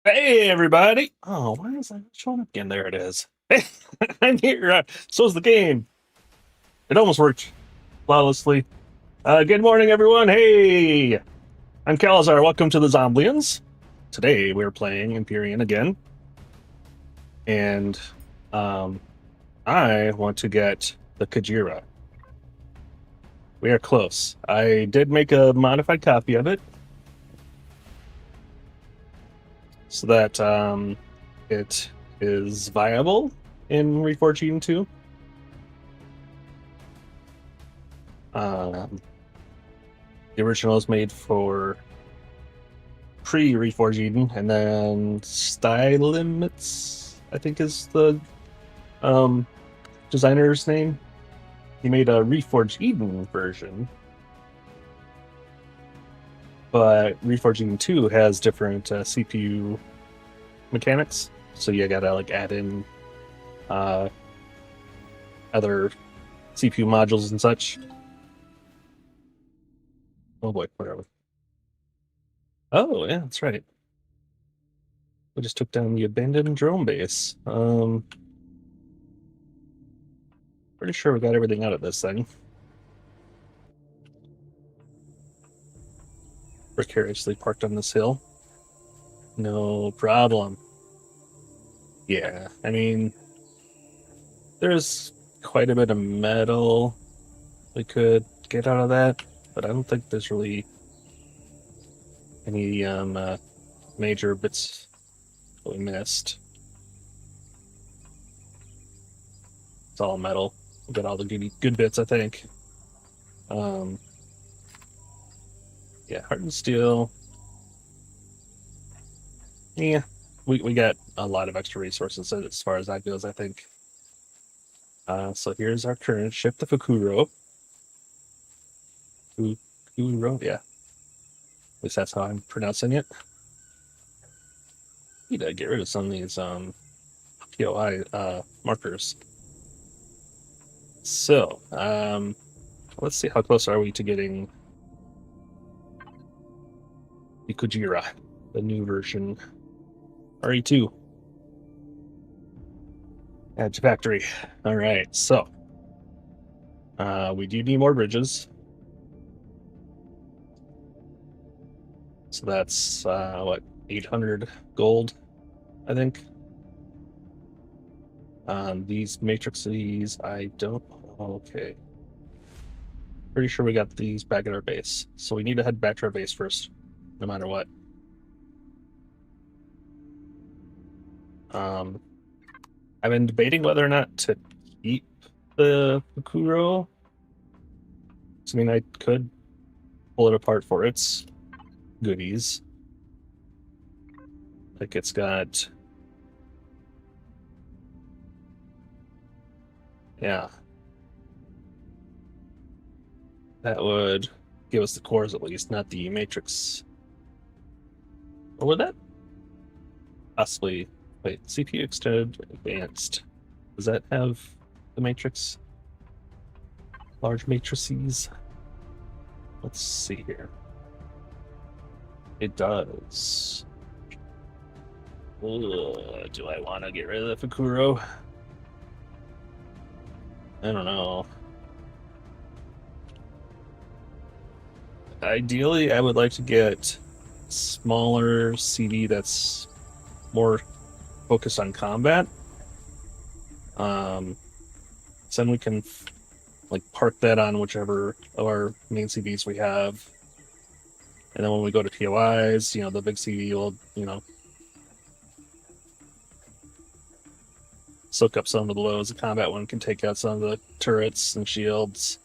Hey everybody! Oh, why is that showing up again? There it is. Hey, I'm here. So's the game. It almost worked flawlessly. Good morning, everyone. Hey, I'm Calazar. Welcome to the Zomblians. Today we're playing Empyrion again, and um, I want to get the Kujira. We are close. I did make a modified copy of it so that it is viable in Reforged 2. Um, the original is made for pre-Reforged Eden, and then Style Limits, I think, is the um, designer's name. He made a Reforged Eden version, but Reforged Eden 2 has different CPU mechanics, so you gotta like add in uh, other CPU modules and such. Oh boy, where are we? Oh yeah, that's right. We just took down the abandoned drone base. Pretty sure we got everything out of this thing. Precariously parked on this hill. No problem. Yeah, I mean, there's quite a bit of metal we could get out of that, but I don't think there's really any major bits that we missed. It's all metal. We got all the good bits, I think. Um, yeah, hardened steel. Yeah, we got a lot of extra resources as far as that goes, I think. So here's our current ship, the Fukuro. Fukuro, yeah. At least that's how I'm pronouncing it. Need to get rid of some of these POI markers. So, let's see how close are we to getting the Kujira, the new version. RE2. Add to factory. All right, so we do need more bridges. So that's what, 800 gold, I think. These matrices, I don't. Okay. Pretty sure we got these back at our base. So we need to head back to our base first, no matter what. Um, I've been debating whether or not to keep the Kuro. I mean, I could pull it apart for its goodies. Like it's got, yeah, that would give us the cores at least, not the matrix. Or would that possibly, wait, CPU extended advanced. Does that have the matrix? Large matrices? Let's see here. It does. Ugh, do I want to get rid of the Fukuro? I don't know. Ideally, I would like to get smaller CD that's more focused on combat. So then we can like park that on whichever of our main CDs we have. And then when we go to POIs, the big CD will, soak up some of the loads. The combat one can take out some of the turrets and shields.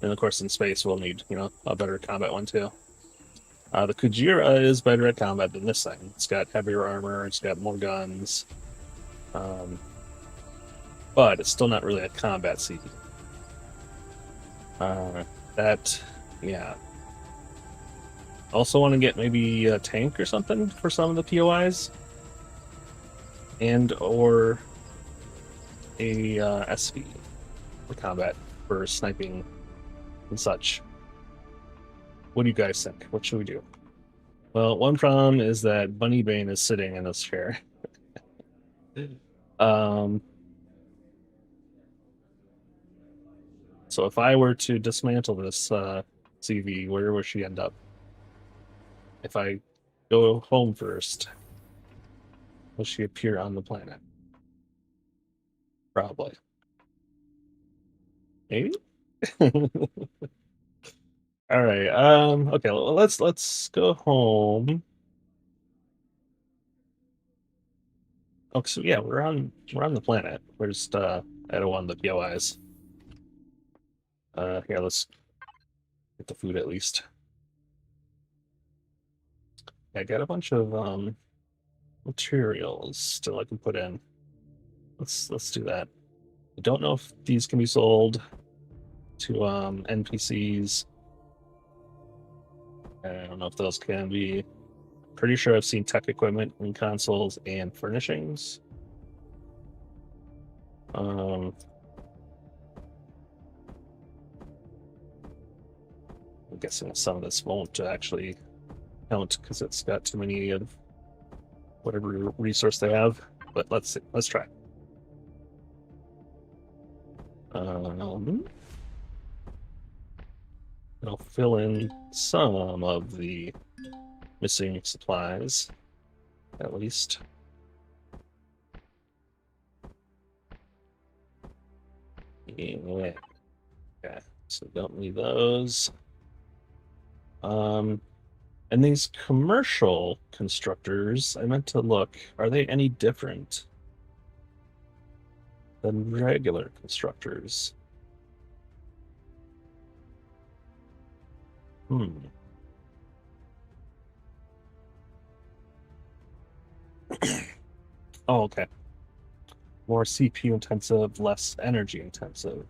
And of course, in space, we'll need, a better combat one too. The Kujira is better at combat than this thing. It's got heavier armor, it's got more guns. But it's still not really a combat CD. Yeah. Also want to get maybe a tank or something for some of the POIs. And or a SV for combat, for sniping and such. What do you guys think? What should we do? Well, one problem is that Bunny Bane is sitting in this chair. Um, so if I were to dismantle this CV, where would she end up? If I go home first, will she appear on the planet? Probably. Maybe. All right. Okay. Let's go home. Oh, so yeah, we're on the planet. We're just I don't want the POIs. Here, let's get the food at least. I got a bunch of materials still I can put in. Let's do that. I don't know if these can be sold to NPCs. I don't know if those can be. Pretty sure I've seen tech equipment in consoles and furnishings. I'm guessing some of this won't actually count because it's got too many of whatever resource they have. But let's see. Let's try. I'll fill in some of the missing supplies, at least. Yeah. Okay, so don't need those. And these commercial constructors, I meant to look, are they any different than regular constructors? Hmm. Oh, okay. More CPU intensive, less energy intensive.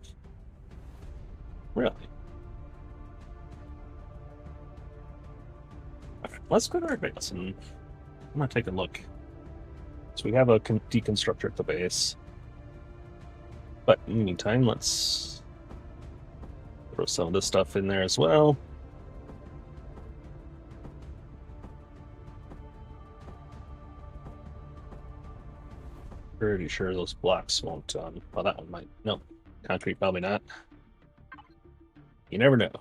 Really? All right, let's go to our base and I'm gonna take a look. So we have a deconstructor at the base. But in the meantime, let's throw some of this stuff in there as well. Pretty sure those blocks won't, well, that one might. No, concrete probably not. You never know.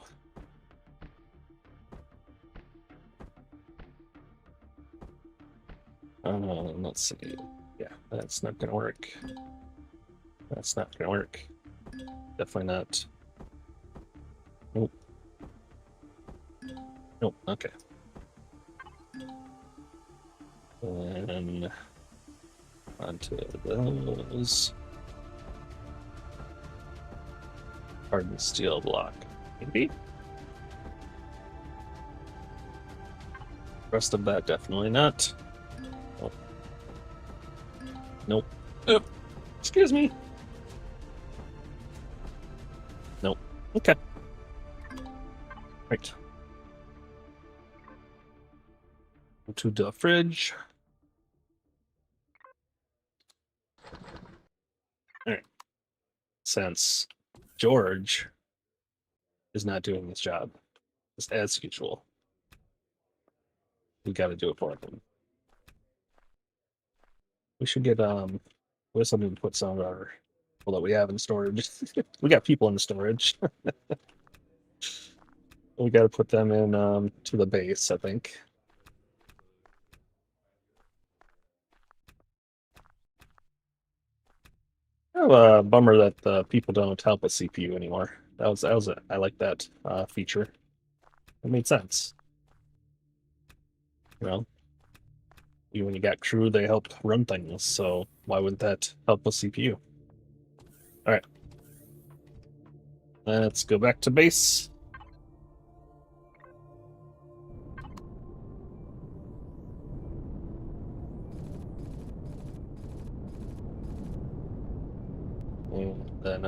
Let's see. Yeah, that's not gonna work. That's not gonna work. Definitely not. Nope. Nope, okay. And onto those. Hardened steel block. Maybe. Rest of that, definitely not. Nope. Nope. Oh, excuse me. Nope. Okay. Right. To the fridge. All right. Since George is not doing his job as usual, we got to do it for him. We should get with something to put some of our people that we have in storage. We got people in the storage. We got to put them in to the base, I think. Kind of a bummer that people don't help with CPU anymore. I like that feature. It made sense. You know, even when you got crew, they help run things. So why wouldn't that help with CPU? All right, let's go back to base. And then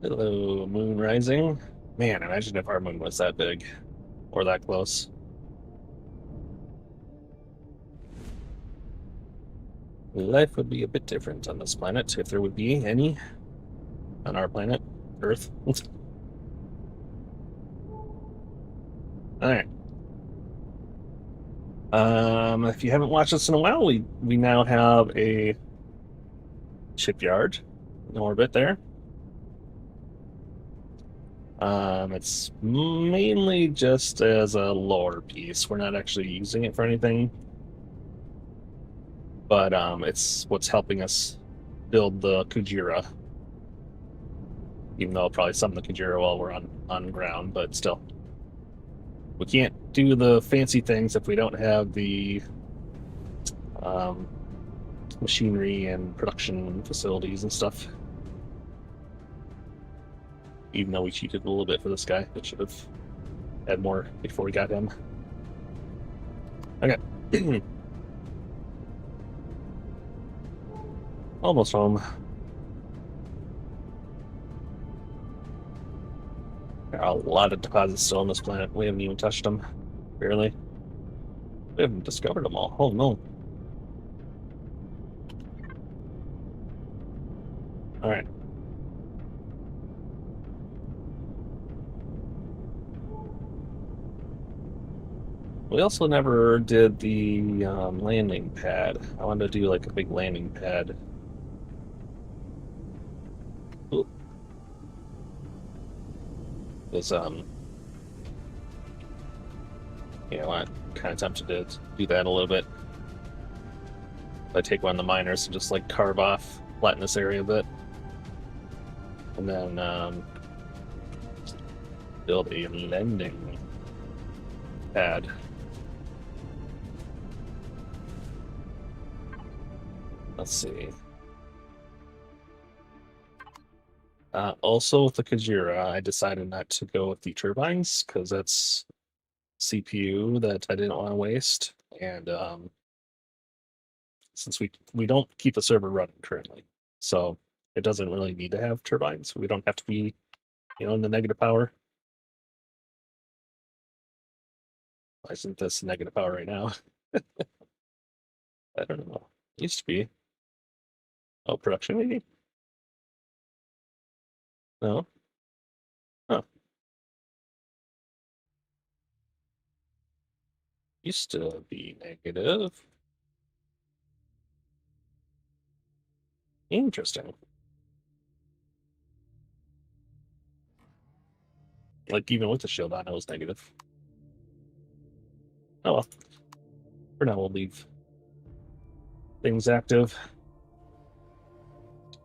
hello, moon rising. Man, imagine if our moon was that big or that close. Life would be a bit different on this planet if there would be any. on our planet, Earth. All right. If you haven't watched us in a while, we now have a shipyard in orbit there. It's mainly just as a lore piece. We're not actually using it for anything, but it's what's helping us build the Kujira. Even though probably some of the Kujira while we're on ground, but still, we can't do the fancy things if we don't have the um, machinery and production facilities and stuff. Even though we cheated a little bit for this guy, we should have had more before we got him. Okay. Almost home. There are a lot of deposits still on this planet. We haven't even touched them. Barely. We haven't discovered them all. Oh no. Alright. We also never did the landing pad. I wanted to do like a big landing pad. Ooh. Was yeah, I'm kind of tempted to do that a little bit. I take one of the miners and just like carve off, flatten this area a bit, and then build a landing pad. Let's see. Also with the Kujira, I decided not to go with the turbines because that's CPU that I didn't want to waste, and since we don't keep the server running currently, so it doesn't really need to have turbines. We don't have to be, in the negative power. Why isn't this negative power right now? I don't know. It used to be. Oh, production maybe? No. Huh. Used to be negative. Interesting. Like even with the shield on, it was negative. Oh well. For now, we'll leave things active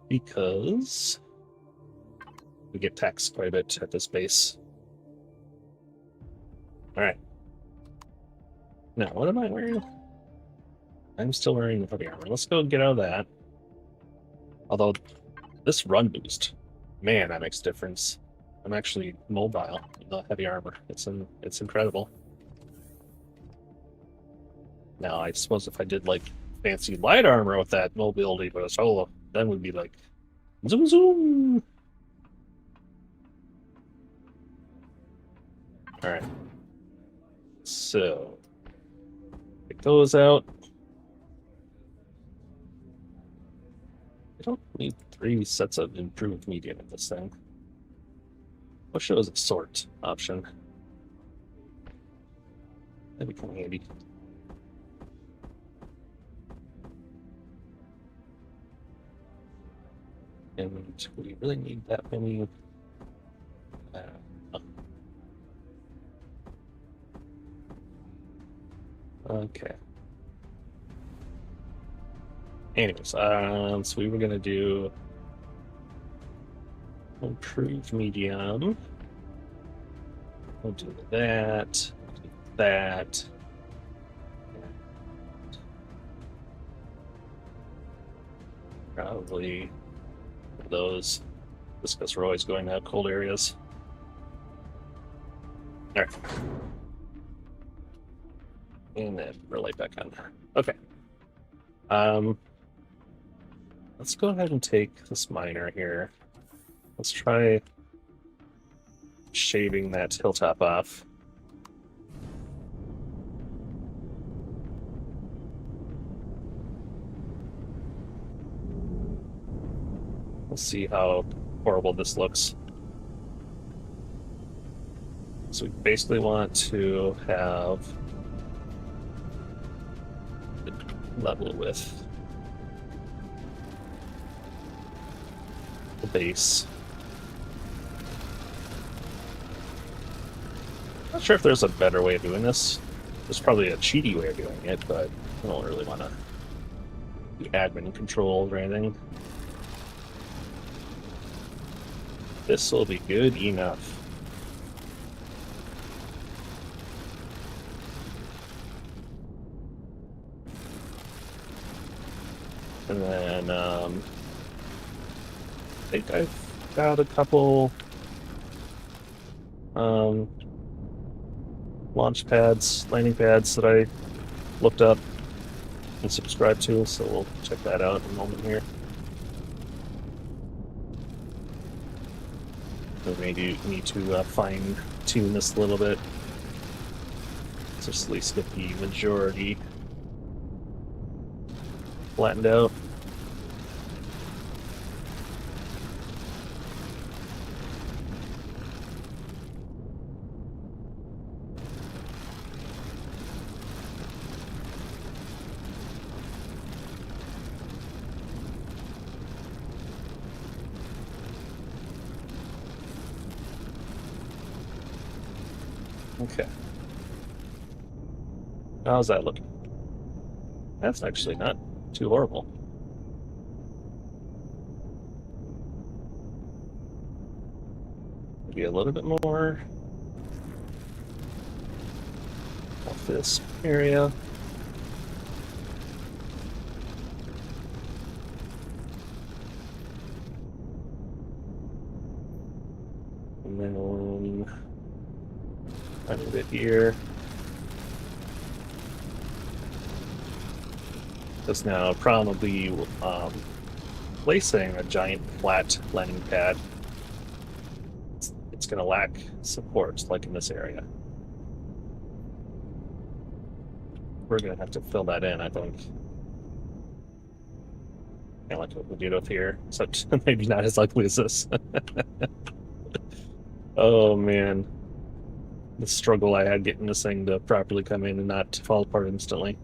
because we get taxed quite a bit at this base. All right. Now, what am I wearing? I'm still wearing the heavy armor. Let's go get out of that. Although, this run boost, man, that makes a difference. I'm actually mobile in the heavy armor. It's incredible. Now, I suppose if I did like fancy light armor with that mobility but a solo, then we'd be like zoom zoom. All right. So take those out. I don't need 3 sets of improved medium in this thing. What shows a sort option? That'd be kind of handy. And do we really need that many? Okay. Anyways, so we were gonna do improved medium. We'll do that. We'll do that. Probably those, just because we're always going to cold areas. All right. And then relay back on. Okay. Let's go ahead and take this miner here. Let's try shaving that hilltop off. We'll see how horrible this looks. So we basically want to have it level with the base. Not sure if there's a better way of doing this. There's probably a cheaty way of doing it, but I don't really want to do admin controls or anything. This will be good enough. And then I think I've got a couple launch pads, landing pads that I looked up and subscribed to, so we'll check that out in a moment here. We may need to fine-tune this a little bit. Just at least get the majority flattened out. Okay. How's that looking? That's actually not too horrible. Maybe a little bit more off this area. And then tiny bit here. Because now probably placing a giant flat landing pad, it's going to lack support, like in this area. We're going to have to fill that in, I think. Kind of like what we did with here, except maybe not as ugly as this. Oh man. The struggle I had getting this thing to properly come in and not fall apart instantly.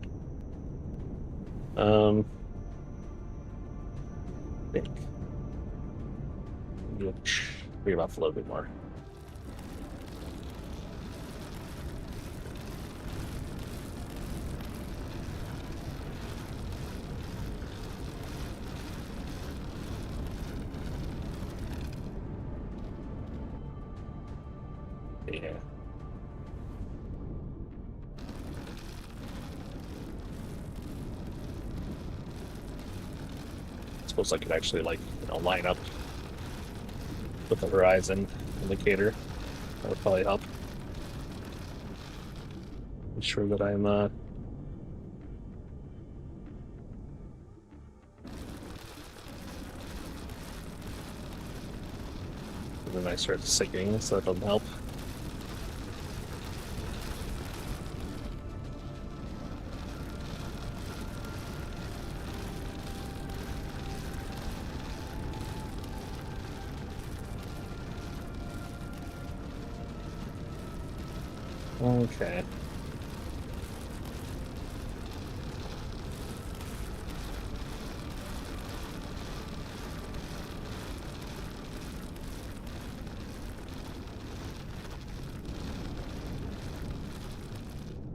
I think we'll off a little bit more. Yeah. Suppose I could actually, like, line up with the horizon indicator. That would probably help. Ensure that I'm and then I start sinking, so that doesn't help. Okay.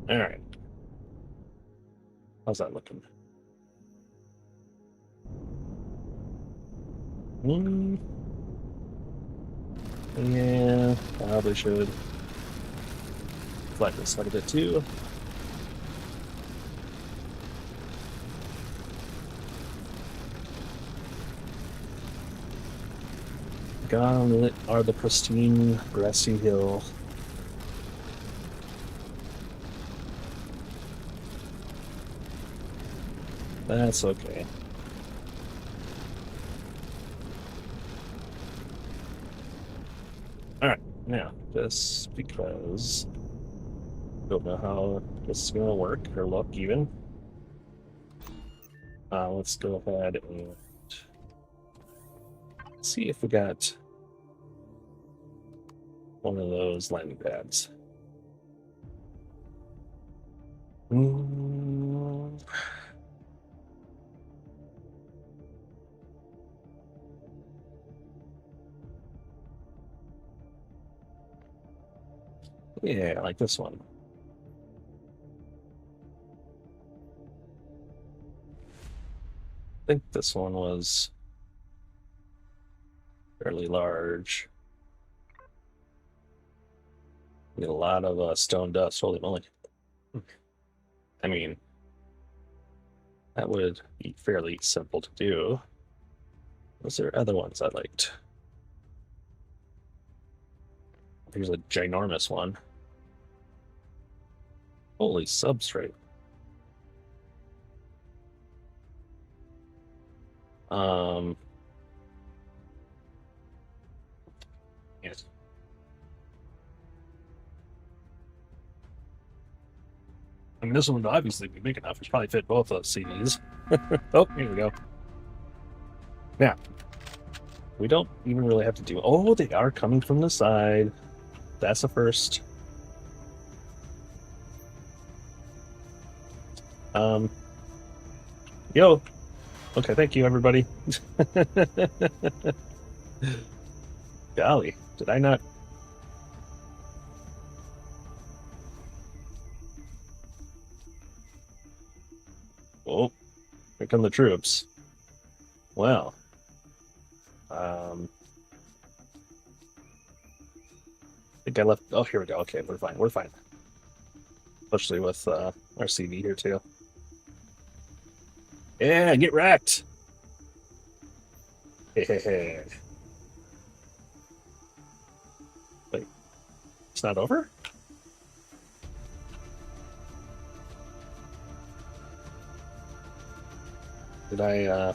All right. How's that looking? Yeah, probably should flatten this out a bit too. Gone are the pristine grassy hill. That's okay. Alright, now, just because I don't know how this is going to work or look even, let's go ahead and Let's see if we got one of those landing pads. Yeah, I like this one. I think this one was fairly large. Get a lot of stone dust. Holy moly. I mean, that would be fairly simple to do. Was there other ones I liked? Here's a ginormous one. Holy substrate. Yes. I mean, this one would obviously be big enough. It's probably fit both of those CDs. Oh, here we go. Now, we don't even really have to do... Oh, they are coming from the side. That's the first. Yo. Okay, thank you, everybody. Golly, did I not... Oh, here come the troops. Well, I think I left... Oh, here we go. Okay, we're fine. We're fine. Especially with our CV here, too. Yeah, get wrecked! Hey. Wait, it's not over? Did I,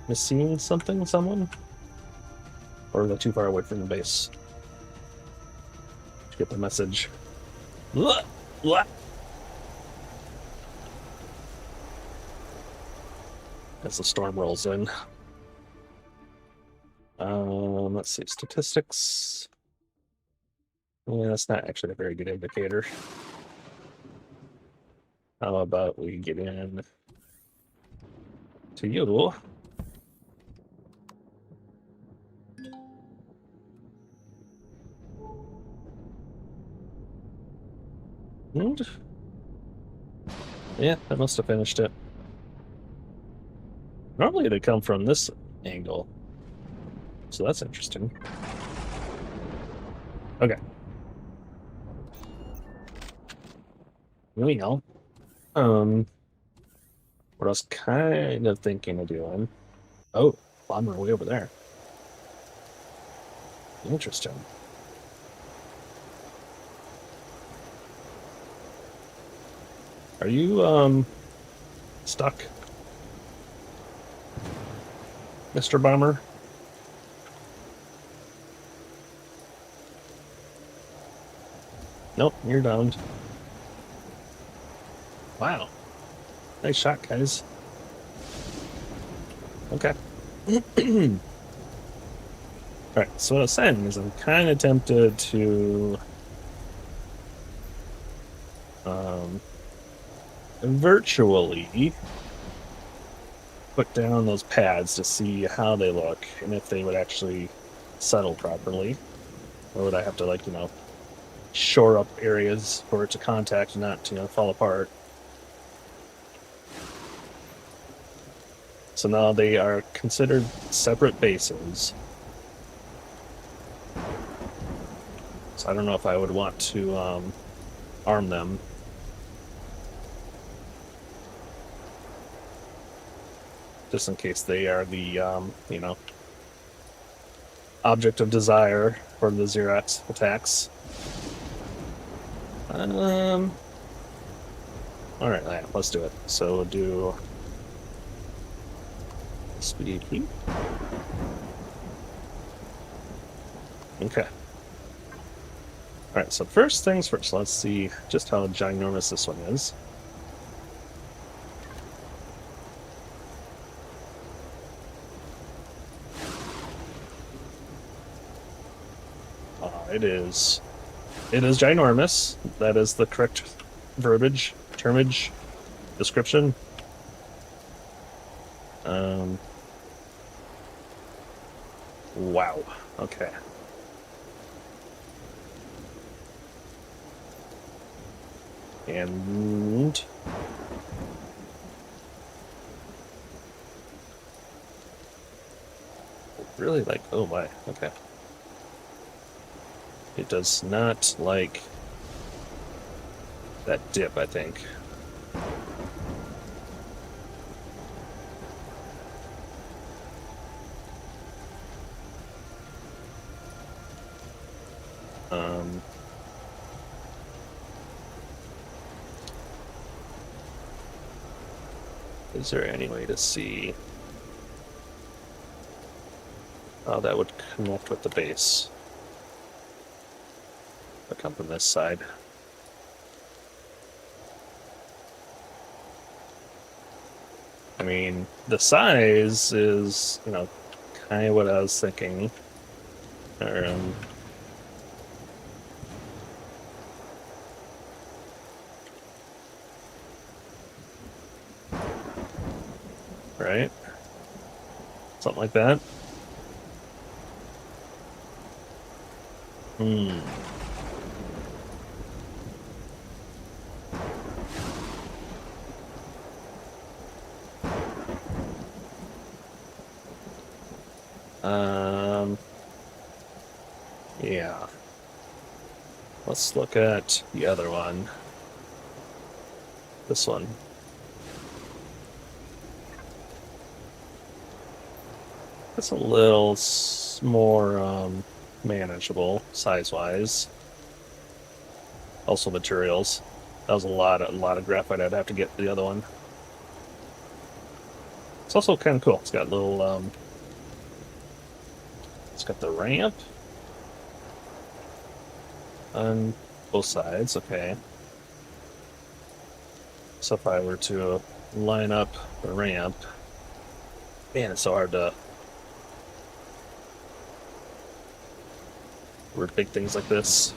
missing something, someone? Or are they too far away from the base? Get the message. As the storm rolls in. Let's see, statistics. Yeah, that's not actually a very good indicator. How about we get in to you? And yeah, that must have finished it. Normally it'd come from this angle, so that's interesting. Okay. Moving on. What I was kind of thinking of doing... Oh, bomber way over there. Interesting. Are you, stuck, Mr. Bomber? Nope, you're downed. Wow. Nice shot, guys. Okay. Alright, so what I was saying is I'm kind of tempted to virtually put down those pads to see how they look and if they would actually settle properly. Or would I have to, like, shore up areas for it to contact and not, fall apart. So now they are considered separate bases. So I don't know if I would want to arm them. Just in case they are the, object of desire for the Xerax attacks. Alright, yeah, let's do it. So we'll do speed heat. Okay. Alright, so first things first, let's see just how ginormous this one is. It is. It is ginormous. That is the correct verbiage, termage, description. Wow. Okay. And really like, oh my, okay. It does not like that dip, I think. Is there any way to see how that would connect with the base? I come from this side. I mean, the size is, kind of what I was thinking. Right? Something like that. Hmm. Yeah. Let's look at the other one. This one. It's a little more manageable size-wise. Also materials. That was a lot of graphite I'd have to get for the other one. It's also kind of cool. It's got little it's got the ramp on both sides. Okay. So if I were to line up the ramp, man, it's so hard to word big things like this.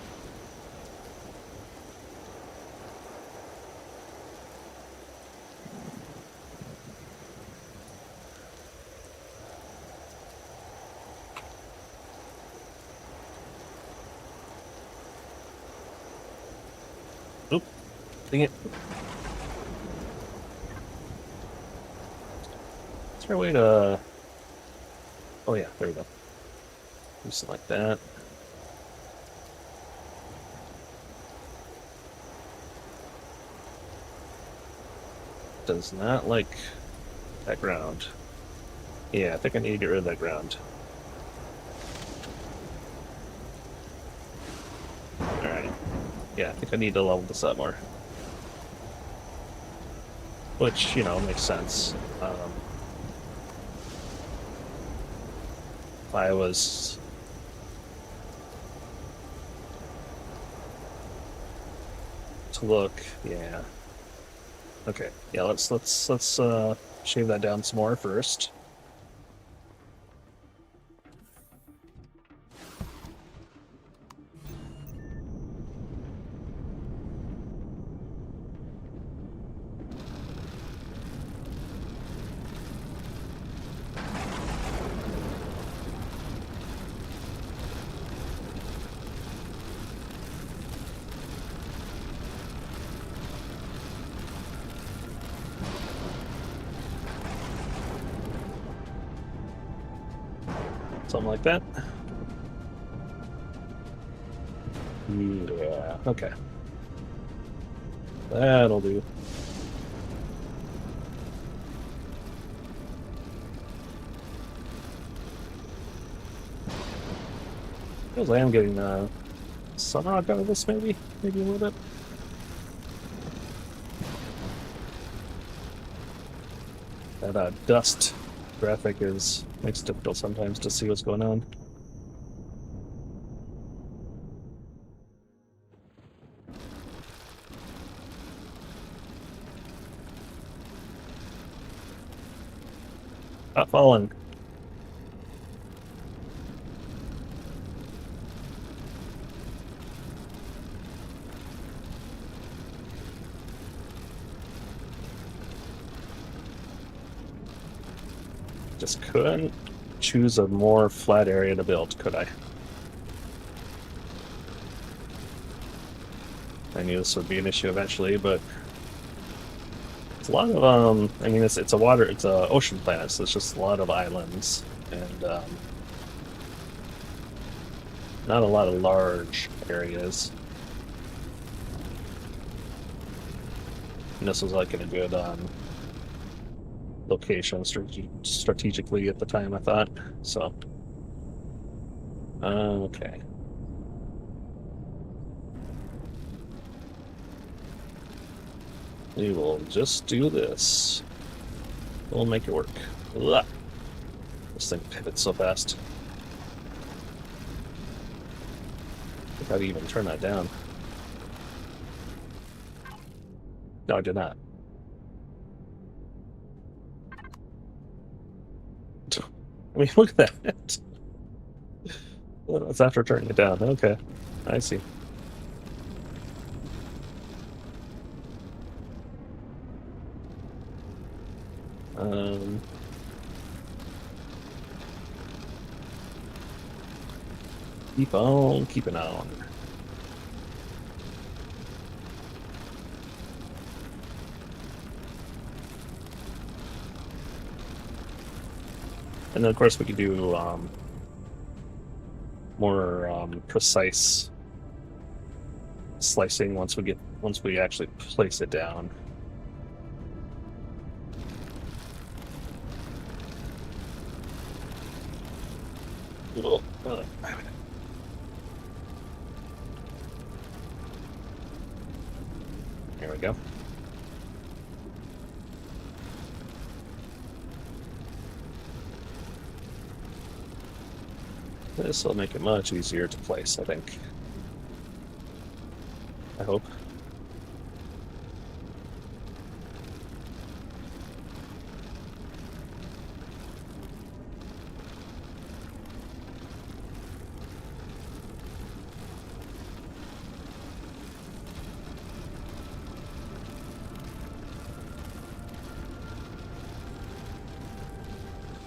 Oop, dang it. Is there a way to... Oh yeah, there we go. Do something like that. Does not like that ground. Yeah, I think I need to get rid of that ground. Alright. Yeah, I think I need to level this up more. Which, makes sense. If I was to look, yeah. Okay, yeah, let's shave that down some more first. Something like that. Yeah, okay. That'll do. Feels like I'm getting sunrock out of this, maybe a little bit. That dust graphic makes it difficult sometimes to see what's going on. Not falling. Just couldn't choose a more flat area to build, could I? I knew this would be an issue eventually, but it's a lot of I mean, it's a ocean planet, so it's just a lot of islands and not a lot of large areas. And this was like in a good location strategically at the time, I thought. So, okay. We will just do this. We'll make it work. Ugh. This thing pivots so fast. How do you even turn that down? No, I did not. I mean, look at that. Well, that's after turning it down. Okay, I see. Keep on keeping on. And then, of course, we could do more precise slicing once we actually place it down. Oh, there we go. This will make it much easier to place, I think. I hope.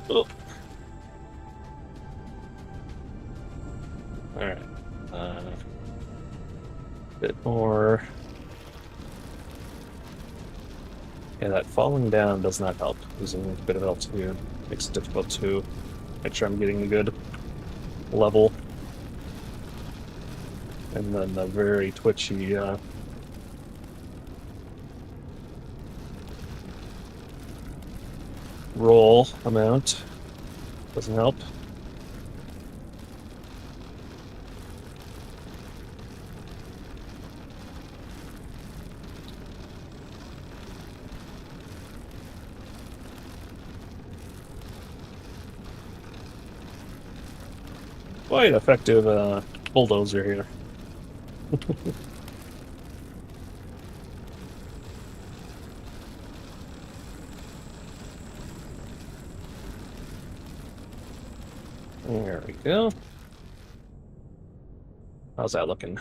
Oh. Alright. A bit more. Yeah, that falling down does not help. Losing a bit of altitude makes it difficult to make sure I'm getting a good level. And then the very twitchy roll amount doesn't help. Quite effective bulldozer here. There we go. How's that looking?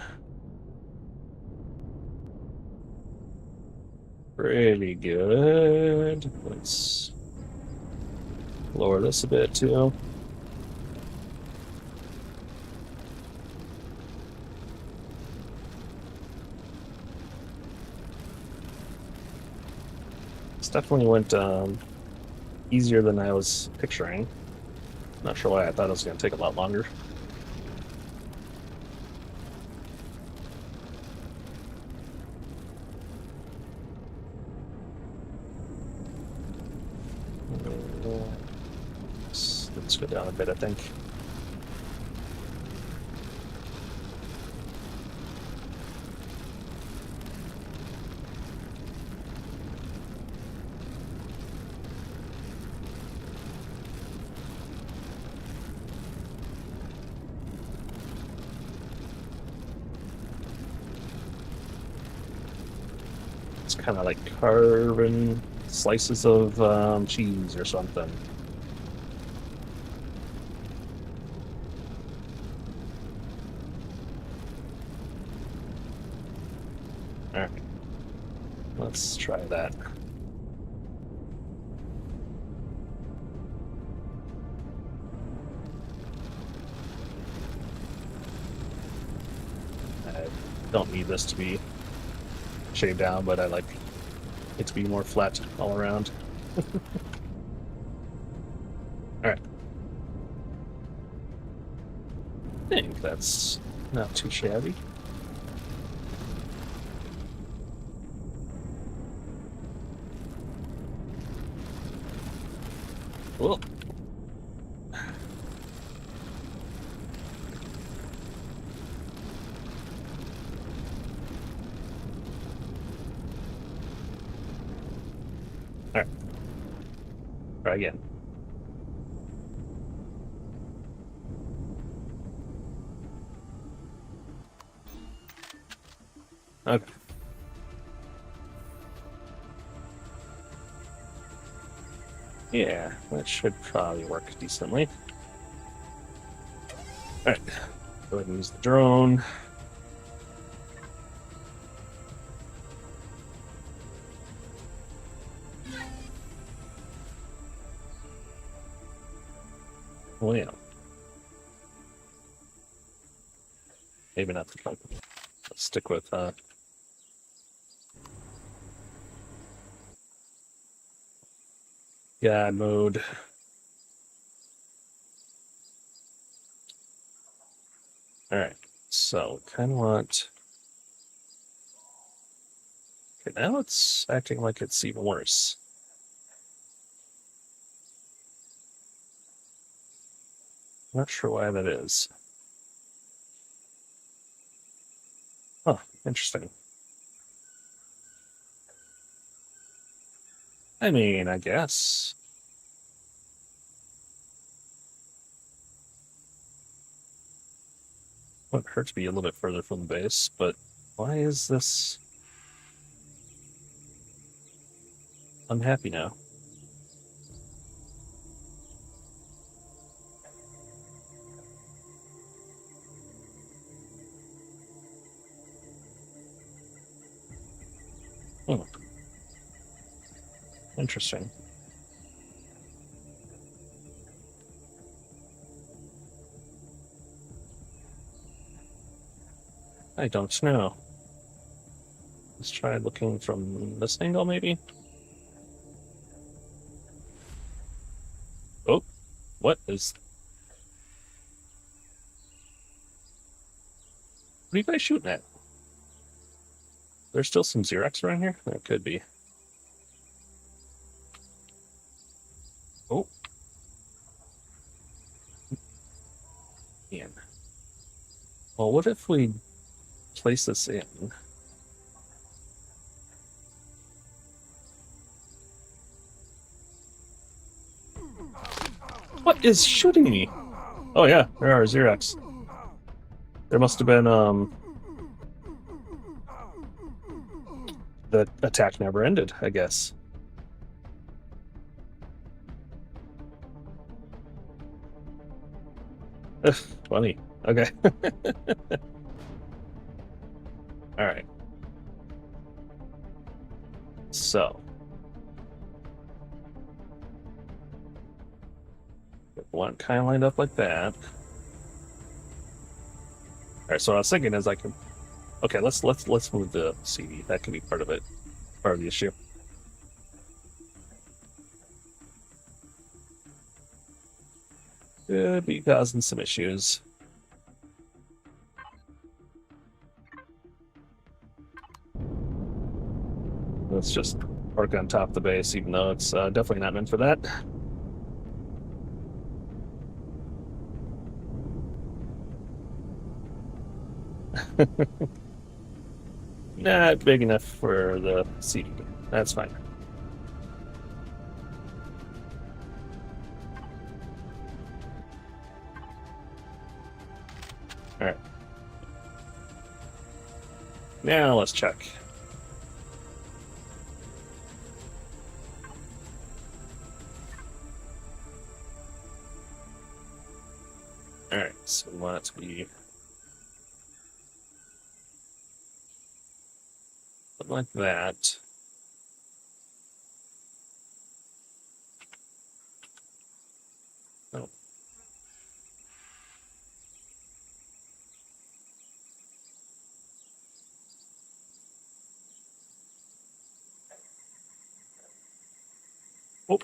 Pretty good. Let's lower this a bit too. This definitely went easier than I was picturing. Not sure why I thought it was going to take a lot longer. Let's go down a bit, I think. It's kind of like carving slices of cheese or something. Alright. Let's try that. don't need this to be shaved down, but I like it to be more flat all around. Alright. I think that's not too shabby. Cool. Alright. Try again. Okay. Yeah, that should probably work decently. Alright. Go ahead and use the drone. Well, yeah. Maybe not the drone. Let's stick with God mode. Alright, so kind of want. Okay, now it's acting like it's even worse. Not sure why that is. Huh, interesting. I mean, I guess. Wouldn't hurt to be a little bit further from the base, but why is this unhappy now? Hmm. Interesting. I don't know. Let's try looking from this angle, maybe? Oh, what is... What are you guys shooting at? There's still some Xerox around here? There could be. Oh. Man. Well, what if we place this in? What is shooting me? Oh yeah, there are Xerox. There must have been, the attack never ended, I guess. Ugh, funny. Okay. Alright. So. One kind of lined up like that. Alright, so what I was thinking is I can... Okay, let's move the CD. That could be part of it. Part of the issue. Could be causing some issues. Let's just park on top of the base, even though it's definitely not meant for that. Not big enough for the CD. That's fine. Alright. Now let's check. Alright, so we want it to be something like that. Oh. Oh.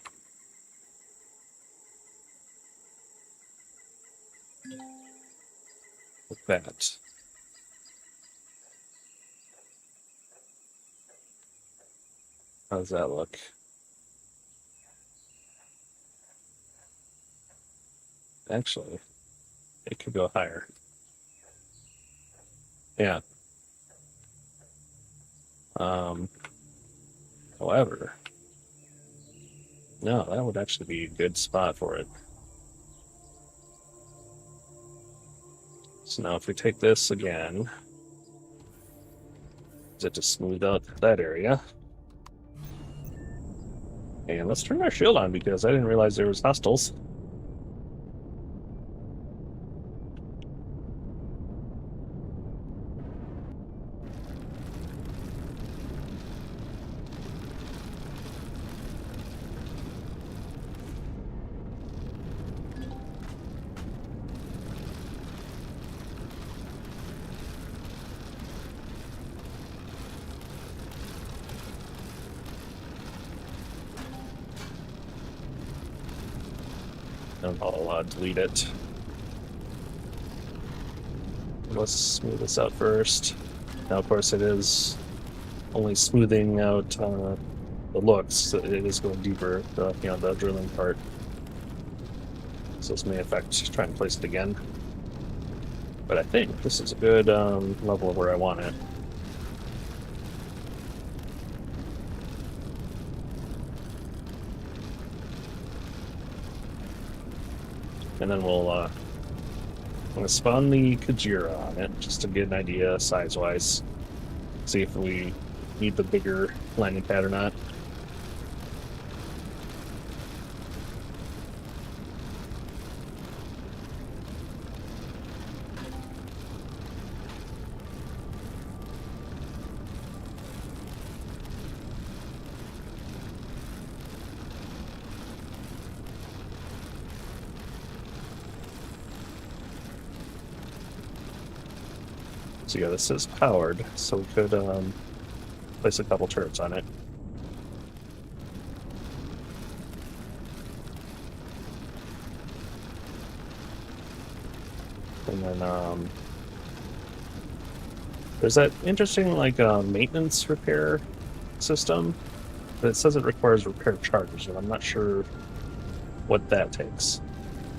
Like that. How does that look? Actually, it could go higher. Yeah. Um, However, no, that would actually be a good spot for it. So now if we take this again, is it to smooth out that area? And let's turn our shield on because I didn't realize there was hostiles. And I'll delete it. Let's smooth this out first. Now, of course, it is only smoothing out the looks. So it is going deeper, the drilling part. So this may affect trying to place it again. But I think this is a good level of where I want it. And then I'm going to spawn the Kujira on it, just to get an idea size-wise. See if we need the bigger landing pad or not. So yeah, this is powered, so we could place a couple turrets on it. And then there's that interesting maintenance repair system, but it says it requires repair charges, and I'm not sure what that takes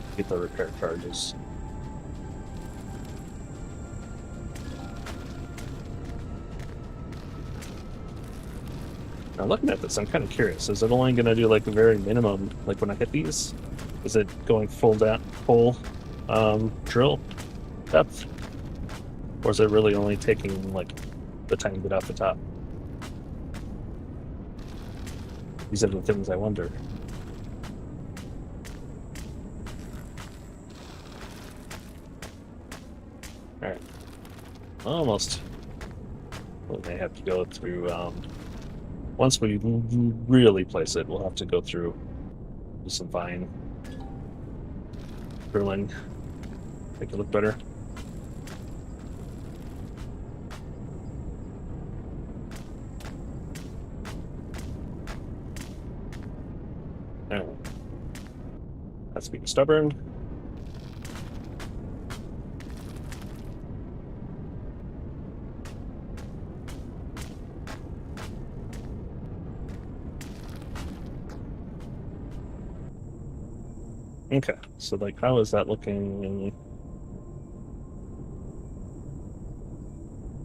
to get the repair charges. Now looking at this, I'm kind of curious. Is it only going to do like the very minimum, like when I hit these? Is it going full drill depth? Or is it really only taking like the tiny bit off the top? These are the things I wonder. Alright. Almost. We may have to go through once we really place it, we'll have to go through some fine drilling, make it look better. Alright. That's being stubborn. Okay, so like, how is that looking?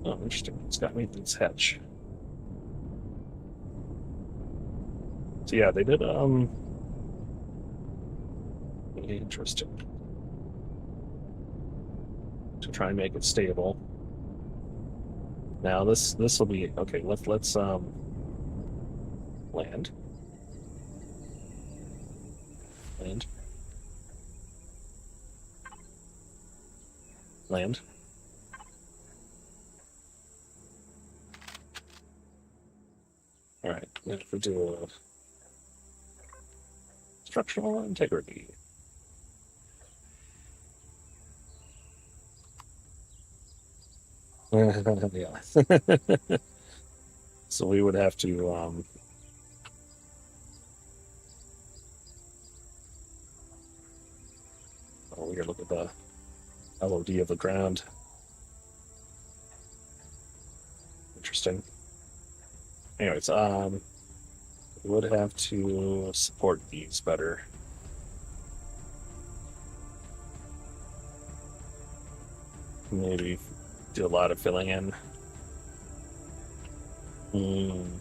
Oh, interesting. It's got maintenance hatch. So yeah, they did interesting to try and make it stable. Now this will be okay. Let's land. Land. Land. All right, we have to do a structural integrity. Yeah. So we would have to LOD of the ground. Interesting. Anyways, we would have to support these better. Maybe do a lot of filling in. I'm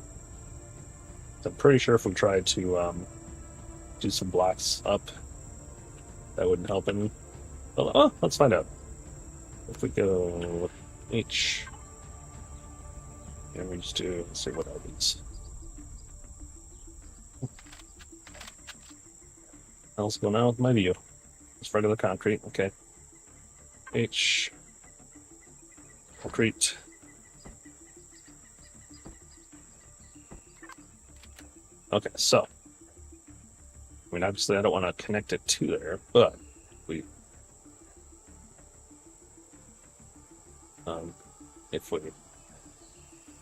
pretty sure if we tried to do some blocks up, that wouldn't help any. Oh, let's find out. If we go H, and we just do, let's see what happens. How's going on with my view? It's regular concrete, okay. H, concrete. Okay, so, I mean, obviously I don't want to connect it to there, but if we,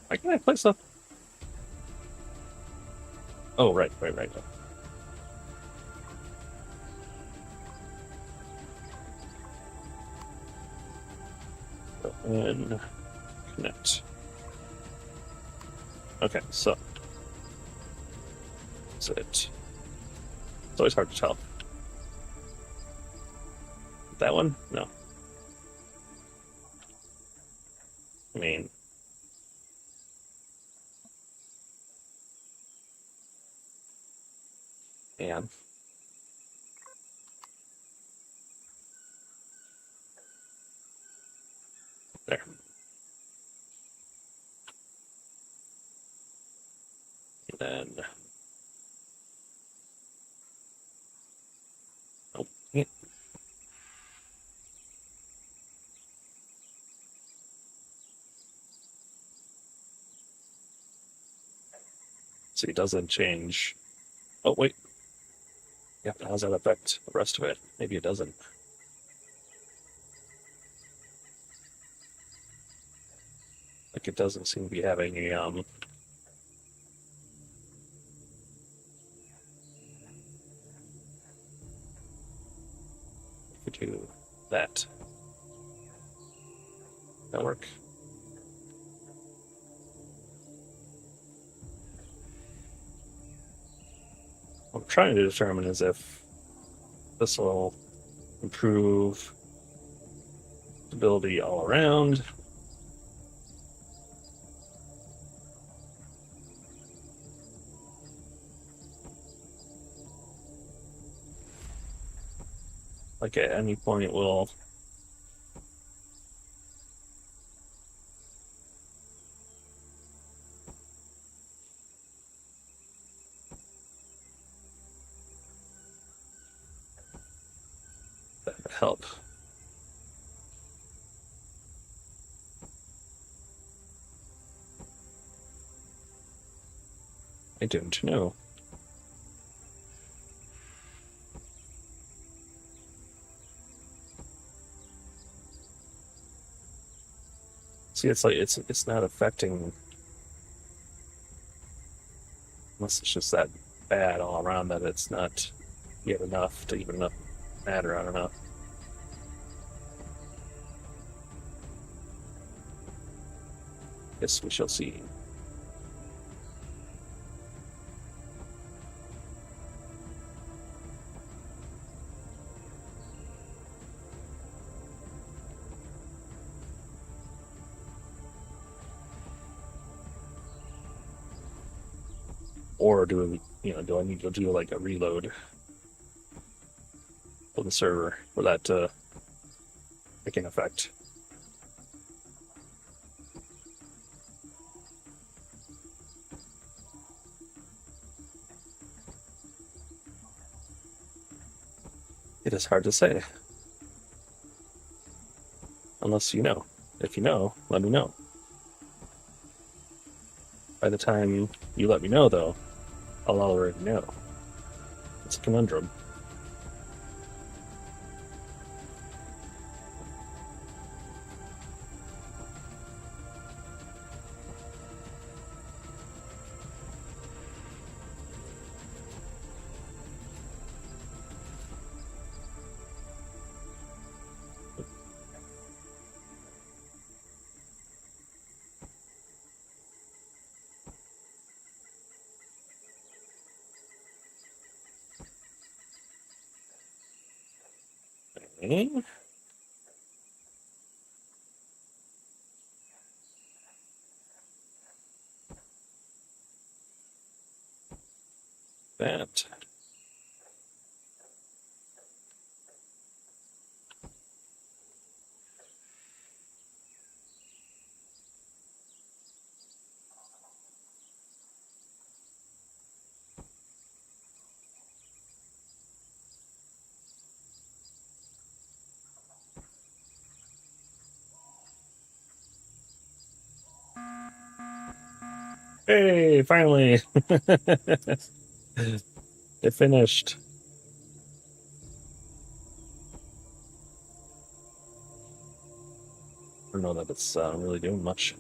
why can I place up? Oh, right. And connect. Okay, so that's it. It's always hard to tell. That one? No. I mean, and there. And then, oh, yeah. See, it doesn't change. Oh, wait. Yeah, how does that affect the rest of it? Maybe it doesn't. Like, it doesn't seem to be having a, if we do that. That work? What I'm trying to determine is if this will improve stability all around. Like at any point it will help. I don't know. See, it's like it's not affecting unless it's just that bad all around that it's not yet enough to even matter. I don't know. Guess we shall see. Or do I need to do like a reload on the server for that to make an effect? It is hard to say. Unless you know. If you know, let me know. By the time you let me know, though, I'll already know. It's a conundrum. Okay. That. Hey, finally! It finished. I don't know that it's really doing much.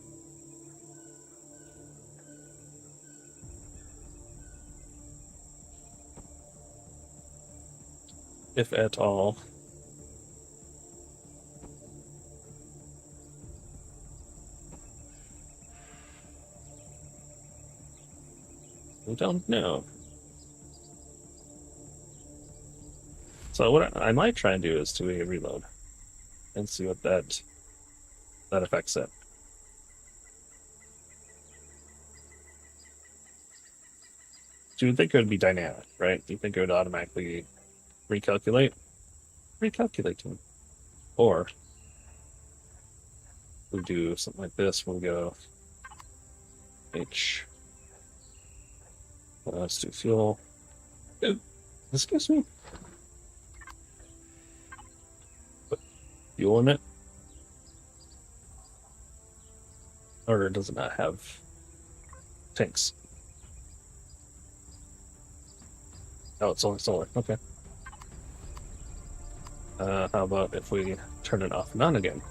If at all. We don't know. So what I might try and do is do a reload and see what that affects it. Do you think it would be dynamic, right? Do you think it would automatically recalculate? Recalculate to him. Or we do something like this, we'll go H. Let's do fuel. Ooh, excuse me. Put fuel in it. Or does it not have tanks? Oh, it's only solar. Okay. How about if we turn it off and on again?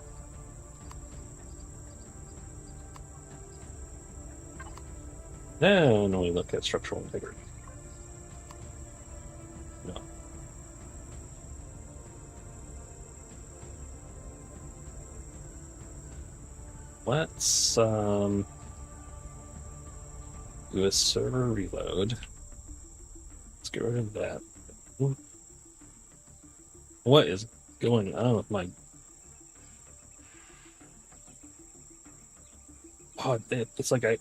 Then we look at structural integrity. No. Let's do a server reload. Let's get rid of that. What is going on with my... Oh, it's like I...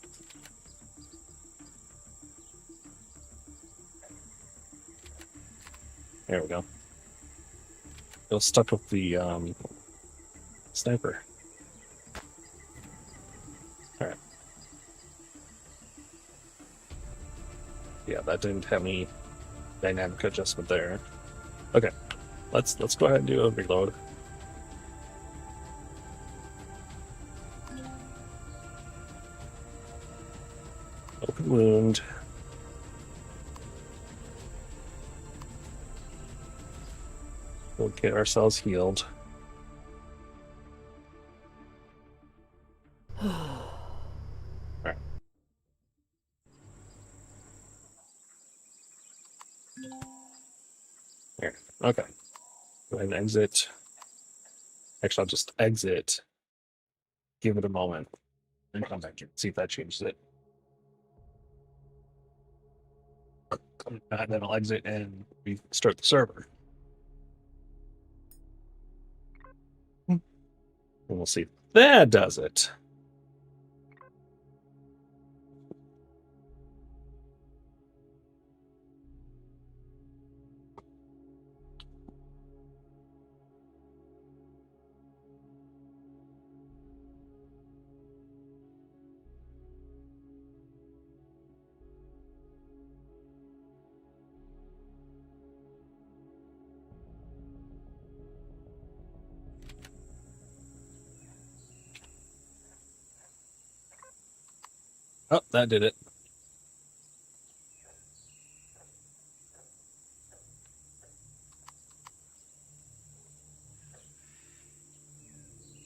There we go. It was stuck with the sniper. Alright. Yeah, that didn't have any dynamic adjustment there. Okay. Let's go ahead and do a reload. Open wound. We'll get ourselves healed. Alright. There. Okay. Go ahead and exit. Actually, I'll just exit. Give it a moment. And come back and see if that changes it. Then I'll exit and restart the server. And we'll see if that does it. Oh, that did it.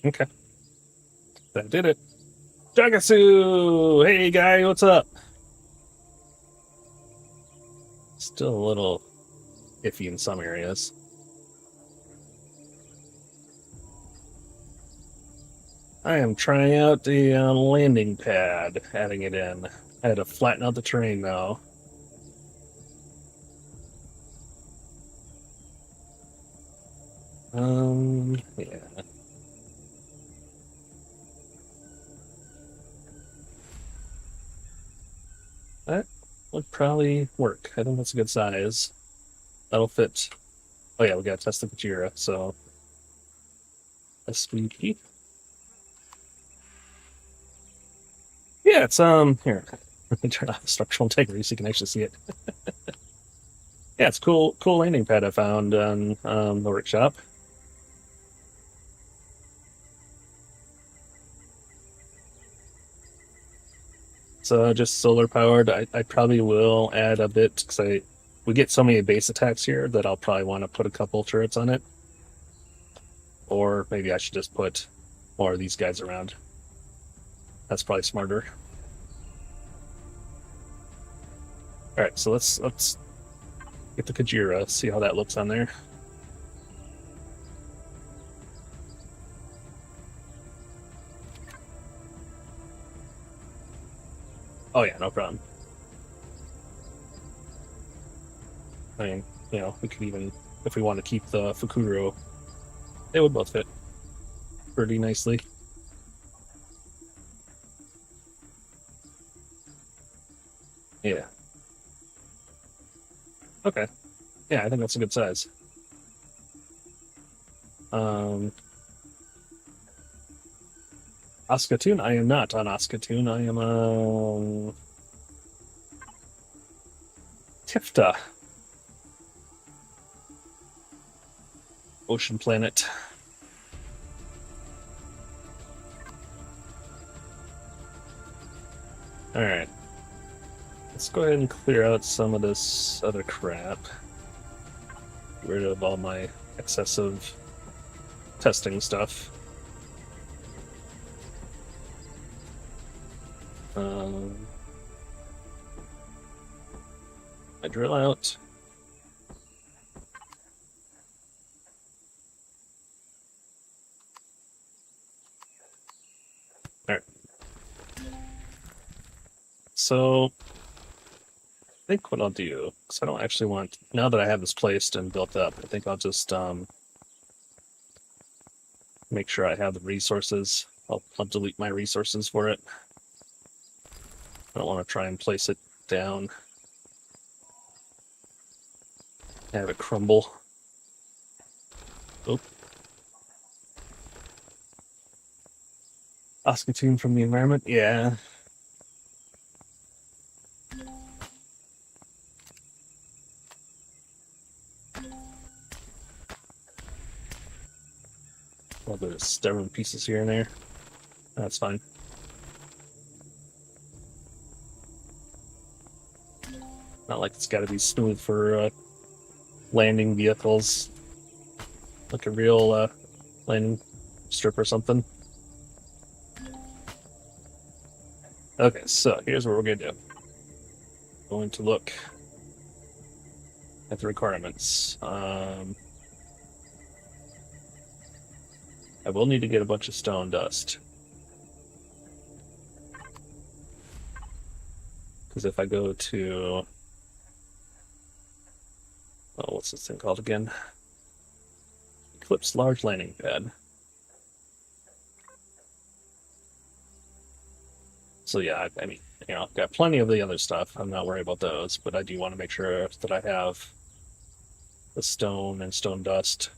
Okay. That did it. Jagasu! Hey, guy, what's up? Still a little iffy in some areas. I am trying out the landing pad, adding it in. I had to flatten out the terrain now. Yeah. That would probably work. I think that's a good size. That'll fit. Oh yeah, we gotta test the Kujira, so SVP. Yeah, it's here. Let me turn off the structural integrity so you can actually see it. Yeah, it's cool landing pad I found on the workshop. It's just solar powered. I probably will add a bit because we get so many base attacks here that I'll probably want to put a couple turrets on it. Or maybe I should just put more of these guys around. That's probably smarter. All right, so let's get the Kujira, see how that looks on there. Oh yeah, no problem. I mean, we could even, if we want to keep the Fukuro, they would both fit pretty nicely. Yeah. Okay. Yeah, I think that's a good size. Ascatoon? I am not on Ascatoon. I am on Tifta. Ocean planet. Alright. Let's go ahead and clear out some of this other crap. Get rid of all my excessive testing stuff. I drill out. Alright. So, I think what I'll do, because I don't actually want, now that I have this placed and built up, I think I'll just make sure I have the resources. I'll delete my resources for it. I don't want to try and place it down. Have it crumble. Oh. Ascatoon from the environment? Yeah. A little bit of stubborn pieces here and there. That's fine. Not like it's got to be smooth for landing vehicles. Like a real landing strip or something. Okay, so here's what we're going to do. Going to look at the requirements. I will need to get a bunch of stone dust. Because if I go to... Oh, what's this thing called again? Eclipse Large Landing Pad. So yeah, I mean, I've got plenty of the other stuff. I'm not worried about those, but I do want to make sure that I have the stone and stone dust.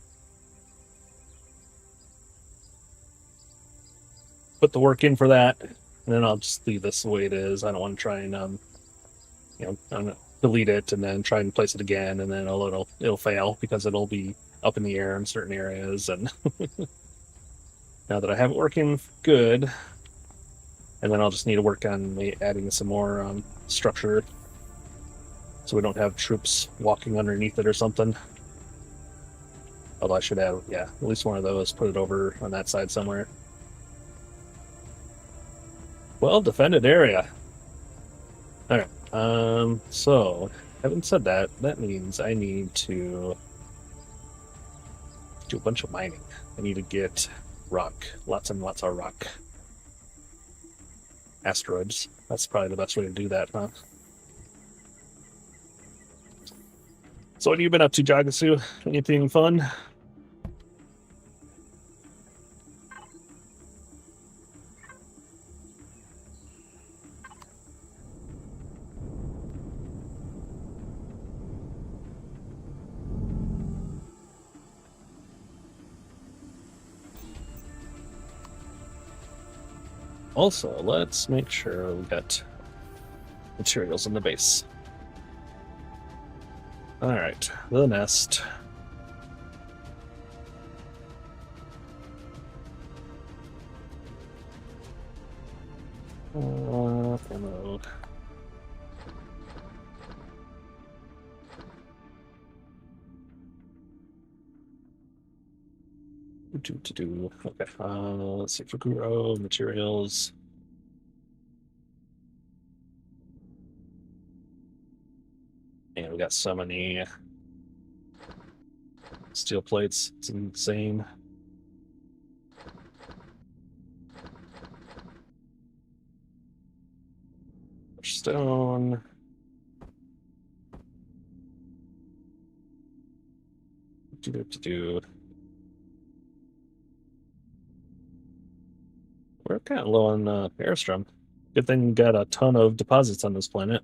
Put the work in for that, and then I'll just leave this the way it is. I don't want to try and I'm gonna delete it and then try and place it again, and then it'll fail because it'll be up in the air in certain areas. And now that I have it working good, and then I'll just need to work on adding some more structure so we don't have troops walking underneath it or something. Although I should have, yeah, at least one of those, put it over on that side somewhere. Well, defended area. Alright, so, having said that, that means I need to do a bunch of mining. I need to get rock, lots and lots of rock. Asteroids. That's probably the best way to do that, huh? So what have you been up to, Jagasu? Anything fun? Also, let's make sure we got materials in the base. Alright, the nest. Ammo. Okay, let's see for grow materials. And we got so many steel plates, it's insane. Stone. We're kind of low on airstrom. Good thing we got a ton of deposits on this planet.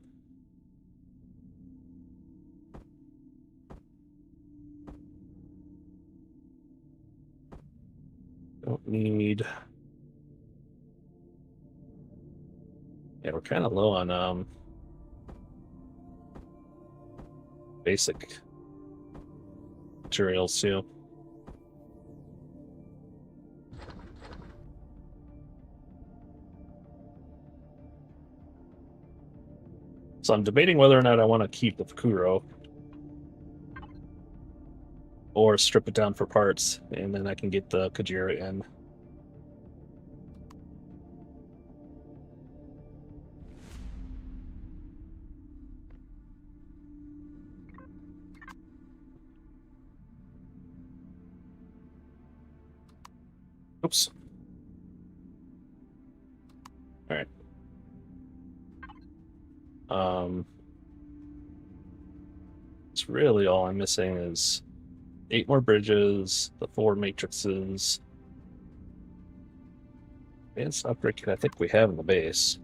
Don't need. Yeah, we're kind of low on basic materials too. So I'm debating whether or not I want to keep the Fukuro or strip it down for parts, and then I can get the Kujira in. Oops. All right. It's really all I'm missing is 8 more bridges, the 4 matrices. Advanced upgrade kit I think we have in the base.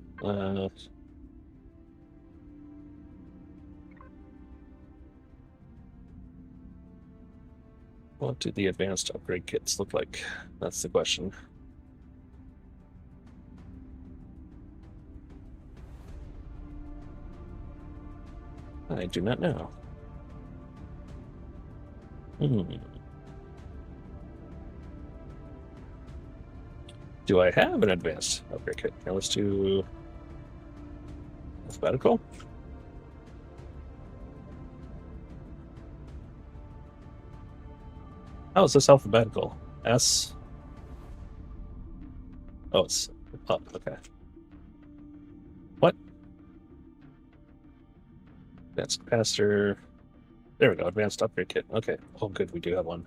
What do the advanced upgrade kits look like? That's the question. I do not know. Do I have an advanced upgrade kit? Now let's do alphabetical. How is this alphabetical? S. Oh, it's up. Okay. What? Advanced capacitor. There we go. Advanced upgrade kit. Okay. Oh, good. We do have one.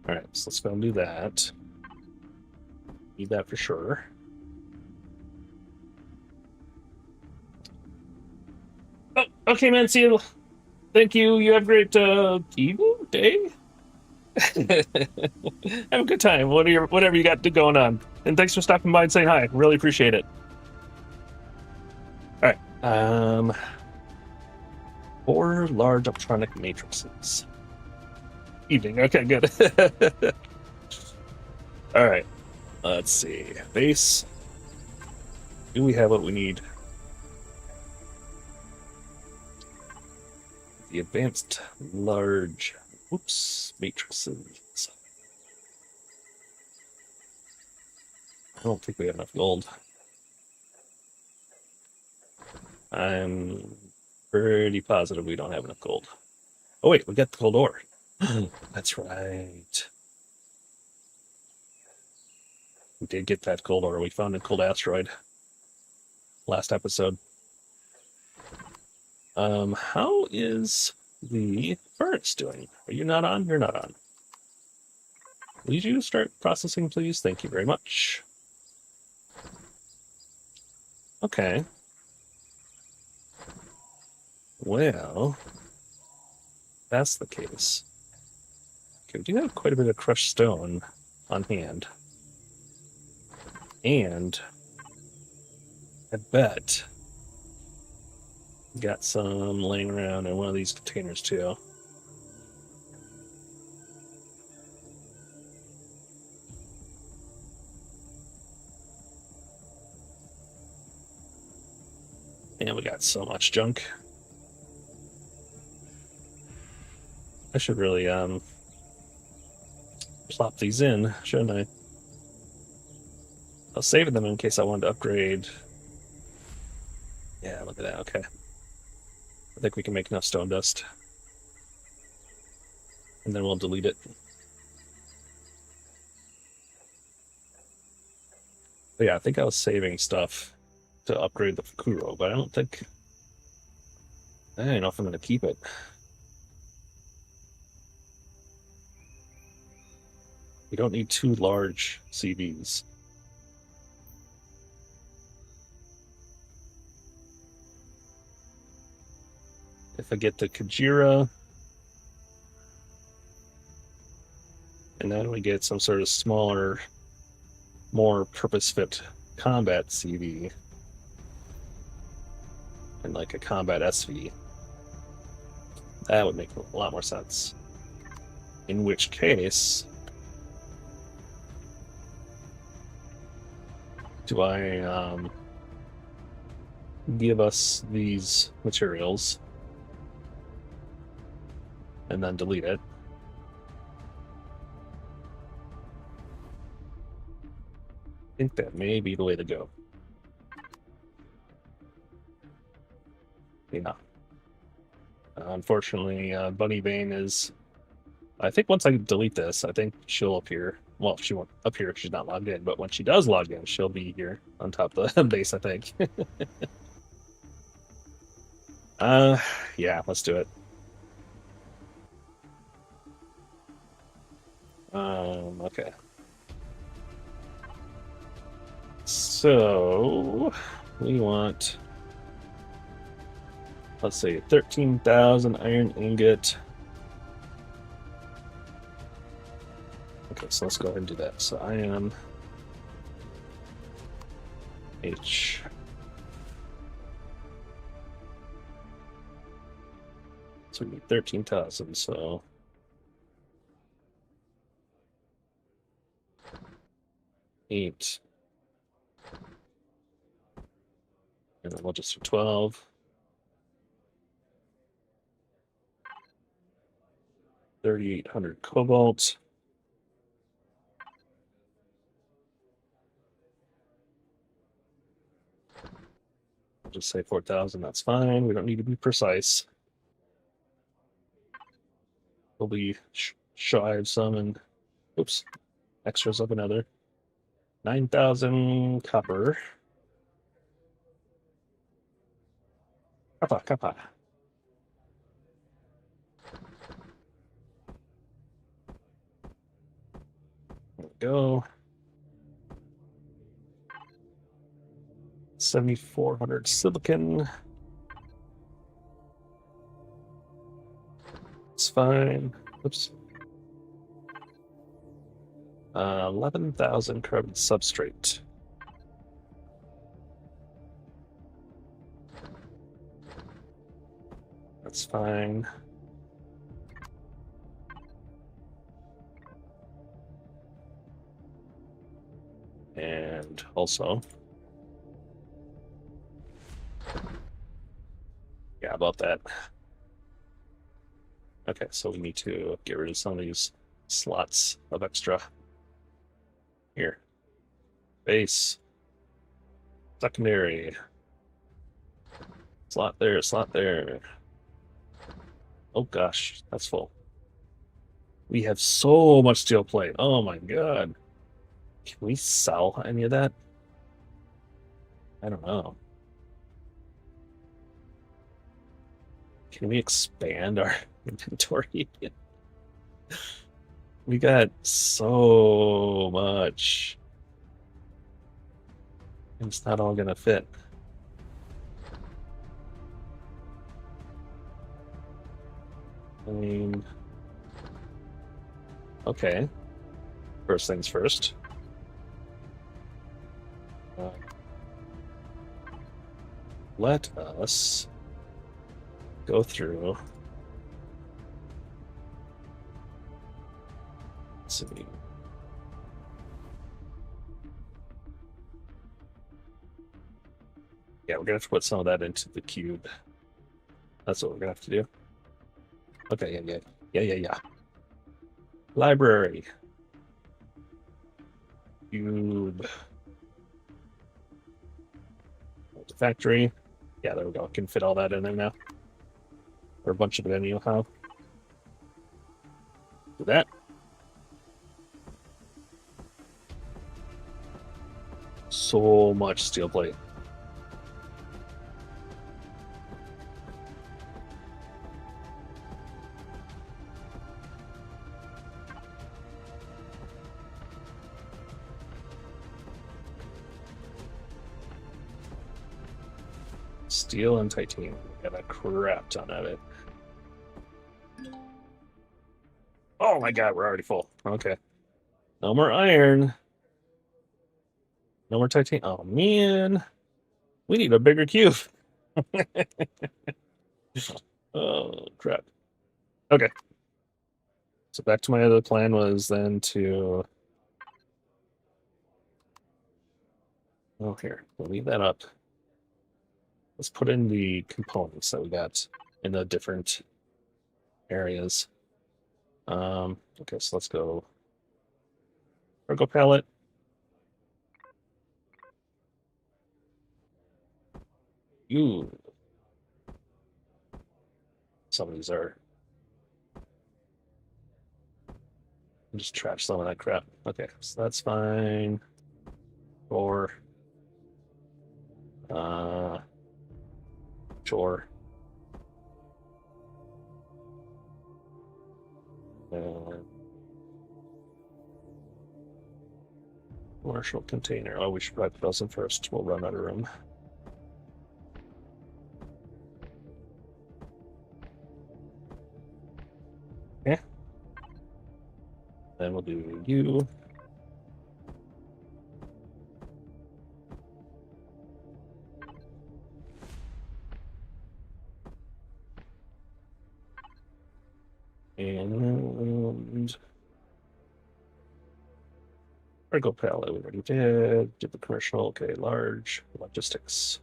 All right. So let's go and do that. Need that for sure. Oh, okay, man. See you. Thank you. You have a great evening, day. Have a good time. Whatever you got going on. And thanks for stopping by and saying hi. Really appreciate it. All right. 4 large electronic matrices. Evening. Okay, good. All right. Let's see. Base. Do we have what we need? The advanced large. Whoops. Matrices. I don't think we have enough gold. I'm pretty positive we don't have enough gold. Oh wait, we got the gold ore. That's right. We did get that gold ore. We found a gold asteroid last episode. How is the furnace doing? Are you not on? You're not on. Will you start processing, please? Thank you very much. Okay. Well, that's the case. Okay, we do have quite a bit of crushed stone on hand. And I bet we got some laying around in one of these containers too. And we got so much junk. I should really plop these in, shouldn't I? I was saving them in case I wanted to upgrade. Yeah, look at that. Okay. I think we can make enough stone dust. And then we'll delete it. But yeah, I think I was saving stuff to upgrade the Fukuro, but I don't know if I'm going to keep it. We don't need 2 large CVs. If I get the Kujira, and then we get some sort of smaller, more purpose-fit combat CV, and like a combat SV, that would make a lot more sense. In which case, do I give us these materials and then delete it? I think that may be the way to go. Yeah. Unfortunately, Bunny Bane is... I think once I delete this, I think she'll appear. Well, she won't appear if she's not logged in, but when she does log in, she'll be here on top of the base, I think. Yeah, let's do it. Okay. So, we want, let's say, 13,000 iron ingot. Okay, so let's go ahead and do that. So I am H. So we need 13,000, so... Eight. And then we'll just do 12. 3,800 cobalt. I'll just say 4,000, that's fine. We don't need to be precise. We'll be shy of some and, oops, extras of another. 9,000 copper. Copper. There we go. 7,400 silicon. It's fine. Oops. 11,000 carbon substrate. That's fine. And also, yeah, about that. Okay, so we need to get rid of some of these slots of extra. Here. Base. Secondary. Slot there, slot there. Oh gosh, that's full. We have so much steel plate. Oh my god. Can we sell any of that? I don't know. Can we expand our inventory? We got so much. It's not all gonna fit. I mean, okay. First things first. Let us go through. Let's see. Yeah, we're gonna have to put some of that into the cube. That's what we're gonna have to do. Okay, yeah. Library. Cube. The factory. Yeah, there we go. Can fit all that in there now. Or a bunch of it anyhow. Do that. So much steel plate. Steel and titanium. We got a crap ton of it. Oh my god, we're already full. Okay. No more iron. No more titanium. Oh man. We need a bigger cube. Oh crap. Okay. So back to my other plan was then to here, we'll leave that up. Let's put in the components that we got in the different areas. Okay, so let's go cargo pallet. Ooh. Some of these are just trash some of that crap. Okay, so that's fine. Or sure. Commercial container. Oh, we should probably put those in first. We'll run out of room. Okay. Then we'll do you. And cargo pallet, we already did the commercial. Okay, large logistics.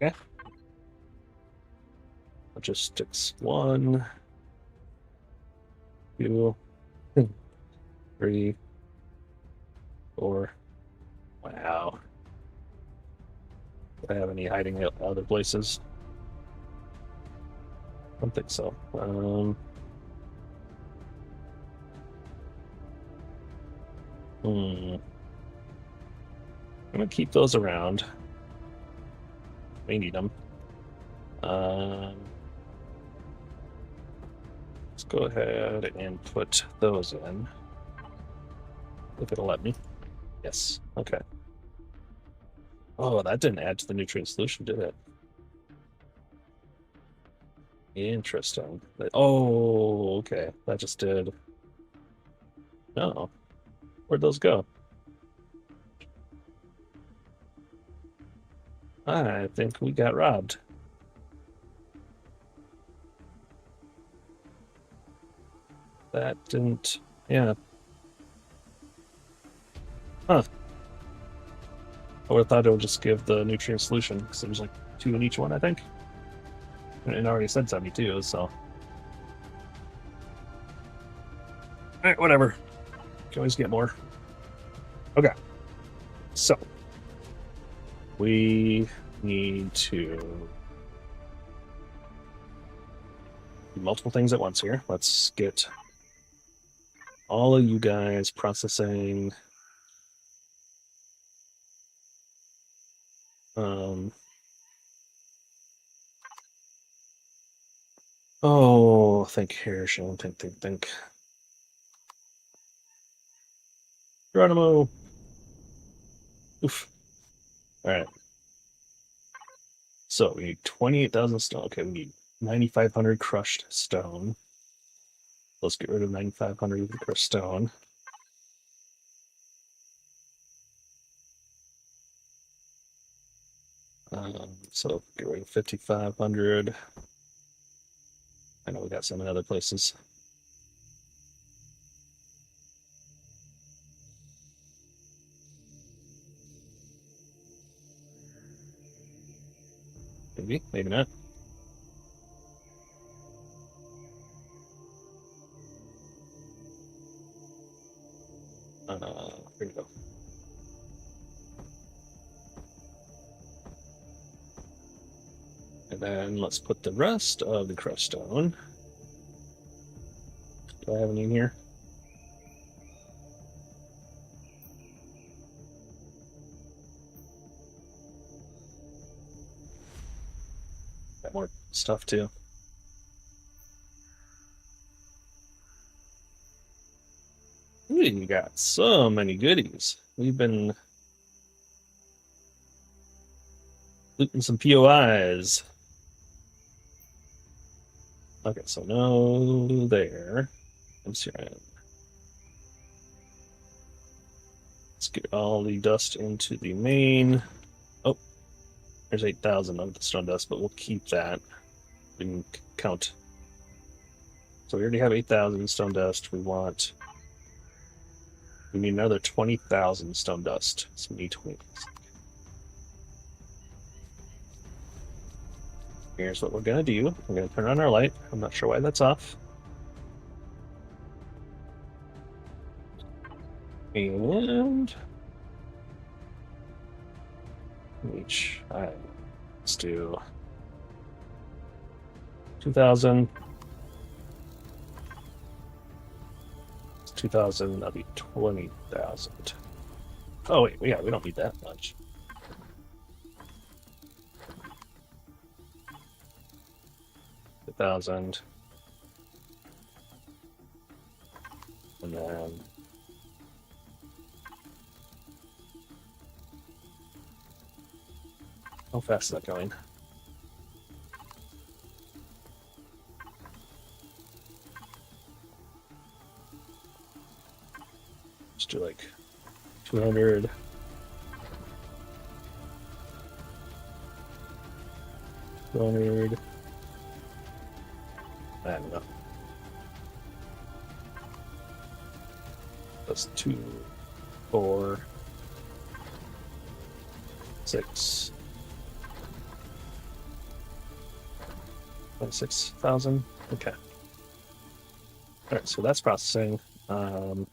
Okay. Logistics 1, 2, 3, 4. Wow. Do I have any hiding out other places? I don't think so. I'm gonna keep those around. We need them. Let's go ahead and put those in. If it'll let me. Yes. Okay. Oh, that didn't add to the nutrient solution, did it? Interesting. Oh, okay. That just did. No. Where'd those go? I think we got robbed. That didn't. Yeah. Huh. I would have thought it would just give the nutrient solution because there's like 2 in each one, I think. And it already said 72, so. Alright, whatever. Can always get more. Okay. So. We need to do multiple things at once here. Let's get all of you guys processing. Oh, think here, Sean. Think. Geronimo. Oof. All right. So we need 28,000 stone. Okay, we need 9,500 crushed stone. Let's get rid of 9,500 of the crushed stone. So get rid of 5,500. I know we got some in other places. Maybe, maybe not. Here we go. And then let's put the rest of the crust stone. Do I have any in here? Got more stuff too. You got so many goodies. We've been looting some POIs. Okay, so no there. Empyrion. Let's get all the dust into the main. Oh, there's 8,000 of the stone dust, but we'll keep that. We can count. So we already have 8,000 stone dust. We need another 20,000 stone dust. So we need 20. Here's what we're gonna do. We're gonna turn on our light. I'm not sure why that's off. And let's do 2,000. 2,000, that'll be 20,000. Oh wait, yeah, we don't need that much. $1,000. And then how fast is that going? Let's do like 200. 200. I don't know. That's 2, 4, 6. 6,000. Okay. All right, so that's processing. Okay.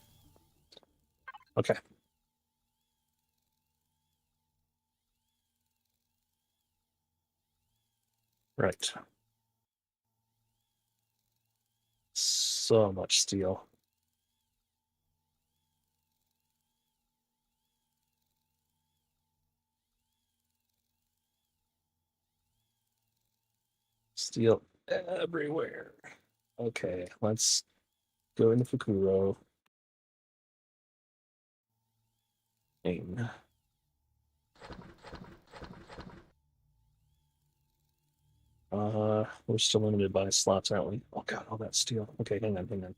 Right. So much steel. Steel everywhere. Okay, let's go into Fukuro. Aim. We're still limited by slots, aren't we? Oh god, all that steel. Okay, hang on.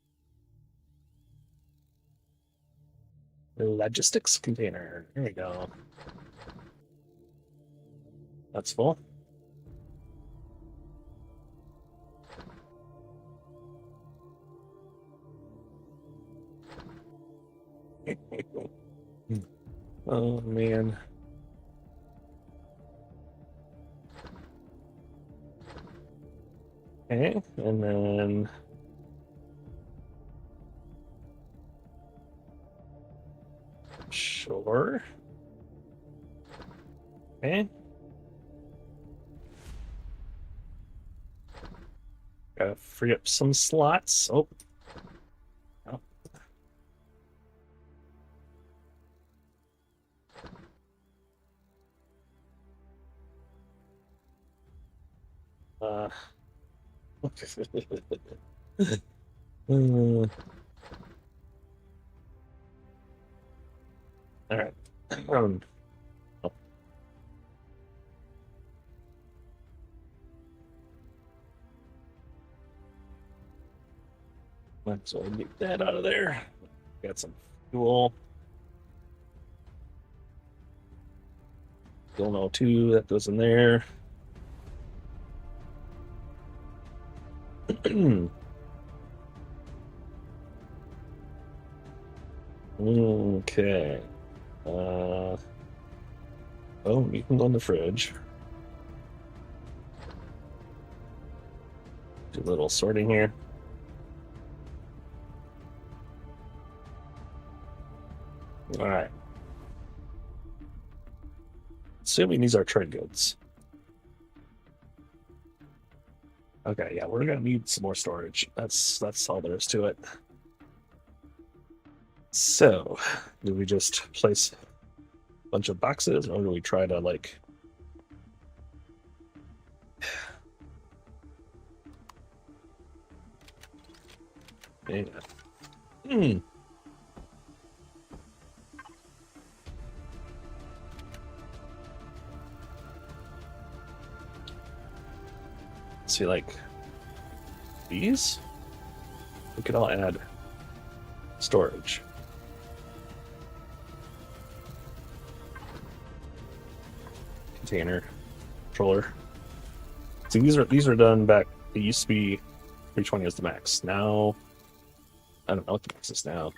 Logistics container. There we go. That's full. Oh man. Okay, and then sure. Okay. Gotta free up some slots. Oh. Oh. Uh. All right. Oh. Let's get that out of there. Got some fuel. You'll know too, that goes in there. Okay. Oh, you can go in the fridge. Do a little sorting here. All right. Assuming these are trade goods. Okay, yeah, we're gonna need some more storage. That's all there is to it. So, do we just place a bunch of boxes, or do we try to like? Yeah. Hmm. See, like these, we could all add storage. Container, controller. See, these are done back. It used to be 320 is the max. Now, I don't know what the max is now.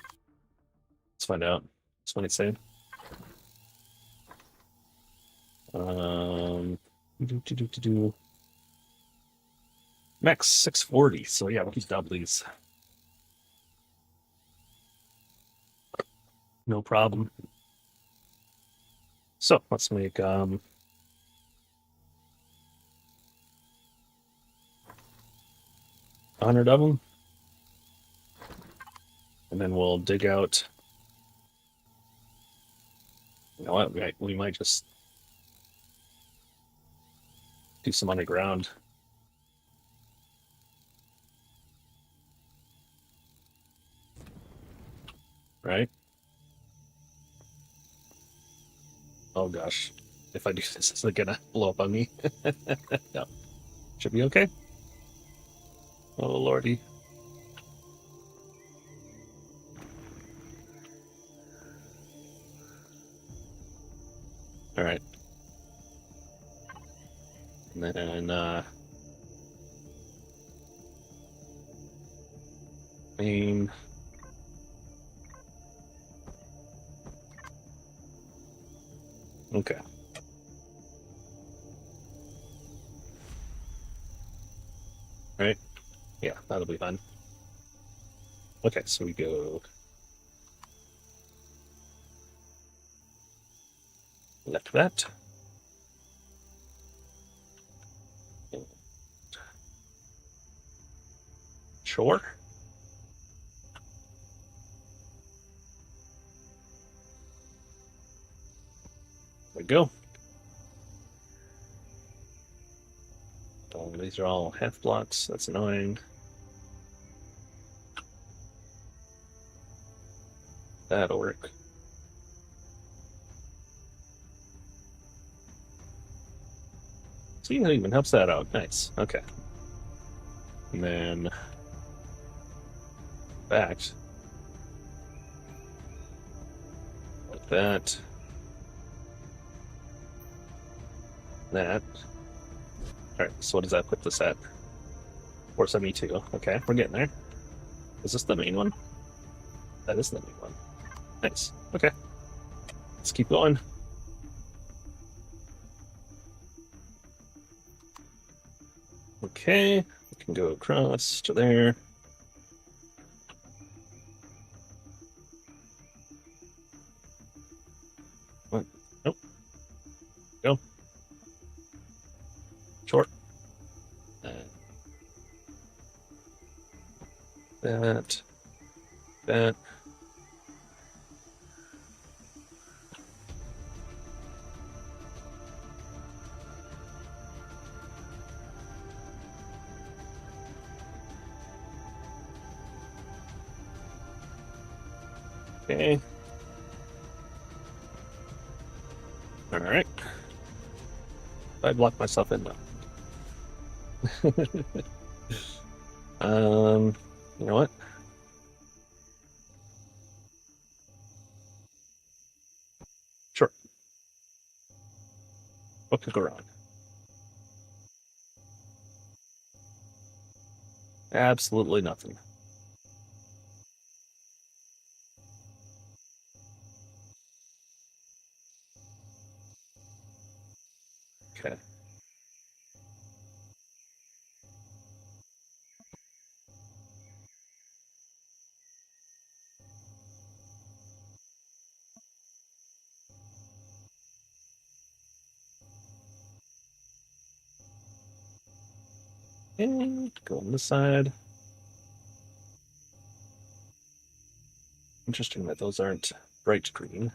Let's find out. That's what it's saying. Do. Max 640. So yeah, we'll just double these. No problem. So let's make 100 of them, and then we'll dig out. You know what? We might just do some underground. Right? Oh gosh. If I do this, is it gonna blow up on me? No. Should be okay. Oh lordy. Alright. And then main. Okay. Right? Yeah, that'll be fun. Okay, so we go left that. Sure. There we go. These are all half blocks. That's annoying. That'll work. See, that even helps that out. Nice. Okay. And then back like that. That. All right. So what does that put this at? 472. Okay, we're getting there. Is this the main one? That is the main one. Nice. Okay. Let's keep going. Okay, we can go across to there. What? Nope. Go. Short. That. That. Okay. All right. I blocked myself in now. You know what? Sure. What could go wrong? Absolutely nothing. Okay. And go on this side. Interesting that those aren't bright green.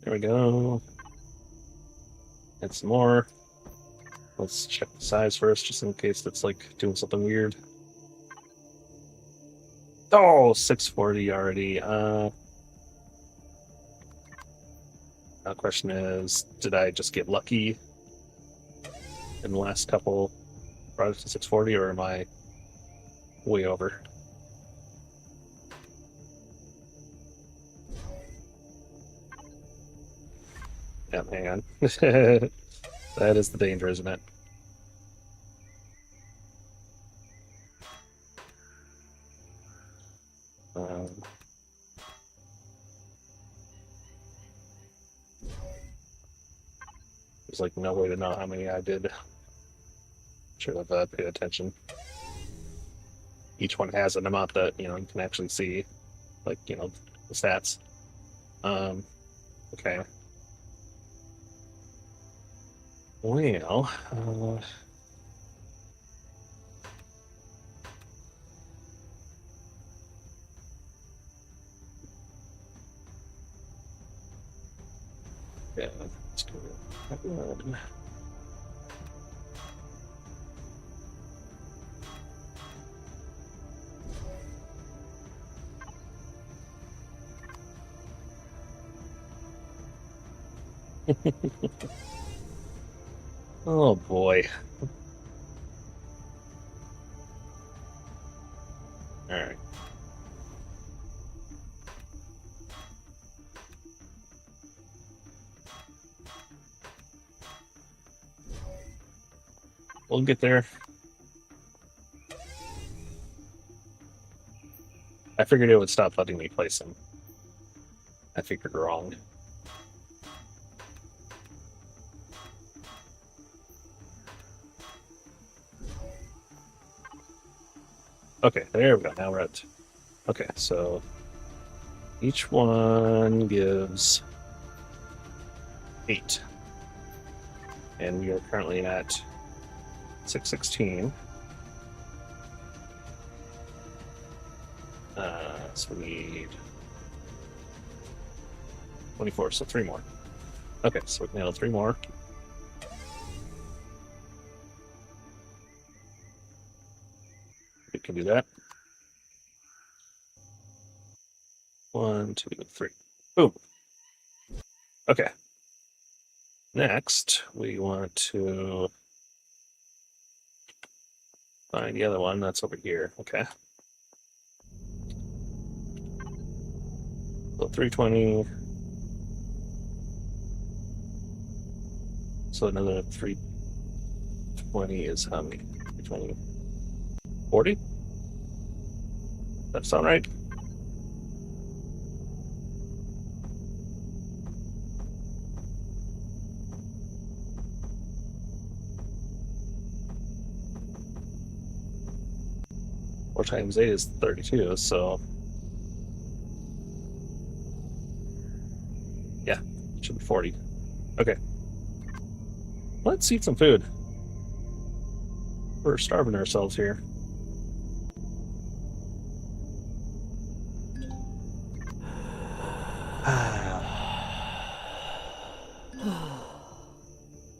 There we go. Add some more. Let's check the size first, just in case it's like doing something weird. Oh, 640 already. Now the question is, did I just get lucky in the last couple brought it to 640, or am I way over? Yeah, hang on. That is the danger, isn't it? Um, there's like no way to know how many I did. Should have paid attention. Each one has an amount that you can actually see, like the stats. Okay. Well, yeah, let's go that one. Oh boy. All right. We'll get there. I figured it would stop letting me place him. I figured wrong. Okay, there we go. Now we're at. Okay, so each one gives 8. And we are currently at 616. So we need 24, so 3 more. Okay, so we can handle 3 more. We can do that. 1, 2, 3. Boom. Okay. Next, we want to find the other one that's over here. Okay. So 320. So another 320 is how many? 320. 40? That sound right? Four times 8 is 32, so yeah, it should be 40. Okay. Let's eat some food. We're starving ourselves here.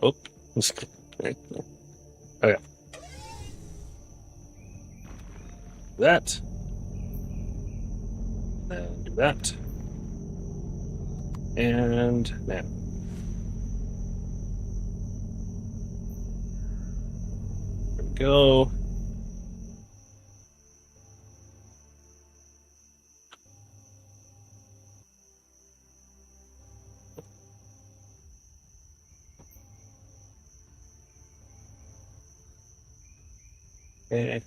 Oh. Okay. That. And do that. And now. There we go. Okay.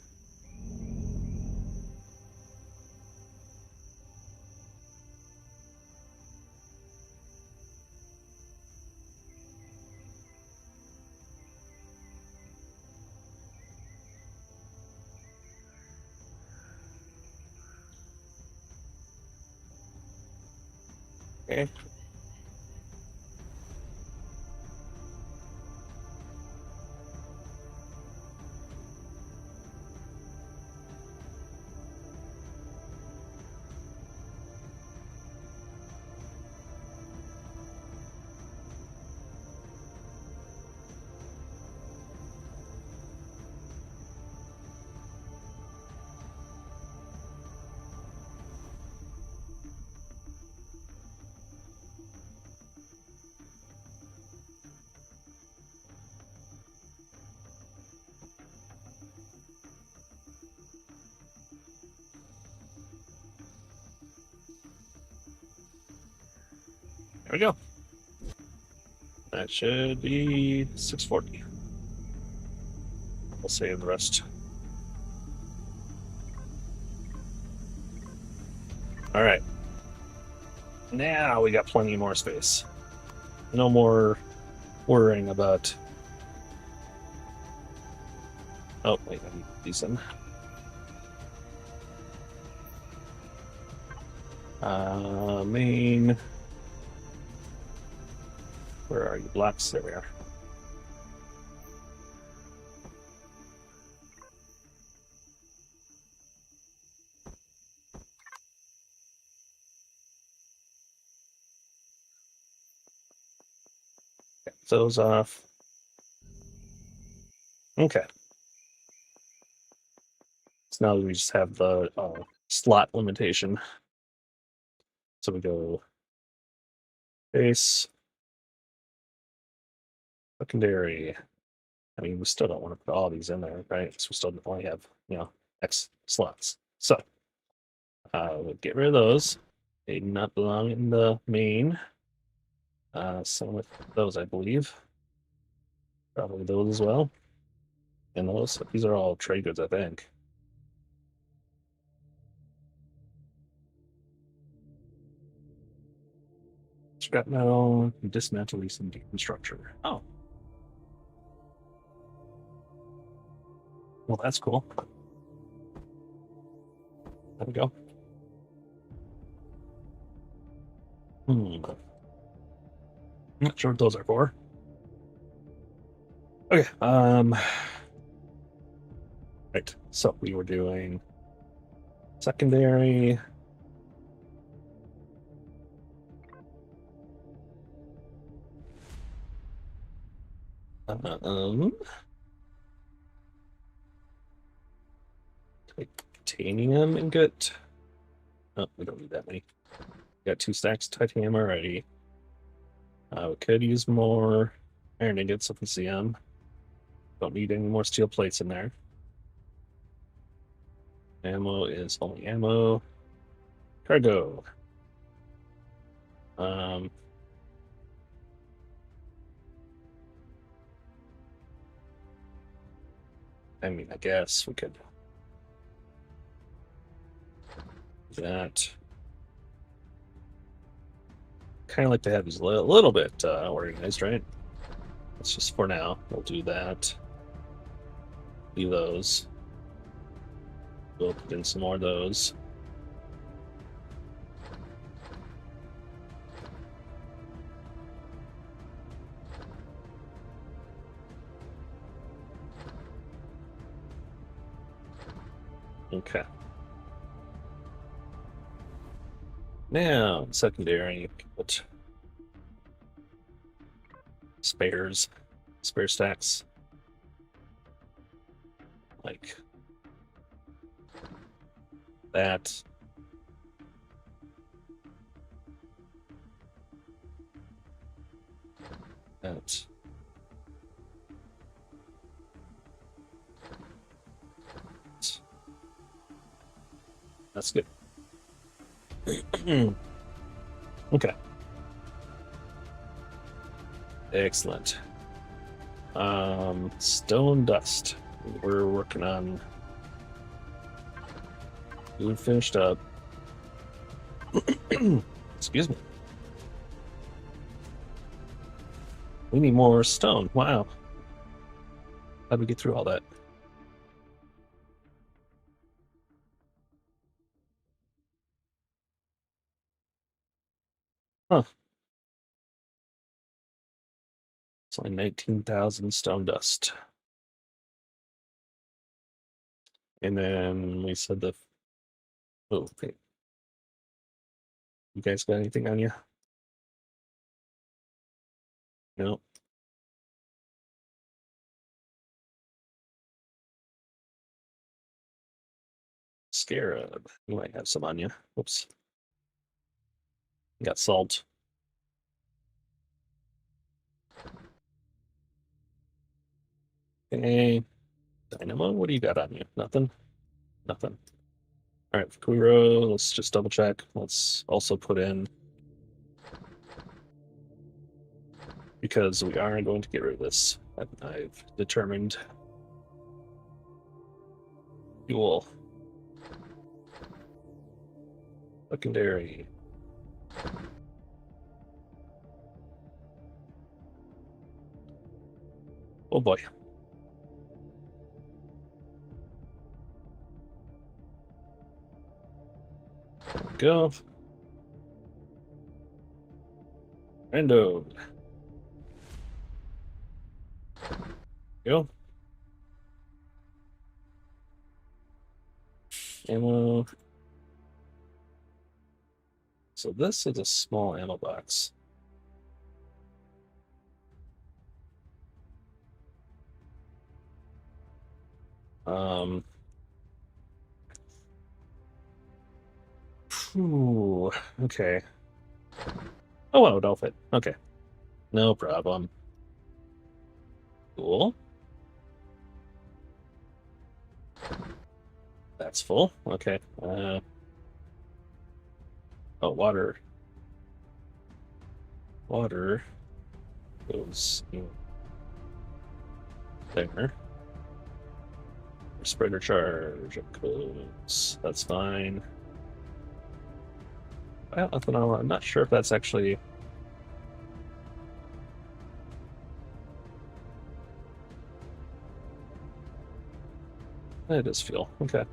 Okay. There we go. That should be 640. We'll save the rest. All right. Now we got plenty more space. No more worrying about. Oh, wait, I need these in. Main. Where are you? Blocks? There we are. Get those off. Okay. So now we just have the slot limitation. So we go base, secondary. I mean, we still don't want to put all these in there, right? So we still only have, X slots. So we'll get rid of those. They do not belong in the main. Same with those, I believe. Probably those as well. And those. These are all trade goods, I think. Scrap metal, dismantle, lease, and deconstructor. Oh. Well, that's cool. There we go. I'm not sure what those are for. Okay. Right. So we were doing secondary. Titanium ingot. Oh, we don't need that many. Got 2 stacks of titanium already. We could use more iron ingots if we see them. Don't need any more steel plates in there. Ammo is only ammo. Cargo. I mean, I guess we could do that. Kind of like to have these a little bit organized, right? It's just for now. We'll do that. Leave those. We'll put in some more of those. Okay. Now, secondary, put spare stacks. Like that. That. That's good. Okay. Excellent. Stone dust. We're working on Food finished up. Excuse me. We need more stone. Wow. How'd we get through all that? Huh. It's only 19,000 stone dust. And then we said the... Oh, wait. You guys got anything on you? No. Scarab. You might have some on you. Whoops. You got salt. Okay. Dynamo, what do you got on you? Nothing? Nothing. All right, for Kujira, let's just double check. Let's also put in, because we are going to get rid of this. I've determined. Fuel. Secondary. Oh boy. There we go. Rando. Go. Ammo. So this is a small ammo box. Ooh, okay. Oh, wow, it'll fit. Okay. No problem. Cool. That's full. Okay. Oh, water. Water goes in there. Spreader charge. It goes. That's fine. Well, ethanol. I'm not sure if that's actually. It is fuel. Okay.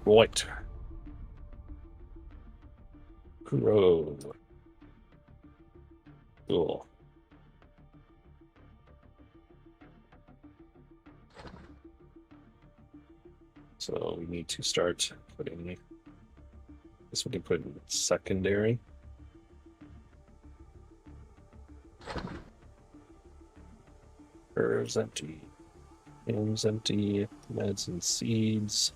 Right. Grow. Cool. So we need to start putting. This we can put in secondary. Herbs empty. Hams empty. Meds and seeds.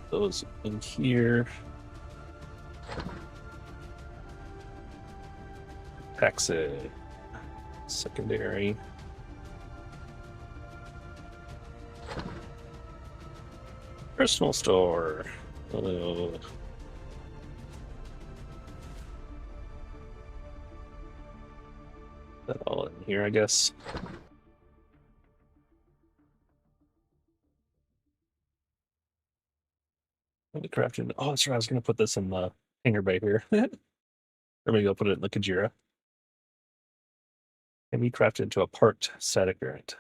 Those in here. Exit. Secondary. Personal store. Hello. That all in here, I guess. The crafting. Oh, that's right. I was going to put this in the hangar bay here. Or maybe I'll put it in the Kujira. Can be crafted into a parked static variant.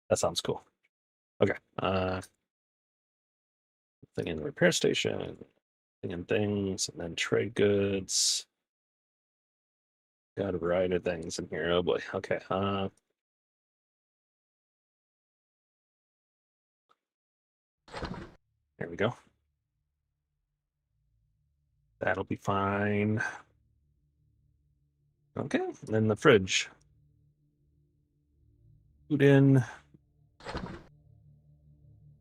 That sounds cool. Okay. Thing in the repair station. Thing in things, and then trade goods. Got a variety of things in here. Oh boy. Okay. There we go. That'll be fine. Okay, and then the fridge. Food in.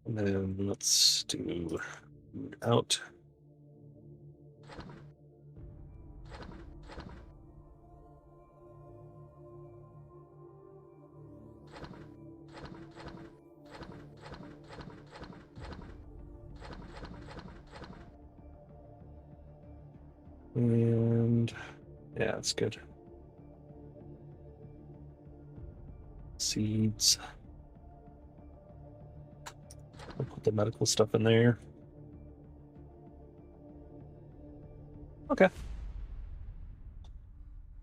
And then let's do food out. And yeah, that's good. Seeds. I'll put the medical stuff in there. Okay.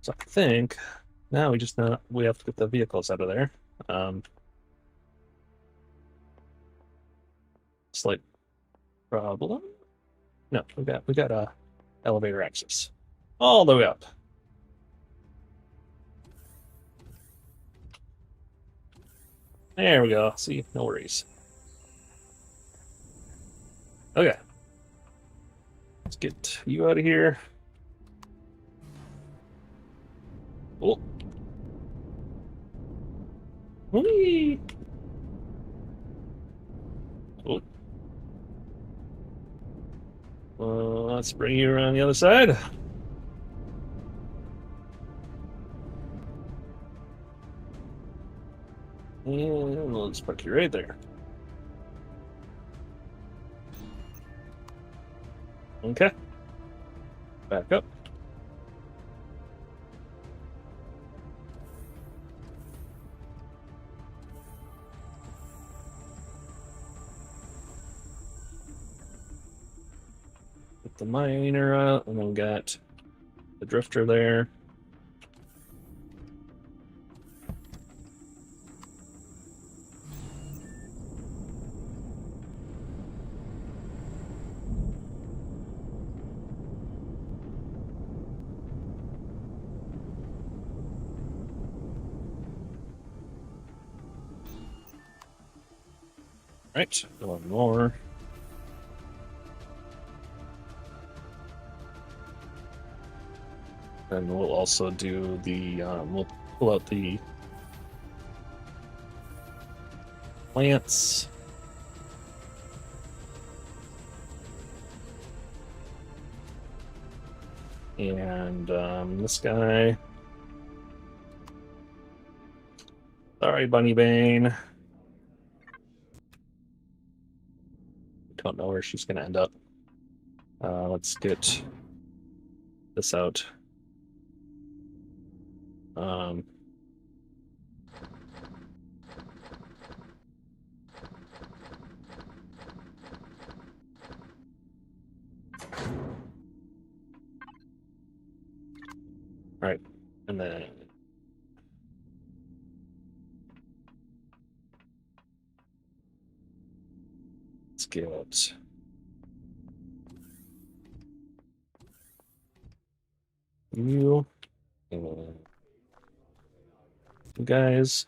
So I think now we just know we have to get the vehicles out of there. Slight problem. No, we got elevator access all the way up. There we go. See, no worries. Okay. Let's get you out of here. Oh. Whee! Oh. Let's bring you around the other side. And we'll just park you right there. Okay. Back up. Get the miner out, and then we got the drifter there. Right, one more. And we'll also do the, we'll pull out the plants. And this guy. Sorry, Bunny Bane. Don't know where she's going to end up. Let's get this out. Right, and then let's get you and you guys.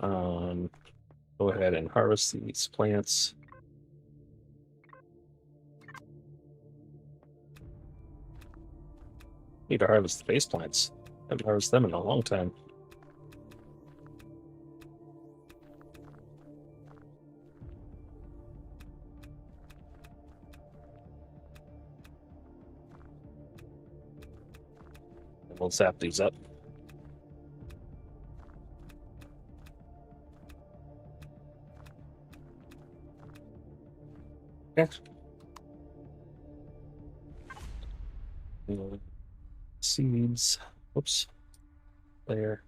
Go ahead and harvest these plants. Need to harvest the base plants. Haven't harvested them in a long time. And we'll zap these up. Okay. Seeds. Whoops. There.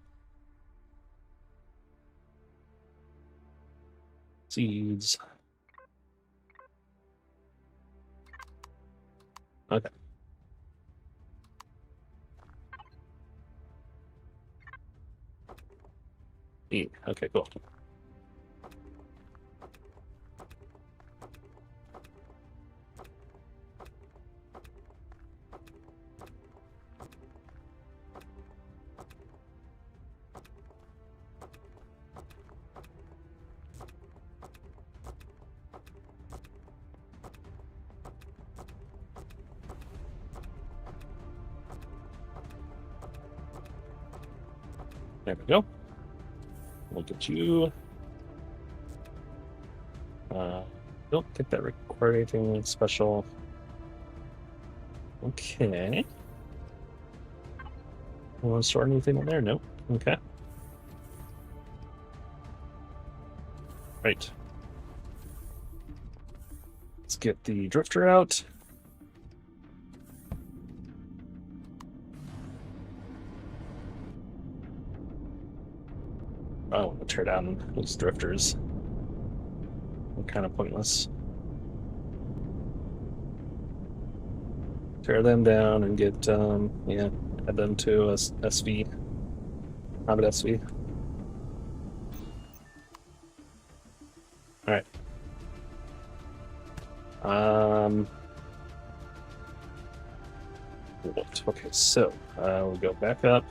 Seeds. Okay. Okay, cool. There we go. We'll get you. Don't think that required anything special. Okay. Want to store anything in there? Nope. Okay. Right. Let's get the drifter out. I want to tear down those drifters. kind of pointless. Tear them down and get, yeah, add them to a SV. Not an SV. All right. What? Okay, so we'll go back up.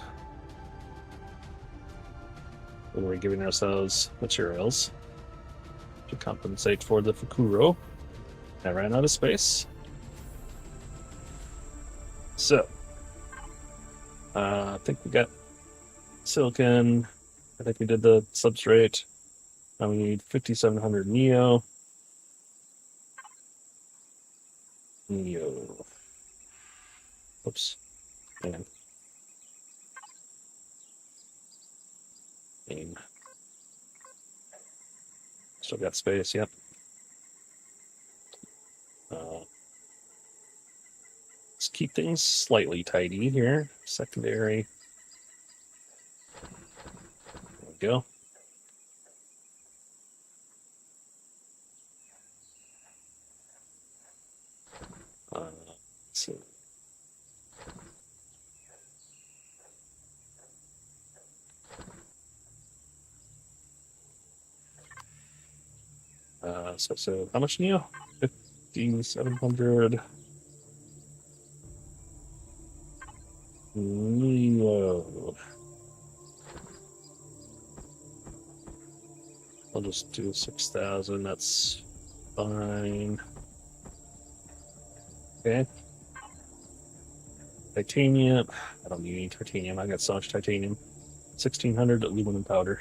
And we're giving ourselves materials to compensate for the Fukuro. I ran out of space. So, I think we got silicon. I think we did the substrate. Now we need 5700 Neo. Oops. Man. Aim. Still got space, yep. Let's keep things slightly tidy here. Secondary. There we go. Let's see. So how much Neo? 5,700 Neo. I'll just do 6,000. That's fine. Okay. Titanium. I don't need any titanium. I got so much titanium. 1,600 aluminum powder.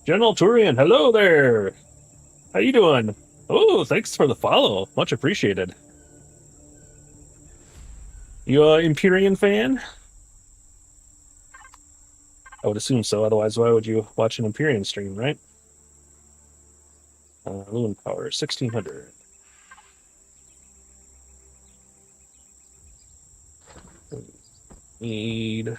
General Turian, hello there. How you doing? Oh, thanks for the follow. Much appreciated. You a Empyrion fan? I would assume so. Otherwise, why would you watch an Empyrion stream, right? Aluminum power, 1,600. Need.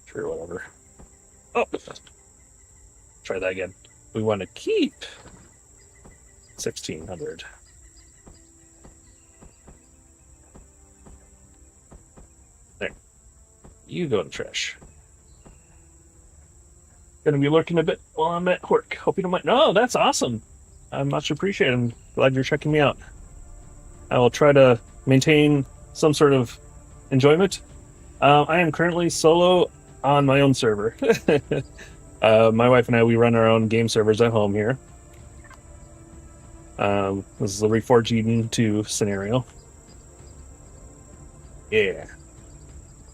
Sure, whatever. Oh, try that again. We want to keep 1,600. There. You go in the trash. Gonna be lurking a bit while I'm at work. Hope you don't mind. No, that's awesome. I'm much appreciated. I'm glad you're checking me out. I will try to maintain some sort of enjoyment. I am currently solo on my own server. My wife and I, we run our own game servers at home here. This is a Reforged Eden 2 scenario. Yeah.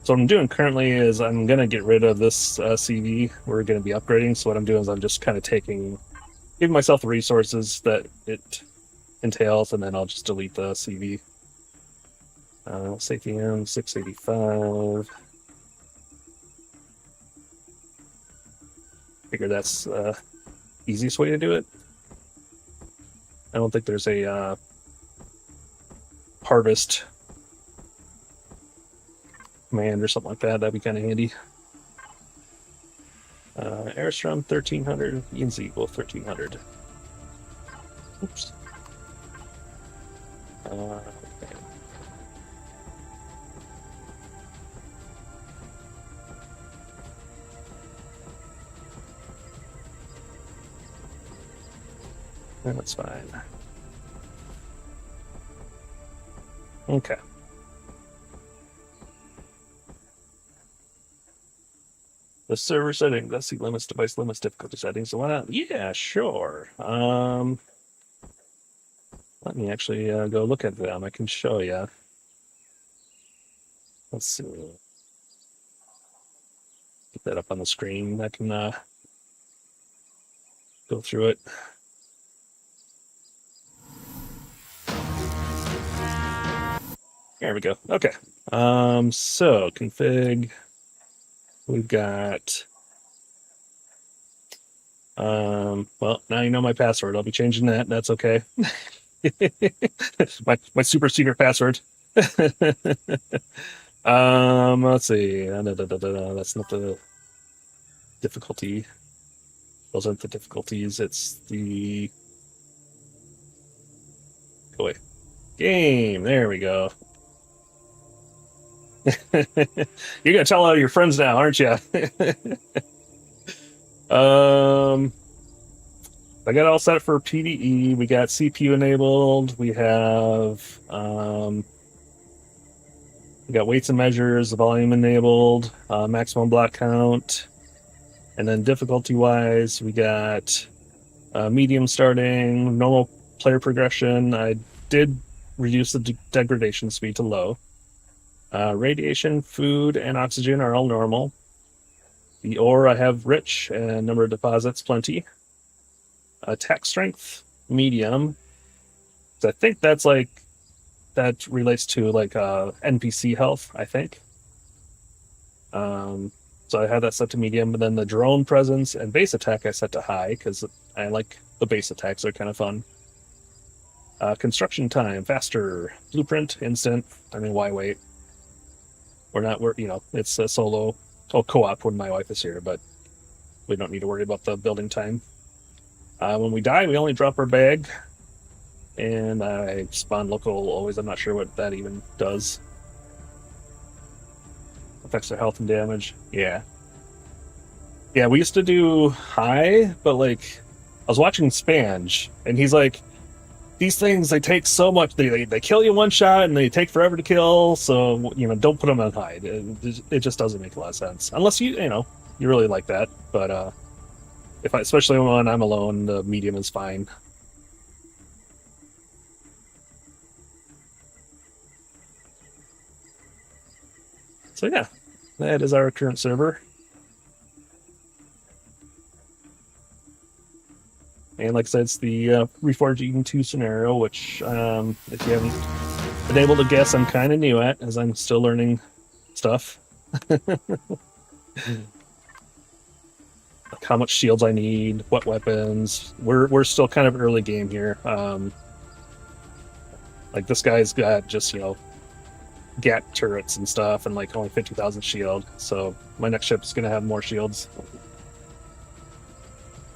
So what I'm doing currently is I'm going to get rid of this CV. We're going to be upgrading. So what I'm doing is I'm just kind of giving myself the resources that it entails, and then I'll just delete the CV. Safety M 685. Figure that's the easiest way to do it. I don't think there's a harvest command or something like that. That'd be kind of handy. Airstrom 1300, Yinzi equal 1300. Oops. Okay. That's fine. Okay. The server setting, let's see, limits, device limits, difficulty settings, and whatnot. Yeah, sure. Let me actually go look at them. I can show you. Let's see. Get that up on the screen. I can go through it. There we go. Okay. So config. We've got. Well, now you know my password. I'll be changing that. That's okay. my super secret password. Let's see. That's not the difficulty. Those aren't the difficulties. It's the go away game. There we go. You're gonna tell all your friends now, aren't you? I got all set for PvE. We got CPU enabled. We have we got weights and measures, volume enabled, maximum block count, and then difficulty wise, we got medium starting, normal player progression. I did reduce the degradation speed to low. Radiation, food, and oxygen are all normal. The ore I have rich, and number of deposits plenty. Attack strength, medium. So I think that's like that relates to like NPC health, I think. So I had that set to medium, but then the drone presence and base attack I set to high because I like the base attacks, they're kind of fun. Construction time, faster. Blueprint, instant. I mean, why wait? It's a solo, co-op when my wife is here, but we don't need to worry about the building time. When we die, we only drop our bag, and I spawn local always. I'm not sure what that even does. Affects their health and damage. Yeah. Yeah, we used to do high, but like, I was watching Spange, and he's like, these things, they take so much, they kill you one shot, and they take forever to kill, so, don't put them on high. It just doesn't make a lot of sense. Unless you really like that, but, especially when I'm alone, the medium is fine. So yeah, that is our current server. And like I said, it's the Reforged Eden 2 scenario, which, if you haven't been able to guess, I'm kind of new at, as I'm still learning stuff. Like how much shields I need, what weapons. We're still kind of early game here. Like this guy's got just, GAT turrets and stuff, and like only 50,000 shield. So my next ship's gonna have more shields.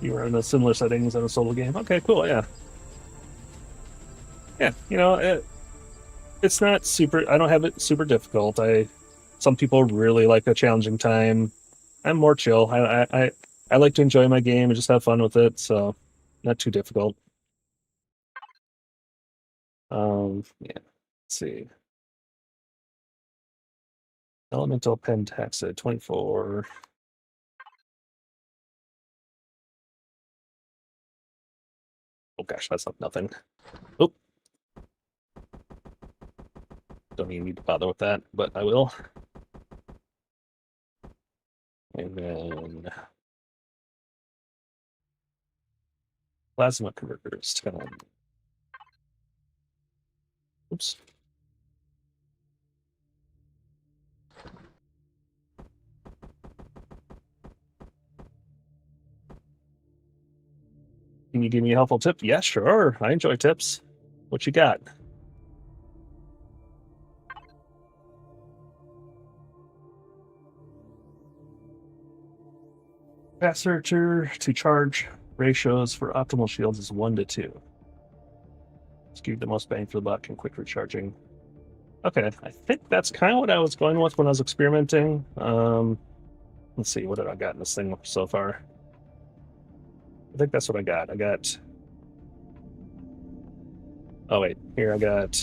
You were in a similar settings in a solo game. Okay, cool. Yeah, yeah. It's not super. I don't have it super difficult. Some people really like a challenging time. I'm more chill. I like to enjoy my game and just have fun with it. So not too difficult. Yeah. Let's see. Elemental Pentaxid 24. Oh gosh, that's not nothing. Oh, don't even need to bother with that, but I will. And then plasma converters 10. Oops. Can you give me a helpful tip? Yeah, sure. I enjoy tips. What you got? Capacitor to charge ratios for optimal shields is 1 to 2. Let's give you the most bang for the buck and quick recharging. Okay, I think that's kind of what I was going with when I was experimenting. Let's see, what did I got in this thing so far? I think that's what I got. Oh wait, here I got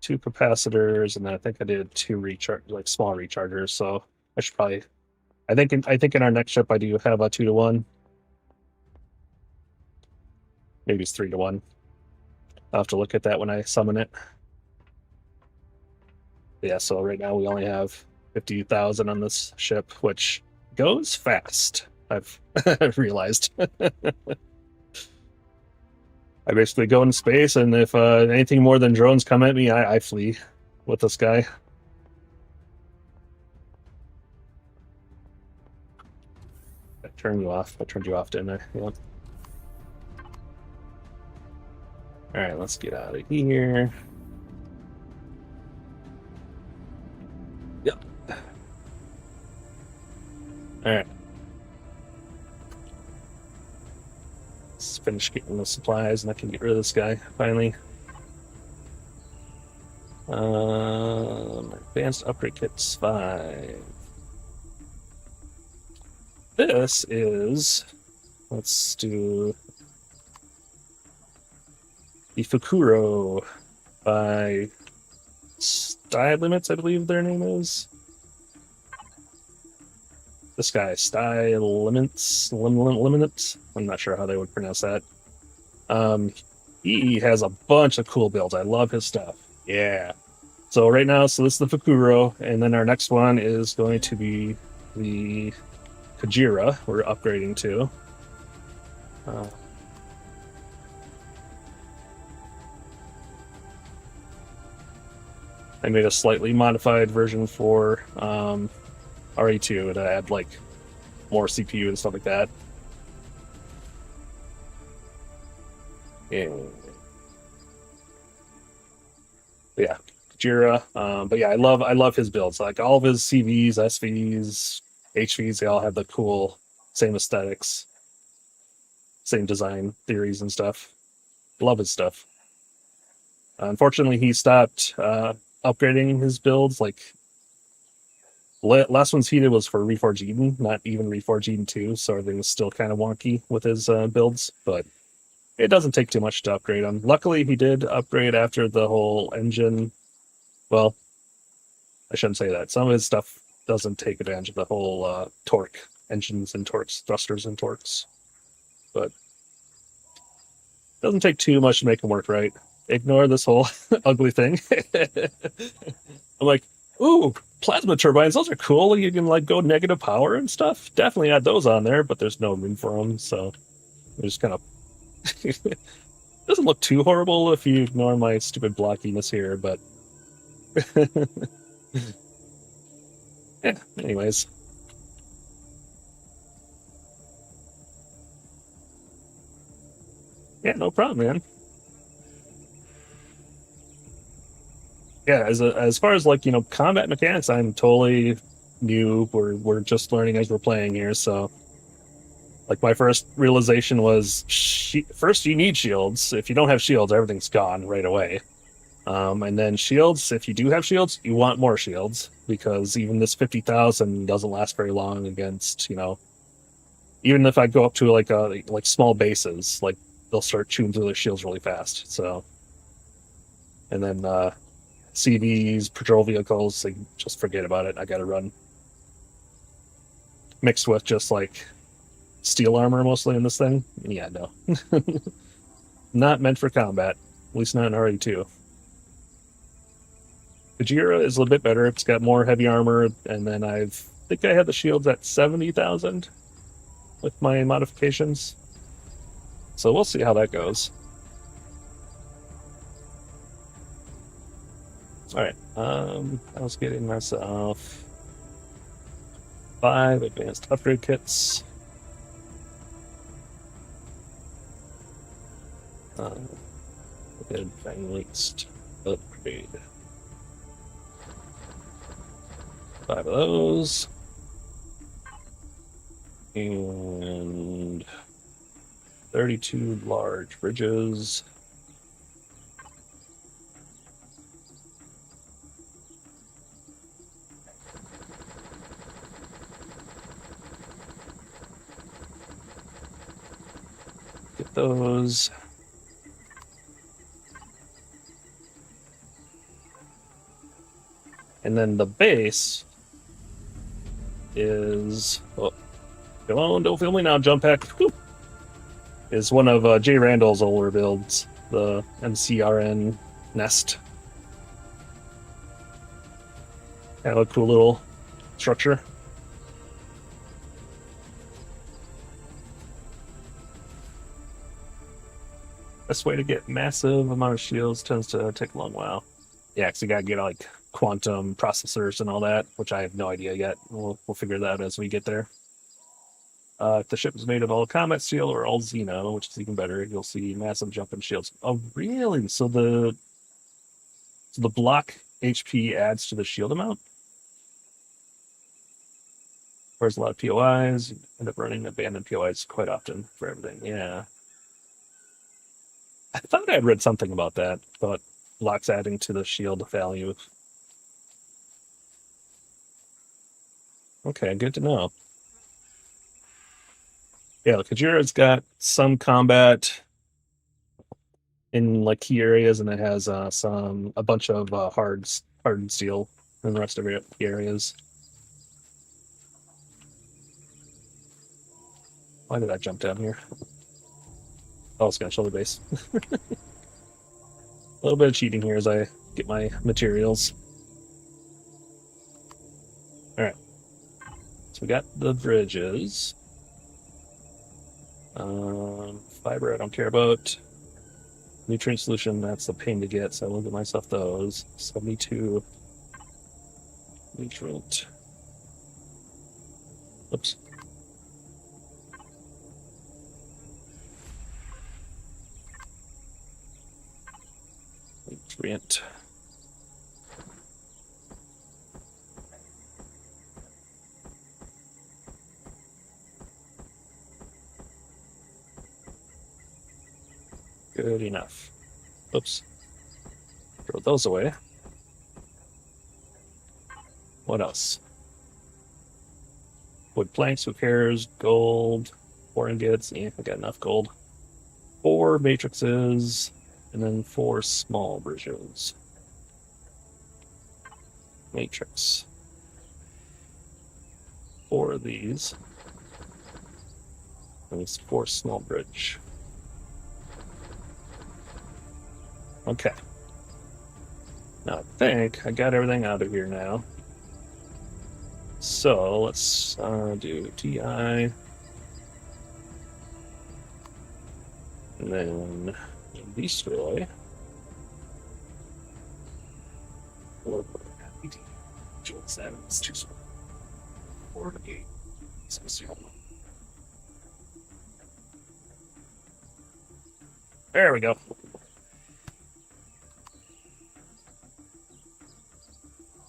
2 capacitors, and then I think I did 2 small rechargers. So I should probably. I think in our next ship I do have a 2 to 1. Maybe it's 3 to 1. I'll have to look at that when I summon it. Yeah, so right now we only have 50,000 on this ship, which goes fast. I've realized. I basically go into space, and if anything more than drones come at me, I flee with this guy. I turned you off. I turned you off, didn't I? Yep. All right, let's get out of here. Yep. Alright. Let's finish getting the supplies and I can get rid of this guy, finally. Advanced upgrade kits 5. This is, let's do the Fukuro by Style Limits, I believe their name is. This guy, Style Limits, Limits. I'm not sure how they would pronounce that. He has a bunch of cool builds. I love his stuff. Yeah. So right now, so this is the Fukuro, and then our next one is going to be the Kujira. We're upgrading to. I made a slightly modified version for RE2 to add like more CPU and stuff like that. And yeah, Kujira. But yeah, I love his builds. Like all of his CVs, SVs, HVs, they all have the cool same aesthetics, same design theories and stuff. Love his stuff. Unfortunately, he stopped upgrading his builds. Like last one's he did was for Reforged Eden, not even Reforged Eden 2, so everything was still kind of wonky with his builds, but it doesn't take too much to upgrade him. Luckily, he did upgrade after the whole engine. Well, I shouldn't say that. Some of his stuff doesn't take advantage of the whole torque engines and torques, thrusters and torques, but it doesn't take too much to make him work right. Ignore this whole ugly thing. I'm like, ooh, plasma turbines, those are cool. You can like go negative power and stuff. Definitely add those on there, but there's no room for them, so we just kind of doesn't look too horrible if you ignore my stupid blockiness here, but yeah, anyways. Yeah, no problem, man. Yeah, as far as like, combat mechanics, I'm totally new. We're just learning as we're playing here, so like my first realization was first you need shields. If you don't have shields, everything's gone right away. And then shields, if you do have shields, you want more shields because even this 50,000 doesn't last very long against, even if I go up to like small bases, like they'll start chewing through their shields really fast. So, and then CVs, patrol vehicles, like, just forget about it. I got to run mixed with just like steel armor mostly in this thing. Yeah, no, not meant for combat. At least not in RE2. Kujira is a little bit better. It's got more heavy armor, and then I think I had the shields at 70,000 with my modifications. So we'll see how that goes. All right. I was getting myself 5 advanced upgrade kits. Advanced upgrade. 5 of those. And 32 large bridges. Get those. And then the base is, oh, come on, don't film me now, jump pack. Whew. Is one of Jay Randall's older builds, the MCRN Nest. Kind of a cool little structure. Best way to get massive amount of shields tends to take a long while. Yeah, because you gotta get like quantum processors and all that, which I have no idea yet. We'll figure that out as we get there. If the ship is made of all combat steel or all Xeno, which is even better, you'll see massive jump in shields. Oh, really? So the block HP adds to the shield amount? There's a lot of POIs. You end up running abandoned POIs quite often for everything. Yeah. I thought I'd read something about that, about locks adding to the shield value. Okay, good to know. Yeah, Kujira's got some combat in like key areas, and it has a bunch of hardened steel in the rest of the areas. Why did I jump down here? Oh, I was gonna show the base. A little bit of cheating here as I get my materials. All right, so we got the bridges. Fiber, I don't care about. Nutrient solution, that's a pain to get, so I will get myself those. 72 nutrient. Oops. Nutrient. Good enough. Oops. Throw those away. What else? Wood planks, who cares? Gold, 4 ingots. Yeah, I got enough gold. 4 matrices, and then 4 small bridges. Matrix. 4 of these. And it's 4 small bridge. Okay. Now I think I got everything out of here now. So let's do TI. And then destroy. Jolt atoms, 2 4 8. There we go.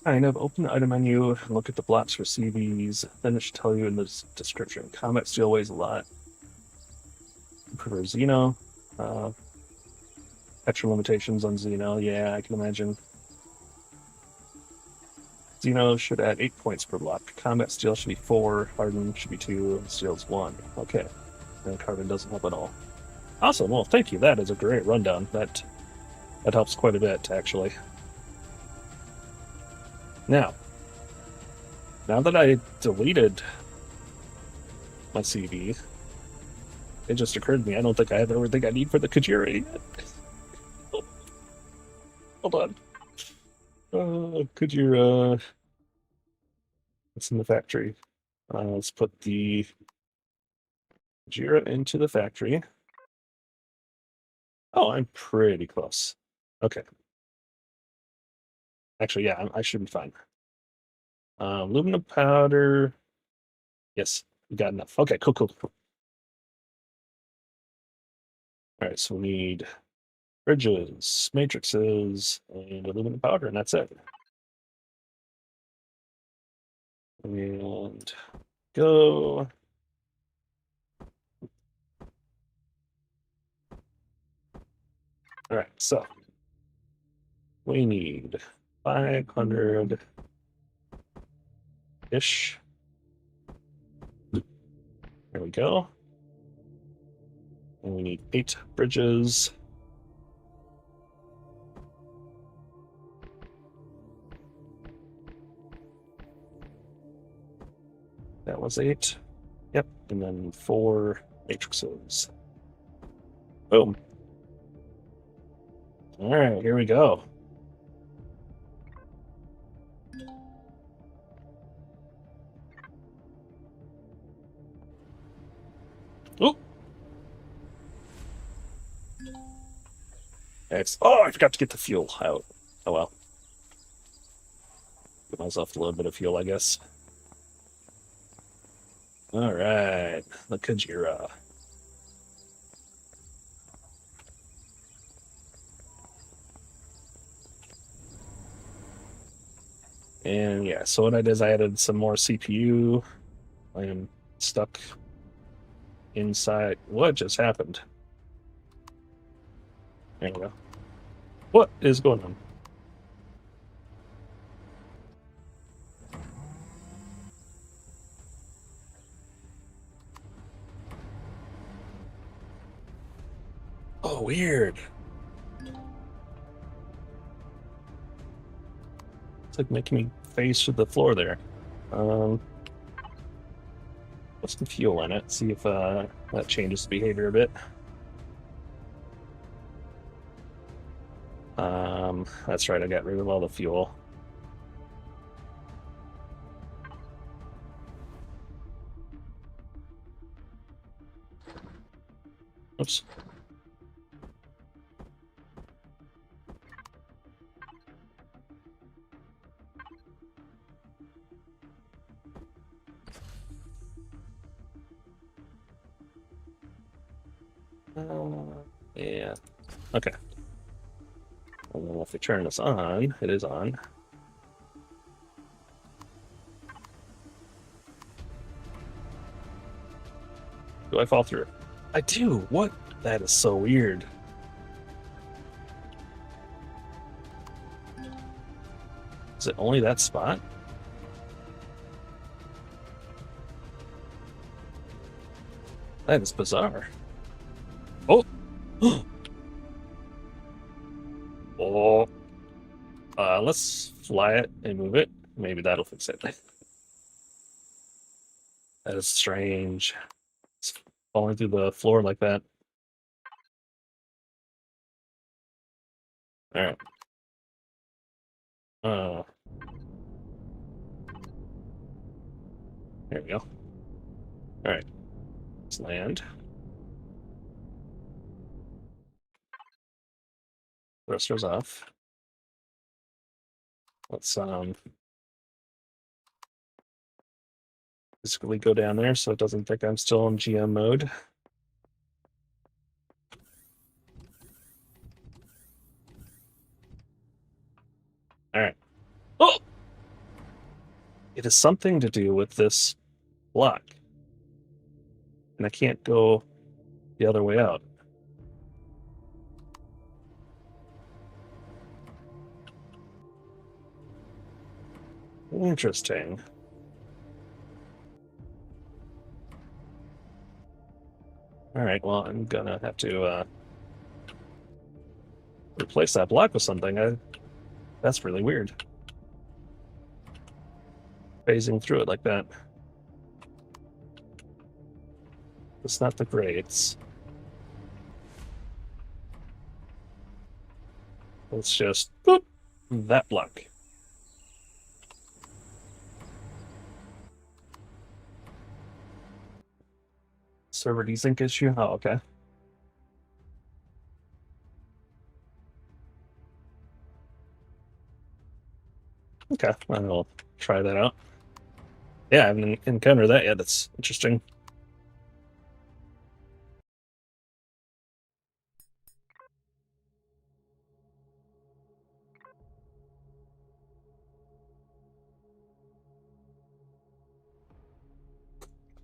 Kind of open the item menu and look at the blocks for CVs. Then it should tell you in the description. Combat steel weighs a lot. Prefer Xeno. Extra limitations on Xeno. Yeah, I can imagine. Xeno should add 8 points per block. Combat steel should be 4. Harden should be 2. And steel's 1. Okay. And carbon doesn't help at all. Awesome. Well, thank you. That is a great rundown. That helps quite a bit, actually. Now that I deleted my CV, it just occurred to me I don't think I have everything I need for the Kujira yet. Hold on. Kujira. It's in the factory. Let's put the Kujira into the factory. Oh, I'm pretty close. Okay. Actually, yeah, I should be fine. Aluminum powder. Yes, we got enough. Okay, cool. All right, so we need bridges, matrices, and aluminum powder, and that's it. And go. All right, so we need 500-ish. There we go. And we need 8 bridges. That was 8. Yep, and then 4 matrices. Boom. All right, here we go. Oh, I forgot to get the fuel out. Oh well. Give myself a little bit of fuel, I guess. All right, the Kujira. And yeah, so what I did is I added some more CPU I am stuck inside. What just happened? There we go. What is going on? Oh, weird. It's like making me face to the floor there. What's the fuel in it? See if that changes the behavior a bit. That's right, I got rid of all the fuel. Oops. Yeah. Okay. And then if we turn this on, it is on. Do I fall through? I do. What? That is so weird. Is it only that spot? That is bizarre. Oh! Oh! Let's fly it and move it. Maybe that'll fix it. That is strange. It's falling through the floor like that. Alright. There we go. Alright. Let's land. Thrusters off. Let's basically go down there so it doesn't think I'm still in GM mode. Alright. Oh! It has something to do with this block. And I can't go the other way out. Interesting. Alright, well, I'm gonna have to replace that block with something. That's really weird. Phasing through it like that. It's not the grades. Let's just boop that block. Server desync issue? Oh, okay. Okay, I'll try that out. Yeah, I haven't encountered that yet. That's interesting.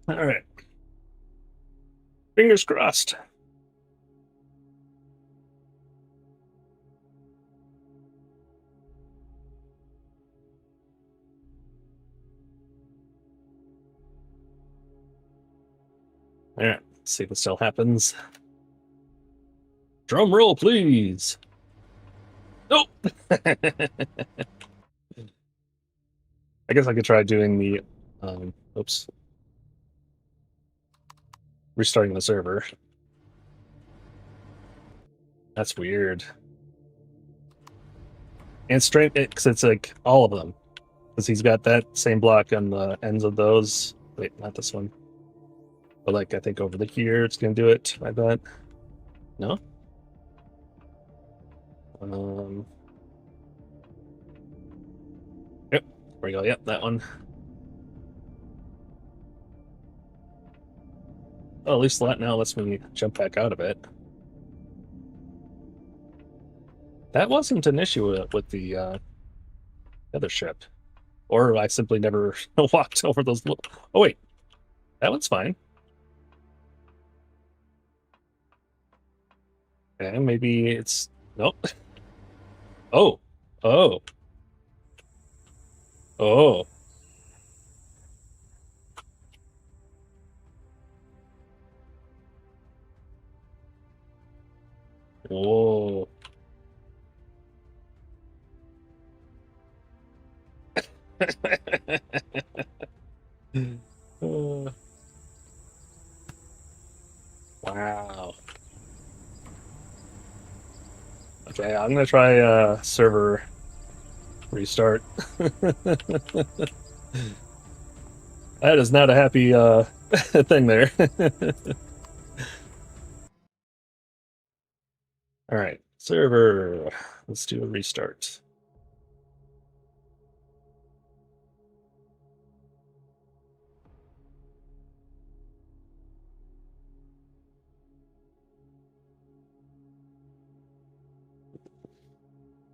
All right. Fingers crossed. All right, let's see if it still happens. Drum roll, please. Nope. I guess I could try doing the, oops. Restarting the server. That's weird. And straight, because it's like all of them. Because he's got that same block on the ends of those. Wait, not this one. But like, I think over the here, it's going to do it, I bet. No? Yep, there we go. Yep, that one. Oh, at least that now lets me jump back out of it. That wasn't an issue with the other ship. Or I simply never walked over those... Oh, wait. That one's fine. Okay, maybe it's... Nope. Oh. Oh. Oh. Whoa. Uh, wow. Okay, I'm gonna try server restart. That is not a happy thing there. All right, server. Let's do a restart.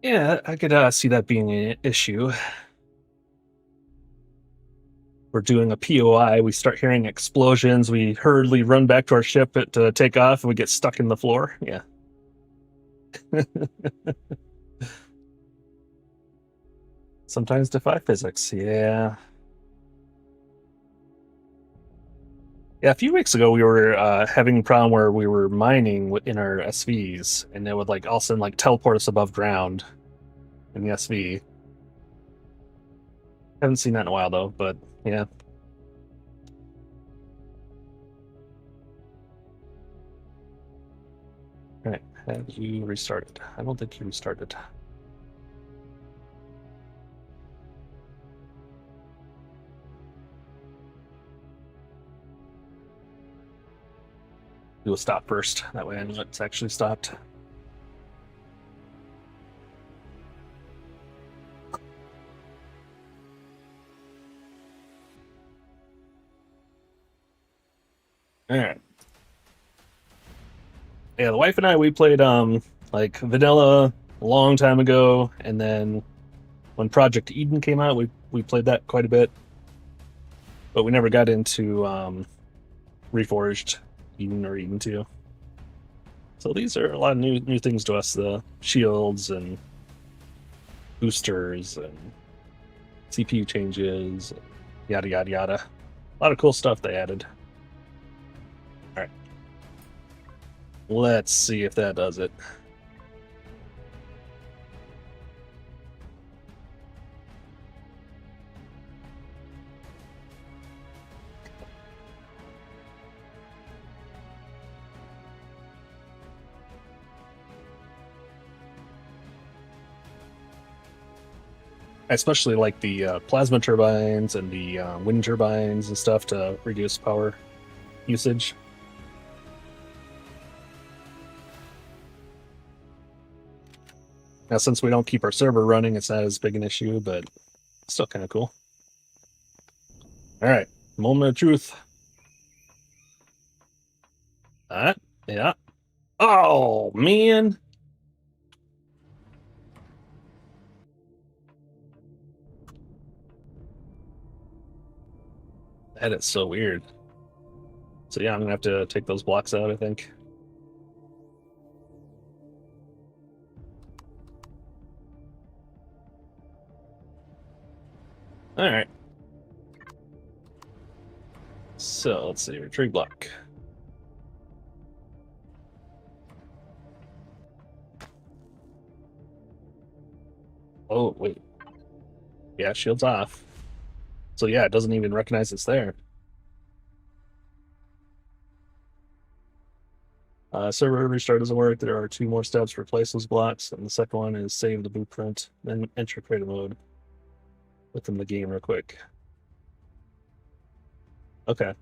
Yeah, I could see that being an issue. We're doing a POI. We start hearing explosions. We hurriedly run back to our ship to take off, and we get stuck in the floor. Yeah. Sometimes defy physics. Yeah. Yeah, a few weeks ago we were having a problem where we were mining in our SVs, and it would like all of a sudden like teleport us above ground in the SV. Haven't seen that in a while though, but yeah. All right, have you restarted? I don't think you restarted. Do a stop first. That way I know it's actually stopped. All right. Yeah, the wife and I we played like vanilla a long time ago, and then when Project Eden came out, we played that quite a bit, but we never got into Reforged Eden or Eden 2. So these are a lot of new things to us: the shields and boosters and CPU changes, yada yada yada. A lot of cool stuff they added. All right, let's see if that does it. I especially like the plasma turbines and the wind turbines and stuff to reduce power usage. Now, since we don't keep our server running, it's not as big an issue, but still kind of cool. All right, moment of truth. Yeah. Oh, man. That is so weird. So yeah, I'm gonna have to take those blocks out, I think. All right. So let's see, retreat block. Oh, wait. Yeah, shield's off. So yeah, it doesn't even recognize it's there. Server restart doesn't work. There are 2 more steps to replace those blocks, and the second one is save the blueprint, then enter creative mode within the game real quick. Okay.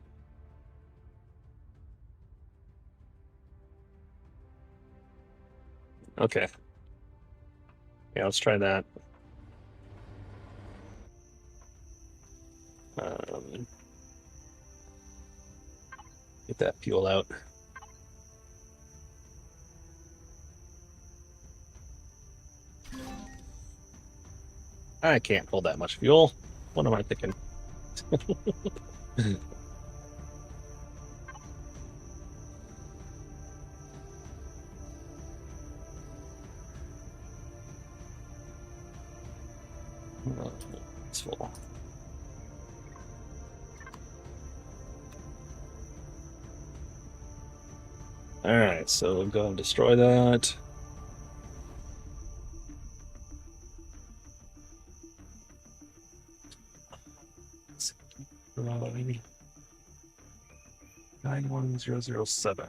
Okay. Yeah, let's try that. Get that fuel out. I can't hold that much fuel. What am I thinking? It's full. Alright, so we'll go and destroy that. Maybe 91007.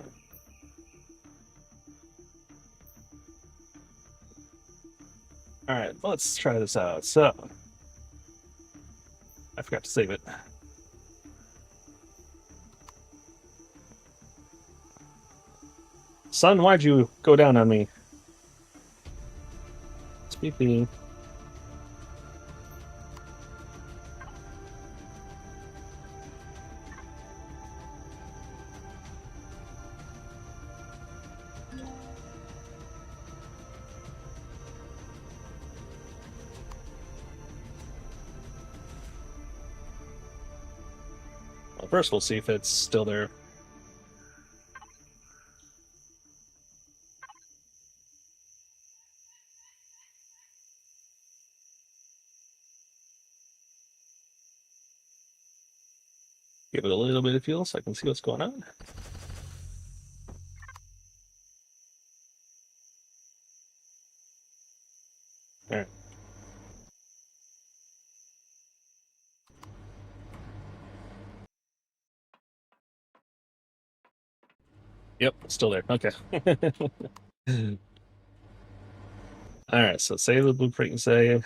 Alright, let's try this out. So, I forgot to save it. Son, why'd you go down on me? It's BP. Well, first we'll see if it's still there. Give it a little bit of fuel so I can see what's going on. All right. Yep, still there. Okay. All right, so save the blueprint and save.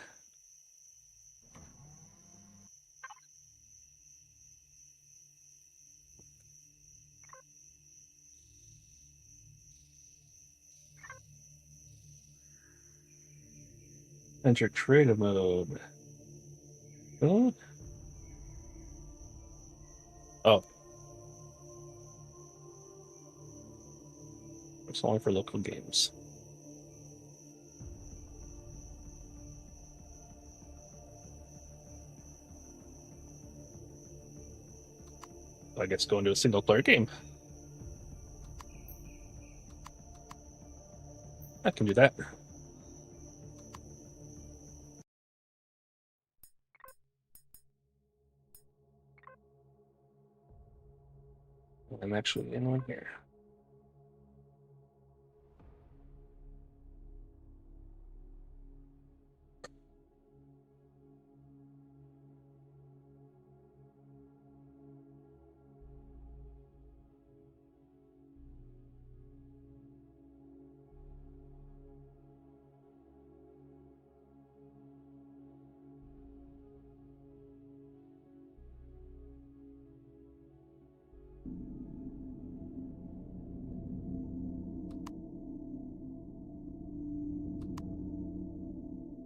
Enter creative mode. Oh. Oh. It's only for local games. I guess go into a single player game. I can do that. I'm actually in one here.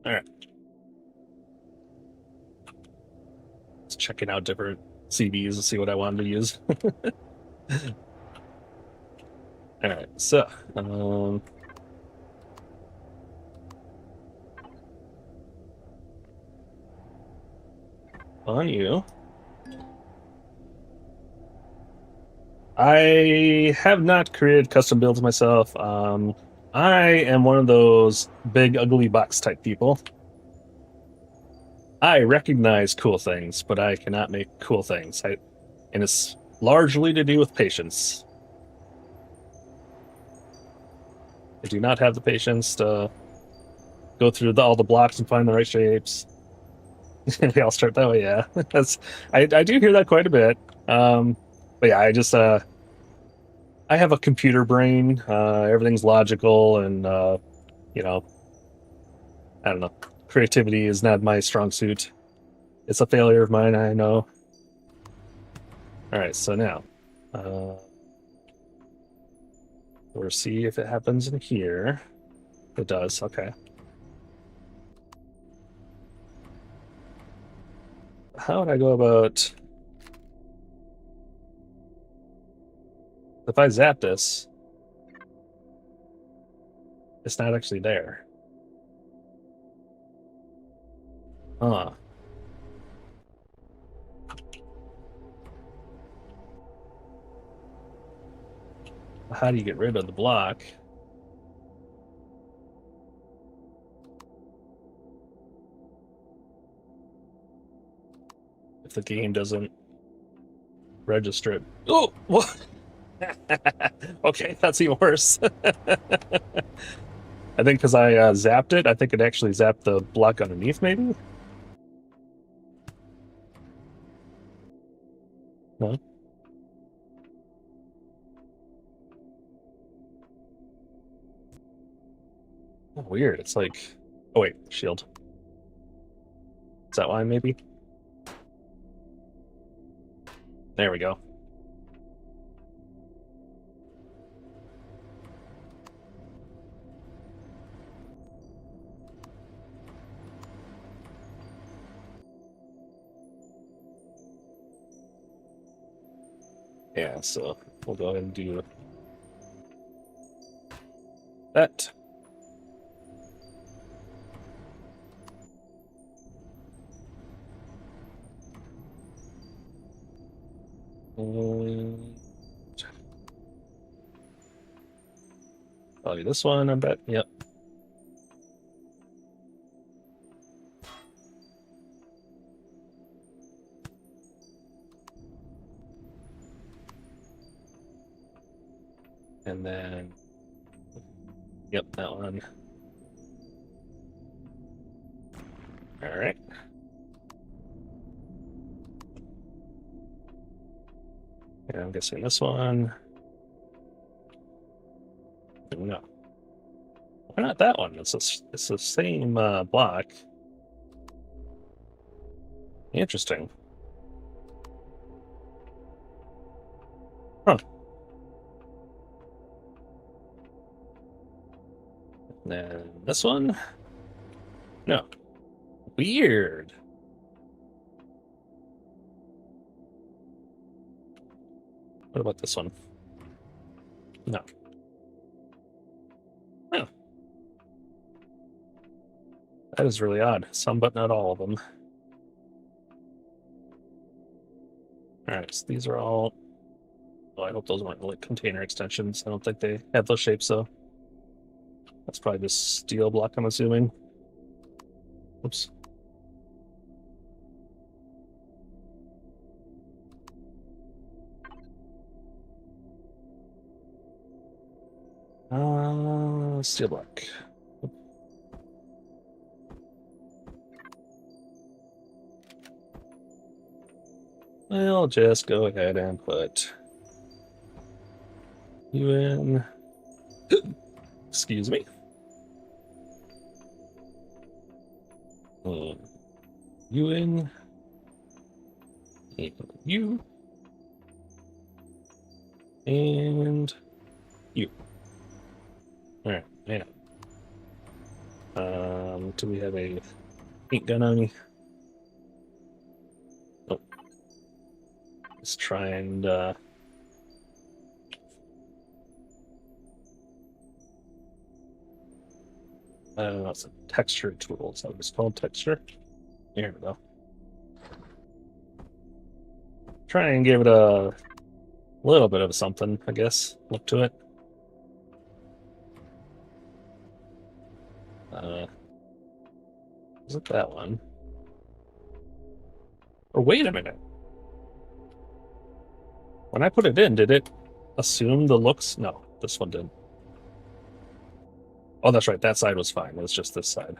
All right. Just checking out different CVs to see what I wanted to use. All right, so on you. I have not created custom builds myself. I am one of those big ugly box type people. I recognize cool things, but I cannot make cool things. And it's largely to do with patience. I do not have the patience to go through all the blocks and find the right shapes. They all start that way, yeah. I do hear that quite a bit. But yeah, I have a computer brain. Everything's logical, and you know, I don't know. Creativity is not my strong suit. It's a failure of mine, I know. All right, so now we'll see if it happens in here. It does. Okay. How would I go about if I zap this? It's not actually there. Huh. How do you get rid of the block? the game doesn't register it. Oh, what? Okay, that's even worse. I think because I zapped it, I think it actually zapped the block underneath, maybe? No? Oh, weird. It's like... Oh, wait. Shield. Is that why, maybe? There we go. Yeah, so we'll go ahead and do that. Probably this one, I bet. Yep. And then... Yep, that one. All right. And I'm guessing this one. No. Why not that one? It's the same block. Interesting. Huh. And then this one? No. Weird. What about this one? No. Oh. That is really odd. Some, but not all of them. Alright, so these are all... Oh, I hope those weren't like container extensions. I don't think they have those shapes, though. That's probably just steel block, I'm assuming. Oops. Steel block. I'll just go ahead and put you in. Excuse me. You in. You. And you. Alright, yeah. Do we have a paint gun on me? Nope. Let's try and I don't know, it's a texture tool. Is that what it's called? Texture? Here we go. Try and give it a little bit of something, I guess. Look to it. Is it that one? Or wait a minute. When I put it in, did it assume the looks? No, this one did. Oh, that's right. That side was fine. It was just this side.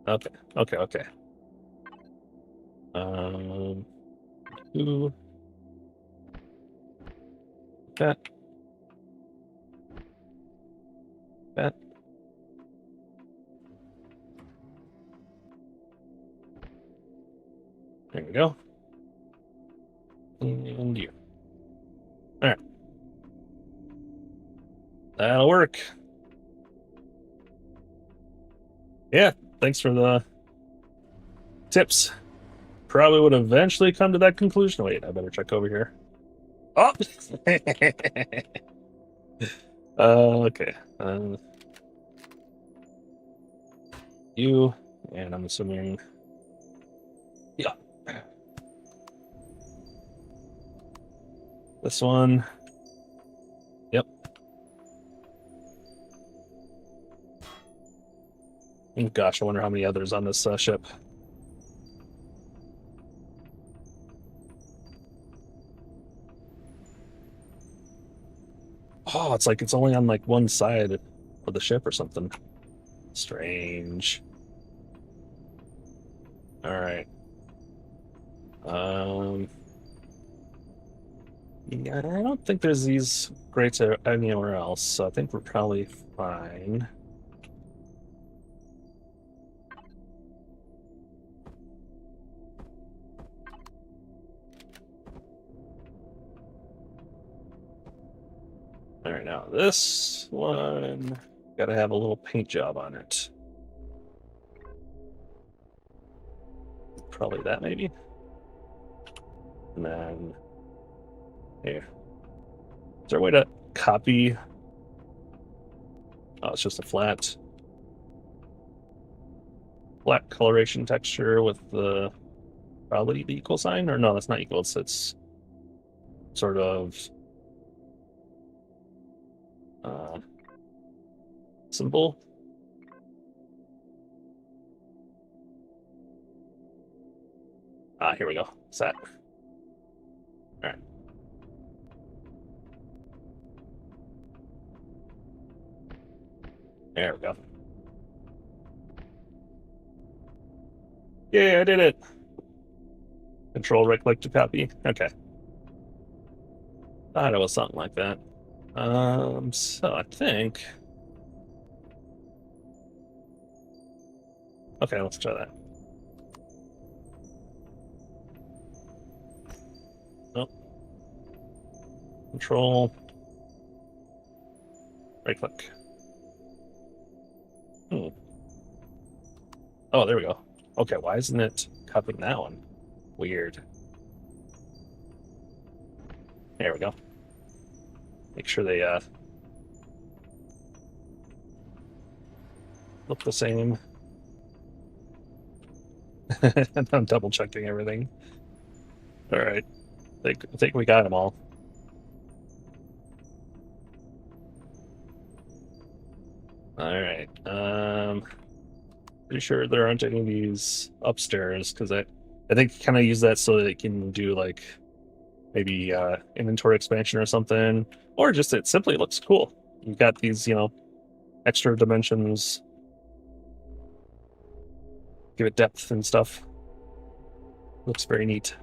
Okay, okay, okay. Two. That. That. There we go. And you. All right. That'll work. Yeah, thanks for the tips. Probably would eventually come to that conclusion. Wait, I better check over here. Oh! Okay. You, and I'm assuming... Yeah. This one. Yep. Oh, gosh, I wonder how many others on this ship. Oh, it's like it's only on like one side of the ship or something. Strange. All right. Yeah, I don't think there's these grates anywhere else, so I think we're probably fine. All right, now this one got to have a little paint job on it. Probably that, maybe. And then here. Is there a way to copy? Oh, it's just a flat coloration texture with the probably the equal sign, or no, that's not equal. It's sort of symbol. Ah, here we go. Set. All right. There we go. Yeah, I did it. Control right click to copy. Okay. Thought it was something like that. So I think. Okay, let's try that. Nope. Control. Right click. Oh, there we go. Okay, why isn't it copying that one? Weird. There we go. Make sure they look the same. I'm double checking everything. All right. I think we got them all. All right. Pretty sure there aren't any of these upstairs because I think kind of use that so that it can do like maybe inventory expansion or something, or just it simply looks cool. You've got these, extra dimensions, give it depth and stuff. Looks very neat.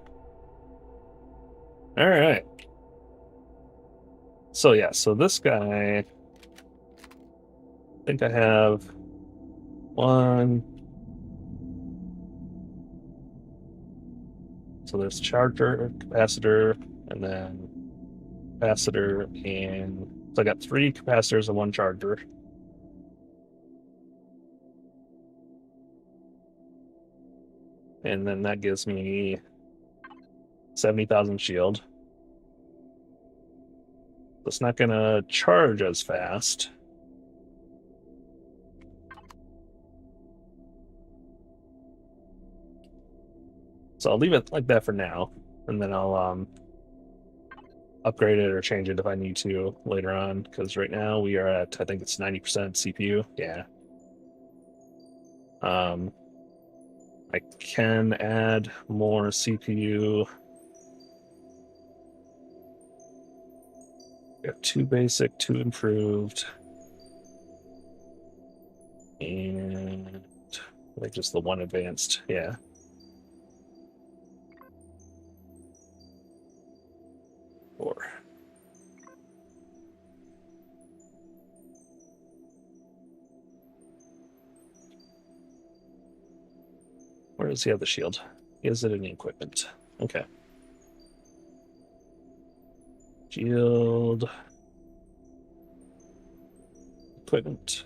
All right. So yeah, so this guy, I think I have one. So there's charger, capacitor, and then capacitor, and so I got 3 capacitors and 1 charger. And then that gives me 70,000 shield. It's not gonna charge as fast. So I'll leave it like that for now, and then I'll upgrade it or change it if I need to later on, because right now we are at, I think it's 90% CPU. Yeah. I can add more CPU. We have 2 basic, 2 improved, and like just the 1 advanced. Yeah. Or where does he have the shield? Is it in the equipment? Okay. Shield. Equipment.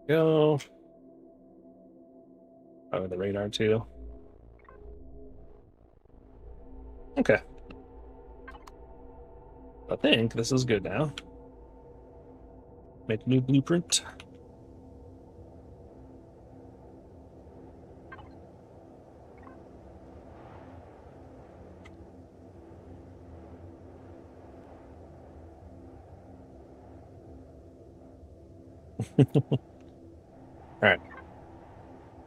Go. Oh, the radar too. Okay. I think this is good now. Make a new blueprint. Alright.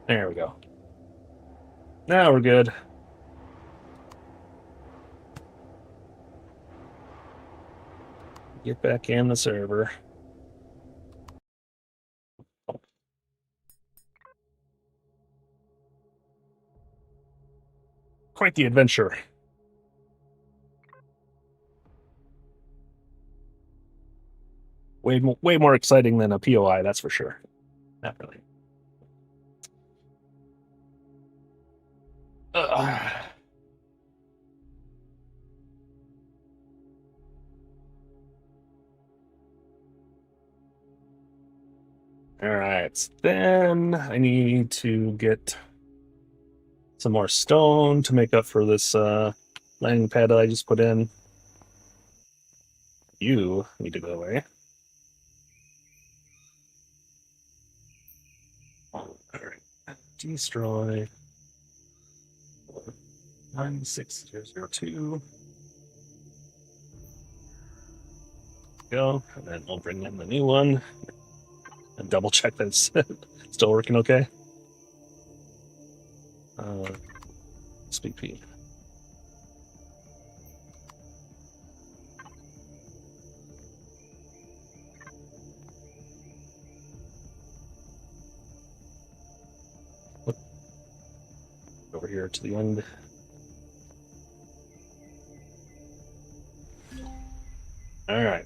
There we go. Now we're good. Get back in the server. Quite the adventure. Way more exciting than a POI, that's for sure. Not really. All right, then I need to get some more stone to make up for this landing pad that I just put in. You need to go away. All right, destroy 96002. Go, and then we'll bring in the new one and double check that it's still working okay. Speed P. Over here to the end. All right.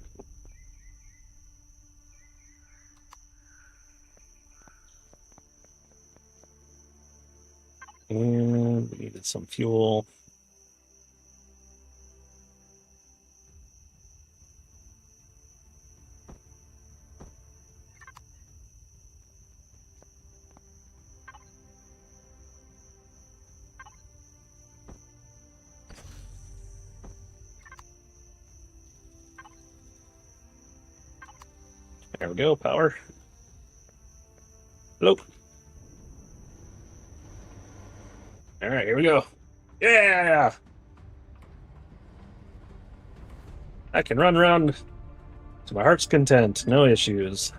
And we needed some fuel. There we go, power. Hello. All right, here we go. Yeah! I can run around to my heart's content. No issues.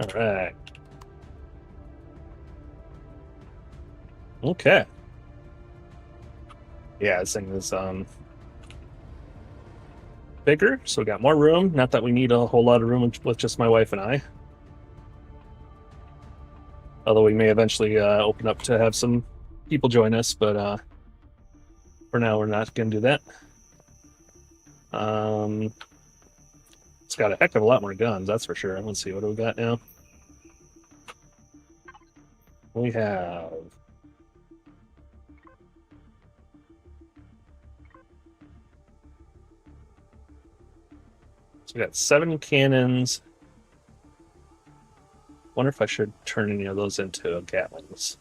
All right. Okay. Yeah, this thing is bigger, so we got more room. Not that we need a whole lot of room with just my wife and I. Although we may eventually open up to have some people join us, but for now we're not going to do that. It's got a heck of a lot more guns, that's for sure. Let's see, what do we got now? We have... So we got 7 cannons. Wonder if I should turn any of those into Gatlings.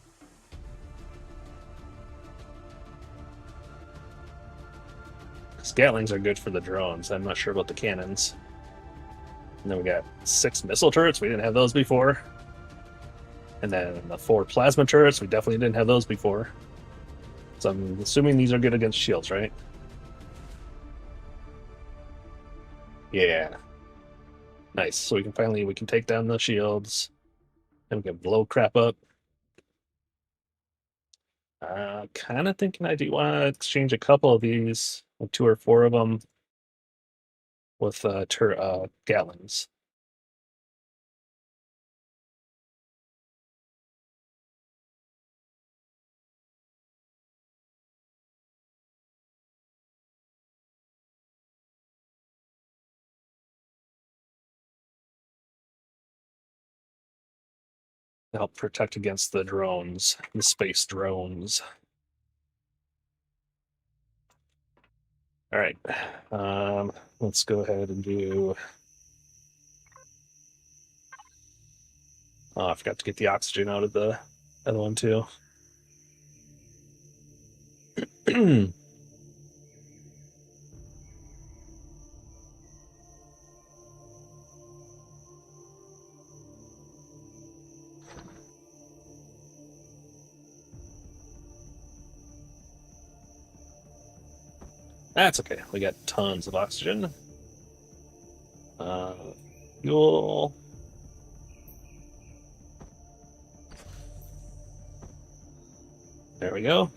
Because Gatlings are good for the drones. I'm not sure about the cannons. And then we got 6 missile turrets. We didn't have those before. And then the 4 plasma turrets. We definitely didn't have those before. So I'm assuming these are good against shields, right? Yeah. Nice. So we can take down the shields. And we can blow crap up. Kind of thinking I do want to exchange a couple of these, like 2 or 4 of them, with Gatlings. To help protect against the drones, the space drones. All right, let's go ahead and do... Oh, I forgot to get the oxygen out of the other one too. That's okay. We got tons of oxygen. fuel. There we go.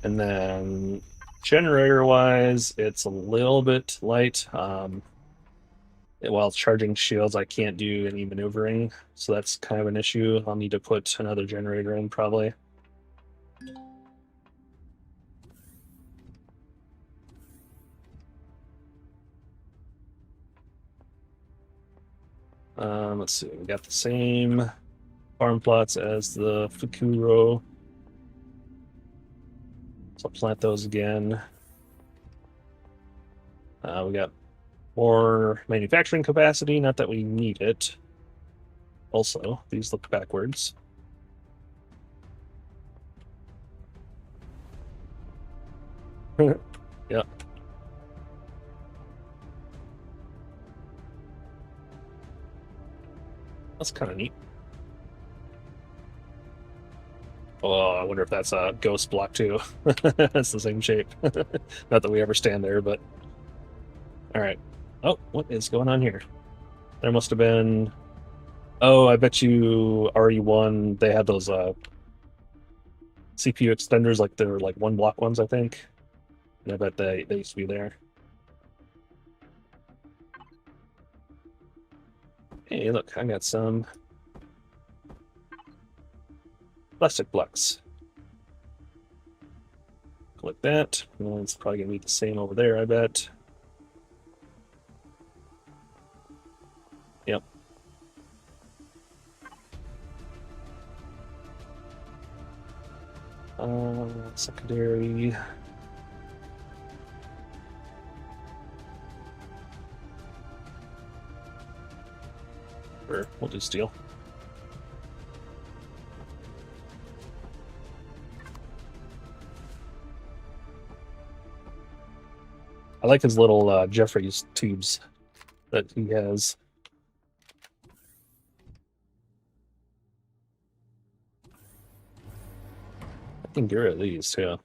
And then generator-wise, it's a little bit light. While charging shields, I can't do any maneuvering, so that's kind of an issue. I'll need to put another generator in, probably. Let's see, we got the same farm plots as the Fukuro. So I'll plant those again. We got more manufacturing capacity, not that we need it. Also, these look backwards. Yep. That's kind of neat. Oh, I wonder if that's a ghost block too. That's the same shape. Not that we ever stand there, but... Alright. Oh, what is going on here? There must have been... Oh, I bet you RE1, they had those CPU extenders, like they're like one block ones, I think. And I bet they used to be there. Hey, look, I got some plastic blocks. Click that. Well, it's probably gonna be the same over there, I bet. Yep. Secondary. Or we'll do steel. I like his little Jeffrey's tubes that he has. I can get rid of these too. I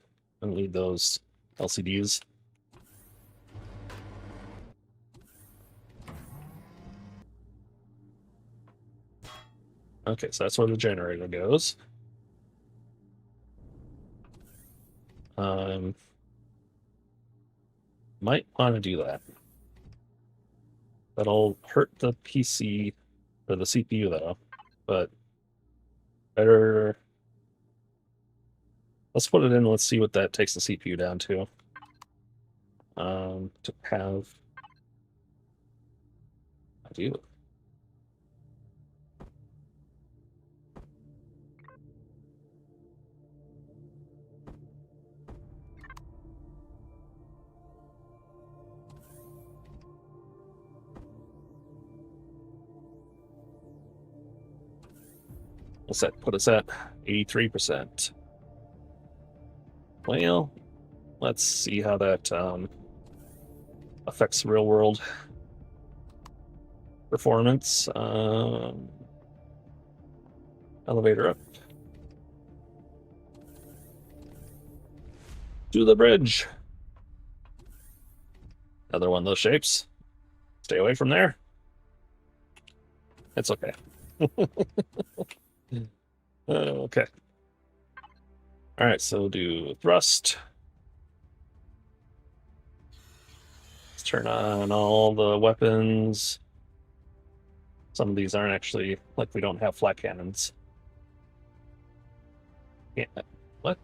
don't need those LCDs. Okay, so that's where the generator goes. Might want to do that. That'll hurt the PC or the CPU though, but better. Let's put it in. Let's see what that takes the CPU down to. To have. I do. What's that put us at? 83%. Well, let's see how that affects real world performance. Elevator up. To the bridge. Another one of those shapes. Stay away from there. It's okay. Okay. All right, so we'll do thrust. Let's turn on all the weapons. Some of these aren't actually, like, we don't have flat cannons. Yeah, what?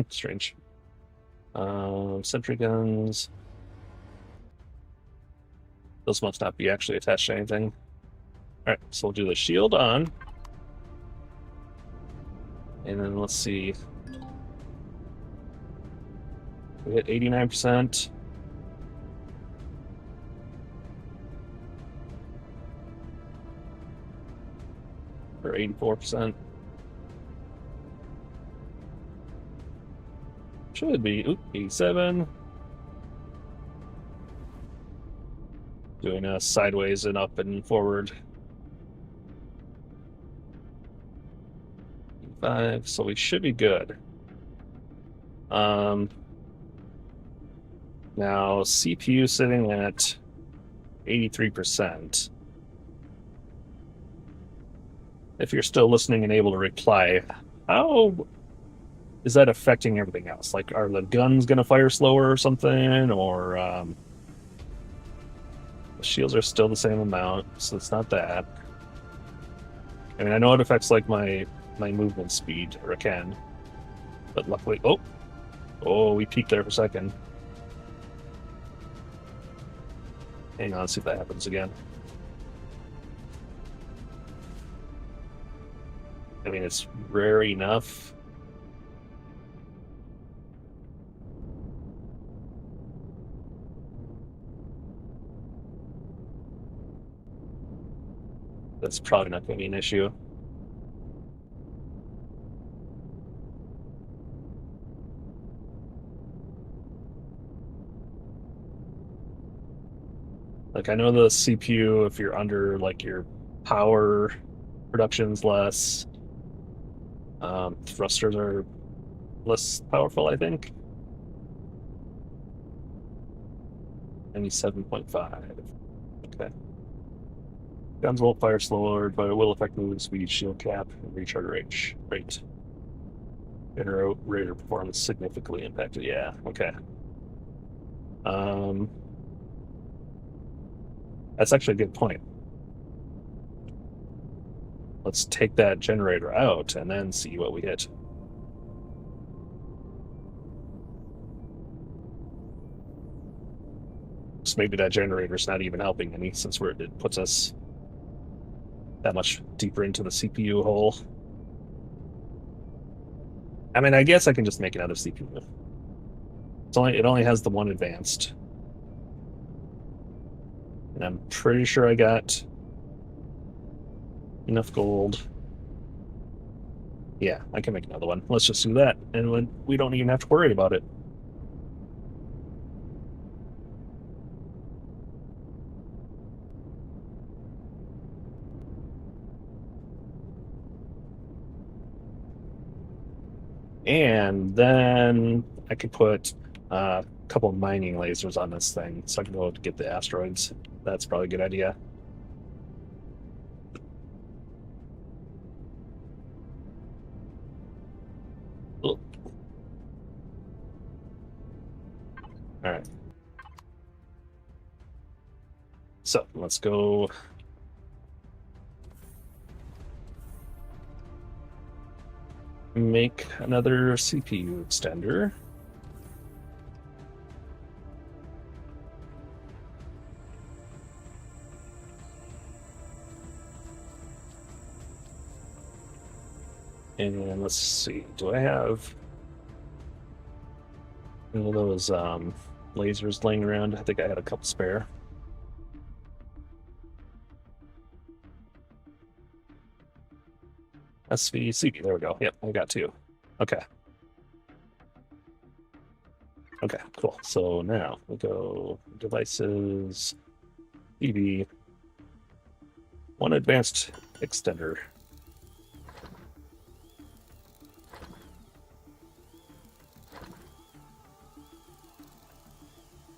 Strange. Sentry guns. Those must not be actually attached to anything. Alright, so we'll do the shield on. And then let's see. We hit 89%. Or 84%. Should be 87. Doing a sideways and up and forward. 5, so we should be good. Um, Now CPU sitting at 83%. If you're still listening and able to reply, how is that affecting everything else? Like, are the guns going to fire slower or something? Or the shields are still the same amount, so it's not that. I mean, I know it affects like my movement speed, or it can, but luckily, we peaked there for a second. Hang on, see if that happens again. I mean, it's rare enough. That's probably not going to be an issue. Like, I know the CPU, if you're under like your power production's less, thrusters are less powerful, I think. Maybe 7.5. Okay. Guns won't fire slower, but it will affect movement speed, shield cap, and recharge rate. Generator performance significantly impacted. Yeah, okay. Um, that's actually a good point. Let's take that generator out and then see what we hit. So maybe that generator's not even helping any, since it puts us that much deeper into the CPU hole. I mean, I guess I can just make another CPU. It only has the one advanced. And I'm pretty sure I got enough gold. Yeah, I can make another one. Let's just do that, and we don't even have to worry about it. And then I could put a couple of mining lasers on this thing, so I can go to get the asteroids. That's probably a good idea. All right. So let's go. Make another CPU extender. And let's see, do I have any of those lasers laying around? I think I had a couple spare. SVCB, there we go. Yep, I got two. Okay. Okay, cool. So now we go devices, EV, one advanced extender.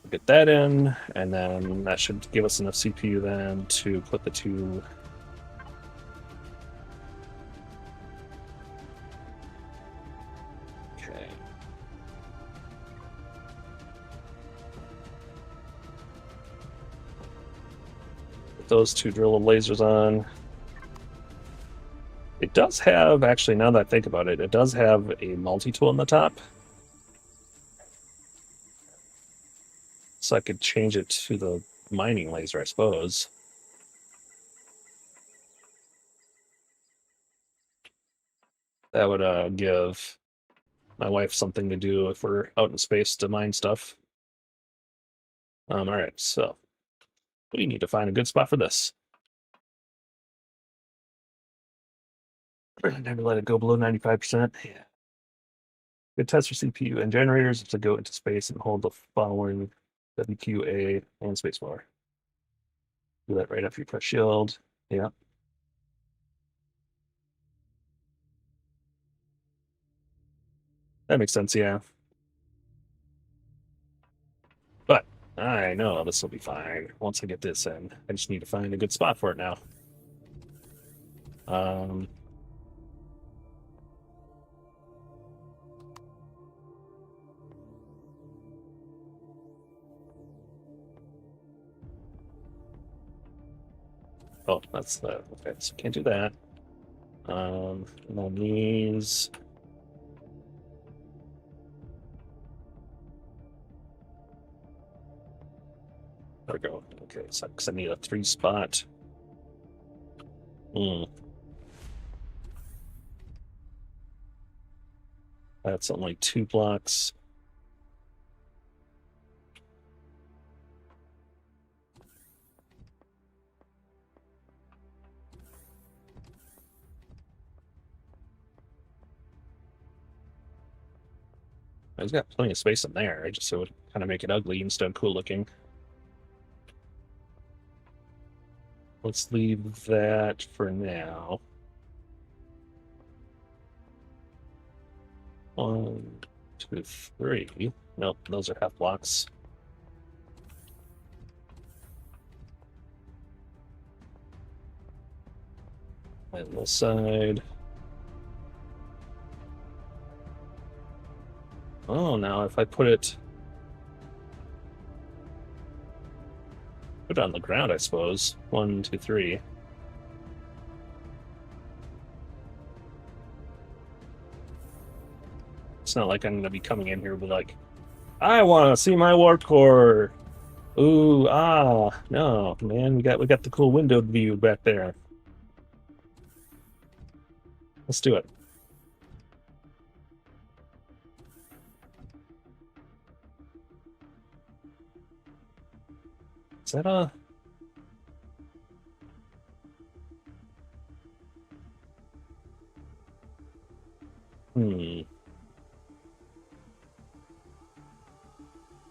Get that in, and then that should give us enough CPU then to put the two. Okay. Put those two drill lasers on. It does have, actually, now that I think about it, it does have a multi-tool on the top. So I could change it to the mining laser, I suppose. That would give my wife something to do if we're out in space to mine stuff. All right, so we need to find a good spot for this. Never let it go below 95%. Yeah. Good test for CPU and generators to go into space and hold the following WQA and spacebar. Do that right after you press shield. Yeah. That makes sense, yeah. But I know this will be fine once I get this in. I just need to find a good spot for it now. Um, oh, that's the okay. So can't do that. And on these, there we go. Okay, so 'cause I need a 3-spot. That's only 2 blocks. He's got plenty of space in there. I just, it would kind of make it ugly instead of cool looking. Let's leave that for now. 1, 2, 3. Nope, those are half blocks. And this side. Oh, now if I put it on the ground, I suppose. 1, 2, 3. It's not like I'm going to be coming in here with like, I want to see my warp core. Ooh, no, man, we got the cool windowed view back there. Let's do it. Is that a...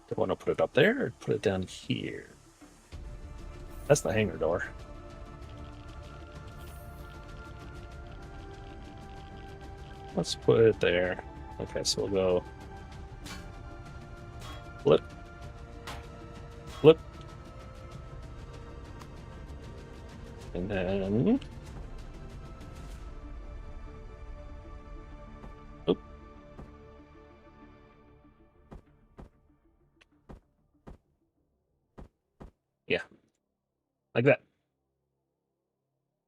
Do I want to put it up there or put it down here? That's the hangar door. Let's put it there. Okay, so we'll go flip, flip, and then oh. Yeah, like that.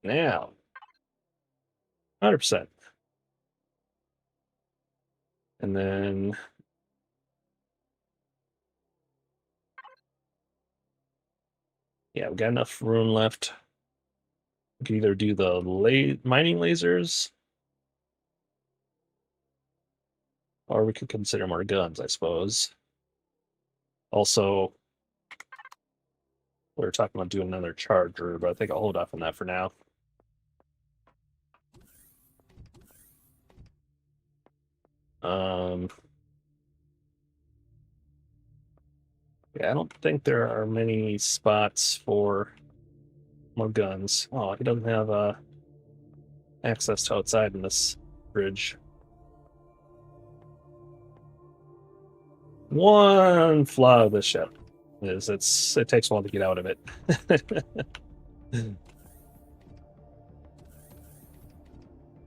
Now, 100%. And then yeah, we've got enough room left. We can either do the mining lasers, or we could consider more guns, I suppose. Also, we were talking about doing another charger, but I think I'll hold off on that for now. Yeah, I don't think there are many spots for more guns. Oh, he doesn't have access to outside in this bridge. One flaw of this ship is it takes a while to get out of it.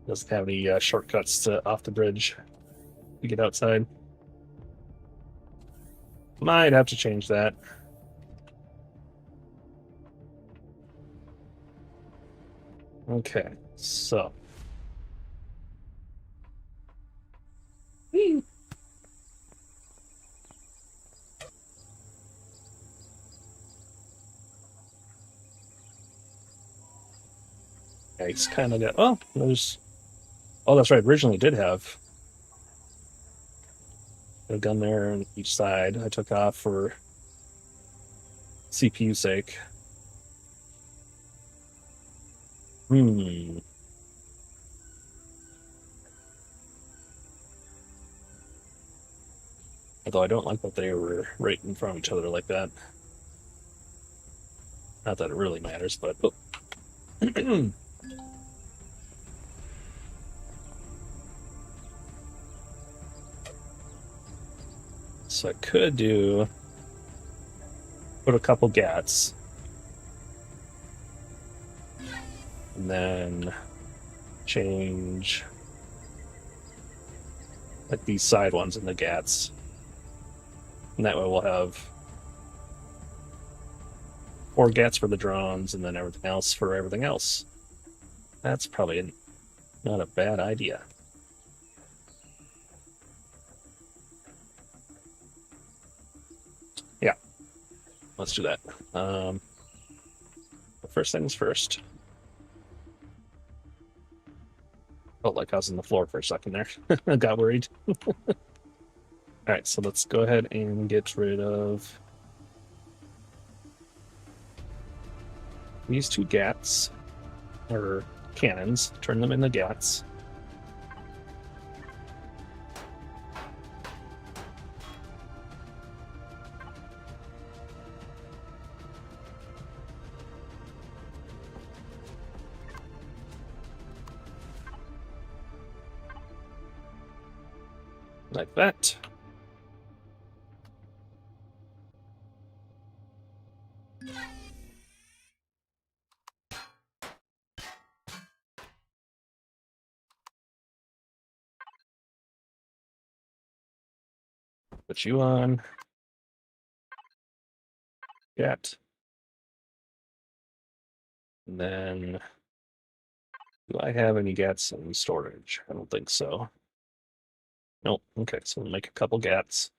Doesn't have any shortcuts to off the bridge to get outside. Might have to change that. Okay, so. Whee! Yeah, he's kind of got. Oh, there's. Oh, that's right. Originally did have a gun there on each side. I took off for CPU sake. Although I don't like that they were right in front of each other like that. Not that it really matters, but... Oh. So I could put a couple gats, and then change like these side ones in the gats, and that way we'll have 4 gats for the drones, and then everything else for everything else. That's probably not a bad idea. Yeah, let's do that. First things first. Felt like I was on the floor for a second there. I got worried. All right, so let's go ahead and get rid of these 2 gats, or cannons. Turn them into gats. Like that. Put you on. Gat. And then, do I have any gats in storage? I don't think so. Nope. Okay, so we'll make a couple gats.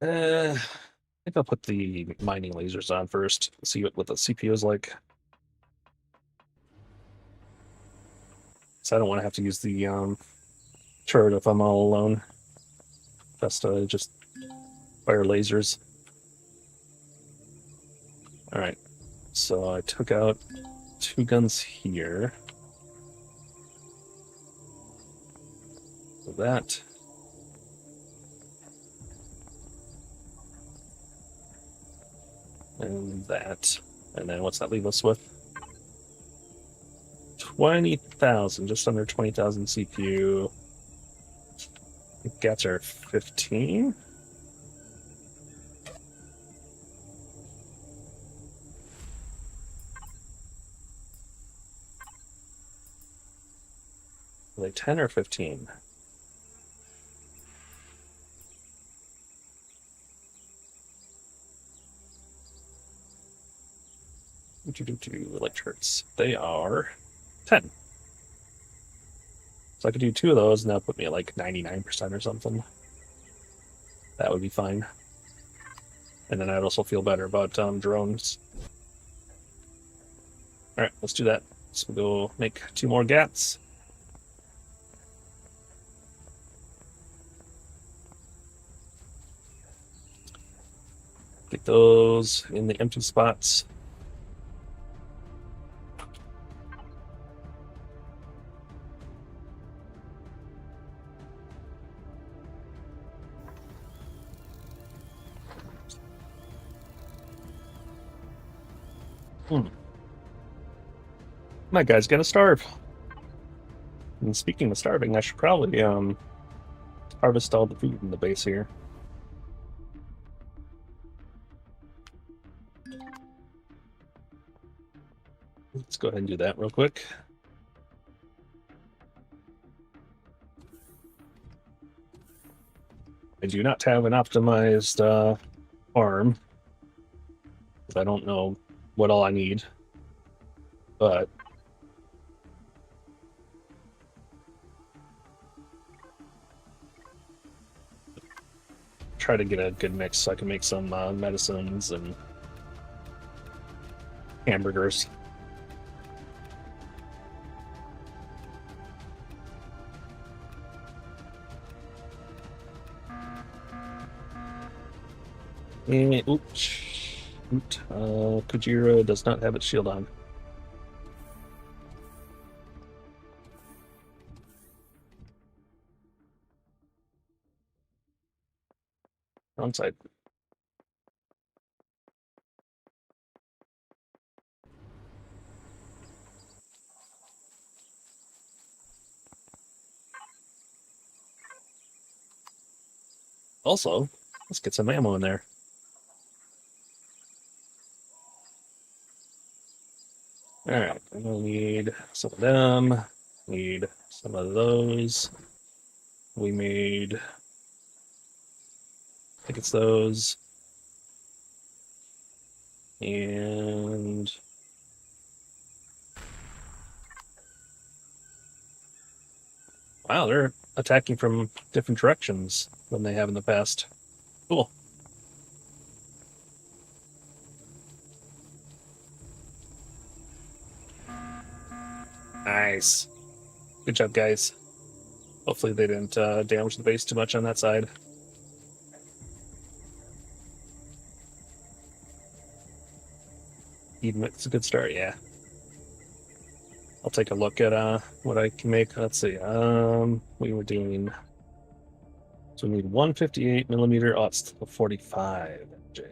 I think I'll put the mining lasers on first. See what the CPU is like. So I don't want to have to use the turret if I'm all alone. Just fire lasers. All right. So I took out 2 guns here. So that. And that. And then what's that leave us with? 20,000, just under 20,000 CPU. Gats are 15. Are they 10 or 15? Electrics. They are 10. So I could do 2 of those, and that'll put me at like 99% or something. That would be fine. And then I'd also feel better about drones. All right, let's do that. So we'll go make 2 more gats. Get those in the empty spots. My guy's gonna starve. And speaking of starving, I should probably harvest all the food in the base here. Let's go ahead and do that real quick. I do not have an optimized farm. I don't know what all I need, but try to get a good mix so I can make some medicines and hamburgers. And, oops. Kujira does not have its shield on. Wrong side. Also, let's get some ammo in there. Alright, I'm gonna need some of them. Need some of those. We made, I think it's those. And wow, they're attacking from different directions than they have in the past. Cool. Nice. Good job, guys. Hopefully they didn't damage the base too much on that side. Even it's a good start, yeah. I'll take a look at what I can make. Let's see. We were doing, so we need 158 millimeter. Oh, it's 45 MJ.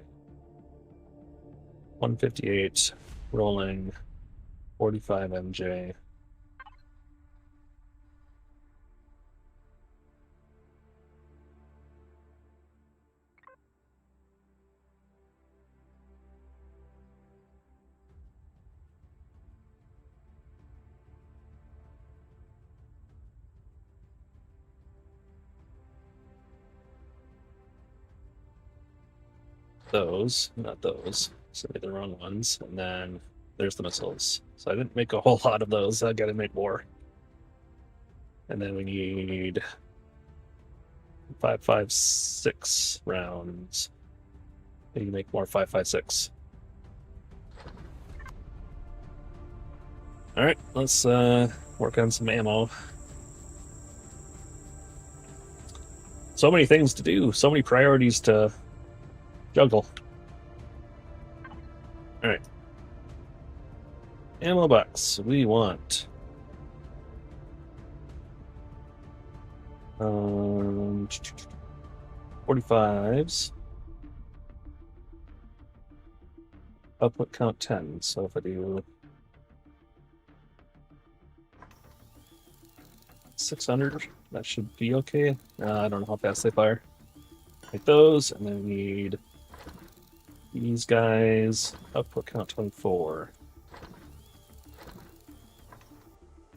158 rolling 45 MJ. Those, not those. So they're the wrong ones. And then there's the missiles. So I didn't make a whole lot of those. I gotta make more. And then we need 5.56 rounds. You can make more 5.56. All right, let's work on some ammo. So many things to do, so many priorities to juggle. All right. Ammo box. We want 45s. Output count 10. So if I do 600, that should be okay. I don't know how fast they fire. Make those, and then we need these guys. Output count 24.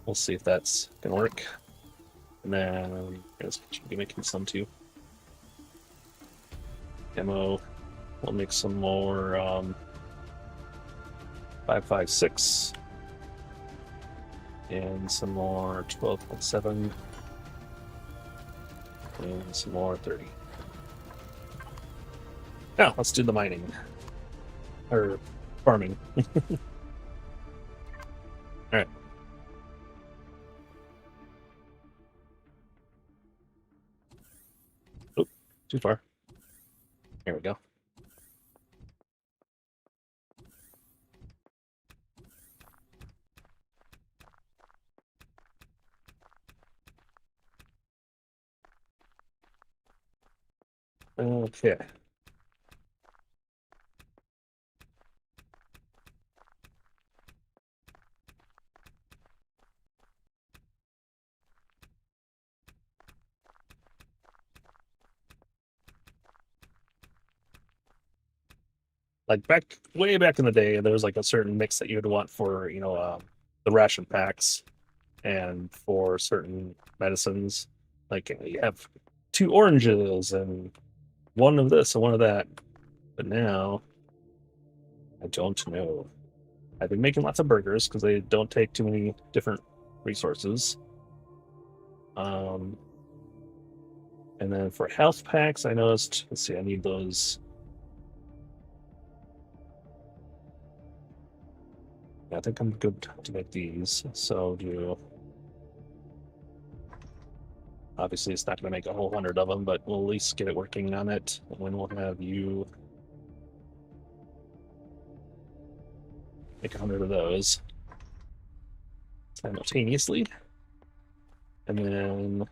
We'll see if that's gonna work. And then I guess we should be making some too. Ammo. We'll make some more 5.56 and some more 12.7 and some more 30. Now let's do the mining or farming. All right. Oop, too far. Here we go. Okay. Like way back in the day, there was like a certain mix that you would want for, the ration packs and for certain medicines. Like you have 2 oranges and one of this and one of that. But now, I don't know. I've been making lots of burgers because they don't take too many different resources. And then for health packs, I noticed, let's see, I need those. Yeah, I think I'm good to make these. So do, obviously it's not going to make a whole 100 of them, but we'll at least get it working on it. And then we'll have you make 100 of those simultaneously. And then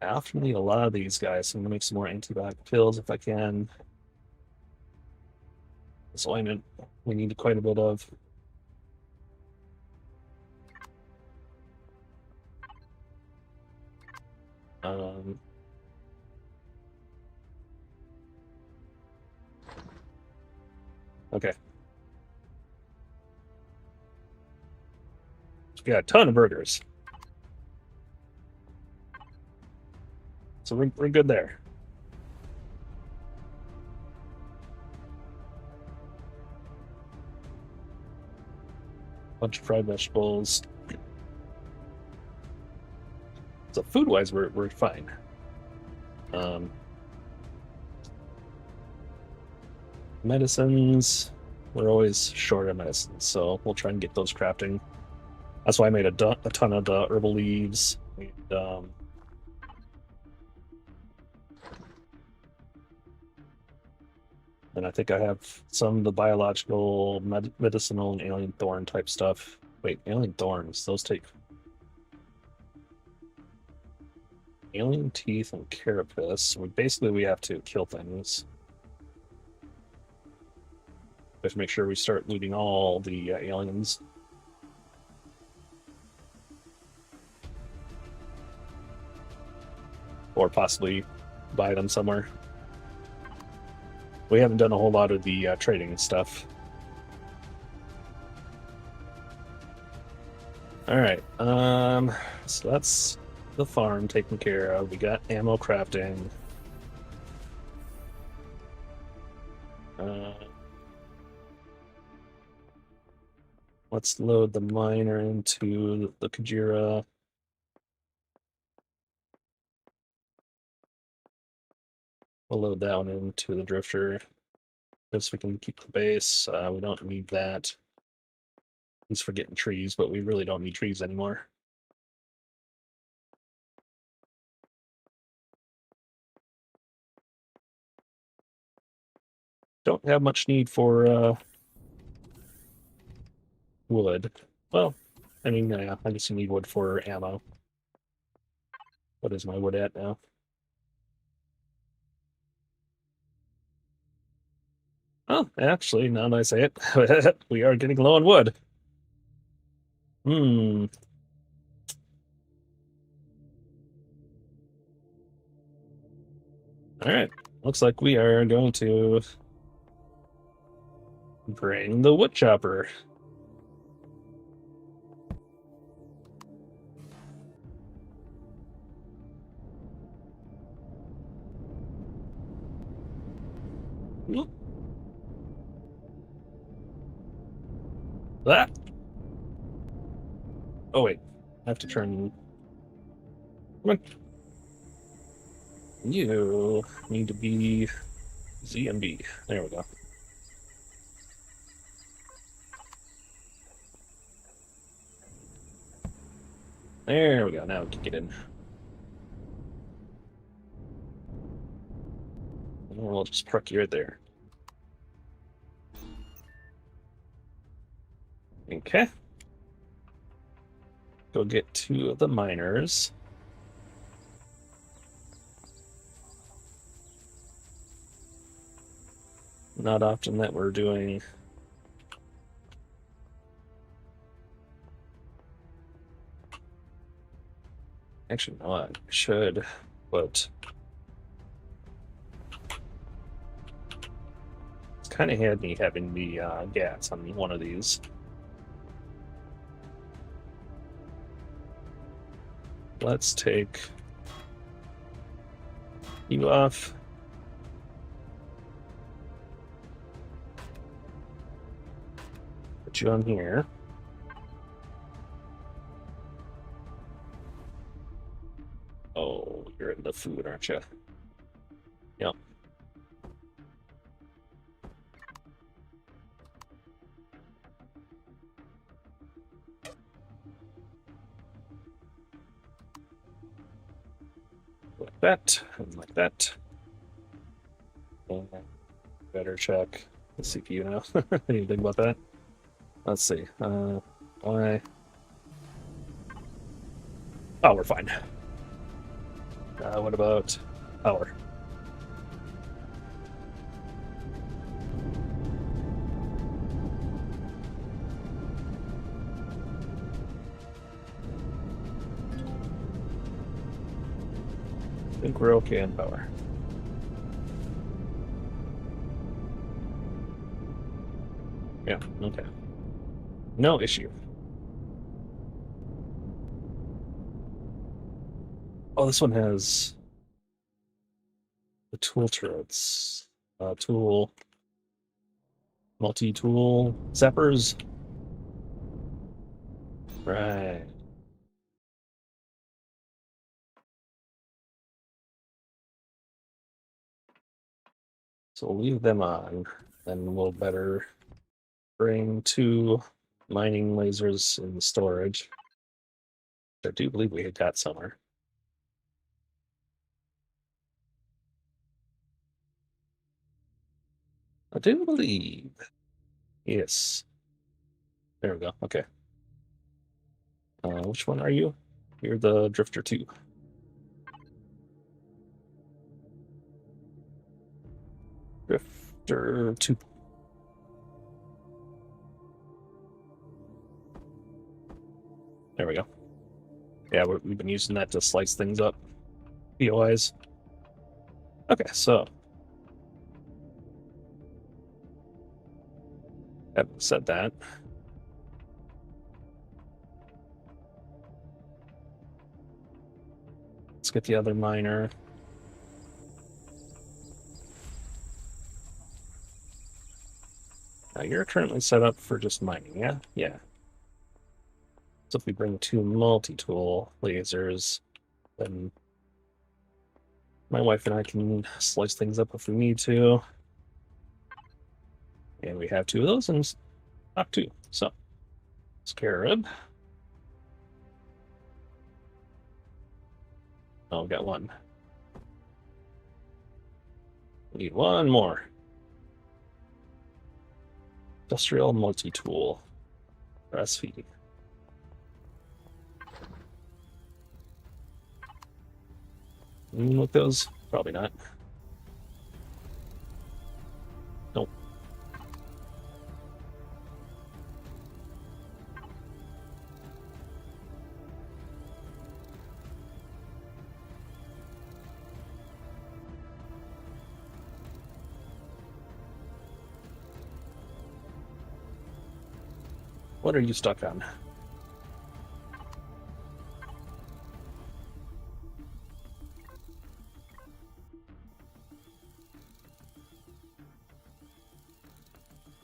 I often need a lot of these guys, so I'm gonna make some more antibiotic pills if I can. This ointment we need quite a bit of. Um, okay. We got a ton of burgers. So we're good there. Bunch of fried vegetables. So food-wise, we're fine. Medicines, we're always short of medicines, so we'll try and get those crafting. That's why I made a ton of the herbal leaves. And, and I think I have some of the biological, medicinal, and alien thorn type stuff. Wait, alien thorns, those take alien teeth and carapace. Basically, we have to kill things. We have to make sure we start looting all the aliens. Or possibly buy them somewhere. We haven't done a whole lot of the trading stuff. All right, so that's the farm taken care of. We got ammo crafting. Let's load the miner into the Kujira. We'll load that one into the drifter. Just so we can keep the base. We don't need that. At least for getting trees, but we really don't need trees anymore. Don't have much need for wood. Well, I mean, yeah, I guess you need wood for ammo. What is my wood at now? Oh, actually, now that I say it, we are getting low on wood. Hmm. All right. Looks like we are going to bring the wood chopper. Whoop. That. Oh wait, I have to turn. Come on. You need to be ZMB. There we go. There we go. Now we can get in. And we'll just park you right there. Okay. Go get two of the miners. Not often that we're doing. Actually, no, I should, but it's kind of handy having the gas on one of these. Let's take you off. Put you on here. Oh, you're in the food, aren't you? Yep. Like that, and like that. And better check the CPU now. Anything about that? Let's see. Why? Oh, we're fine. What about power? I think we're okay on power. Yeah, okay. No issue. Oh, this one has the tool turrets. Tool, multi-tool zappers. Right. So we'll leave them on, then we'll better bring 2 mining lasers in storage. I do believe we had got somewhere. I do believe. Yes. There we go. Okay. Which one are you? You're the Drifter 2. Drifter 2. There we go. Yeah, we've been using that to slice things up, POIs. Okay, so having said that, let's get the other miner. Now you're currently set up for just mining, yeah? Yeah. So if we bring 2 multi-tool lasers, then my wife and I can slice things up if we need to. And we have 2 of those and stock 2. So, Scarab. Oh, we got 1. We need 1 more. Industrial multi-tool. Breastfeeding. With those? Probably not. Nope. What are you stuck on?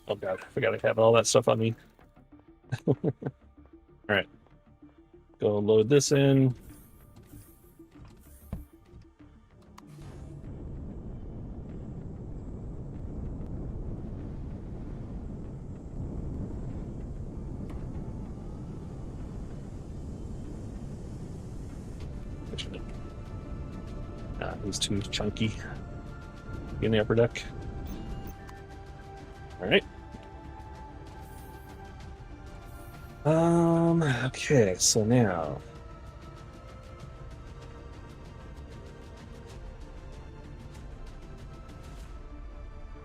Oh god, I forgot I have all that stuff on me. Alright. Go load this in. He's too chunky in the upper deck. Alright. Okay, so now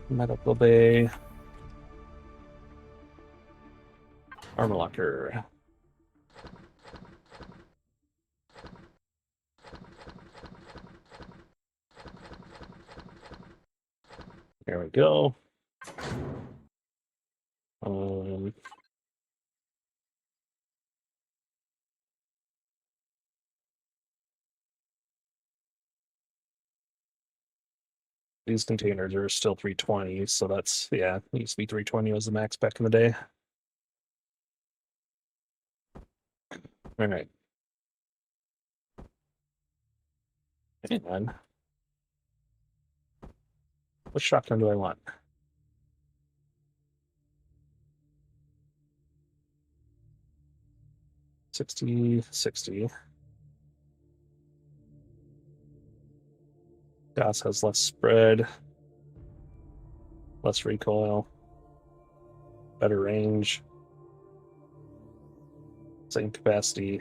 medical bay, armor locker. There we go. These containers are still 320, so that's, yeah, it used to be 320 was the max back in the day. All right. And then, what shotgun do I want? 60, 60. Gas has less spread, less recoil, better range, same capacity,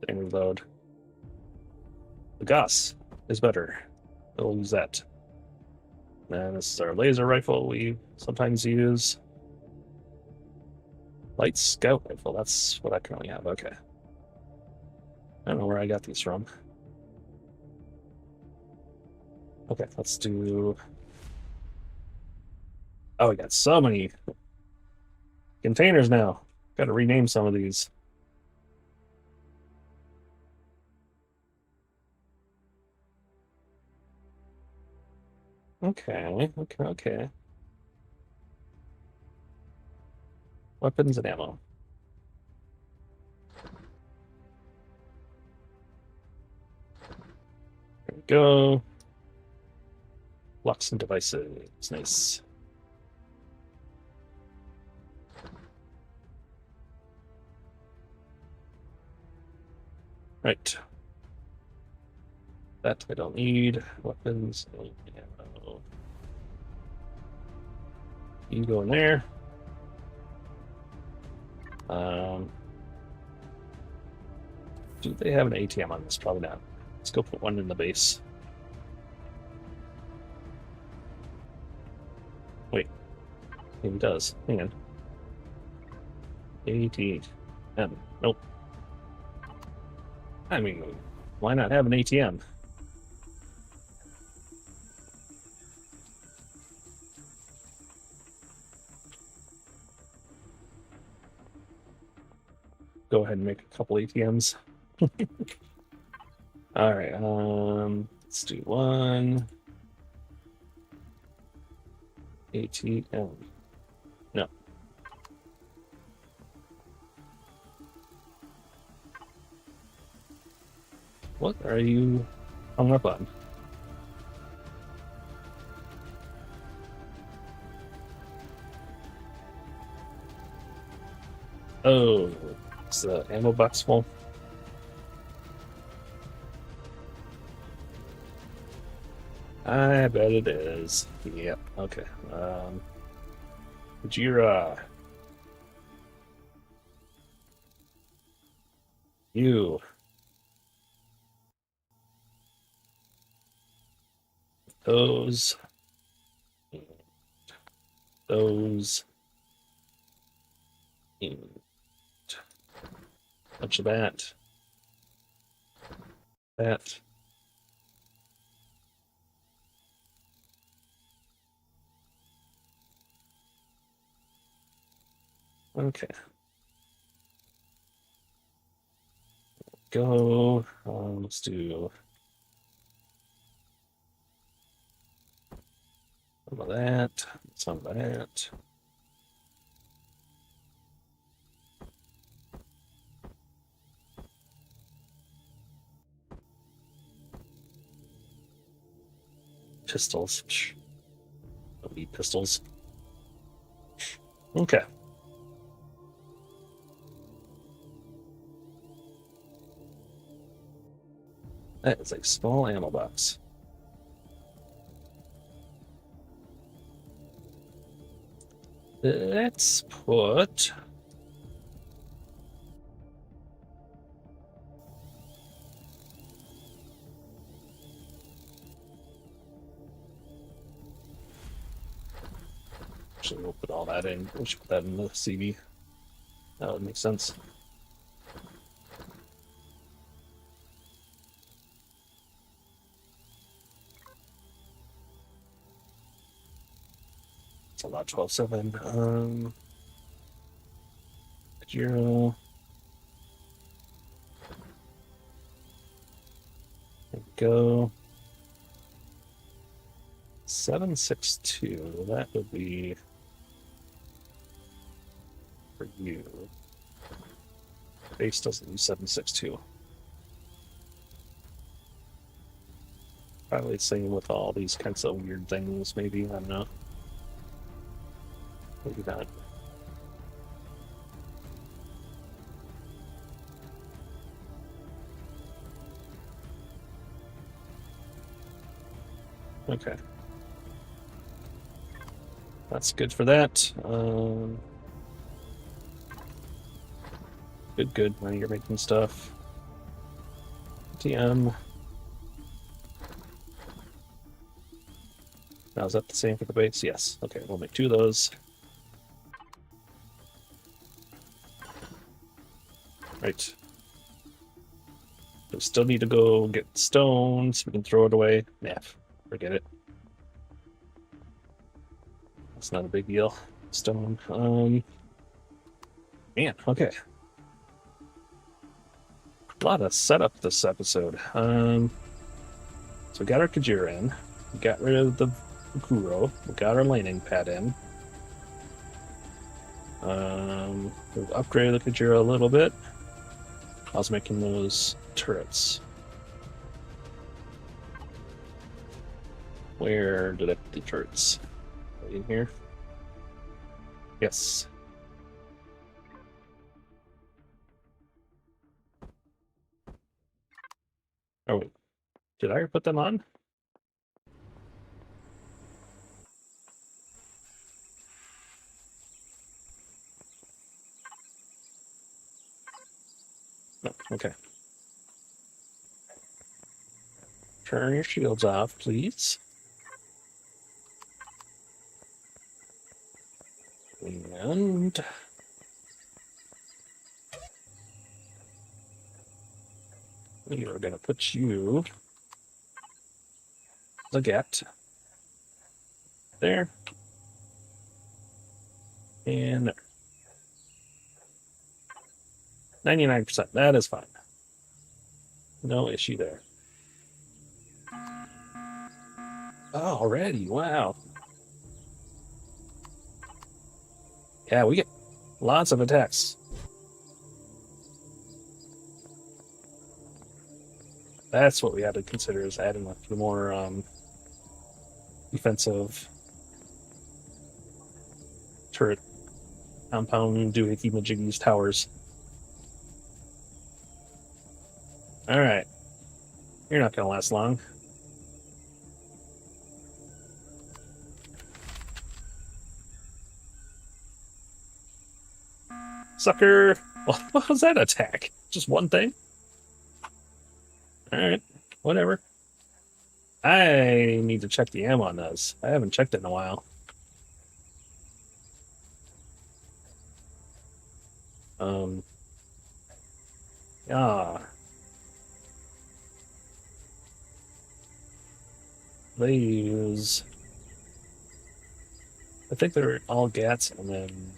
same reload. The Gas is better. We'll use that. And this is our laser rifle we sometimes use. Light scout rifle, that's what I currently have. Okay. I don't know where I got these from. Okay, let's do... Oh, we got so many containers now. Got to rename some of these. Okay. Weapons and ammo. There we go. Locks and devices. Nice. Right. That I don't need. Weapons and ammo. You go in there. Do they have an ATM on this? Probably not. Let's go put one in the base. Wait. Maybe it does. Hang on. ATM. Nope. I mean, why not have an ATM? Go ahead and make a couple ATMs. All right, let's do one. ATM. No. What are you hung up on? Oh, it's the ammo box full. I bet it is. Yep. Okay. Kujira. You. Those. Those. And bunch of that. That. Okay. Go. Let's do some of that. Some of that. Pistols. Don't need pistols. Okay. That is a small ammo box. Let's put... Actually, we'll put all that in. We should put that in the CV. That would make sense. It's a lot, 12.7. 0. There we go. 762. That would be for you. Base doesn't use 762. Probably same with all these kinds of weird things, maybe. I don't know. Maybe not. Okay. That's good for that. Good. Now you're making stuff. TM. Now, is that the same for the base? Yes. Okay, we'll make 2 of those. Right. We still need to go get stone so we can throw it away. Yeah, Forget it. It's not a big deal. Stone. Man, okay. A lot of setup this episode. So we got our Kujira in. We got rid of the Kuro. We got our landing pad in. We've upgraded the Kujira a little bit. I was making those turrets. Where did I put the turrets? Right in here? Yes. Oh, wait. Did I put them on? No, okay. Turn your shields off, please. And we are going to put you the get there and there. 99%. That is fine. No issue there. Oh, already. Wow. Yeah, we get lots of attacks. That's what we had to consider, is adding a few more defensive turret compound doohickey majiggies towers. Alright. You're not going to last long. Sucker! Well, what was that attack? Just one thing? Alright. Whatever. I need to check the ammo on those. I haven't checked it in a while. Yeah. They use... I think they're all GATs and then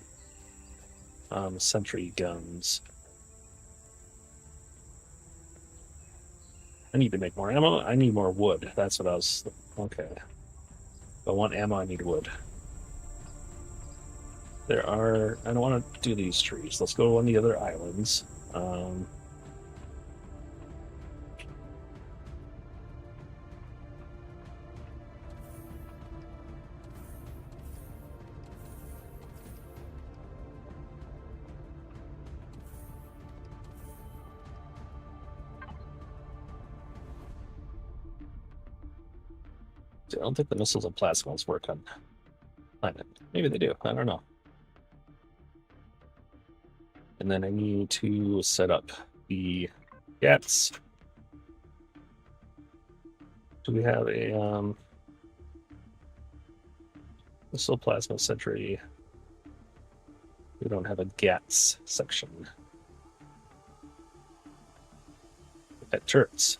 sentry guns. I need to make more ammo. I need more wood. That's what I was... Okay. If I want ammo, I need wood. There are... I don't want to do these trees. Let's go on the other islands. I don't think the missiles and plasmas work on planet. Maybe they do. I don't know. And then I need to set up the GATs. Do we have a missile plasma sentry? We don't have a GATs section. At turrets.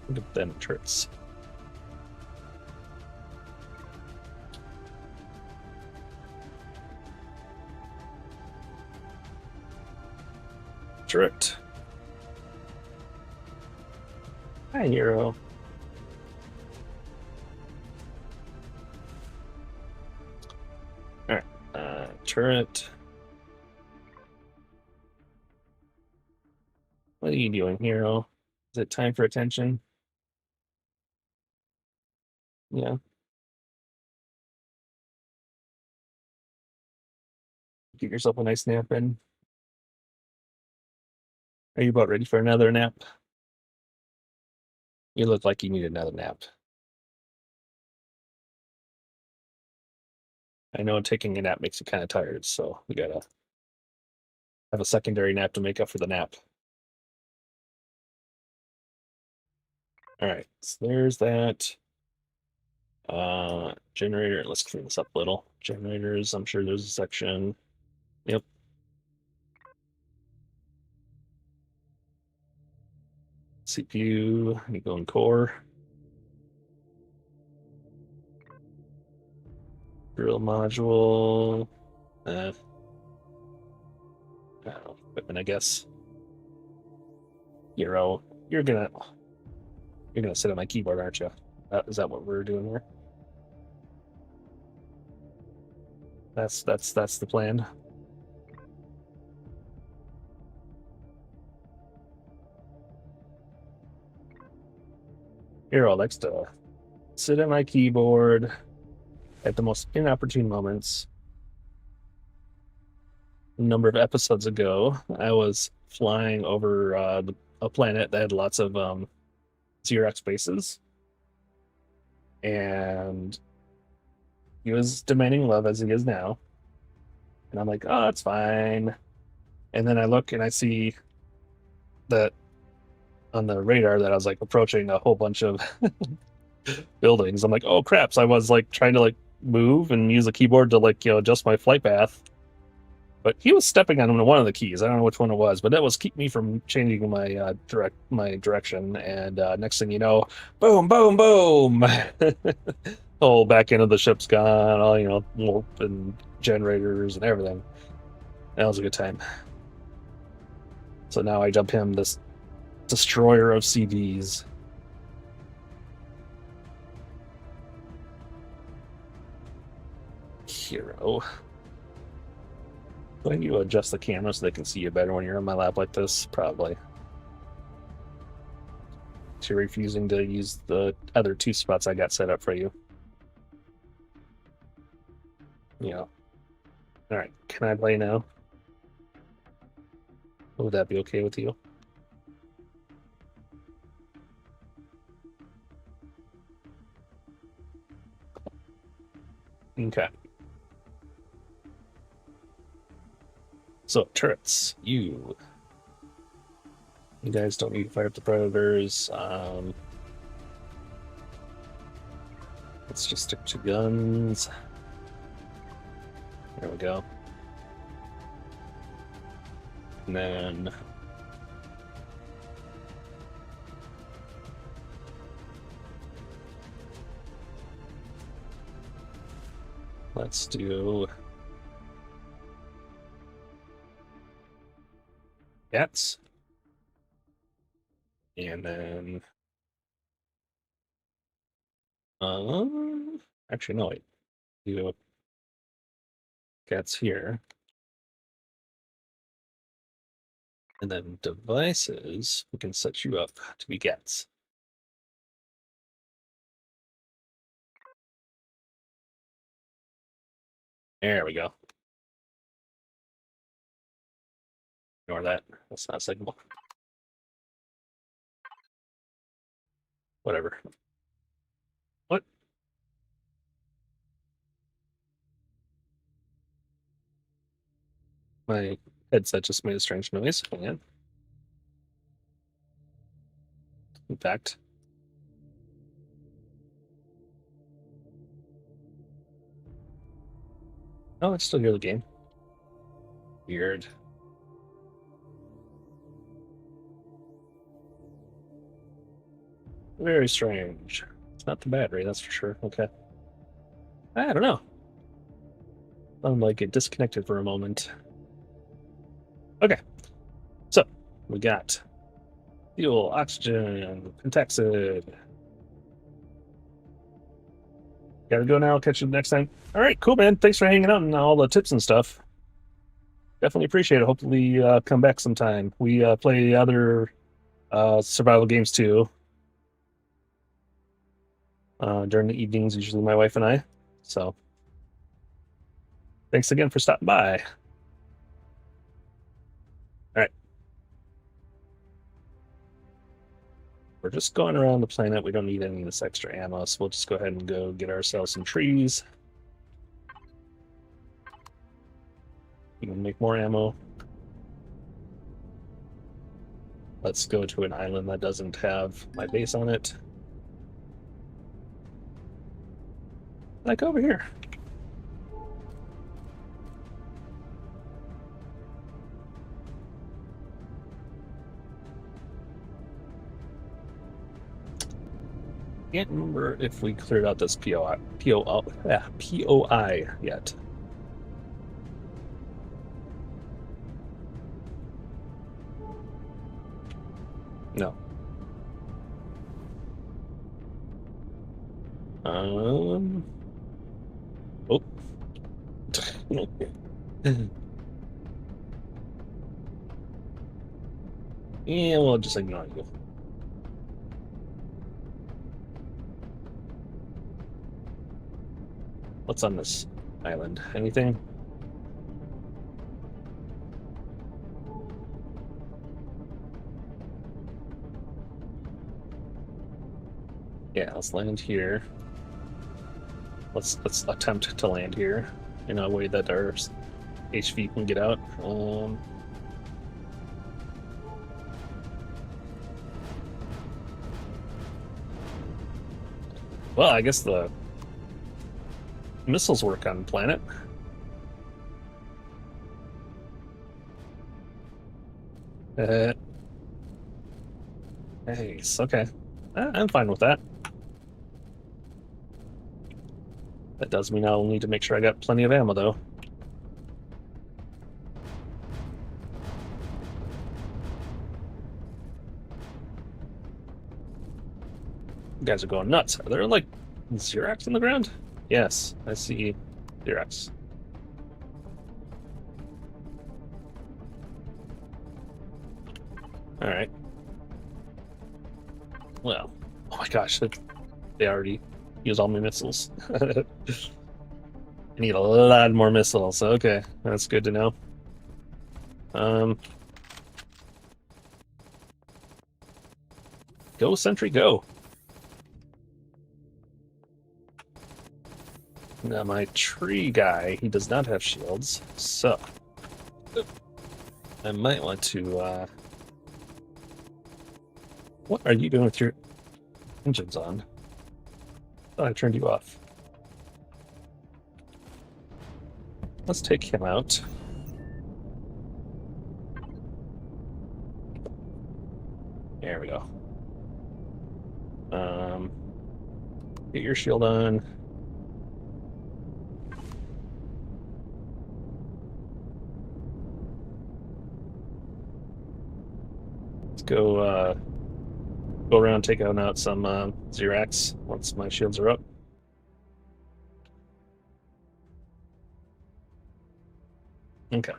Look at them turrets. Turret. Hi, hero. Alright, turret. What are you doing, hero? Is it time for attention? Yeah. Get yourself a nice nap in. Are you about ready for another nap? You look like you need another nap. I know taking a nap makes you kind of tired, so we gotta have a secondary nap to make up for the nap. Alright, so there's that. Generator, let's clean this up a little. Generators, I'm sure there's a section. Yep. CPU, you go in core. Drill module. Equipment, I guess. Hero, you're gonna sit on my keyboard, aren't you? Is that what we're doing here? That's the plan. Hero likes to sit at my keyboard at the most inopportune moments. A number of episodes ago, I was flying over a planet that had lots of Xerox bases, and he was demanding love as he is now. And I'm like, oh, that's fine. And then I look and I see that on the radar that I was like approaching a whole bunch of buildings. I'm like, oh craps! I was like trying to like move and use the keyboard to like adjust my flight path, but he was stepping on one of the keys. I don't know which one it was, but that was keep me from changing my direction. And next thing you know, boom, boom, boom. Whole back end of the ship's gone. All warp and generators and everything. That was a good time. So now I jump him, this destroyer of CDs. Hero. Don't you adjust the camera so they can see you better when you're in my lap like this? Probably. So you're refusing to use the other two spots I got set up for you. Yeah. Alright, can I play now? Would that be okay with you? Okay. So, turrets. You guys don't need to fire up the predators. Let's just stick to guns. There we go. And then let's do cats. And then actually no, wait. Do cats here. And then devices, we can set you up to be cats. There we go. Ignore that. That's not signal. Whatever. What? My headset just made a strange noise. Hang on. In fact, oh, I still hear the game. Weird. Very strange. It's not the battery, that's for sure. Okay. I don't know. I'm like it disconnected for a moment. Okay. So we got fuel, oxygen, pentaxid. Gotta go now. I'll catch you next time. All right, cool, man. Thanks for hanging out and all the tips and stuff. Definitely appreciate it. Hopefully, come back sometime. We play other survival games too. During the evenings, usually my wife and I. So, thanks again for stopping by. All right. We're just going around the planet. We don't need any of this extra ammo, so we'll just go ahead and go get ourselves some trees. We can make more ammo. Let's go to an island that doesn't have my base on it. Like over here. Can't remember if we cleared out this POI yet. No. Oh. Yeah, we'll just ignore you. What's on this island? Anything? Yeah, let's land here. Let's attempt to land here in a way that our HV can get out. Well, I guess the missiles work on planet. Nice. Okay. I'm fine with that. That does mean I'll need to make sure I got plenty of ammo, though. You guys are going nuts. Are there, like, Xerox on the ground? Yes, I see Xerox. Alright. Well, oh my gosh, they already used all my missiles. I need a lot more missiles. Okay, that's good to know. Go, Sentry, go. Now my tree guy, he does not have shields, so I might want to, what are you doing with your engines on? I thought I turned you off. Let's take him out. There we go. Get your shield on. Let's go around, take out some Xerox once my shields are up. Okay.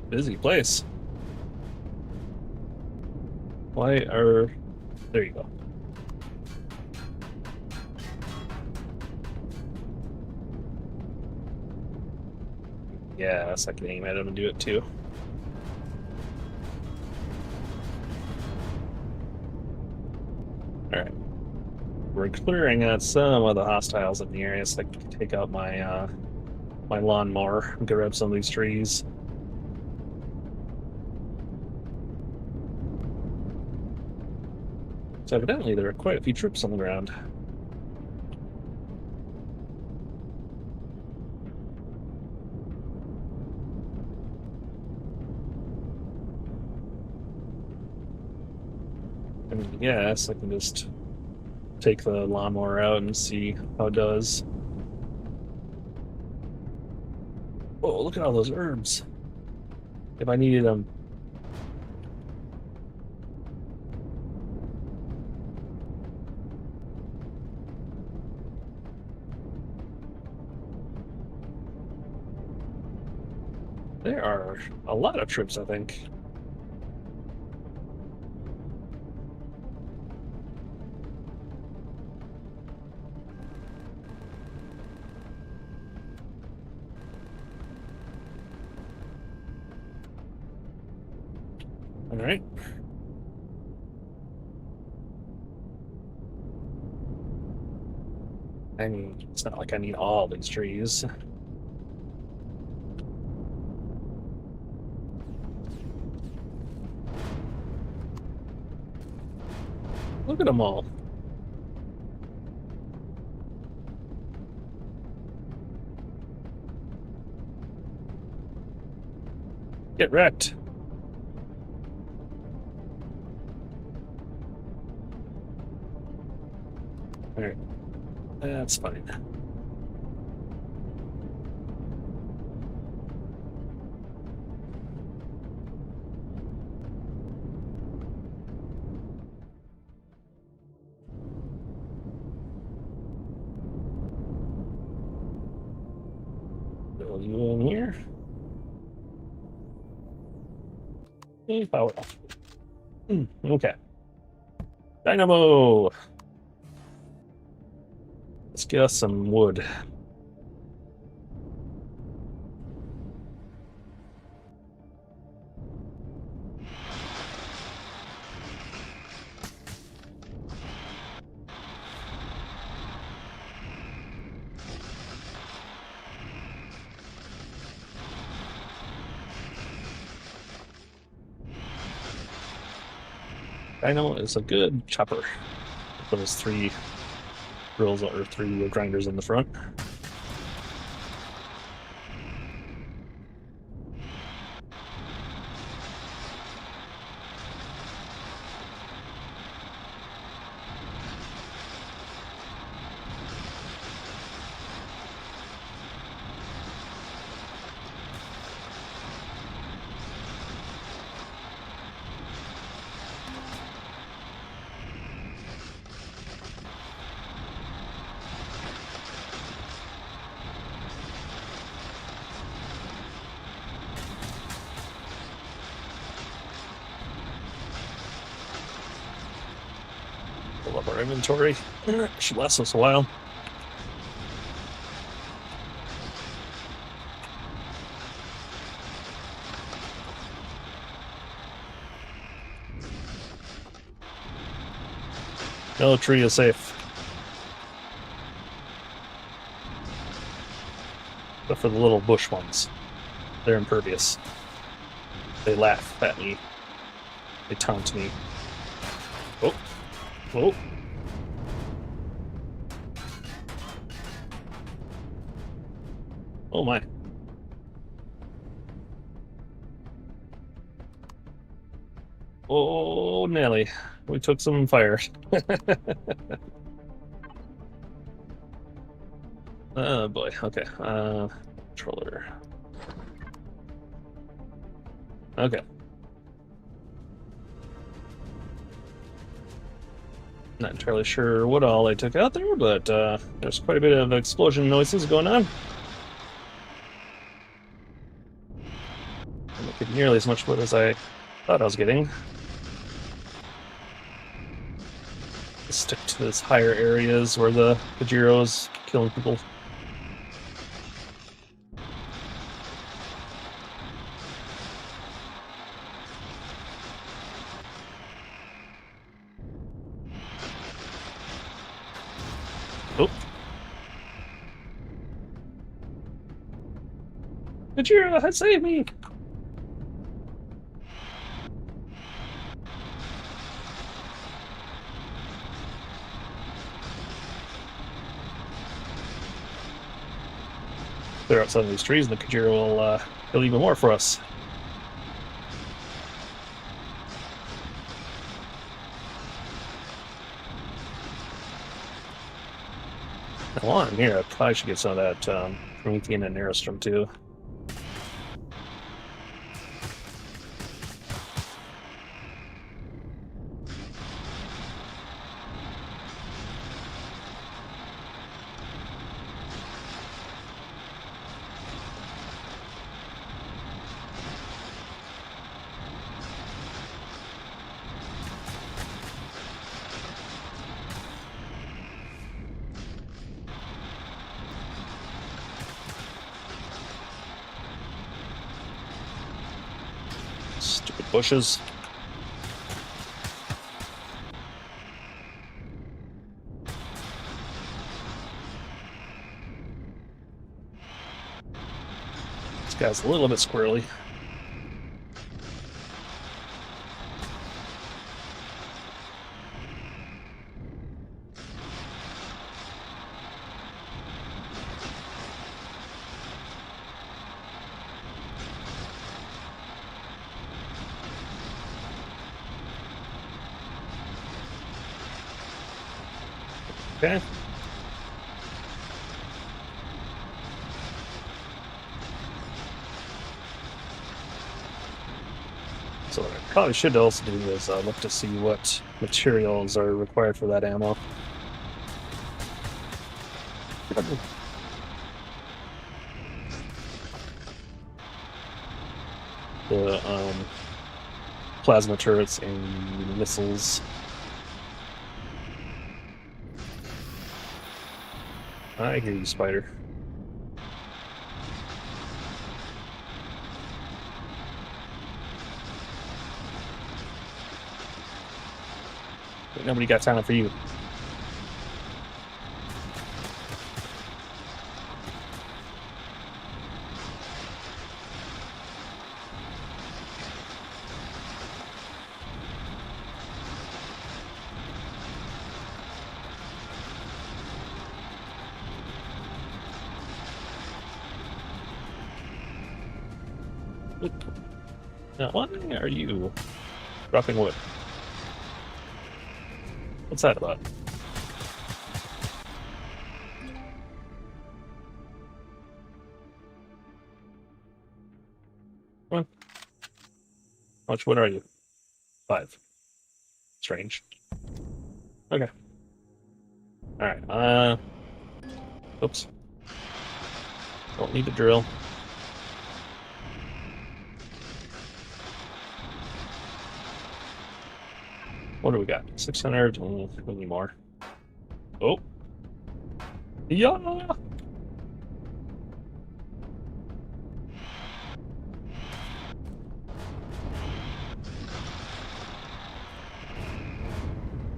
Busy place. Why are... There you go. Yes, I can aim at him and do it too. Alright. We're clearing out some of the hostiles in the area so I can take out my my lawnmower and grab some of these trees. So evidently there are quite a few troops on the ground. I mean, yes, I can just take the lawnmower out and see how it does. Oh, look at all those herbs. If I needed them. There are a lot of troops, I think. All right. I mean, it's not like I need all these trees. Look at them all. Get wrecked. Alright. That's fine. Throw you in here. Okay, power off. Okay. Dynamo! Let's get us some wood. Dynamo is a good chopper. Put his 3 drills or 3 grinders in the front. Fill up our inventory. Should last us a while. No tree is safe. Except for the little bush ones. They're impervious. They laugh at me. They taunt me. Oh. Oh. Oh my. Oh, Nelly. We took some fire. Oh boy. Okay. Controller. Okay. Not entirely sure what all I took out there, but there's quite a bit of explosion noises going on. I'm not getting nearly as much wood as I thought I was getting. Let's stick to these higher areas where the Kujira is killing people. Oh. Kujira, save me! Clear out some of these trees, and the Kujira will kill even more for us. While I'm here, I probably should get some of that Promethean and Aerostrom too. Stupid bushes. This guy's a little bit squirrely. Okay. So what I probably should also do is look to see what materials are required for that ammo. The plasma turrets and missiles. I hear you, Spider. But nobody got time for you. Now, why are you dropping wood? What's that about? Come on. How much wood are you? 5. Strange. Okay. Alright, oops. Don't need to drill. What do we got? 600. We need more. Oh. Yeah.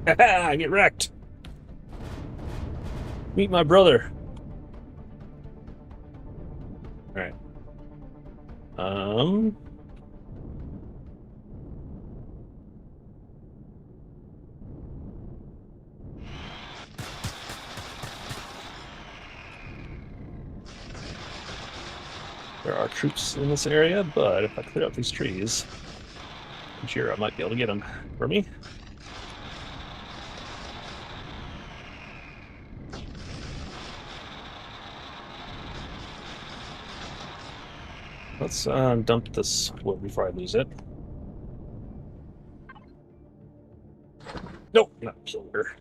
I get wrecked. Meet my brother. All right. There are troops in this area, but if I clear out these trees, Kujira might be able to get them for me. Let's dump this wood before I lose it. Nope, not kill her.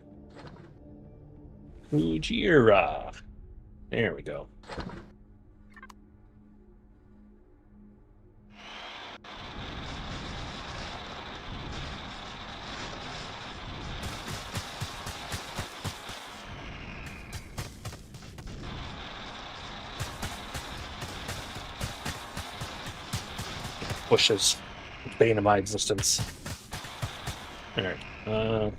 Kujira. There we go. Bushes. Bane of my existence. Alright. Yeah,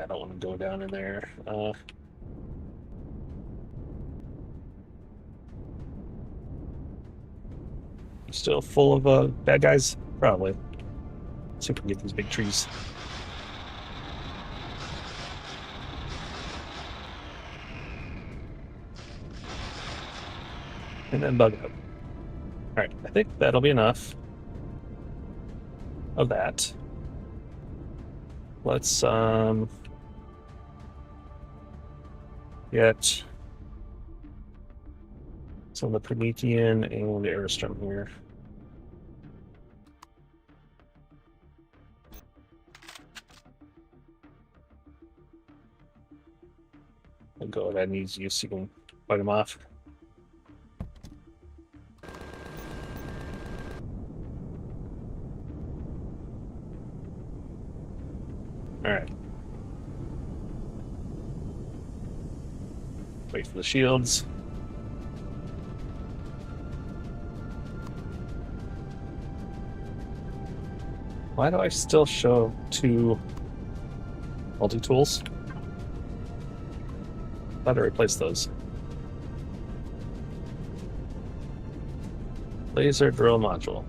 I don't want to go down in there. Still full of bad guys? Probably. See if we can get these big trees. And then bug out. Alright, I think that'll be enough of that. Let's get some of the Promethean and the Airstrom here. I'll go ahead and use you so you can fight him off. Alright. Wait for the shields. Why do I still show 2 multi-tools? Thought I replaced those. Laser drill module.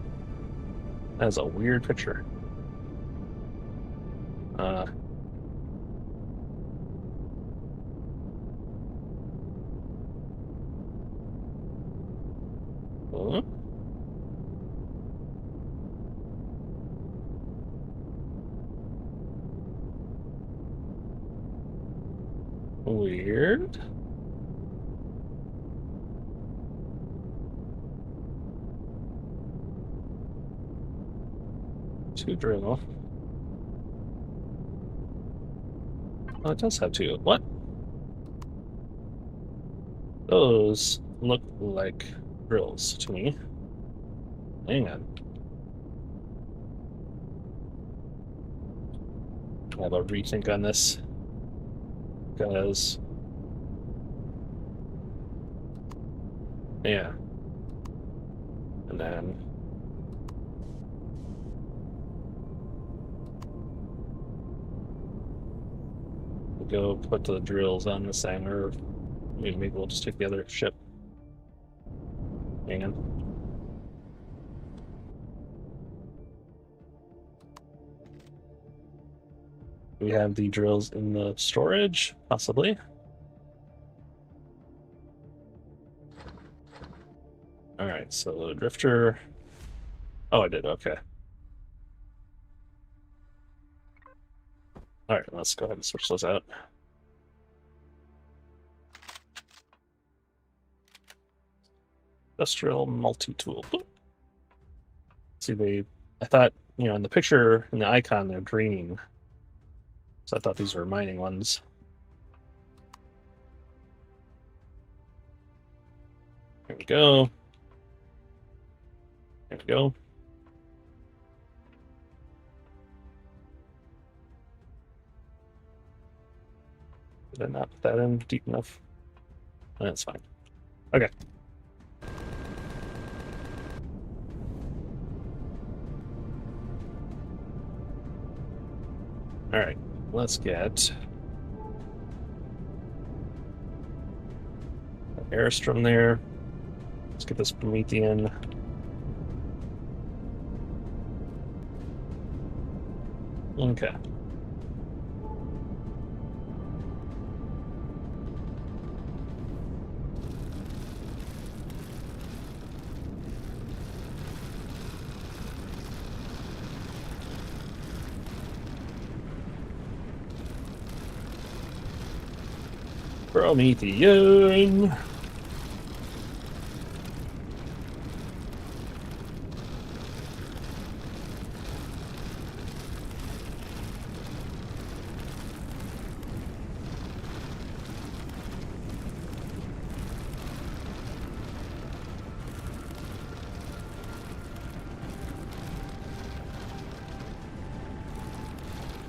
That's a weird picture. Weird. Two drill. Oh, it does have two. What? Those look like drills to me. Hang on. I have a rethink on this because, yeah. And then we'll go put the drills on this thing, or maybe we'll just take the other ship. Hang on. We have the drills in the storage, possibly. All right, so the drifter. Oh, I did. Okay. All right, let's go ahead and switch those out. Industrial multi-tool. See, I thought, in the picture, in the icon, they're green. So I thought these were mining ones. There we go. There we go. Did I not put that in deep enough? That's fine. Okay. All right, let's get Airstrom there. Let's get this Promethean. Okay. Promethean.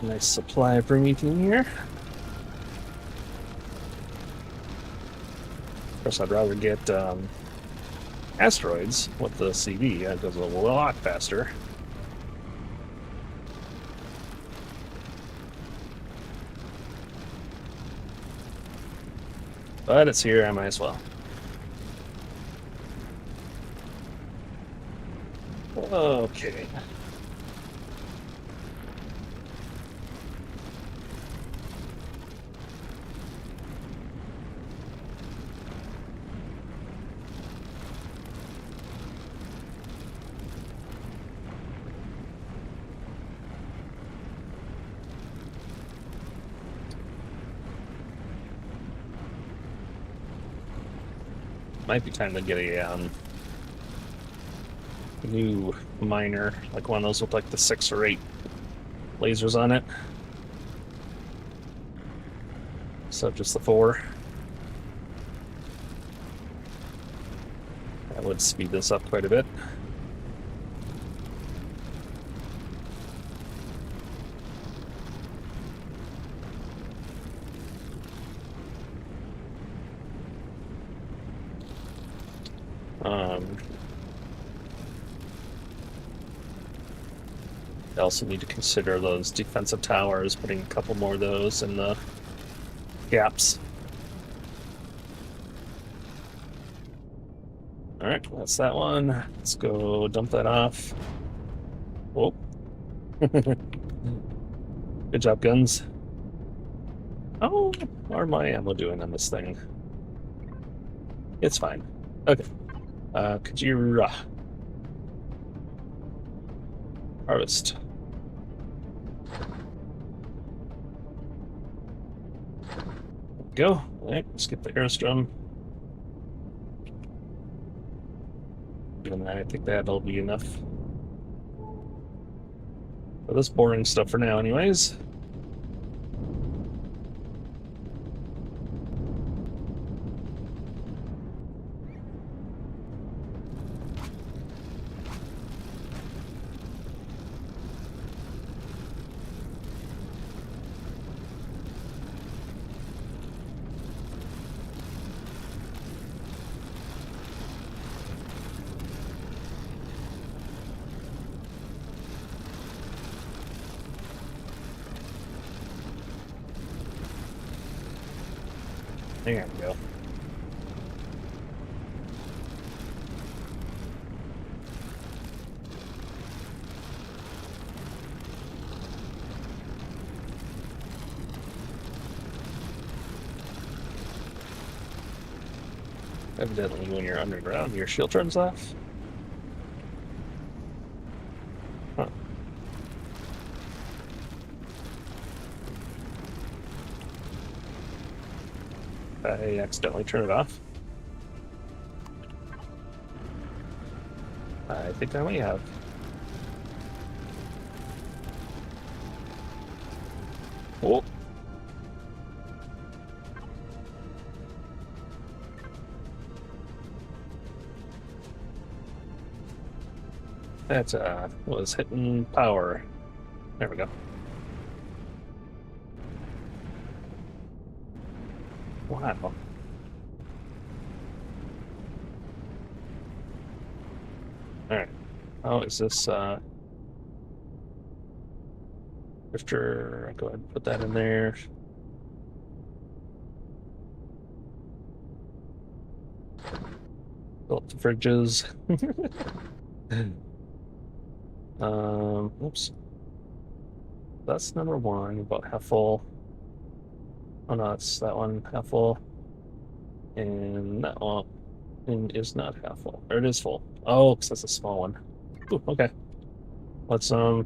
Nice supply of Promethean here. Of course, I'd rather get asteroids with the CD. It goes a lot faster. But it's here, I might as well. Okay. Might be time to get a new miner, like one of those with like the 6 or 8 lasers on it. So just the 4. That would speed this up quite a bit. I also need to consider those defensive towers, putting a couple more of those in the gaps. All right, that's that one. Let's go dump that off. Oh. Good job, guns. Oh, what are my ammo doing on this thing? It's fine. Okay. Kujira. Harvest. go. All right, let's get the airstrom. And I think that'll be enough for this boring stuff for now, anyways. There we go. Evidently, when you're underground, your shield turns off. Huh. I accidentally turned it off. I think I may have. Oh. That was hitting power. There we go. Wow. Alright. Oh, is this drifter? Go ahead and put that in there. Fill up the fridges. Oops. That's number one, about half full. Oh no, it's that one, half full. And that one is not half full. Or it is full. Oh, because that's a small one. Ooh, okay. Let's try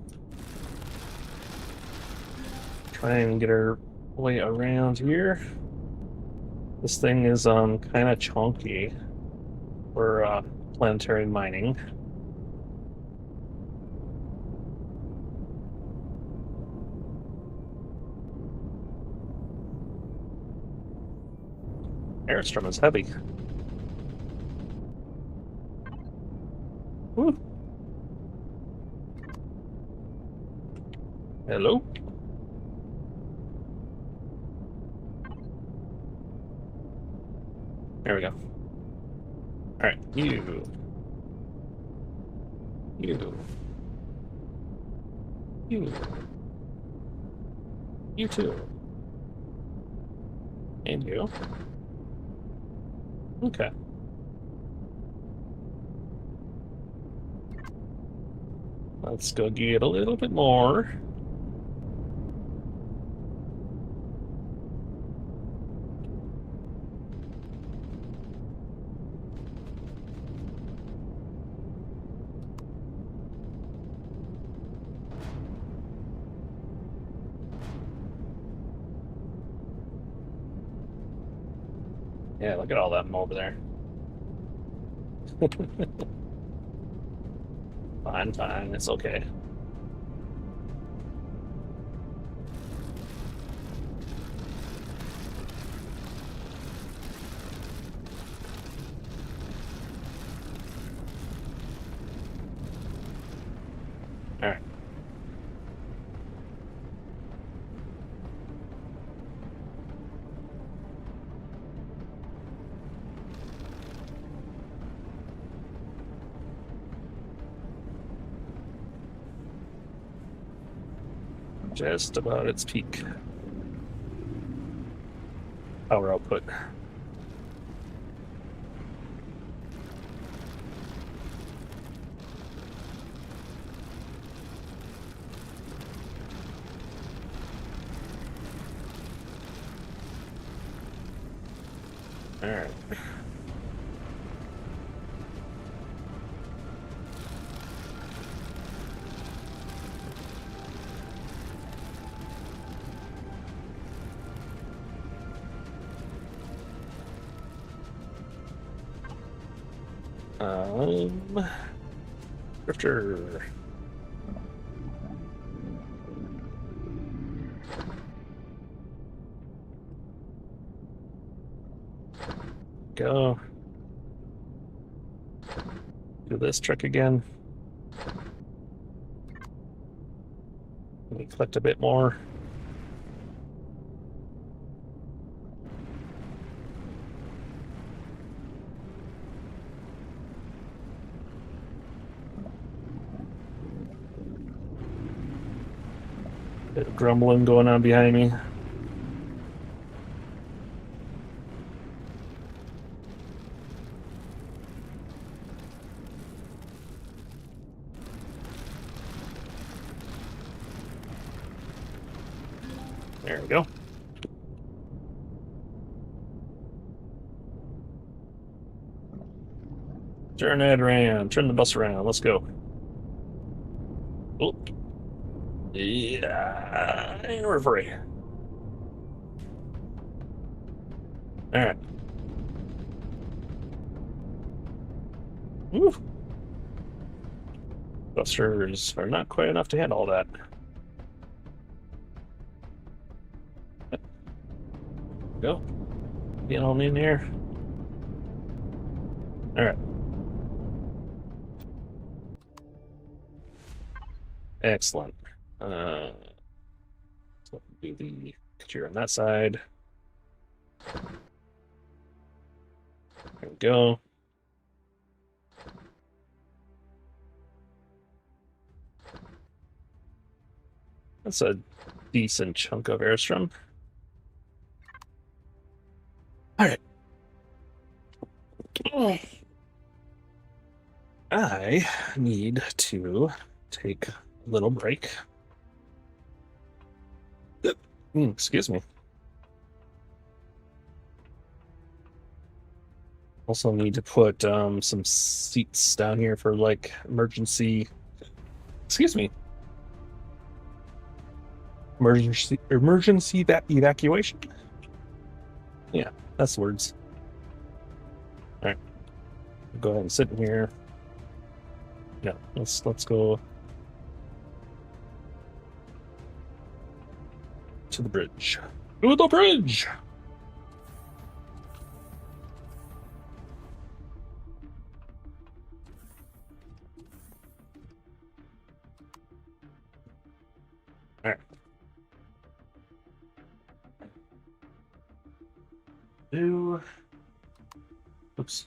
and get our way around here. This thing is kind of chunky for planetary mining. Airstrom is heavy. Woo. Hello? There we go. Alright, you. You too. And you. Okay. Let's go get a little bit more. Yeah, look at all that over there. Fine, it's okay. All right. Just about its peak power output. All right. Drifter. Go. Do this trick again. Let me collect a bit more. Bit of grumbling going on behind me. There we go. Turn that around. Turn the bus around. Let's go. Oh. Yeah. And we're free. All right. Woo. Busters are not quite enough to handle all that. Go. Get on in here. All right. Excellent. So do the Kujira on that side. There we go. That's a decent chunk of airstrom. All right. I need to take a little break. Excuse me. Also need to put some seats down here for like emergency. Excuse me. Emergency evacuation. Yeah, that's words. All right, go ahead and sit in here. Yeah, let's go to the bridge. To the bridge. All right. Oops.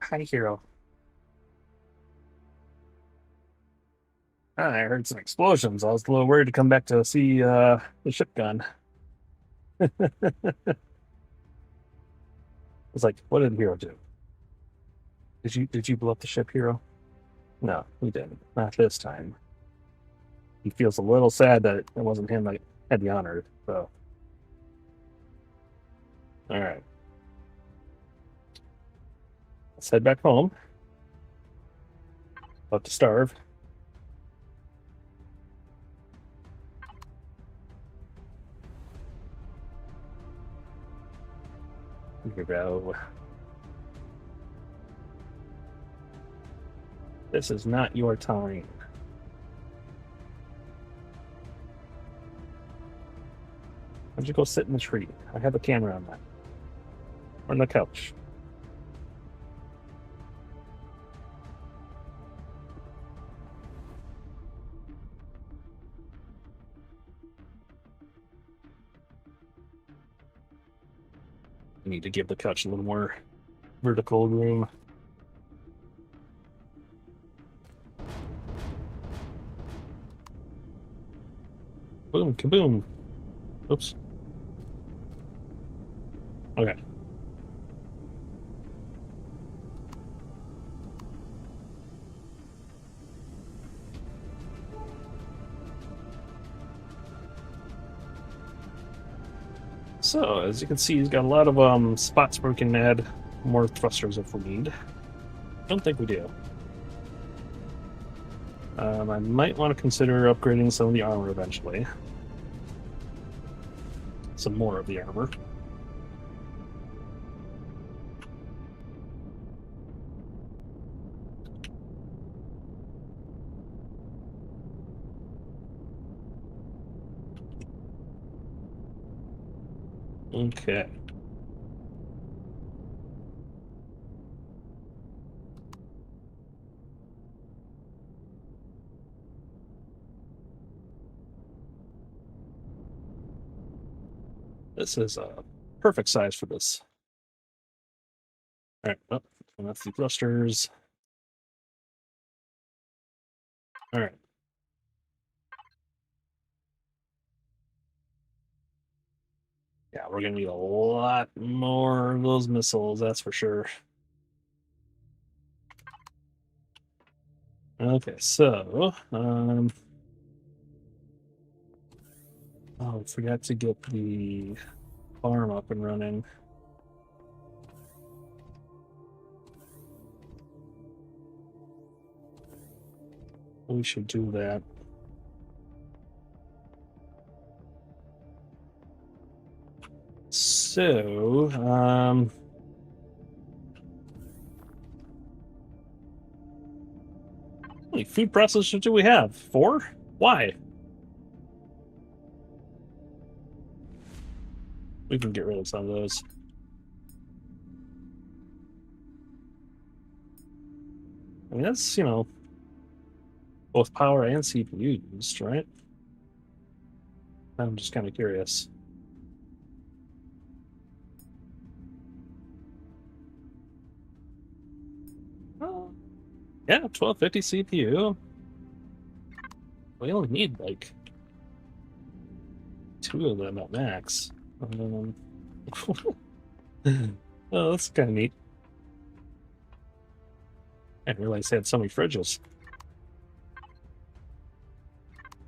Hi, hero. I heard some explosions. I was a little worried to come back to see the ship gun. I was like, what did Hero do? Did you blow up the ship, Hero? No, he didn't. Not this time. He feels a little sad that it wasn't him that had the honor. So, all right, let's head back home. About to starve. Here we go. This is not your time. Why don't you go sit in the tree? I have a camera on that. Or on the couch. I need to give the couch a little more vertical room. Boom, kaboom. Oops. Okay. So, as you can see, he's got a lot of spots where we can add more thrusters if we need. Don't think we do. I might want to consider upgrading some of the armor eventually. Some more of the armor. Okay. This is a perfect size for this. All right, oh, that's the thrusters. All right. Yeah, we're gonna need a lot more of those missiles, that's for sure. Okay, so oh, forgot to get the farm up and running. We should do that. So, how many food processors do we have? 4? Why? We can get rid of some of those. I mean, that's, both power and CPU used, right? I'm just kind of curious. Oh, yeah, 1250 CPU. We only need like 2 of them at max. Oh, that's kind of neat. I didn't realize they had so many fridges.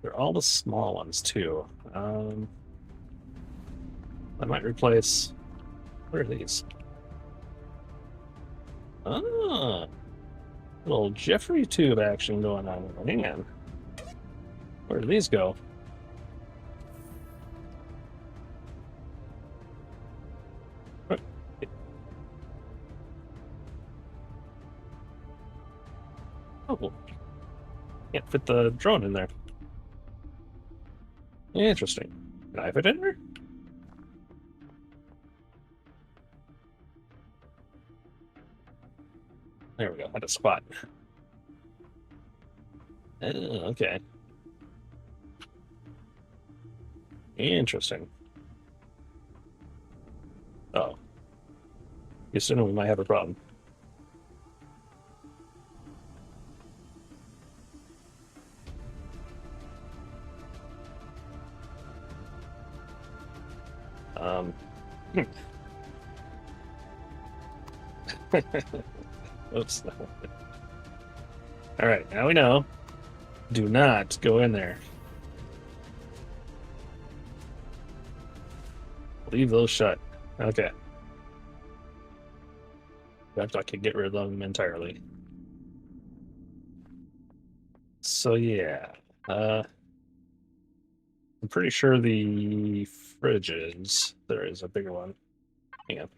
They're all the small ones too. I might replace. What are these? Ah, little Jeffrey tube action going on. Hang on. Where do these go? Oh, can't fit the drone in there. Interesting. Can I fit in there? There we go. Had a spot. Okay. Interesting. Oh. You still know we might have a problem. Oops. All right, now we know. Do not go in there. Leave those shut. Okay. Perhaps I could get rid of them entirely. So yeah, I'm pretty sure the fridges. There is a bigger one. Hang on.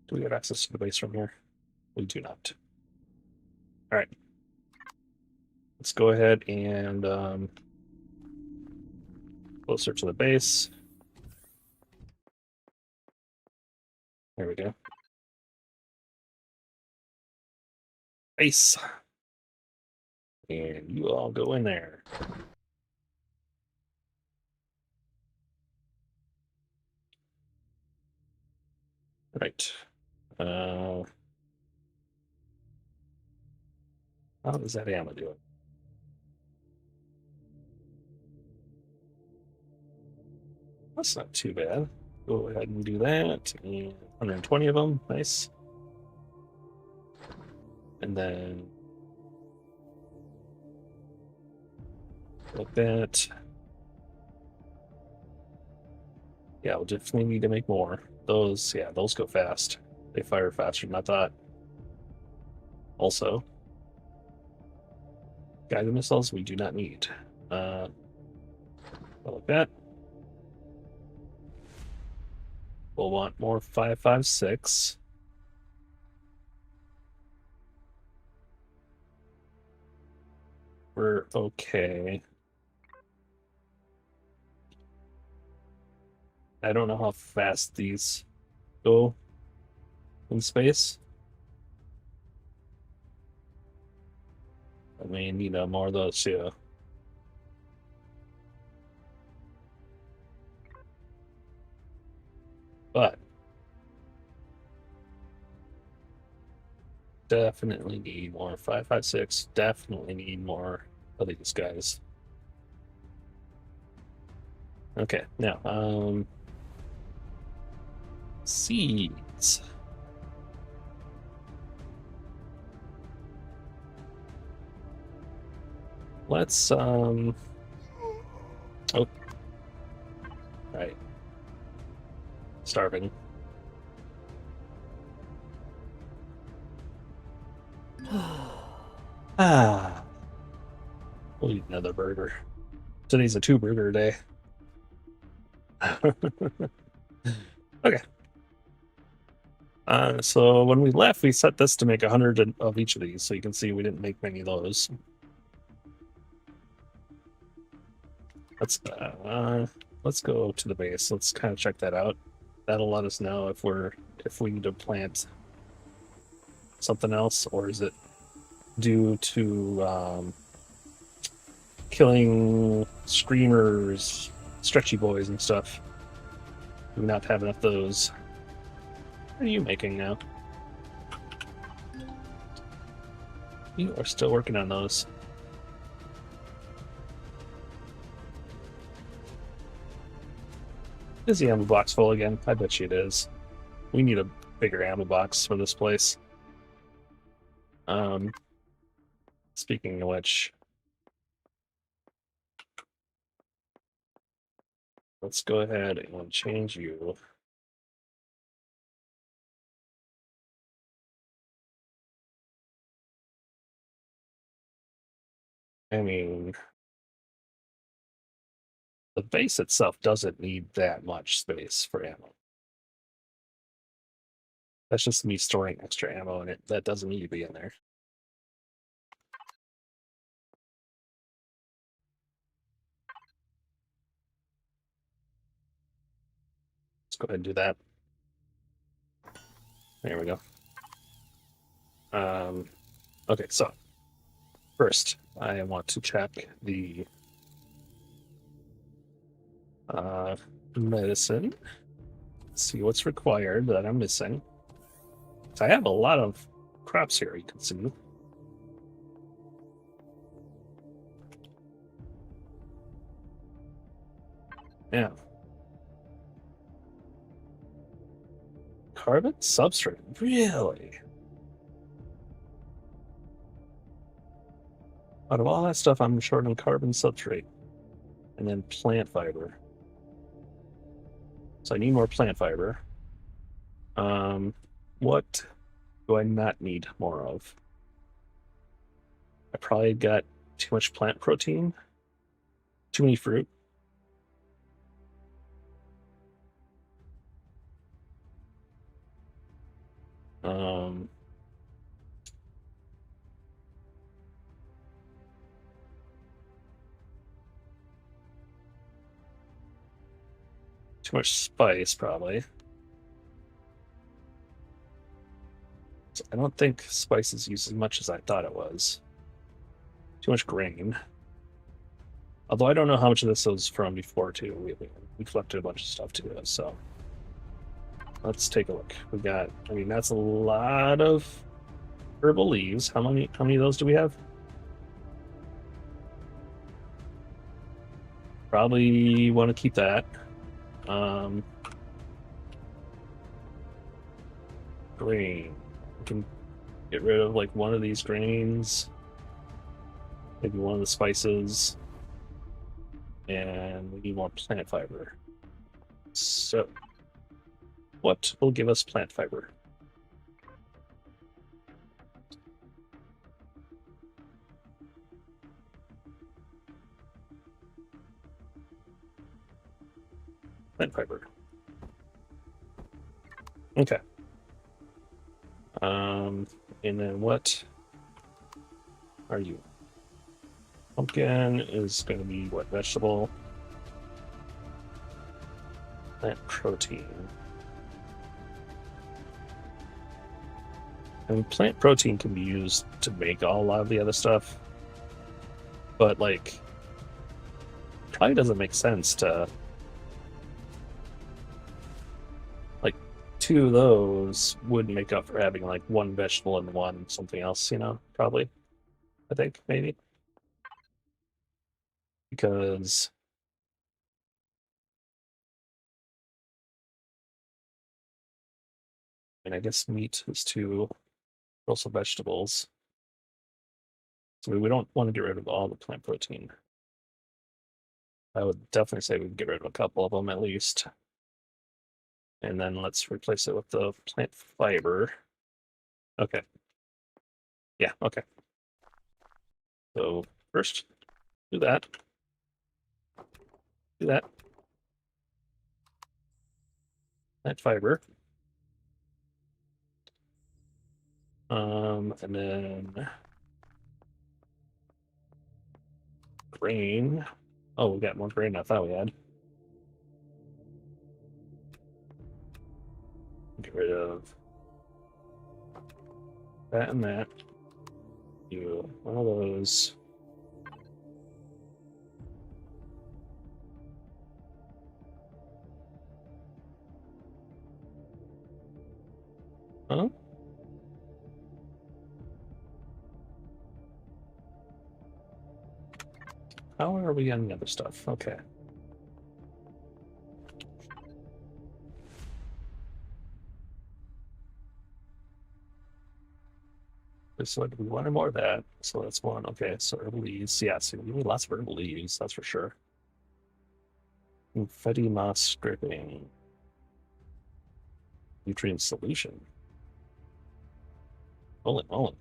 Do we have access to the base from here? We do not. All right. Let's go ahead and closer to the base. There we go. Base. And you all go in there. Right. How does that ammo do it? That's not too bad. Go ahead and do that. And 120 of them. Nice. And then like that. Yeah, we'll definitely need to make more. Those, yeah, those go fast. They fire faster than I thought. Also, guided missiles we do not need. Like that. We'll want more 5.56. We're okay. I don't know how fast these go in space. I mean, you know, more of those too. But definitely need more 5.56. Definitely need more of these guys. Okay, now, seeds. Let's, oh, right. Starving. Ah. We'll eat another burger. Today's a 2-burger day. Okay. So when we left, we set this to make 100 of each of these, so you can see we didn't make many of those. Let's go to the base. Let's kind of check that out. That'll let us know if we need to plant something else, or is it due to killing screamers, stretchy boys, and stuff? Do we not have enough of those? What are you making now? You are still working on those. Is the ammo box full again? I bet you it is. We need a bigger ammo box for this place. Speaking of which, let's go ahead and change you. I mean, the base itself doesn't need that much space for ammo. That's just me storing extra ammo in it. That doesn't need to be in there. Let's go ahead and do that. There we go. Okay, so first I want to check the medicine. See what's required that I'm missing. So I have a lot of crops here, you can see. Yeah. Carbon substrate, really? Out of all that stuff, I'm short on carbon substrate. And then plant fiber. So I need more plant fiber. What do I not need more of? I probably got too much plant protein, too many fruit. Um, too much spice, probably. So I don't think spice is used as much as I thought it was. Too much grain. Although I don't know how much of this was from before, too. We collected a bunch of stuff, too, so... Let's take a look. We got... I mean, that's a lot of herbal leaves. How many of those do we have? Probably want to keep that. Grain. We can get rid of like one of these grains, maybe one of the spices, and we need more plant fiber. So, what will give us plant fiber? Plant fiber. Okay. And then what are you? Pumpkin is going to be what, vegetable? Plant protein. I mean, plant protein can be used to make a lot of the other stuff, but like, probably doesn't make sense to like two of those would make up for having like one vegetable and one something else, you know, probably. I think maybe because I mean, I guess meat is two, also vegetables. So we don't want to get rid of all the plant protein. I would definitely say we can get rid of a couple of them at least. And then let's replace it with the plant fiber. Okay. Yeah, okay. So first, do that. Do that. Plant fiber. And then grain. Oh, we got more grain than I thought we had. Get rid of that and that. Do one of those. Huh? How are we on the other stuff? Okay. So we wanted more of that. So that's one. Okay, so herbal leaves. Yeah, so we need lots of herbal leaves, that's for sure. Confetti moss stripping. Nutrient solution. Holy moly.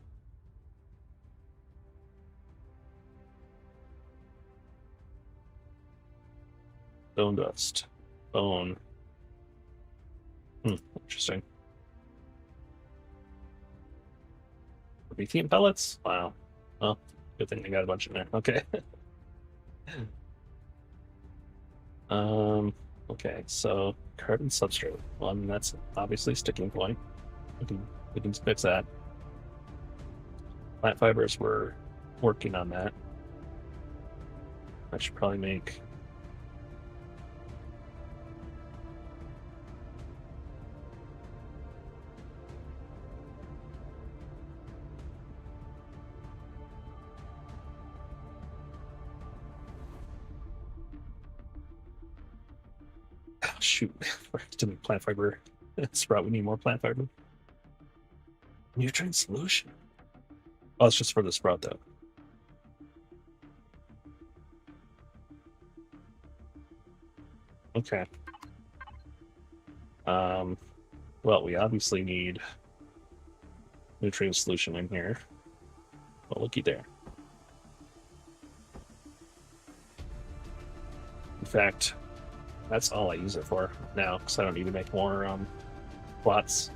Bone dust. Bone. Interesting. Promethean pellets? Wow. Well, good thing they got a bunch in there. Okay. Okay, so carbon substrate. Well, I mean, that's obviously a sticking point. We can fix that. Plant fibers, we're working on that. I should probably make shoot, to make plant fiber Sprout, we need more plant fiber. Nutrient solution. Oh, it's just for the sprout though. Okay. Well, we obviously need nutrient solution in here. Well, looky there. In fact, that's all I use it for now, because I don't need to make more plots.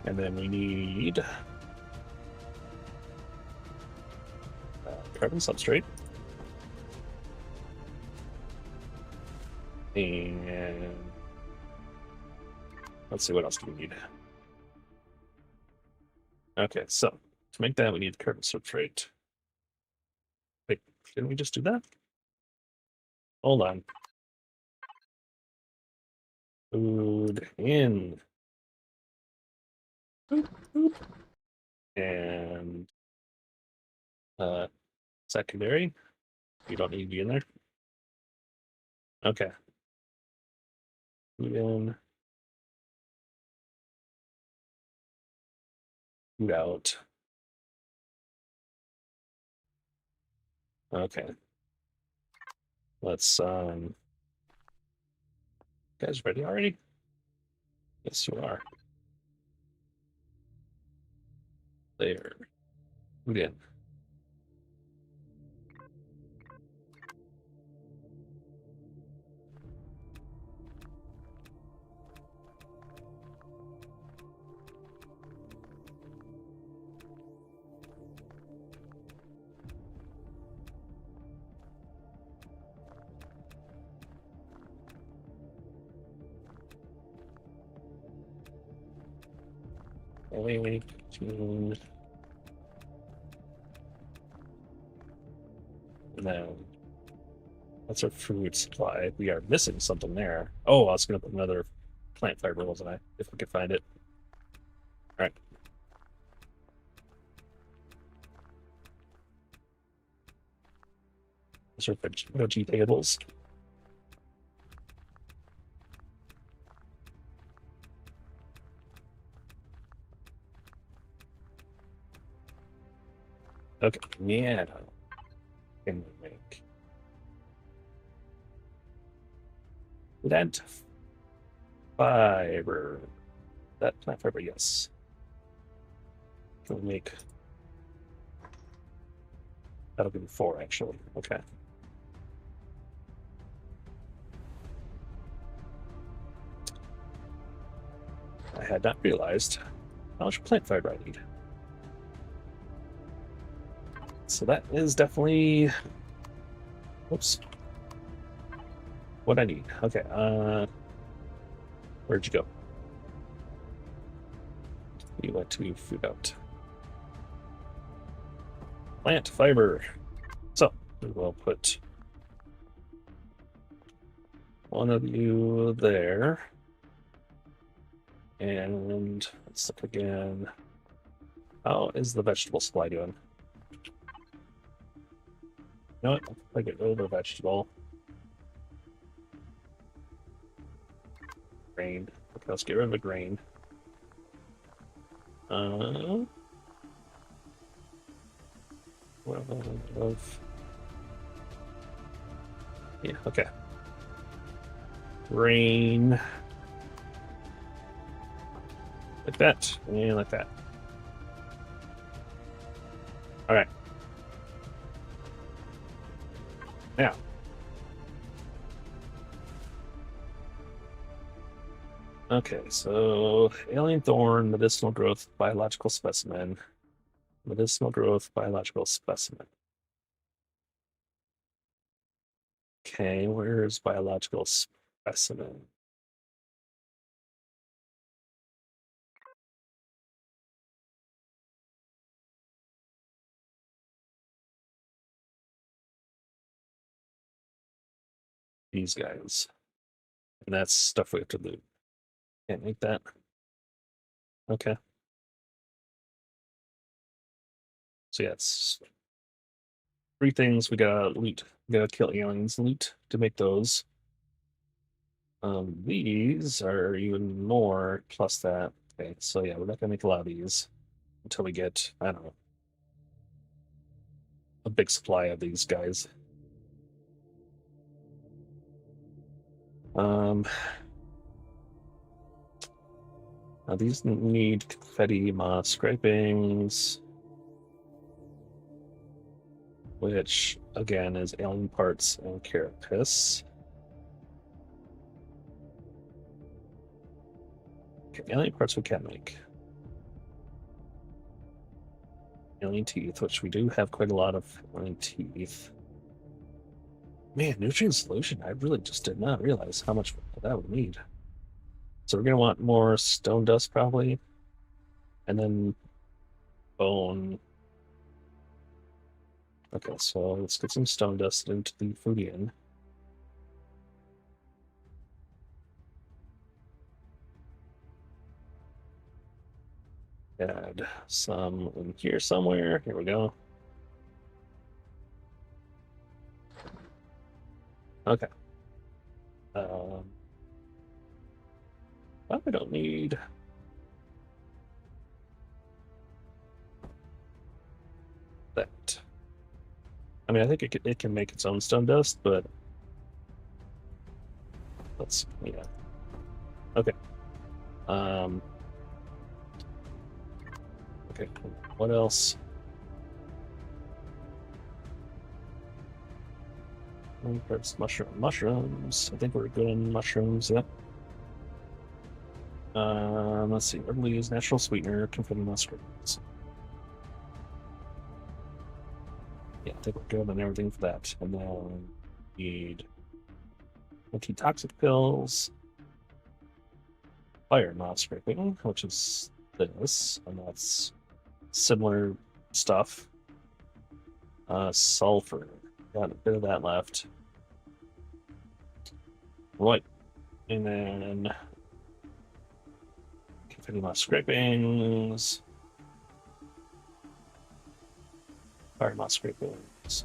And then we need carbon substrate. And let's see, what else do we need? Okay, so to make that, we need carbon substrate. Wait, didn't we just do that? Hold on. Food in. And secondary. You don't need to be in there. Okay. Food in. Food out. Okay. Let's you guys ready already? Yes, you are. There. Food in. Wait. No. That's our food supply. We are missing something there. Oh, I was going to put another plant fiber, wasn't I? If we could find it. All right. Those are vegetables. Okay. Yeah. Can we make plant fiber? That plant fiber, yes. Can we make? That'll be 4 actually. Okay. I had not realized how much plant fiber I need. So that is definitely, whoops, what I need. Okay, where'd you go? You went to food out. Plant fiber. So we will put one of you there. And let's look again. How is the vegetable supply doing? You know what? I'll get rid of the vegetable. Grain. Okay, let's get rid of the grain. Yeah, okay. Grain. Like that, and like that. All right. Now. Okay, so alien thorn, medicinal growth, biological specimen. Medicinal growth, biological specimen. Okay, where's biological specimen? These guys. And that's stuff we have to loot. Can't make that. Okay. So yeah, it's 3 things we gotta loot. We gotta kill aliens, loot to make those. These are even more plus that. Okay, so yeah, we're not gonna make a lot of these until we get, I don't know, a big supply of these guys. Now these need confetti moth scrapings, which again is alien parts and carapace. Okay, alien parts we can make. Alien teeth, which we do have quite a lot of alien teeth. Man, nutrient solution, I really just did not realize how much that would need. So we're gonna want more stone dust probably, and then bone. Okay, so let's get some stone dust into the Fudian. Add some in here somewhere. Here we go. Okay. Well, we don't need that. I mean, I think it can make its own stone dust, but let's, yeah. Okay. Okay, what else? First, mushrooms. I think we're good on mushrooms. Yep. Let's see. Herbal use natural sweetener, confetti mushrooms. Yeah, I think we're good on everything for that. And then we need anti-toxic pills, fire moth scraping, which is this, and that's similar stuff. Sulfur. Got a bit of that left. Right. And then confetti moth scrapings. Fire moth scrapings.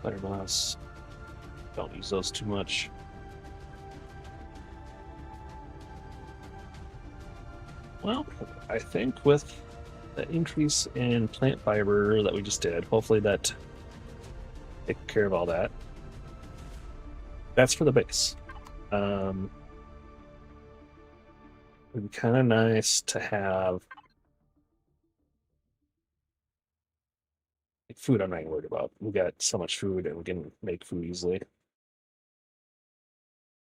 Fire moths. Don't use those too much. Well, I think with the increase in plant fiber that we just did, hopefully that take care of all that. That's for the base. It'd be kind of nice to have food. I'm not worried about. We got so much food and we can make food easily.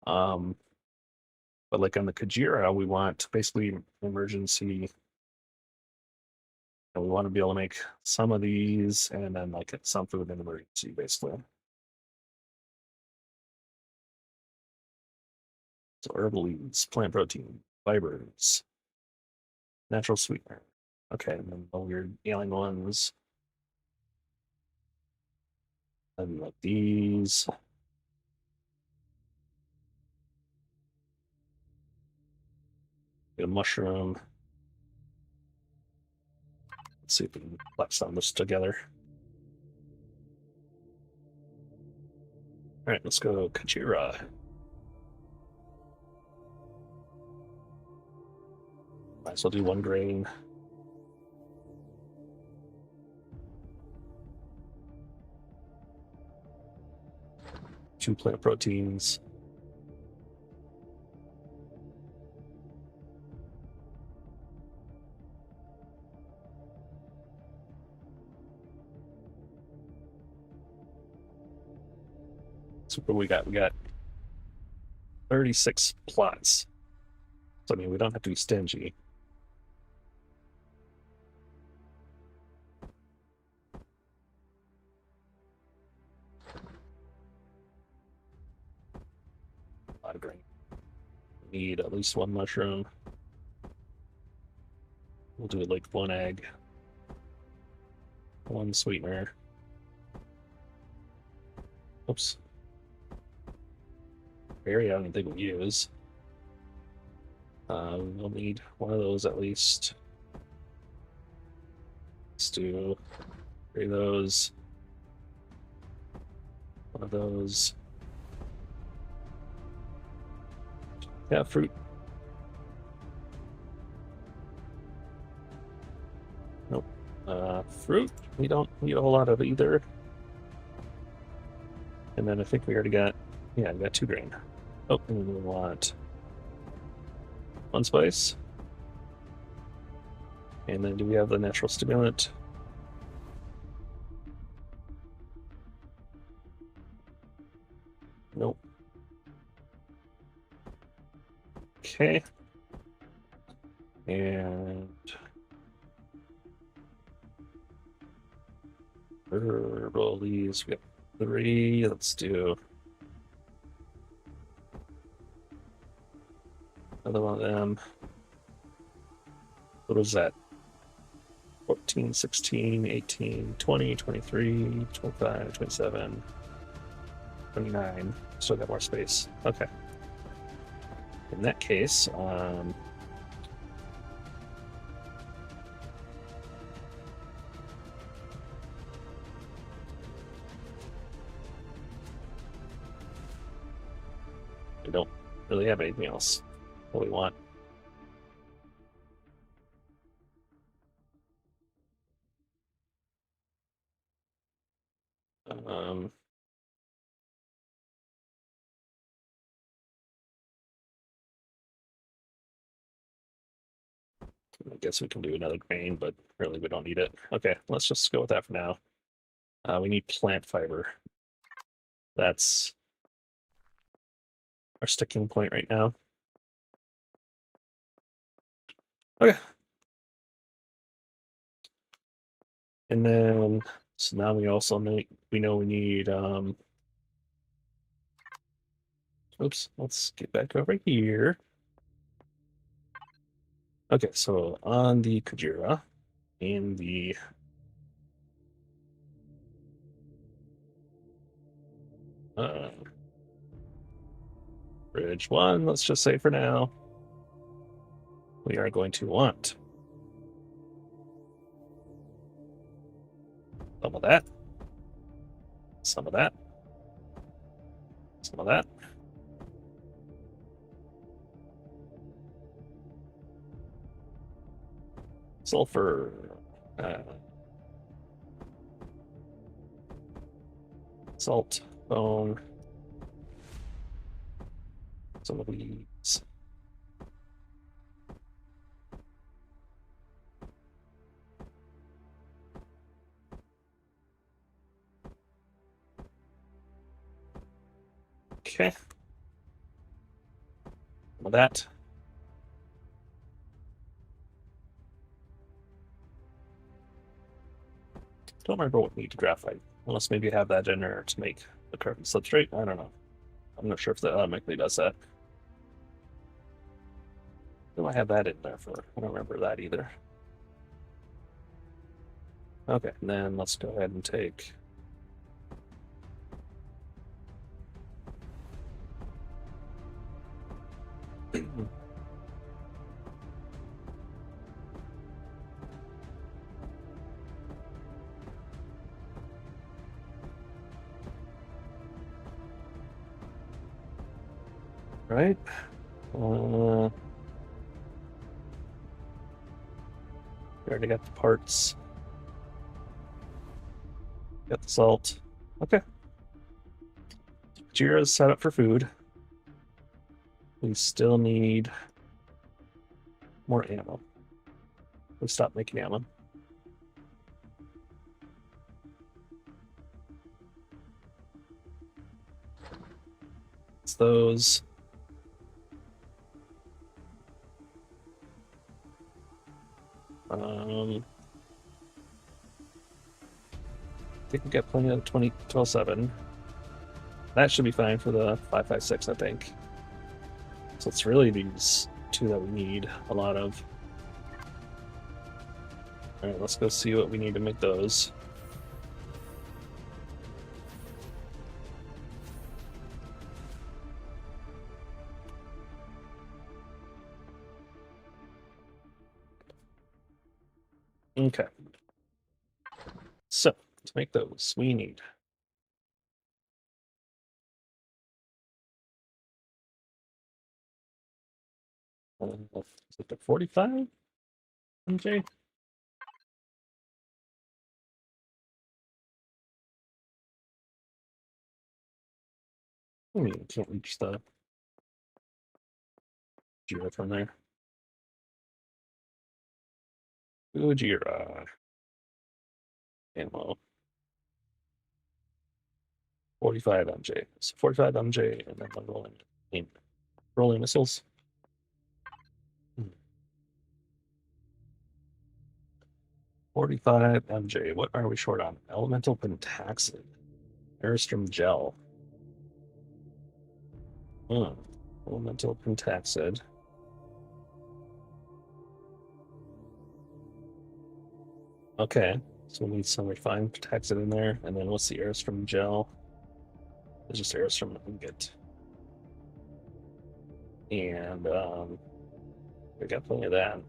But like on the Kujira, we want basically emergency. And we want to be able to make some of these and then like some food in emergency, basically. So herbal leaves, plant protein, fibers, natural sweetener. Okay, and then the weird alien ones. And like these. Get a mushroom. Let's see if we can flex on this together. All right, let's go Kujira. Might as well do one grain. Two plant proteins. So what we got? We got 36 plots. So I mean, we don't have to be stingy. A lot of grain. We need at least one mushroom. We'll do it like one egg, one sweetener. Oops. Berry, I don't think we'll use. We'll need one of those at least. Let's do 3 of those. One of those. Yeah, fruit. Nope. Fruit. We don't need a whole lot of either. And then I think we already got, yeah, we got 2 grain. Oh, and we want 1 spice. And then do we have the natural stimulant? Nope. Okay. And herbal leaves, we got 3. Let's do another one of them. What was that? 14, 16, 18, 20, 23, 25, 27, 29. Still got more space. Okay. In that case, we don't really have anything else what we want. I guess we can do another grain, but really we don't need it. Okay, let's just go with that for now. We need plant fiber. That's our sticking point right now. Okay. And then, so now we also need, we know we need, oops, let's get back over here. Okay, so on the Kujira, in the bridge 1, let's just say for now, we are going to want some of that, some of that, some of that. Sulfur. Salt, bone, some of these. Okay. Some of that. Don't remember what we need to graphite, unless maybe you have that in there to make the carbon substrate. I don't know. I'm not sure if that automatically does that. Do I have that in there for? I don't remember that either. Okay, and then let's go ahead and take right. We already got the parts. Got the salt. Okay. Kujira's set up for food. We still need more ammo. We stopped making ammo. It's those. I think we got plenty of 12.7. That should be fine for the 5.56, I think. So it's really these 2 that we need a lot of. All right, let's go see what we need to make those. Okay. So to make those, we need Is it the 45 MJ? I mean, you can't reach the Kujira from there. Kujira. Ammo. 45 MJ. So 45 MJ, and then one rolling missiles. 45 MJ. What are we short on? Elemental pentaxid. Airstrom gel. Elemental pentaxid. Okay, so we need some refined pentaxid in there. And then what's the Airstrom gel? It's just Airstrom ingot. And we got plenty of that.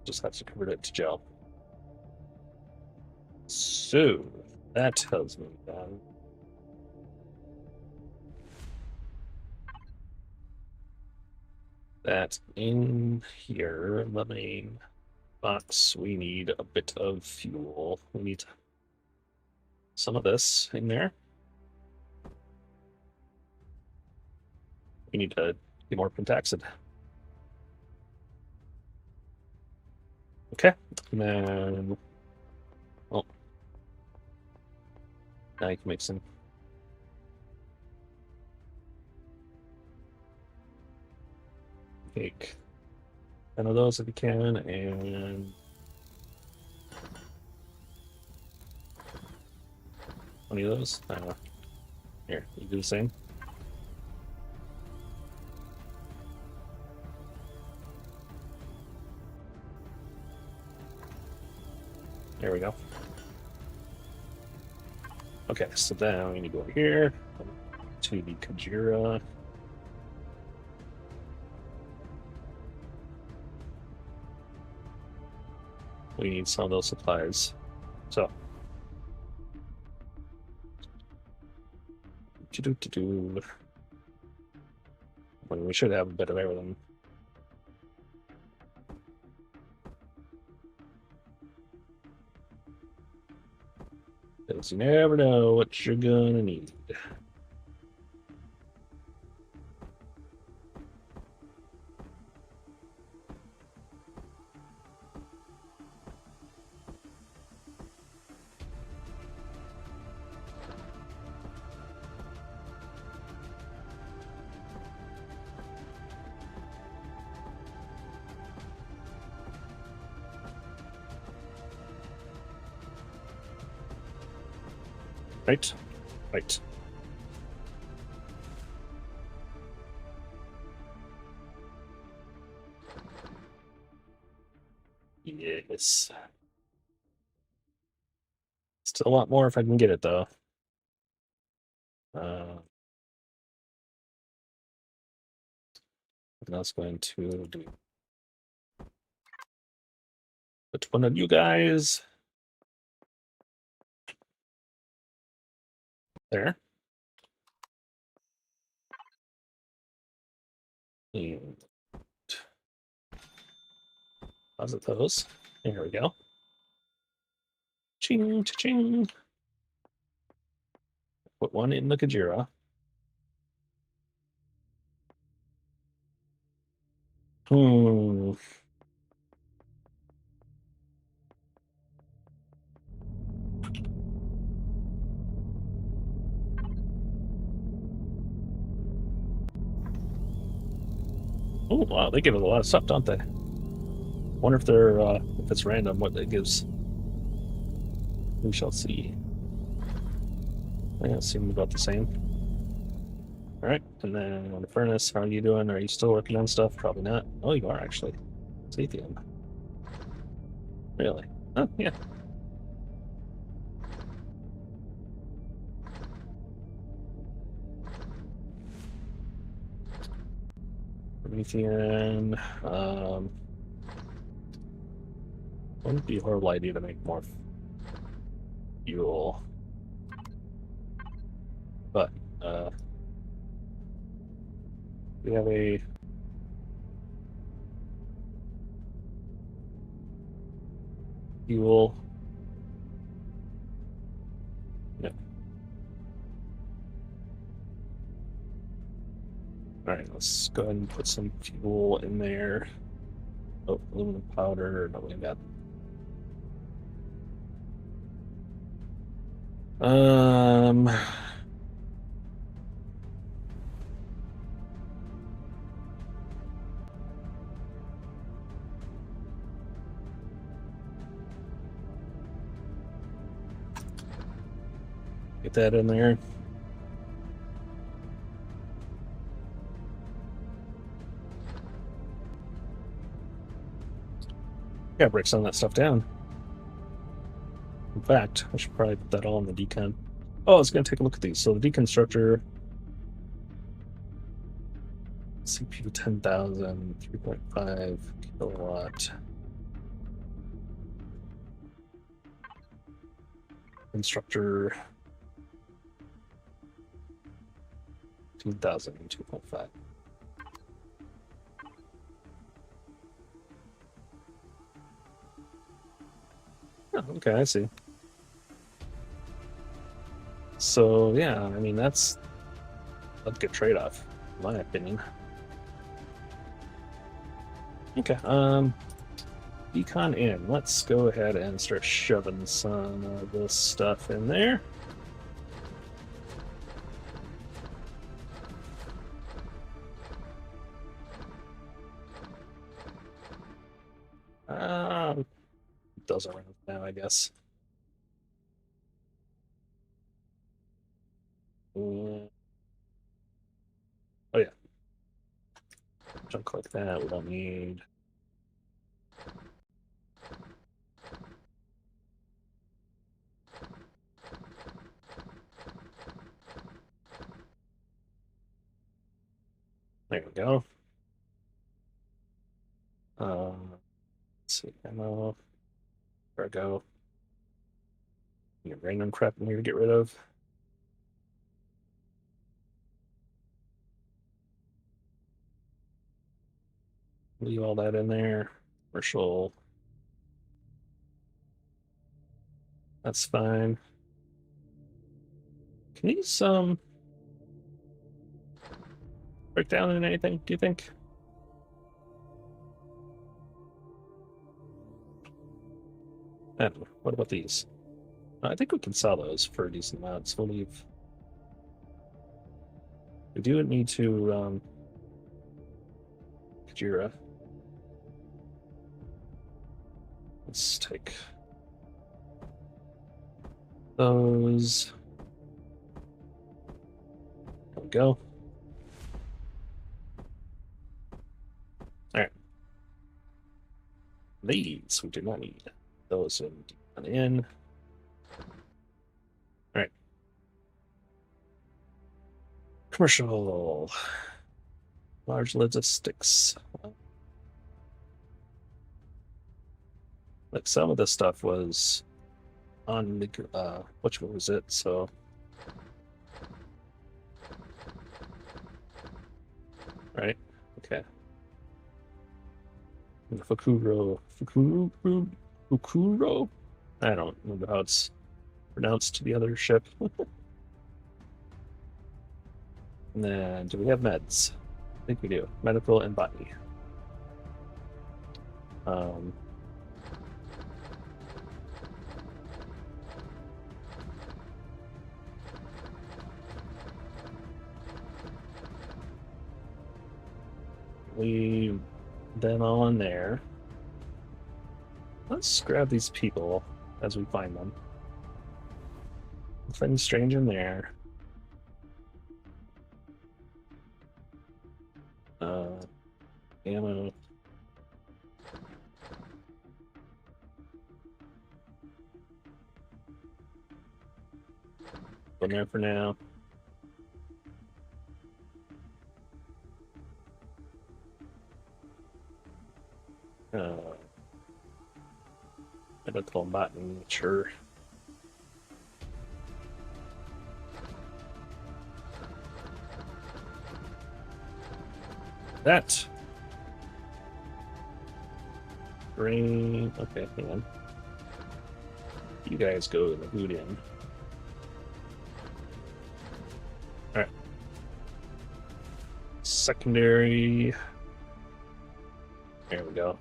Just have to convert it to gel. So that tells me that in here, in the main box, we need a bit of fuel. We need some of this in there. We need to get more pentaxid. Okay, and then, well, now you can make some. Take 10 of those if you can, and 20 of those. Here, you do the same. There we go. Okay, so then we need to go over here to the Kujira. We need some of those supplies. So, well, we should have a bit of everything. Because you never know what you're gonna need. Right? Right. Yes. Still a lot more if I can get it, though. And I was going to do put one of you guys there. And deposit those. There we go. Ching, ching. Put one in the Kujira. Hmm. Oh wow, they give us a lot of stuff, don't they? Wonder if they're if it's random what it gives. We shall see. Yeah, it seems about the same. All right, and then on the furnace, how are you doing? Are you still working on stuff? Probably not. Oh, you are actually. Sathium. Really? Oh, yeah. Promethean. Wouldn't be a horrible idea to make more fuel. But we have a fuel. Yep. Alright, let's go ahead and put some fuel in there. Oh, aluminum powder. No, we got. Get that in there. Yeah, break some of that stuff down. In fact, I should probably put that all in the decon. Oh, I was going to take a look at these. So the deconstructor, CPU 10,000, 3.5 kilowatt. Instructor 2,000, 2.5. Oh, okay, I see. So yeah, I mean that's a good trade-off, in my opinion. Okay, decon in. Let's go ahead and start shoving some of this stuff in there. Those around now, I guess. Oh yeah, junk like that we don't need. There we go. Let's see, ammo. There we go. Random crap in here to get rid of. Leave all that in there. Commercial. That's fine. Can these break down in anything, do you think? And what about these? I think we can sell those for a decent amount, so we'll leave. We do need to Kujira. Let's take those. There we go. Alright. These we do not need. Those in. Alright. Commercial. Large logistics. Like some of this stuff was on the which one was it? So right, okay. Fukuro. I don't remember how it's pronounced to the other ship. And then, do we have meds? I think we do. Medical and botany. Leave them all in there. Let's grab these people as we find them. Nothing strange in there. Ammo. In there for now. Medical and botany, sure. That. Green. Okay, hang on. You guys go to the boot in. Alright. Secondary. There we go.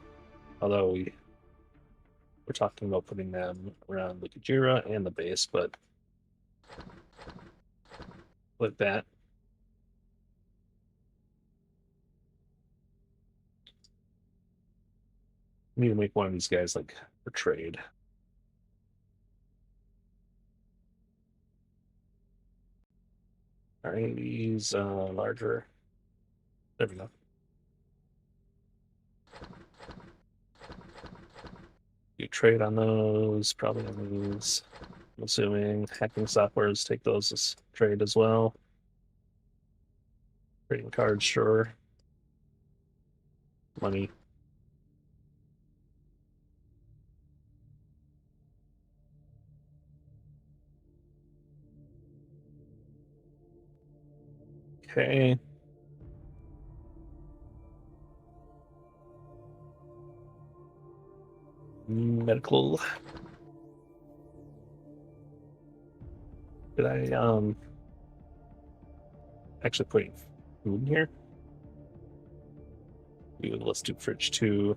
Although we're talking about putting them around the Kujira and the base, but like that. I need to make one of these guys like for trade. Alright, these larger. There we go. You trade on those, probably on these. I'm assuming hacking softwares take those as trade as well. Trading cards, sure. Money. Okay. Medical. Did I actually putting food in here? Let's do fridge 2.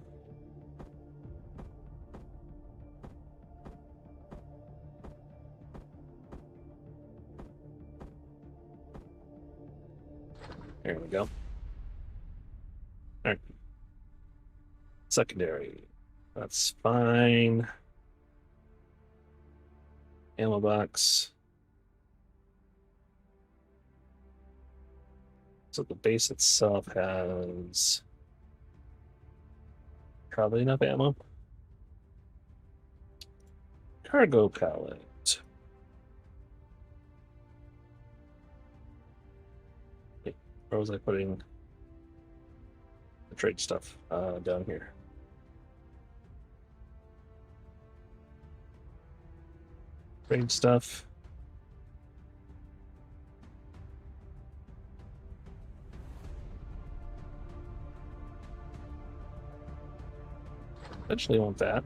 There we go. All right. Secondary. That's fine. Ammo box. So the base itself has probably enough ammo. Cargo pallet. Wait, where was I putting the trade stuff? Down here. Trade stuff. Eventually want that.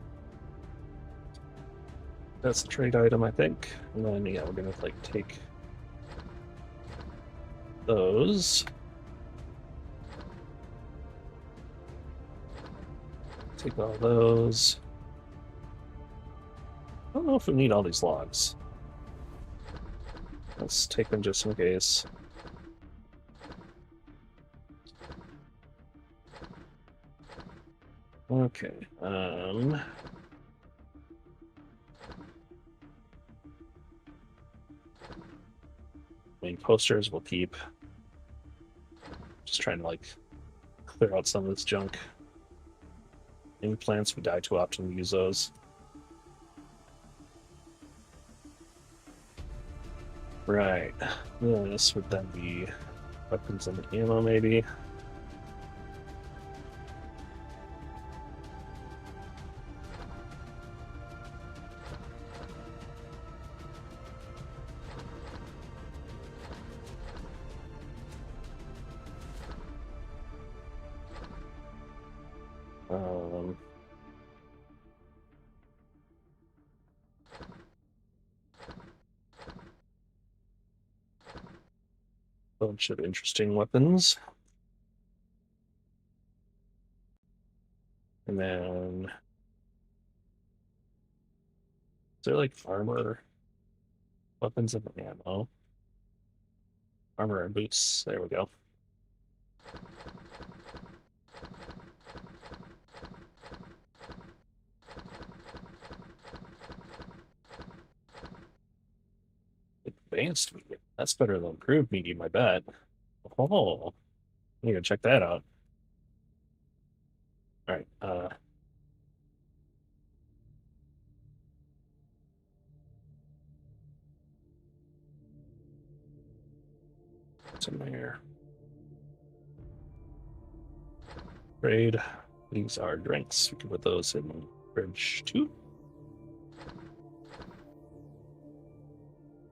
That's the trade item, I think. And then, yeah, we're gonna like take those. Take all those. I don't know if we need all these logs. Let's take them just in case. Okay. Main posters we'll keep. Just trying to like clear out some of this junk. Any plants we die too often, we use those. Right. This would then be weapons and ammo, maybe. Bunch of interesting weapons. And then is there like armor, weapons and ammo? Armor and boots. There we go. Advanced medium. That's better than improved medium, I bet. Oh, I need to check that out. All right. Some there. Trade. These are drinks. We can put those in fridge 2.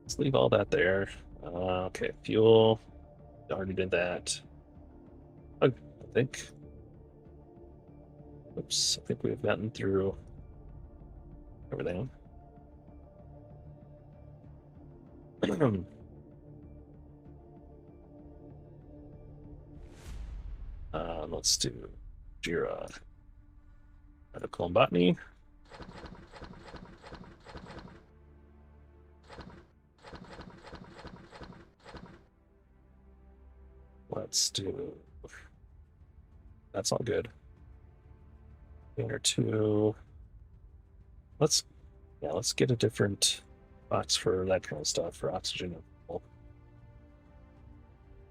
Let's leave all that there. Okay, fuel. Already did that. I think. Oops, I think we've gotten through everything. Let's do Jira medical and botany. Let's do. That's all good. One or two. Let's get a different box for that kind of stuff for oxygen.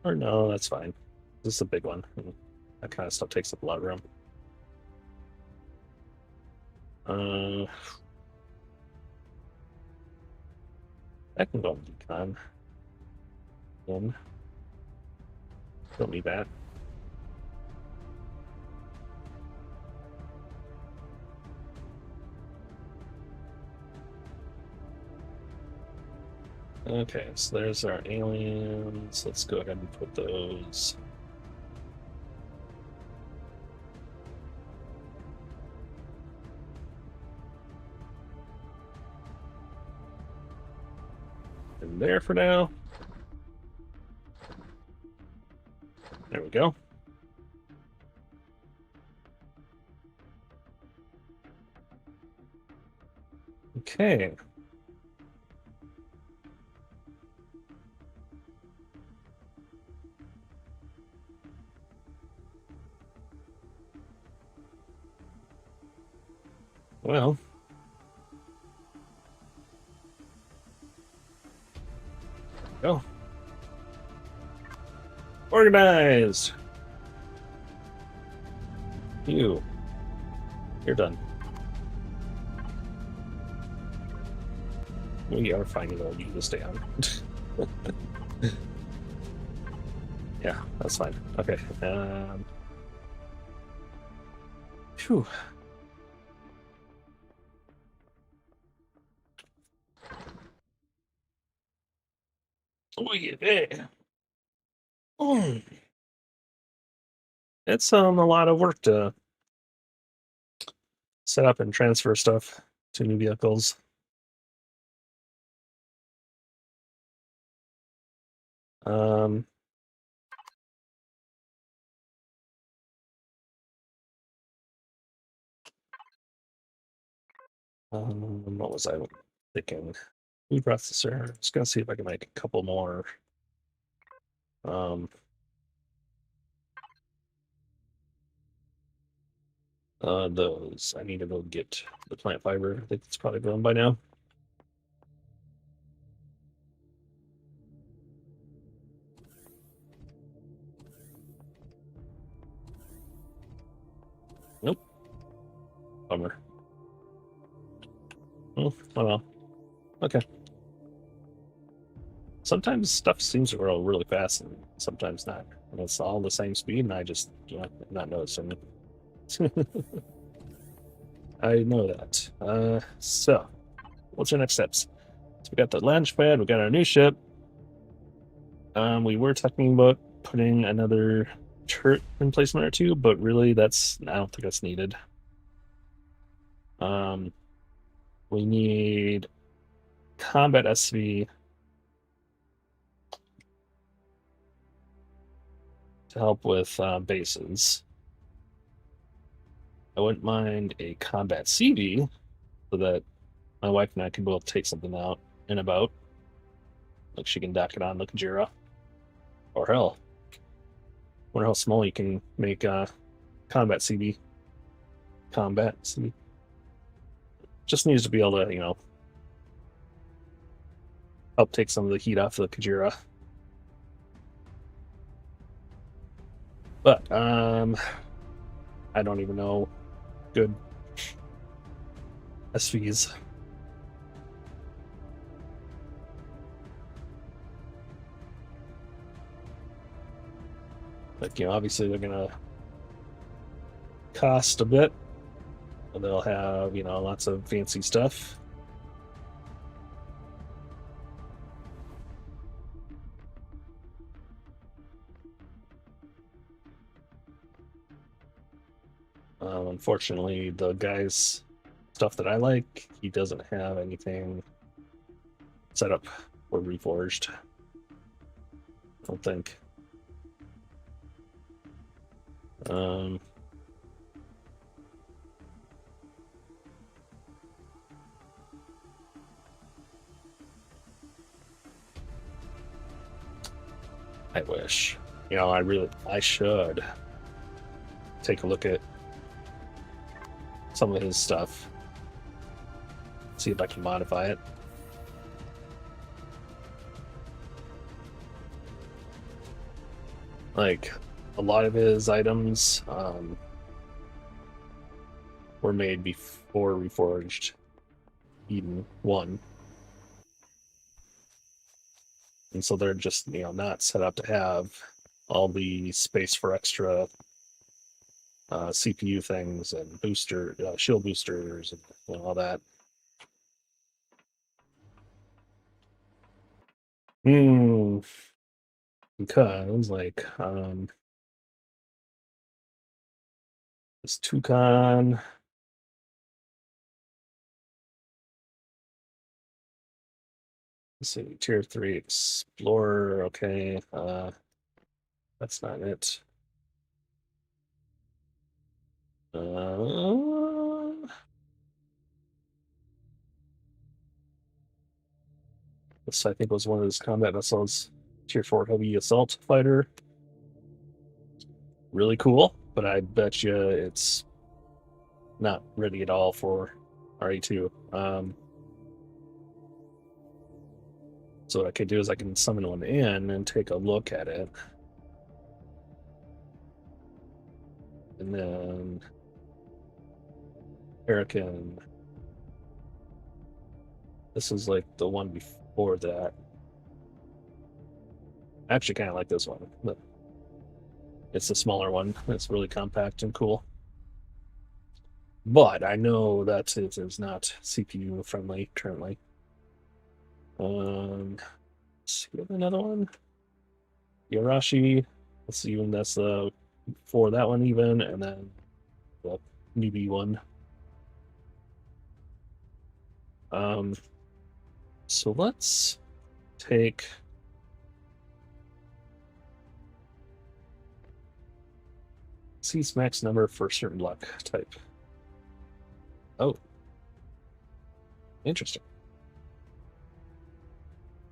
Or no, that's fine. This is a big one. That kind of stuff takes up a lot of room. That can go in decon. Don't need that. Okay, so there's our aliens. Let's go ahead and put those. In there for now. There we go. Okay. Well. Go. Organized. You're done. We are finding old you to stay on. Yeah, that's fine. Okay. Phew. Oh yeah. It's a lot of work to set up and transfer stuff to new vehicles. What was I thinking? Food processor. Just gonna see if I can make a couple more. Those. I need to go get the plant fiber. I think it's probably grown by now. Nope. Bummer. Oh well. Okay. Sometimes stuff seems to grow really fast and sometimes not. And it's all the same speed, and I just not noticing it. I know that. So, what's our next steps? So we got the launch pad, we got our new ship. We were talking about putting another turret emplacement or two, but really I don't think that's needed. We need combat SV to help with bases. I wouldn't mind a combat CV so that my wife and I can both take something out and about. Like she can dock it on the Kujira. Or hell, I wonder how small you can make combat CV. Combat CV. Just needs to be able to, help take some of the heat off the Kujira. But I don't even know good SVs. Like, obviously they're gonna cost a bit. And they'll have, lots of fancy stuff. Unfortunately, the guy's stuff that I like, he doesn't have anything set up or Reforged. I don't think. I wish. You know, I should take a look at some of his stuff. See if I can modify it. Like, a lot of his items were made before Reforged Eden 1. And so they're just, you know, not set up to have all the space for extra CPU things and shield boosters and you know, all that. Because like this Toucan. Let's see, tier 3 Explorer, okay. That's not it. This I think was one of his combat vessels. Tier 4 heavy assault fighter. Really cool, but I bet you it's not ready at all for RE2. So what I could do is I can summon one in and take a look at it. And then American. This is like the one before that. I actually kind of like this one, but it's the smaller one. It's really compact and cool. But I know that it is not CPU friendly currently. Let's see, another one. Yarashi. Let's see when that's for that one even, and then the newbie one. So let's take C's max number for certain luck type. Oh, interesting.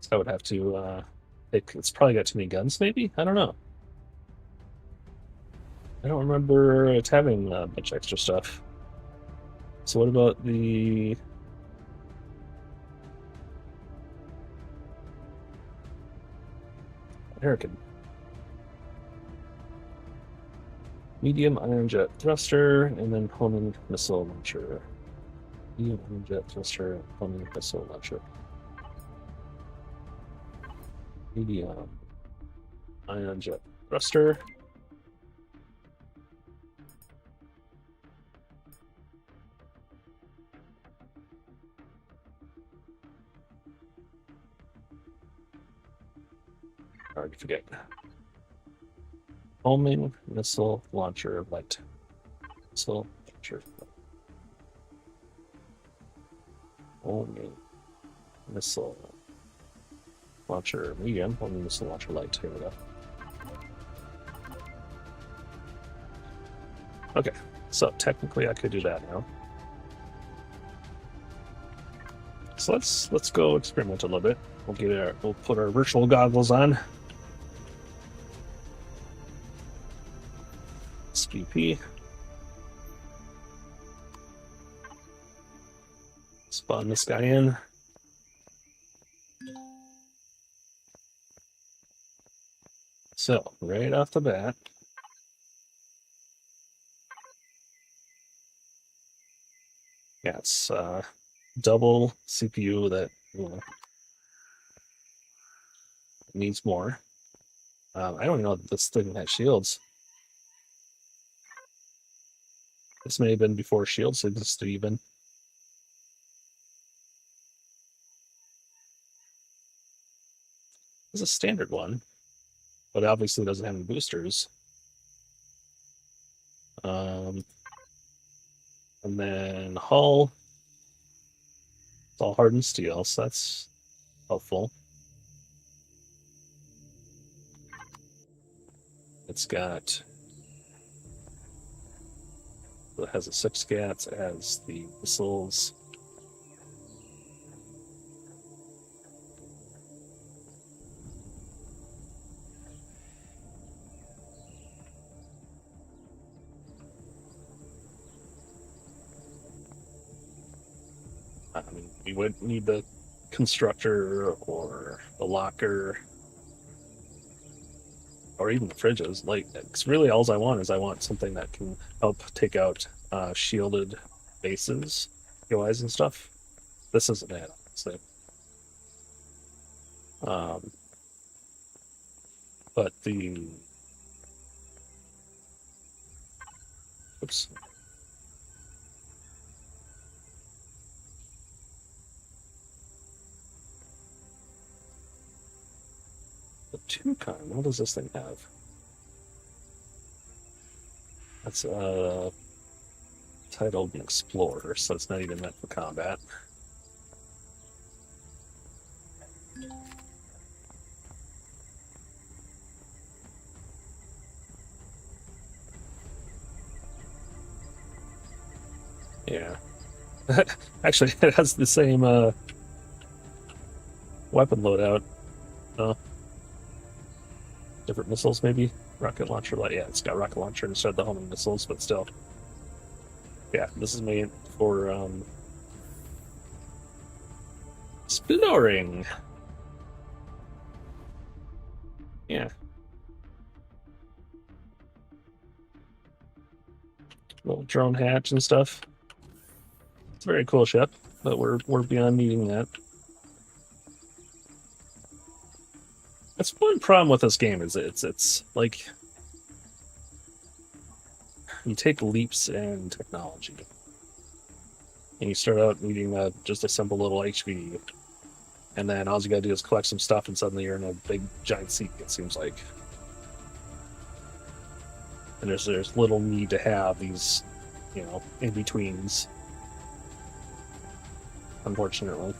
So I would have to it's probably got too many guns, maybe? I don't know. I don't remember it having a bunch of extra stuff. So what about the American? Medium iron jet thruster, and then homing missile launcher. Medium iron jet thruster, homing missile launcher. Medium ion jet thruster. Hard to forget. Homing missile launcher light. Missile launcher. Homing missile launcher medium. Homing missile launcher light. Here we go. Okay, so technically I could do that now. So let's go experiment a little bit. We'll put our virtual goggles on. SVP. Spawn this guy in. So, right off the bat, yeah, it's double CPU that needs more. I don't know if this thing has shields. This may have been before shields existed even. It's a standard one, but it obviously doesn't have any boosters. And then hull, it's all hardened steel, so that's helpful. It's got... It has a 6 scats, it has the missiles. I mean, we would need the constructor or the locker or even the fridges. Like, it's really all I want is I want something that can help take out shielded bases, POIs and stuff. This isn't it, honestly. But the... Oops. The Toucan, what does this thing have? That's titled an Explorer, so it's not even meant for combat. Yeah. Actually, it has the same weapon loadout. Different missiles, maybe? Rocket launcher, yeah, it's got rocket launcher instead of the homing missiles, but still. Yeah, this is made for exploring. Yeah. Little drone hatch and stuff. It's a very cool ship, but we're beyond needing that. That's one problem with this game is it's like you take leaps in technology, and you start out needing just a simple little HV, and then all you gotta do is collect some stuff, and suddenly you're in a big giant seat. It seems like, and there's little need to have these, in betweens. Unfortunately.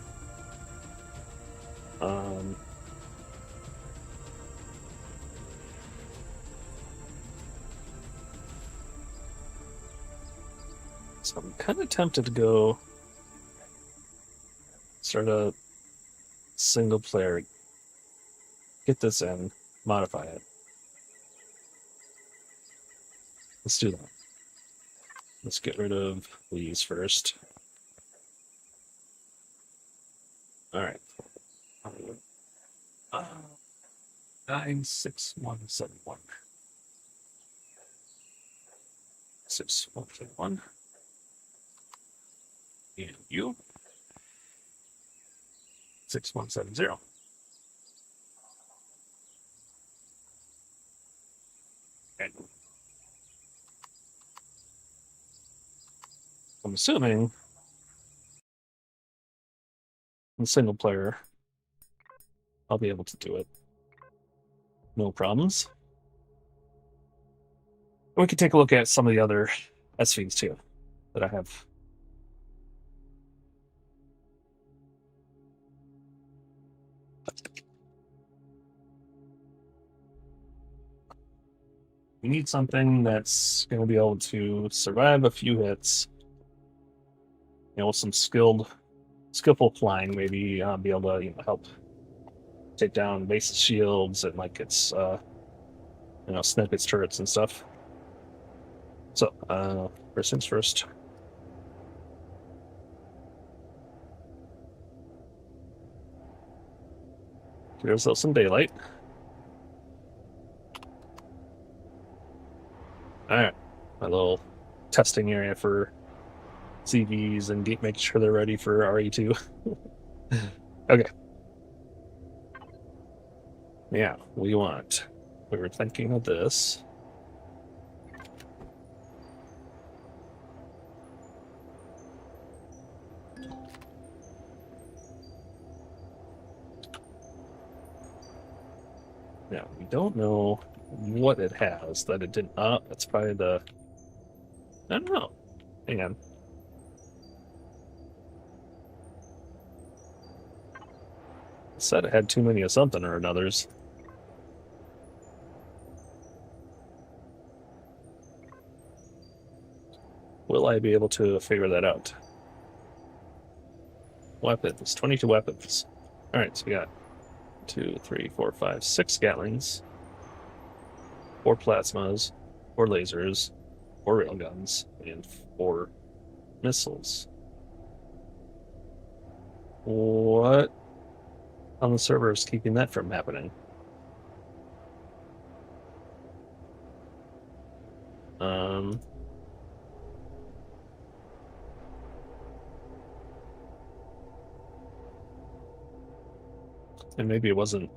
So I'm kind of tempted to go start a single player, get this in, modify it. Let's do that. Let's get rid of these first. All right. 96171. 6171. And you. 6170. And I'm assuming in single player I'll be able to do it. No problems. We can take a look at some of the other SVs too that I have. We need something that's going to be able to survive a few hits. With some skillful flying, maybe be able to help take down bases shields and like its snip its turrets and stuff. So first things first. Give ourselves some daylight. Alright. My little testing area for CVs and making sure they're ready for RE2. Okay. Yeah, we were thinking of this. Now, we don't know what it has that it didn't. That's probably the. I don't know. Hang on. It said it had too many of something or another's. Will I be able to figure that out? Weapons. 22 weapons. Alright, so we got 2, 3, 4, 5, 6 Gatlings, 4 plasmas, 4 lasers, 4 railguns, and 4 missiles. What on the server is keeping that from happening? And maybe it wasn't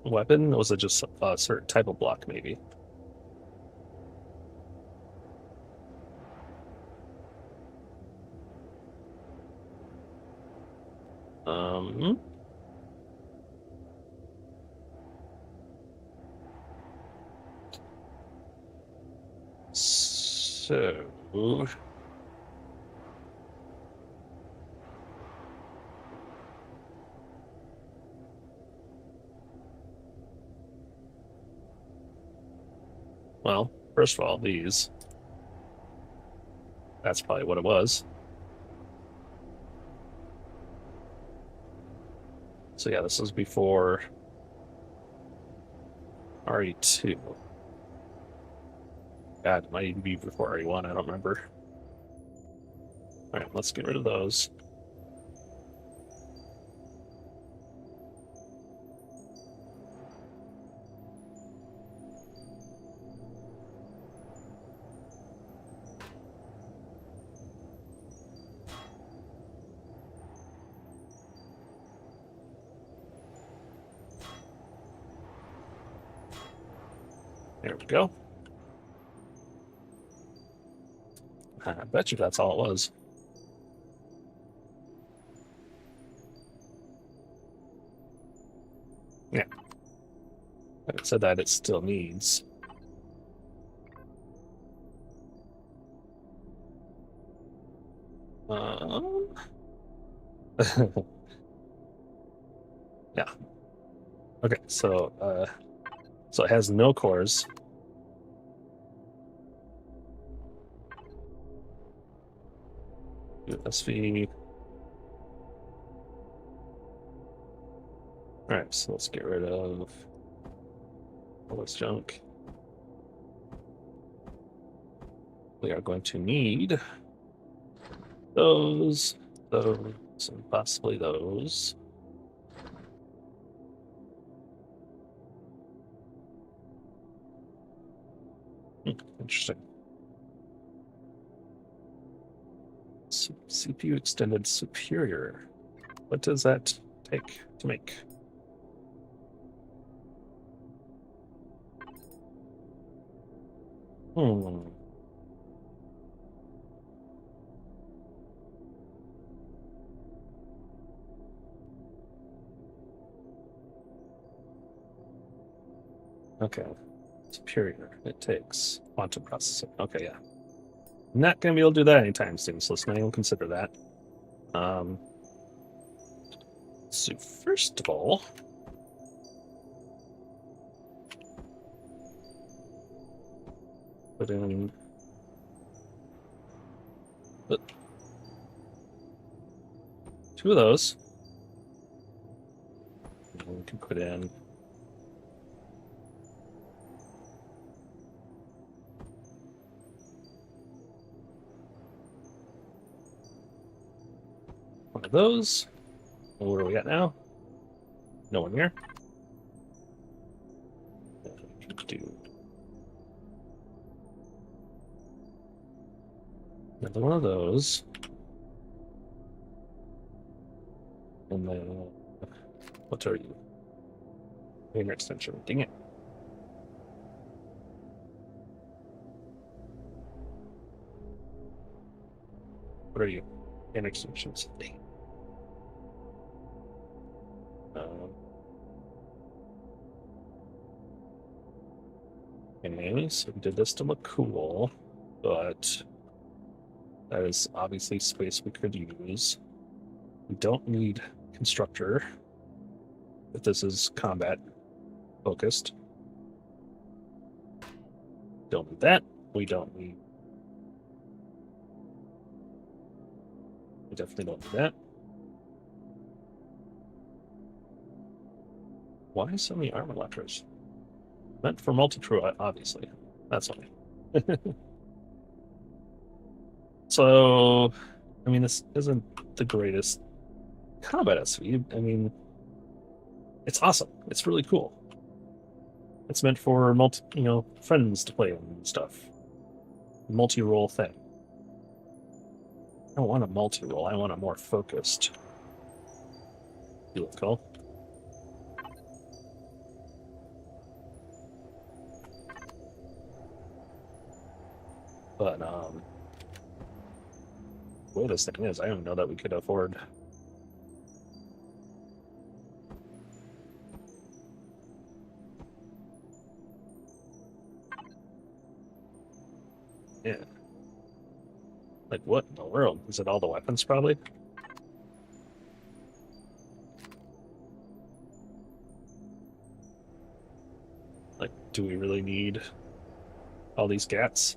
a weapon, or was it just a certain type of block, maybe? Um, so well, first of all, these. That's probably what it was. So yeah, this was before RE2. God, it might even be before RE1, I don't remember. Alright, let's get rid of those. There we go. I bet you that's all it was. Yeah. It said that it still needs. Yeah. Okay, so it has no cores. USV. Alright, so let's get rid of all this junk. We are going to need those, and possibly those. Interesting. CPU extended superior. What does that take to make? Okay. Superior. It takes quantum processing. Okay, yeah. Not going to be able to do that anytime soon, so let's not even consider that. So first of all, put in two of those. And we can put in one of those. And where are we at now? No one here. We can do another one of those. And then, what are you? Inner extension. Dang it. What are you? Inner extensions. Dang. Okay, so we did this to look cool, but that is obviously space we could use. We don't need constructor if this is combat focused. Don't need that. We don't need We definitely don't do that. Why so many armor lockers? Meant for multi-crew, obviously. That's why. So, I mean, this isn't the greatest combat SV. I mean, it's awesome. It's really cool. It's meant for friends to play and stuff. Multi-role thing. I don't want a multi-role. I want a more focused vehicle. But the way this thing is, I don't know that we could afford. Yeah. Like, what in the world? Is it all the weapons, probably? Like, do we really need all these gats?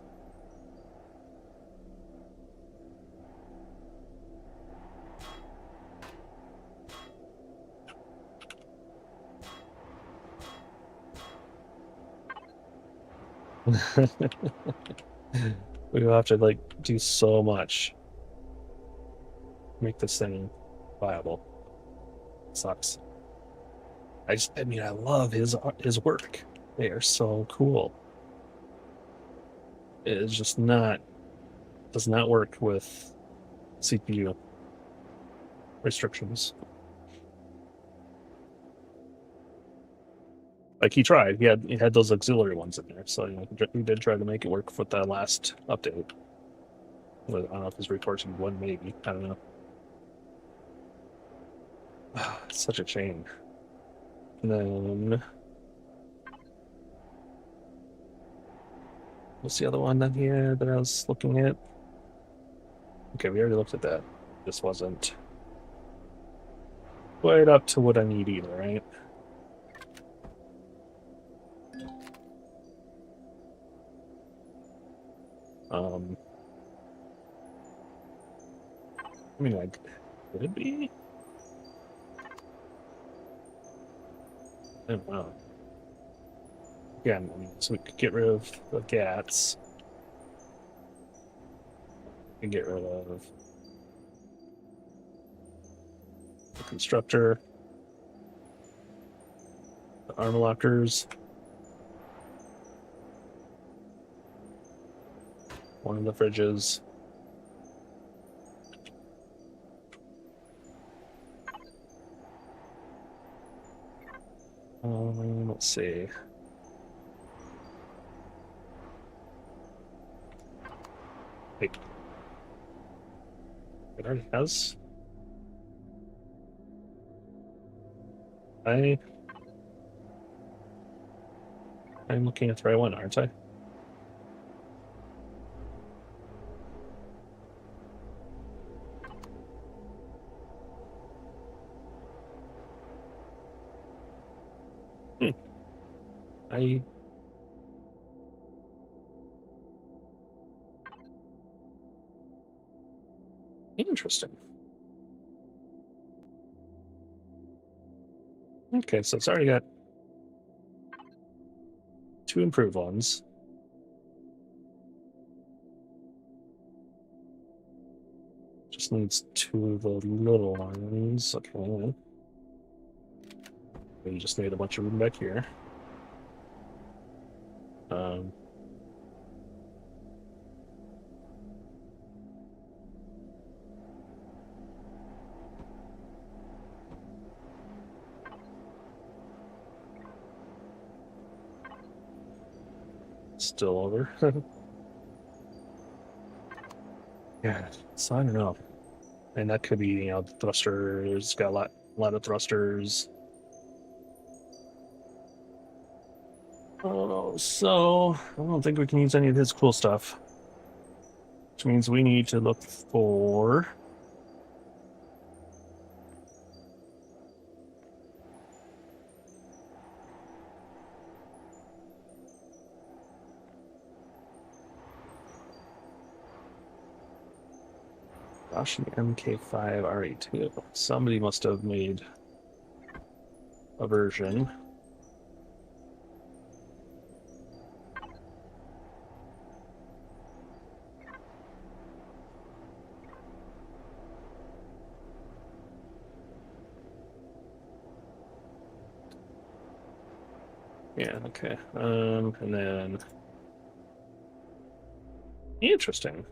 We will have to, like, do so much to make this thing viable. Sucks. I mean, I love his work. They are so cool. It is just not, does not work with CPU restrictions. Like, he tried. He had those auxiliary ones in there, so he did try to make it work with that last update. I don't know if his Reforged one, maybe. I don't know. It's such a chain. And then what's the other one then here that I was looking at? Okay, we already looked at that. This wasn't quite up to what I need either, right? I mean, like, could it be? I don't know. Again, I mean, so we could get rid of the gats. We can get rid of the constructor, the armor lockers, one of the fridges. Let's see. Wait. It already has. I'm looking at the right one, aren't I? Hmm. I Interesting. Okay, so it's already got 2 improved ones. Just needs 2 of the little ones. Okay. We just need a bunch of room back here. Still over. Yeah, so I don't know. And that could be, the thrusters, got a lot of thrusters. Oh, so I don't think we can use any of his cool stuff. Which means we need to look for Russian MK5 RE2. Somebody must have made a version. Yeah, okay. And then interesting.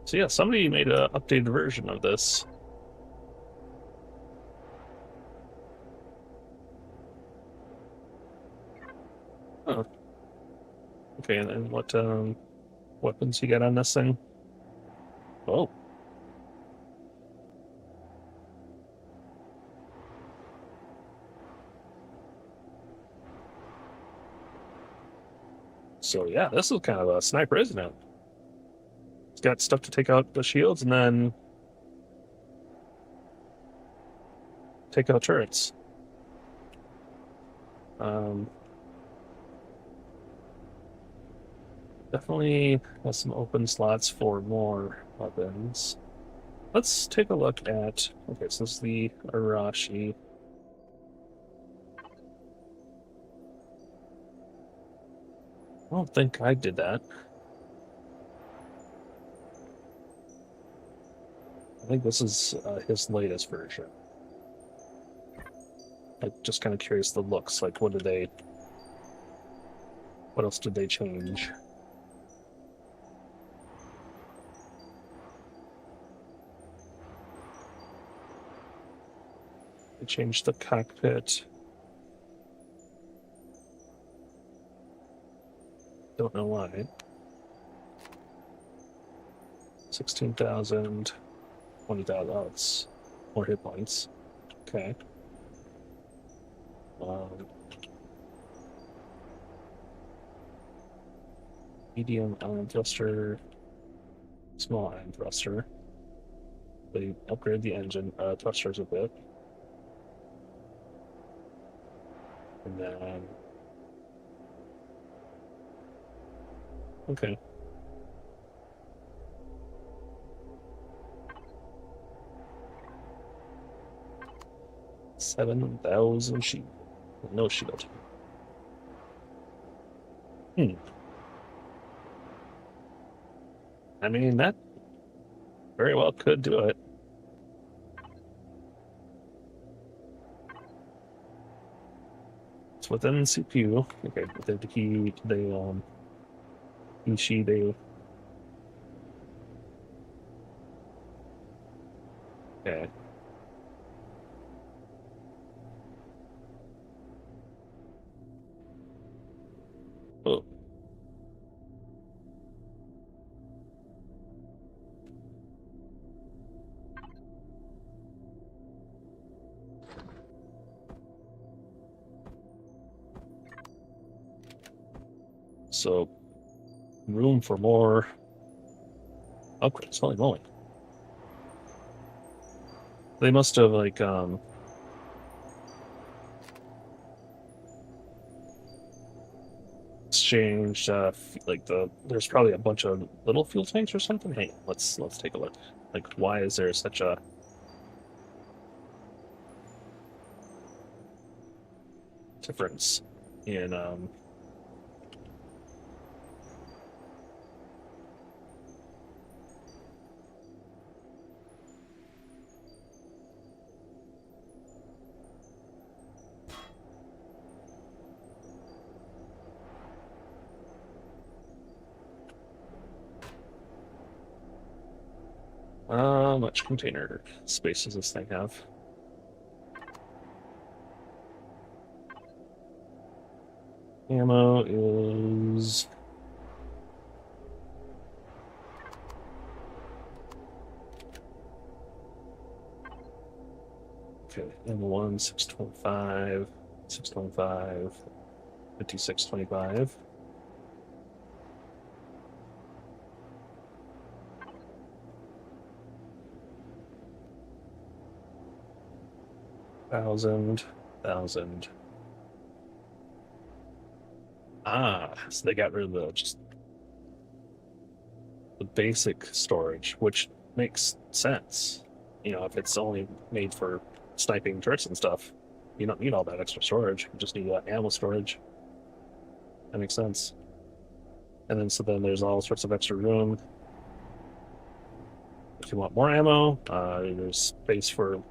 So yeah, somebody made an updated version of this. Oh, okay. And then what weapons you got on this thing? Oh, so yeah, this is kind of a sniper, isn't it? It's got stuff to take out the shields and then take out turrets. Um, Definitely has some open slots for more weapons. Let's take a look at. Okay, so this is the Arashi. I don't think I did that. I think this is his latest version. I'm just kind of curious the looks. Like, what did they? What else did they change? They changed the cockpit. Don't know why. 16,000, 20,000. Oh, it's more hit points. Okay. Um, Medium ion thruster, small ion thruster. They upgrade the engine thrusters a bit. And then, okay. 7,000 shield. No shield. Hmm. I mean, that very well could do it. It's within the CPU. Okay, they okay. Oh, so room for more upgrades. Holy moly. They must have like exchanged like there's probably a bunch of little fuel tanks or something. Hey, let's take a look. Like, why is there such a difference in much container space does this thing have? Ammo is okay. Ammo 1, 625, 625, 5625. Thousand. Ah, so they got rid of the just the basic storage, which makes sense. You know, if it's only made for sniping turrets and stuff, you don't need all that extra storage. You just need ammo storage. That makes sense. And then, so then there's all sorts of extra room. If you want more ammo, there's space for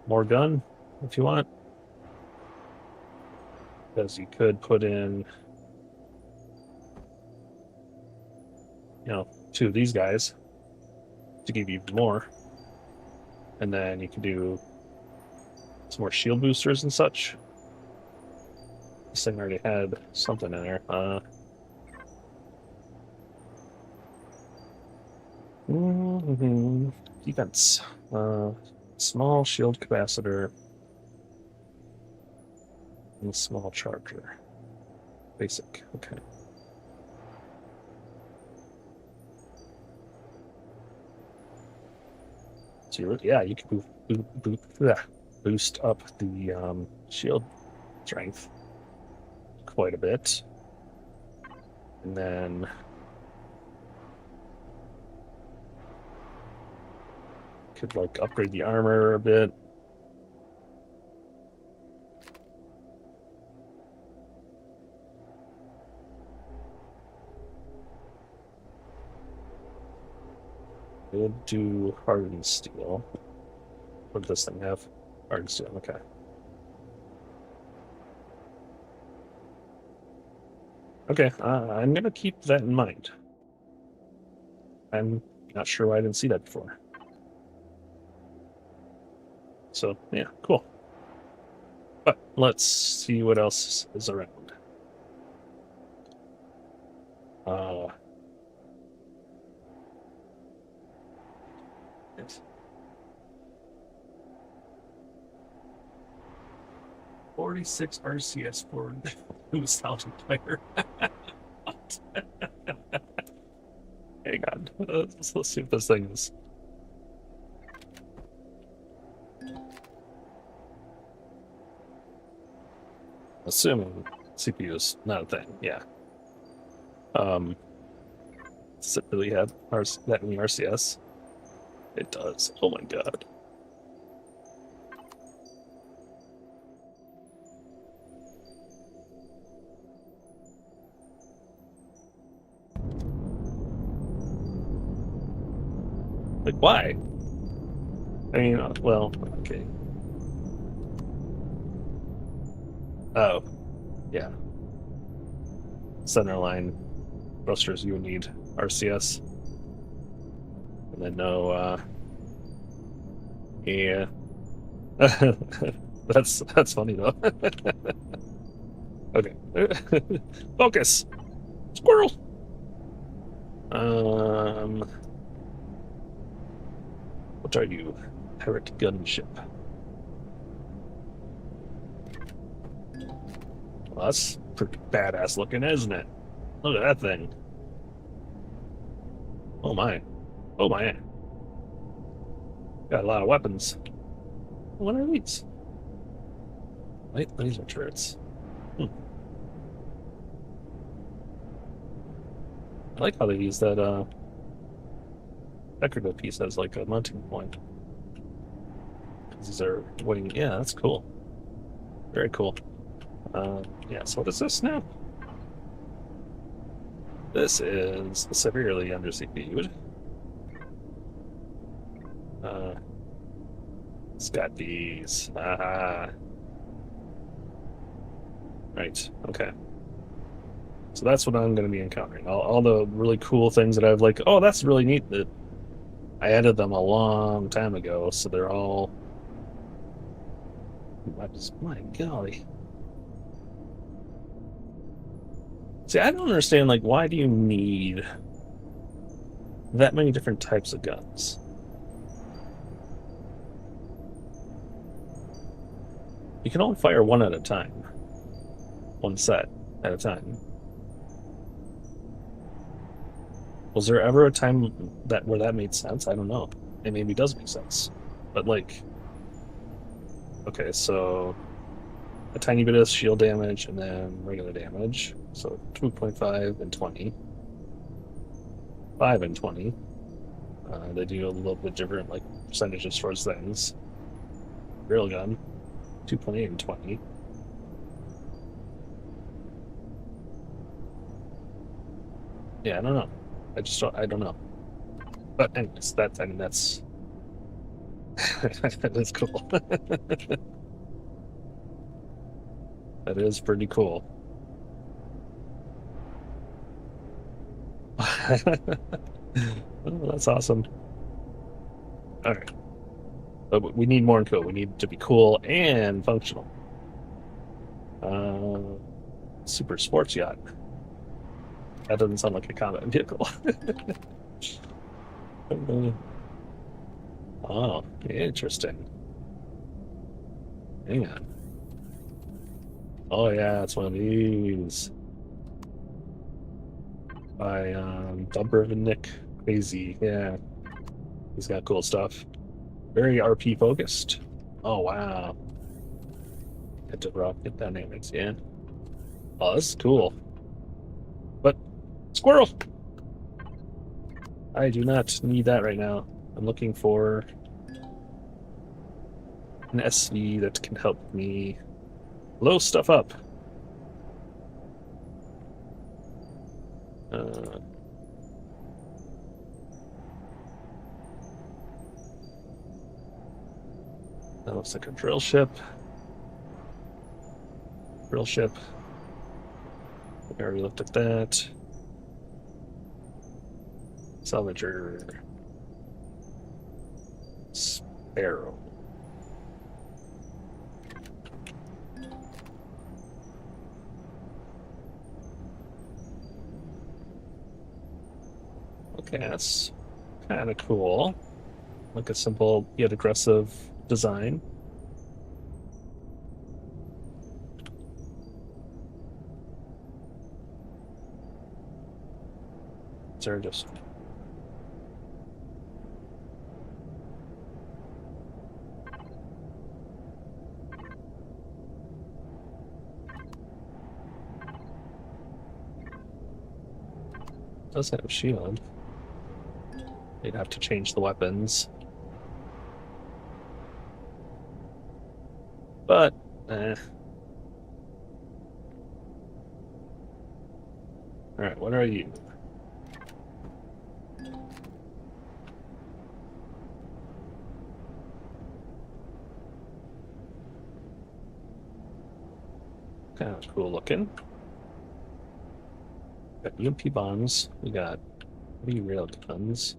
more gun if you want. Because you could put in, you know, 2 of these guys to give you more. And then you can do some more shield boosters and such. This thing already had something in there. Defense. Small shield capacitor. And a small charger. Basic. Okay. So yeah, you can boost up the shield strength quite a bit, and then could like upgrade the armor a bit. Could do hardened steel. What does this thing have? Hardened steel. Okay. Okay, I'm gonna keep that in mind. I'm not sure why I didn't see that before. So, yeah, cool. But let's see what else is around. Yes. 46 RCS for nostalgic player. Hang on. Let's see if this thing is. Assuming CPU is not a thing, yeah. Does it really have that many RCS? It does. Oh my god. Like, why? I mean, well, okay. Oh, yeah. Centerline thrusters, you would need RCS. And then no, yeah. That's funny though. Okay. Focus! Squirrel! What are you? Parrot gunship. Well, that's pretty badass looking, isn't it? Look at that thing. Oh my. Oh my. Got a lot of weapons. What are these? Light laser turrets. I like how they use that decorative piece as like a mounting point. These are wing. Yeah, that's cool. Very cool. Yeah, so what is this now? This is severely under CPU'd. It's got these. Right, okay. So that's what I'm going to be encountering. All the really cool things that I've like, oh, that's really neat that I added them a long time ago, so they're all... My golly. See, I don't understand, like, why do you need that many different types of guns? You can only fire one at a time. One set at a time. Was there ever a time where that made sense? I don't know. It maybe does make sense. But, like... Okay, so... a tiny bit of shield damage and then regular damage. So 2.5 and 20. 5 and 20. They do a little bit different, like, percentages towards things. Railgun, 2.8 and 20. Yeah, I don't know. I don't know. But anyways, I mean, that's that is cool. That is pretty cool. Oh, that's awesome. All right. But we need more than cool. We need to be cool and functional. Uh, super sports yacht. That doesn't sound like a combat vehicle. Oh, interesting. Hang on. Oh yeah, it's one of these. By Dumper and Nick. Crazy. Yeah. He's got cool stuff. Very RP focused. Oh wow. Had to rocket dynamics, yeah. Oh, this is cool. But squirrel! I do not need that right now. I'm looking for an SV that can help me blow stuff up. That looks like a drill ship. Drill ship. We already looked at that. Salvager. Sparrow. Okay, that's kind of cool. Like a simple yet aggressive design. They're just does have a shield. They'd have to change the weapons. But, Alright, what are you? Kind of cool looking. Got UMP bombs. We got rail guns.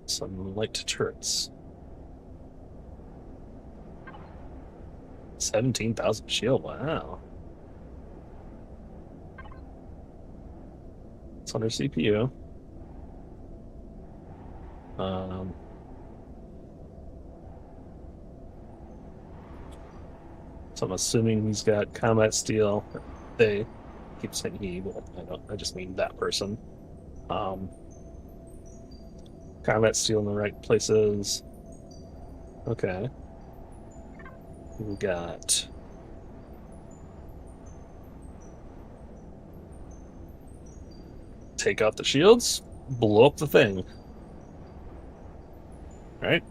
Some light turrets. 17,000 shield, wow. It's under CPU. So I'm assuming he's got combat steel. They keep saying he, but I just mean that person. Combat steel in the right places. Okay. We got take out the shields, blow up the thing. Right?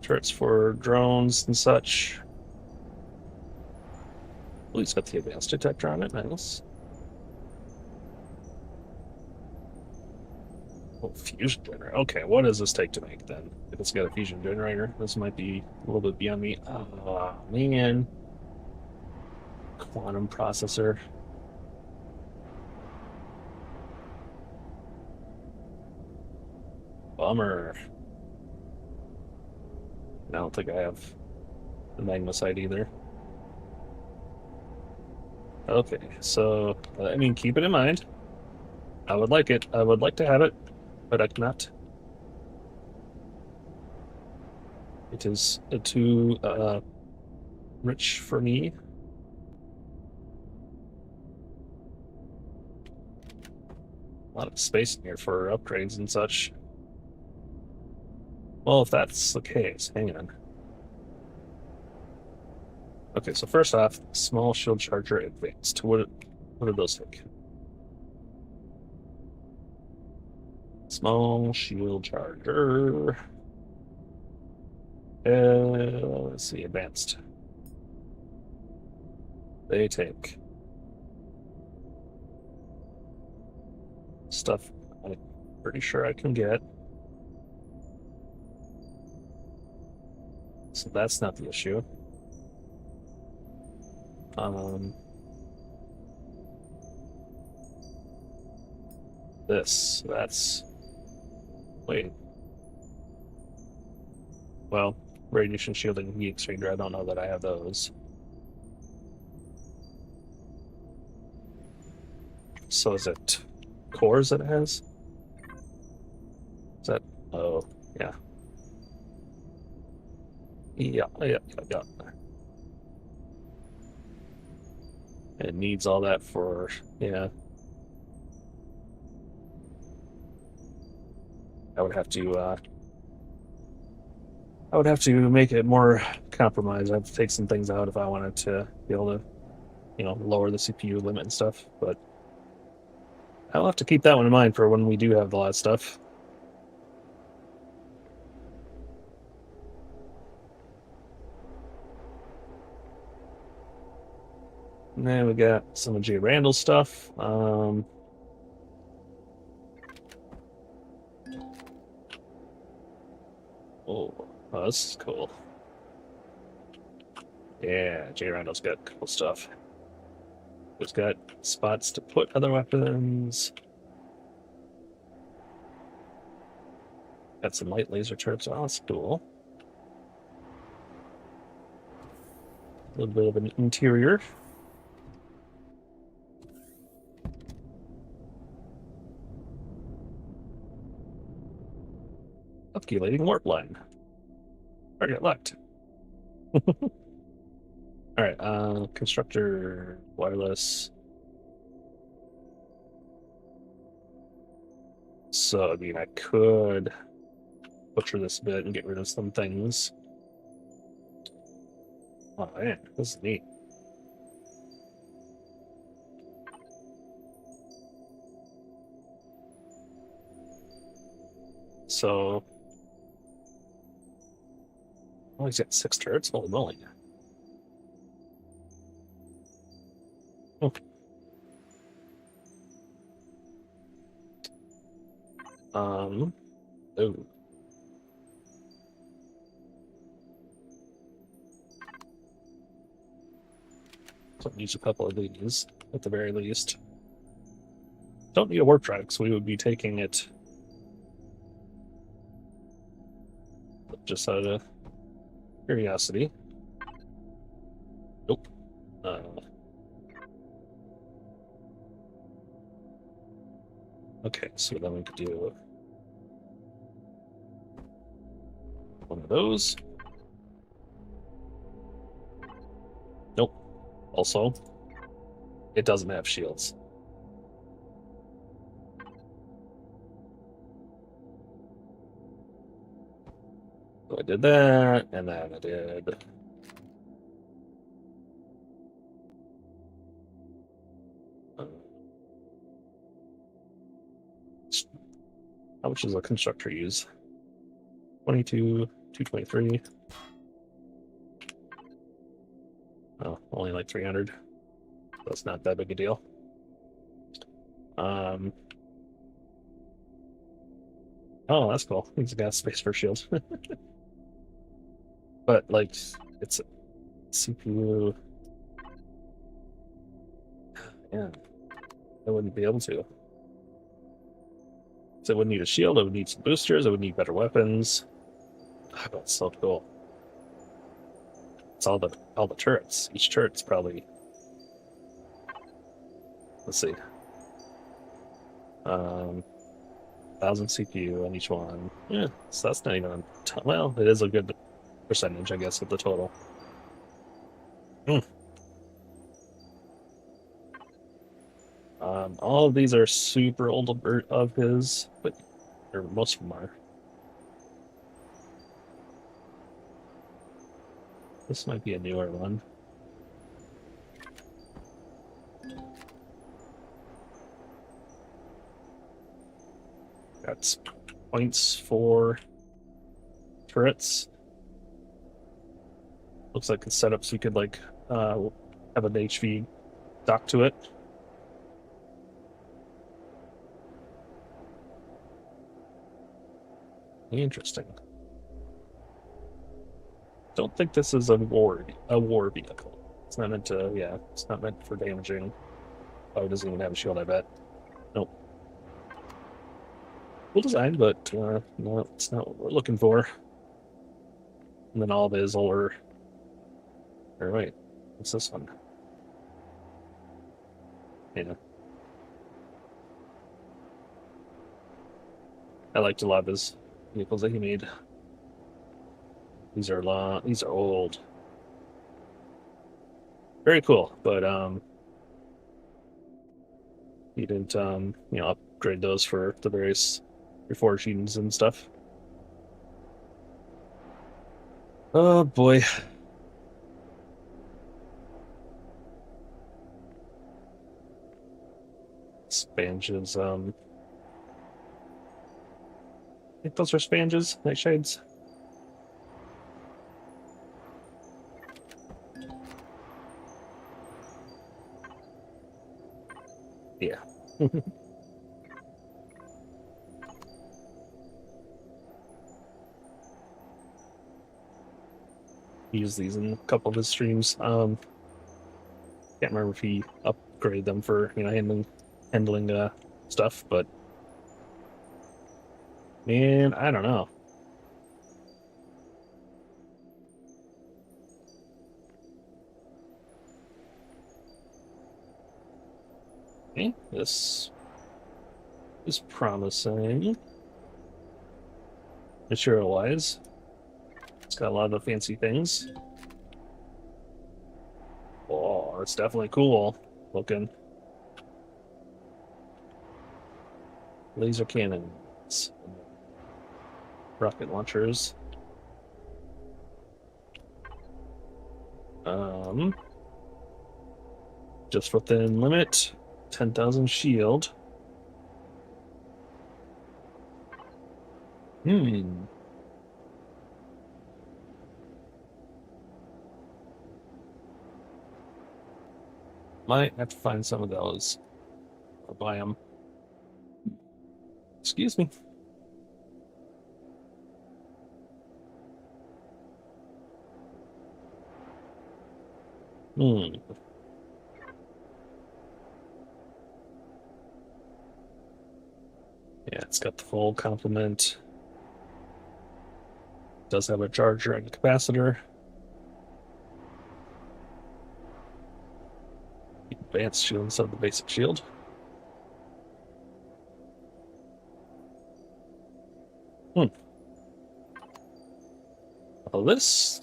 Turrets for drones and such. Oh, he's got the advanced detector on it, nice. Oh, fusion generator. Okay, what does this take to make then? If it's got a fusion generator, this might be a little bit beyond me. Oh, man. Quantum processor. Bummer. I don't think I have the magnesite either. Okay, so, I mean, keep it in mind. I would like it. I would like to have it, but I cannot. It is too rich for me. A lot of space in here for upgrades and such. Well, if that's the case, hang on. Okay, so first off, small shield charger advanced. What did those take? Small shield charger. Let's see, advanced. They take stuff I'm pretty sure I can get. So that's not the issue. That's wait. Well, radiation shielding and heat exchanger, I don't know that I have those. So is it cores that it has? Is that oh yeah. Yeah. It needs all that for yeah. I would have to make it more compromised. I have to take some things out if I wanted to be able to, lower the CPU limit and stuff. But I'll have to keep that one in mind for when we do have a lot of stuff. And then we got some of J. Randall's stuff. Oh, this is cool. Yeah, J. Randall's got cool stuff. It's got spots to put other weapons. Got some light laser turrets. Oh, that's cool. A little bit of an interior. Upgulating warp line. Target locked. All right, constructor wireless. So, I mean, I could butcher this a bit and get rid of some things. Oh, man, this is neat. So, oh, he's got 6 turrets? Holy moly. Okay. Oh. So use a couple of these, at the very least. Don't need a warp drive, because we would be taking it just out of curiosity. Nope. Okay, so then we could do one of those. Nope. Also, it doesn't have shields. So I did that, and then I did how much does a constructor use? 22, 223. Oh, only like 300. That's not that big a deal. Oh, that's cool. He's got space for shield. But like, it's a CPU. Yeah, I wouldn't be able to. So it would need a shield. It would need some boosters. It would need better weapons. Oh, that's so cool. It's all the turrets. Each turret's probably. Let's see. 1,000 CPU on each one. Yeah, so that's not even well, it is a good percentage, I guess, of the total. All of these are super old of his, but or most of them are. This might be a newer one. Got points for turrets. Looks like it's set up so you could like have an HV dock to it. Interesting. Don't think this is a war vehicle. It's not meant to, yeah, it's not meant for damaging. Oh, it doesn't even have a shield, I bet. Nope. Cool design, but no, it's not what we're looking for. And then all this or wait, what's this one? Yeah. I liked a lot of his vehicles that he made. These are old. Very cool, but he didn't upgrade those for the various Reforged and stuff. Oh boy. Spanges, I think those are spanges, nightshades. Yeah. He used these in a couple of his streams. Can't remember if he upgraded them for handling stuff, but man, I don't know. Okay, this is promising. Material-wise, it's got a lot of fancy things. Oh, it's definitely cool looking. Laser cannons, rocket launchers. Just within limit, 10,000 shield. Might have to find some of those or buy them. Excuse me. Yeah, it's got the full complement. Does have a charger and a capacitor. Advanced shield instead of the basic shield. Well, this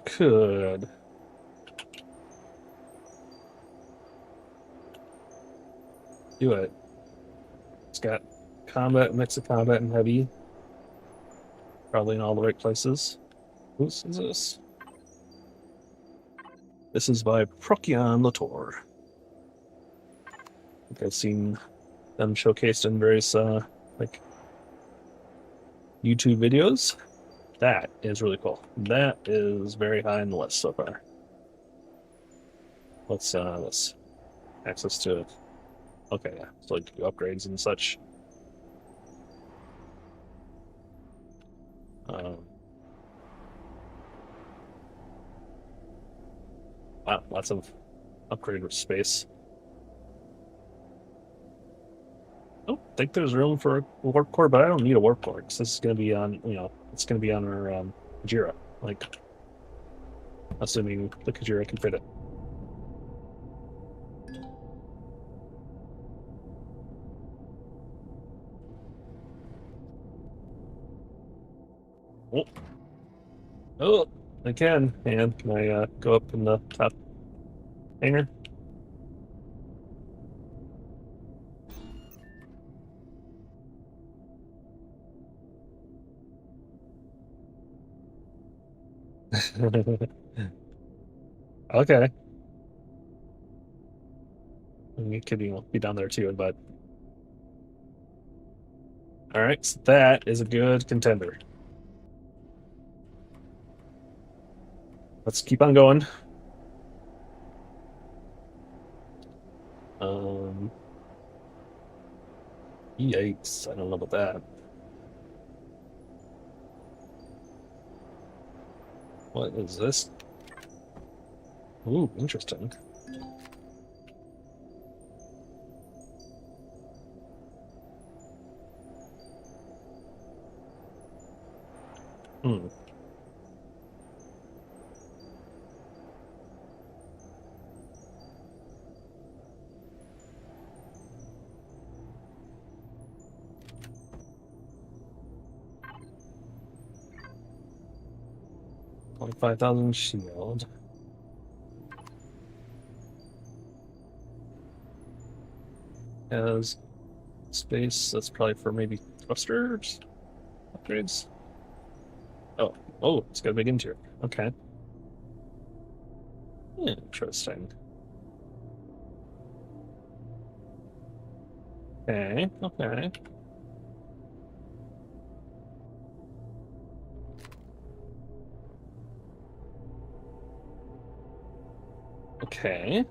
could do it. It's got combat, mix of combat and heavy. Probably in all the right places. Whose is this? This is by Procyon Latour. I think I've seen them showcased in various like YouTube videos. That is really cool. That is very high on the list so far. Let's access to it. Okay, yeah. So like upgrades and such. Wow, lots of upgraded space. I don't think there's room for a warp core, but I don't need a warp core because this is going to be on, it's going to be on our Kujira. Like, assuming the Kujira can fit it. Oh, oh, I can. And can I go up in the top hangar? Okay. You could be down there too, but All right, so that is a good contender. Let's keep on going. Um, Yikes! I don't know about that. What is this? Ooh, interesting. Hmm. $25,000 shield. Has space. That's probably for maybe thrusters upgrades. Oh, oh, it's got a big interior. Okay, interesting. Okay, okay, okay.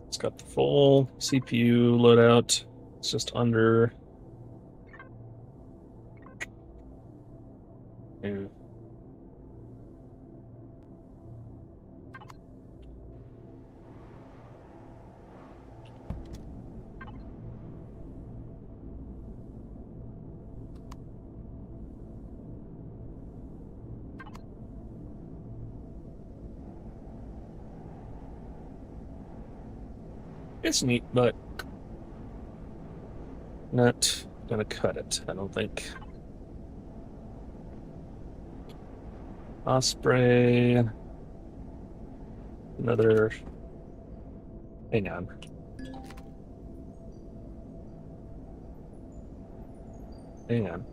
It's got the full CPU loadout. It's just under. Yeah. It's neat, but not gonna cut it, I don't think. Osprey. Another. Hang on. Hang on.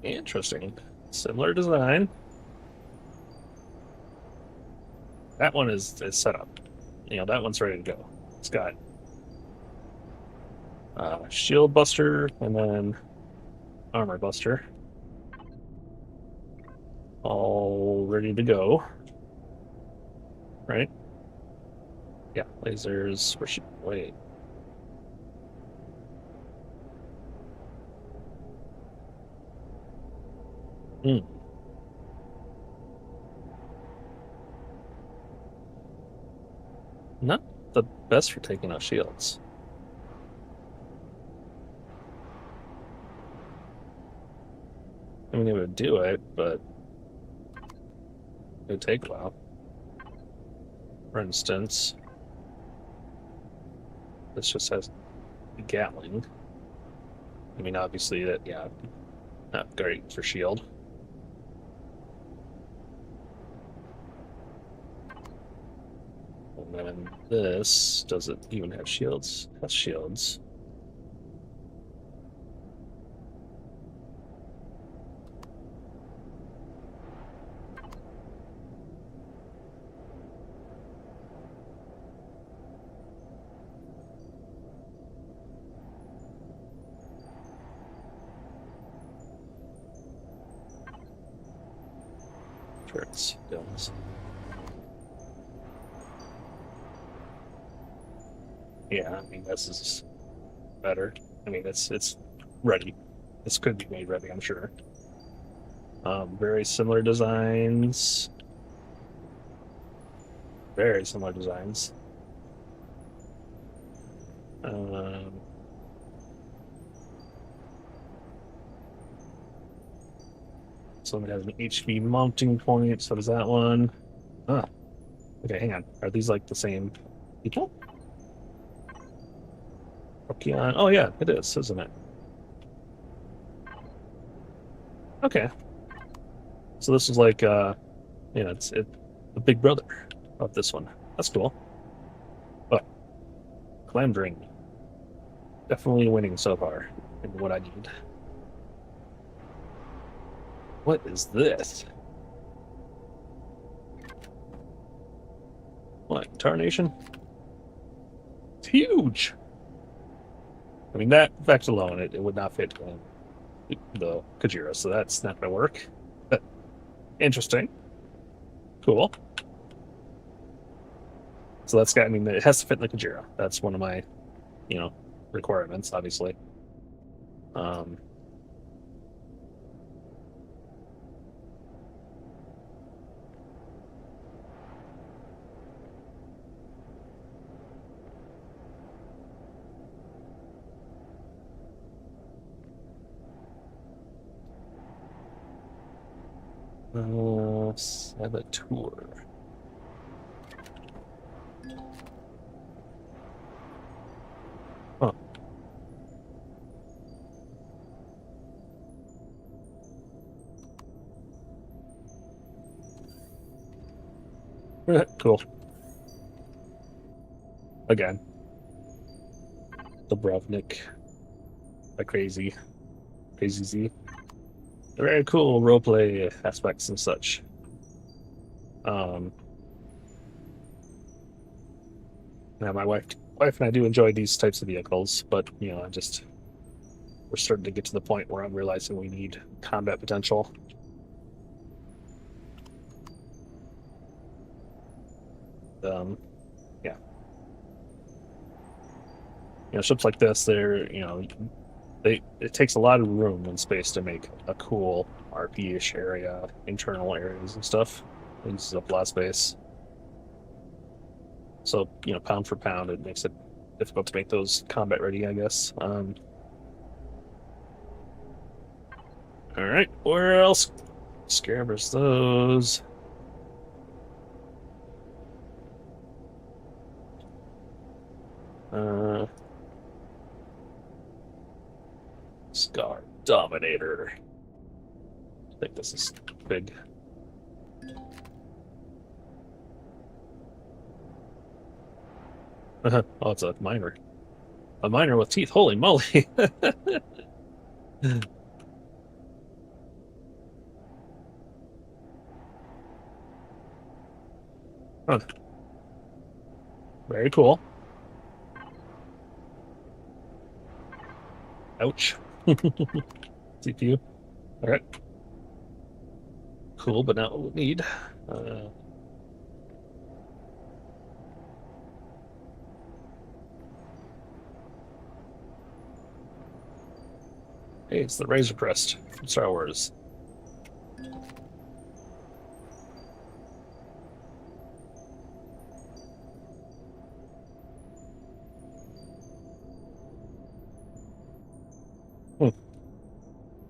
Interesting. Similar design. That one is set up. You know, that one's ready to go. It's got shield buster and then armor buster. All ready to go. Right? Yeah, lasers. Where should wait? Hmm. Not the best for taking out shields. I mean, it would do it, but it would take a while. For instance, this just has Gatling. I mean, obviously, that, yeah, not great for shield. And then this doesn't even have shields. It has shields. Turrets, guns. Yeah, I mean, this is better. I mean, it's ready. This could be made ready, I'm sure. Very similar designs. Very similar designs. Um, so it has an HV mounting point. So does that one. Ah, okay, hang on. Are these like the same people? Tachyon. Oh yeah, it is, isn't it? Okay. So this is like yeah, it's the big brother of this one. That's cool. But Clamdring, definitely winning so far in what I need. What is this? What, Tarnation? It's huge. I mean, that fact alone, it would not fit the Kujira, so that's not going to work. Interesting. Cool. So that's got, I mean, it has to fit in the Kujira. That's one of my, requirements, obviously. Um, Saboteur. Huh. Cool. Again. Dubrovnik. A crazy Z. Very cool roleplay aspects and such. Um, yeah, my wife and I do enjoy these types of vehicles, but we're starting to get to the point where I'm realizing we need combat potential. Yeah. Ships like this, it takes a lot of room and space to make a cool RP-ish area, internal areas and stuff. It uses up a lot of space. So, pound for pound, it makes it difficult to make those combat ready, I guess. All right, where else? Scabbers those. Scar Dominator. I think this is big. Oh, it's a miner. A miner with teeth. Holy moly. Huh. Very cool. Ouch. CPU. All right. Cool, but not what we need. Hey, it's the Razor Crest from Star Wars.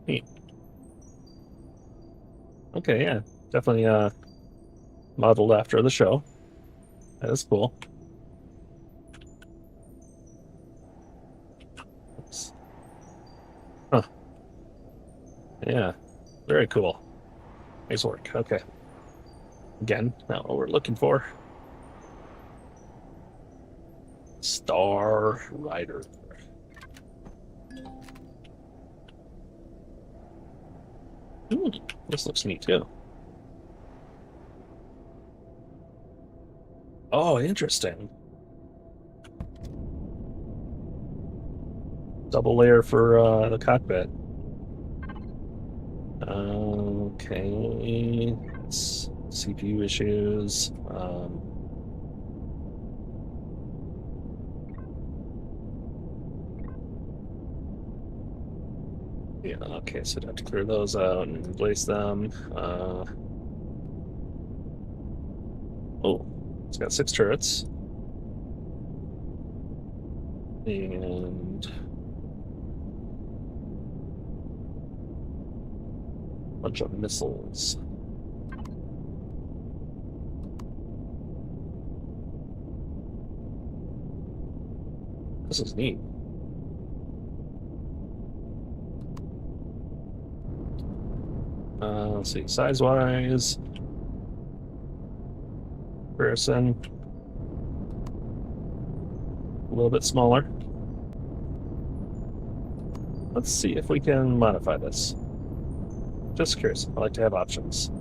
Neat. Okay, yeah. Definitely modeled after the show. That is cool. Oops. Huh. Yeah. Very cool. Nice work. Okay. Again, not what we're looking for. Star Rider. This looks neat too. Oh, interesting. Double layer for the cockpit. Okay. It's CPU issues. Yeah, okay, so I'd have to clear those out and replace them. Oh, it's got 6 turrets. And a bunch of missiles. This is neat. Let's see, size-wise. Comparison. A little bit smaller. Let's see if we can modify this. Just curious. I like to have options.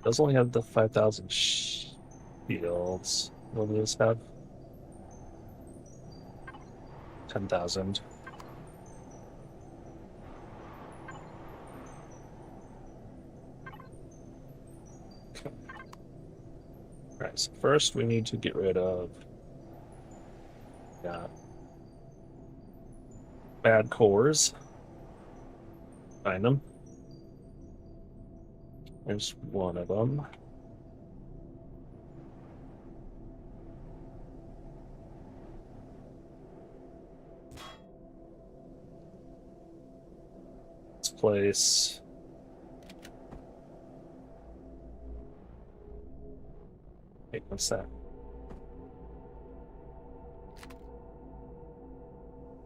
Does only have the 5,000 shields. What does this have? 10,000. Okay. Alright, so first we need to get rid of bad cores. Find them. There's one of them. Let's place. Wait, what's that?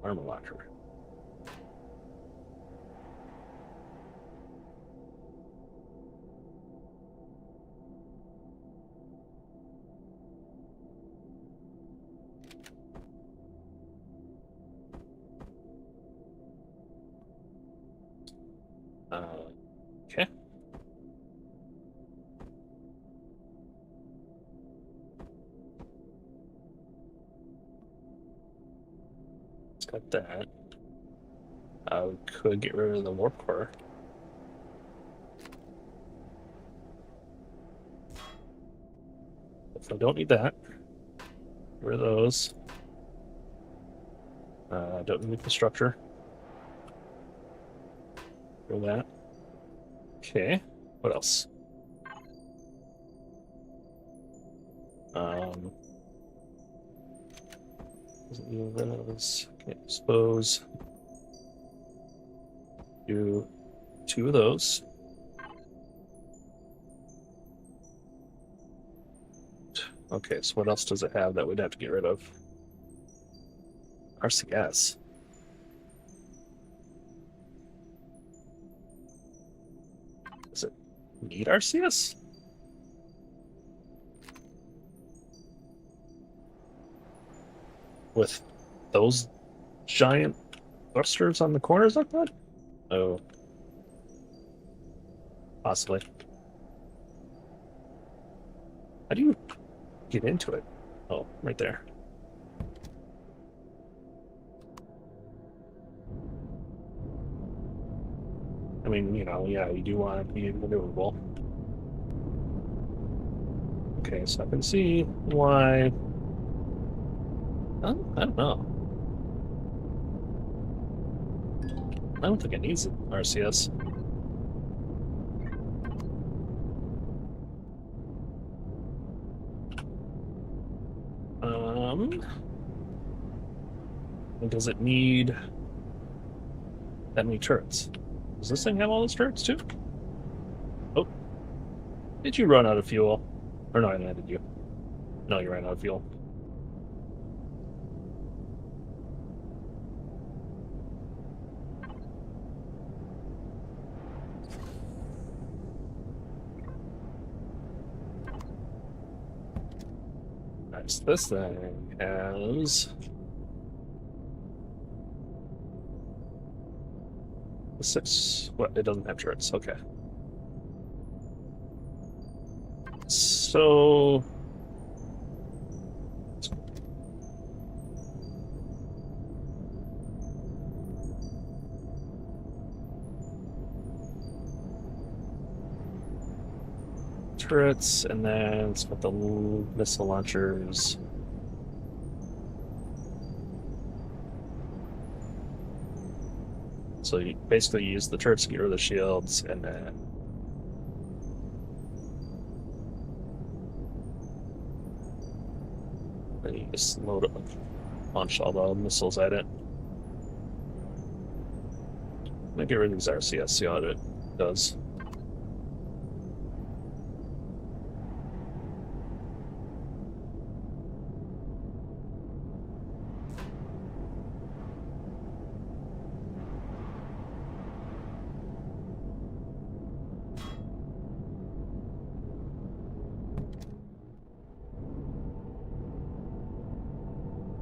Armor locker. Okay. It's got that. We could get rid of the warp core. If I don't need that, get rid of those. Don't need the structure. For that. Okay. What else? Doesn't need those. Okay, suppose do 2 of those. Okay, so what else does it have that we'd have to get rid of? RCS. Does it need RCS? With those giant thrusters on the corners like that? Oh. Possibly. How do you get into it? Oh, right there. I mean, you know, yeah, you do want to be maneuverable. Okay, so I can see why. I don't know. I don't think it needs an RCS. Does it need that many turrets? Does this thing have all those turrets too? Oh. Did you run out of fuel? Or no, I landed you. No, you ran out of fuel. Nice. This thing has 6. What? It doesn't have turrets. Okay. So. Turrets, and then it's got the missile launchers. So you basically use the turrets to get rid of the shields, and then you just launch all the missiles at it. I'm gonna get rid of these RCS, see how it does.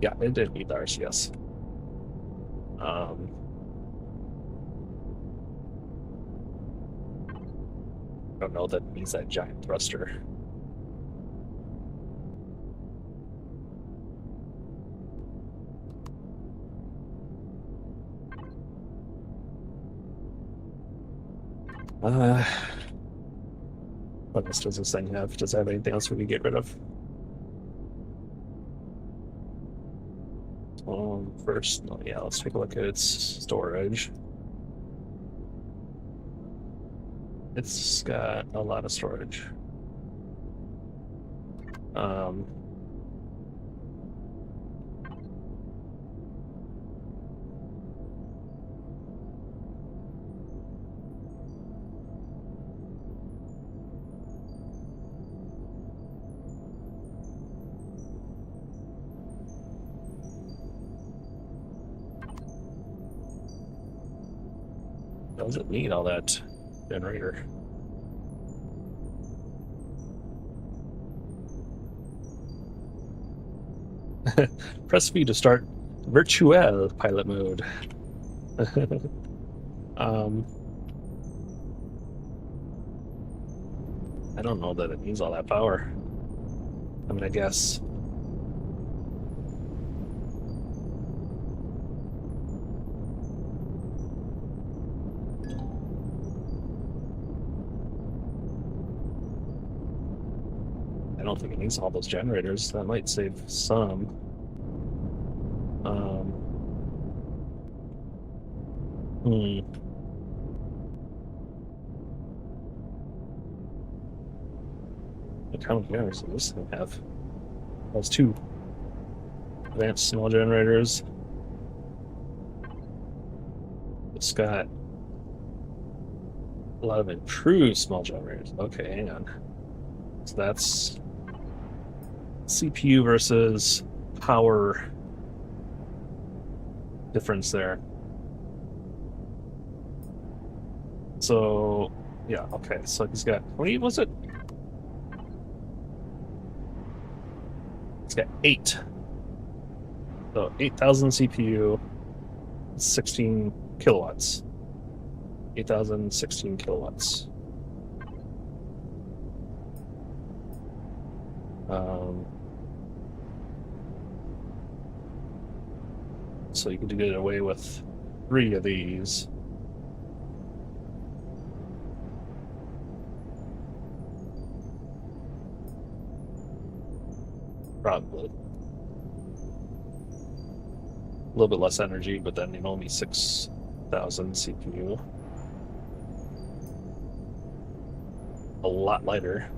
Yeah, it did meet ours, yes. I don't know that it means that giant thruster. What else does this thing have? Does it have anything else we can get rid of? First, oh, yeah, let's take a look at its storage. It's got a lot of storage. Does it need all that generator? Press V to start virtual pilot mode. I don't know that it needs all that power. I mean, I guess. I don't think it needs all those generators. That might save some. How many generators does this thing have? That's 2 advanced small generators. It's got a lot of improved small generators. Okay, hang on. So that's CPU versus power difference there. So, yeah, okay. So he's got, how many was it? It's got 8. So 8,000 CPU, 16 kilowatts. 8,000, 16 kilowatts. So you can get away with 3 of these. Probably. A little bit less energy, but then only 6,000 CPU. A lot lighter.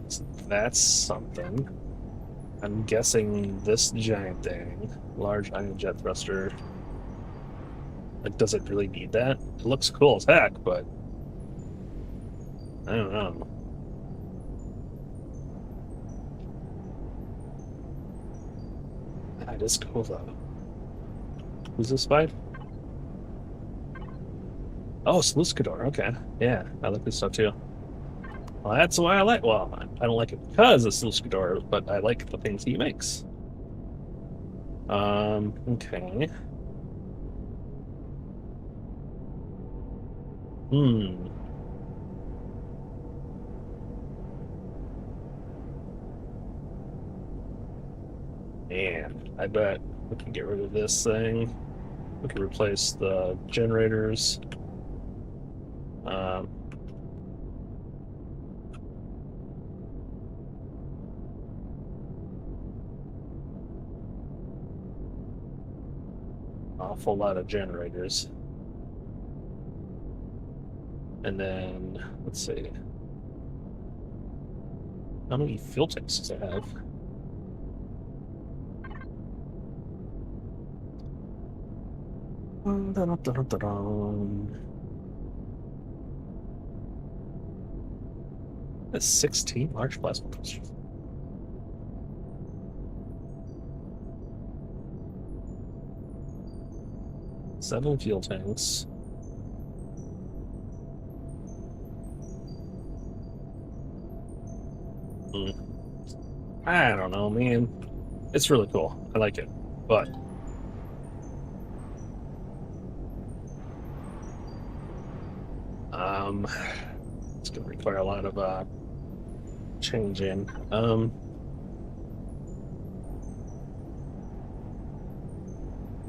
So that's something. I'm guessing this giant thing, large ion jet thruster, like, does it really need that? It looks cool as heck, but I don't know. That is cool though. Who's this by? Oh, Sluskador. Okay, yeah, I like this stuff too. Well, that's why I like. Well, I don't like it because of Sluskador, but I like the things he makes. Okay. Man, I bet we can get rid of this thing. We can replace the generators. Awful lot of generators. And then, let's see. How many fuel tanks does it have? That's 16 large plasma clusters. Seven fuel tanks. Hmm. I don't know, man. It's really cool. I like it, but it's gonna require a lot of changing. I'm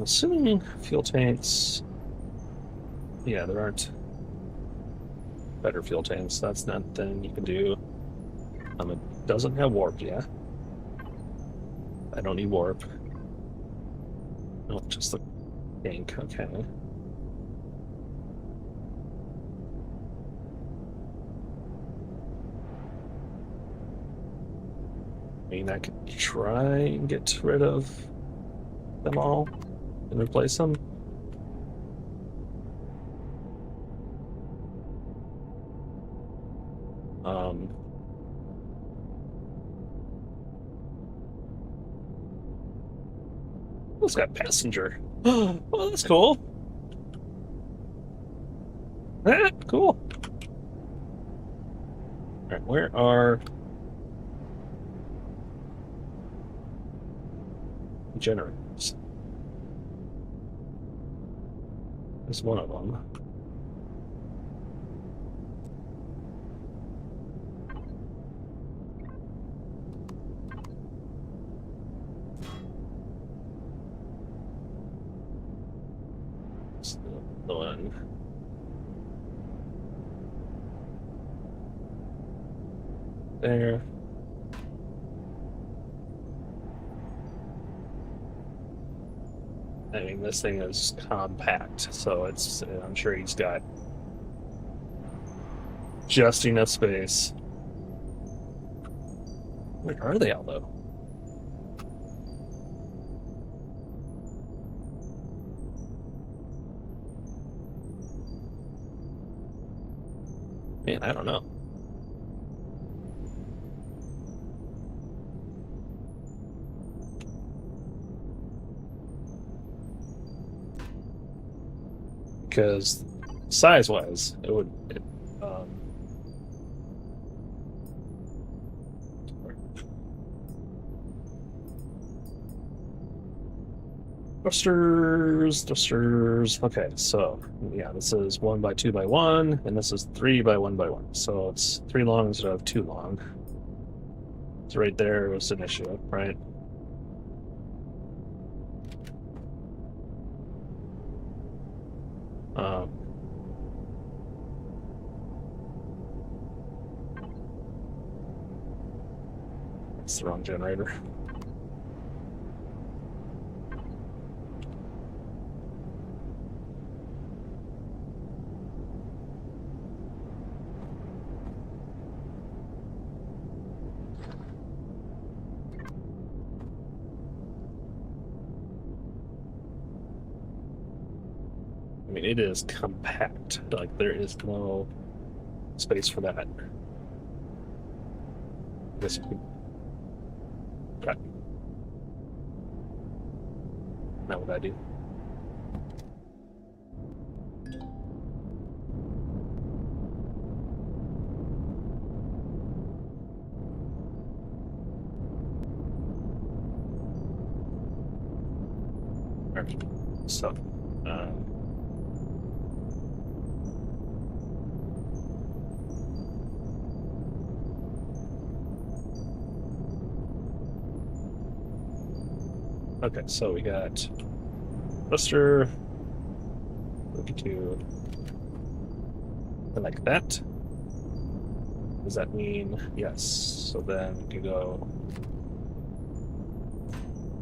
assuming fuel tanks. Yeah, there aren't better fuel tanks. That's nothing you can do. It doesn't have warp, yeah. I don't need warp. No, just the tank. Okay. I mean, I could try and get rid of them all and replace them. Um, it's got passenger. Oh, that's cool. Ah, cool. All right, where are generators? There's one of them. It's the one. There. I mean, this thing is compact, so it's, I'm sure he's got just enough space. Where are they all, though? Man, I don't know. Because size-wise, um, thrusters. Okay, so yeah, this is 1 by 2 by 1, and this is 3 by 1 by 1. So it's 3 long instead of 2 long. So right there was an issue, right? Um, that's the wrong generator. I mean, it is compact. Like, there is no space for that. This could... Okay. Now what I do? Alright. So, okay, so we got thruster. We can do like that. Does that mean yes? So then we can go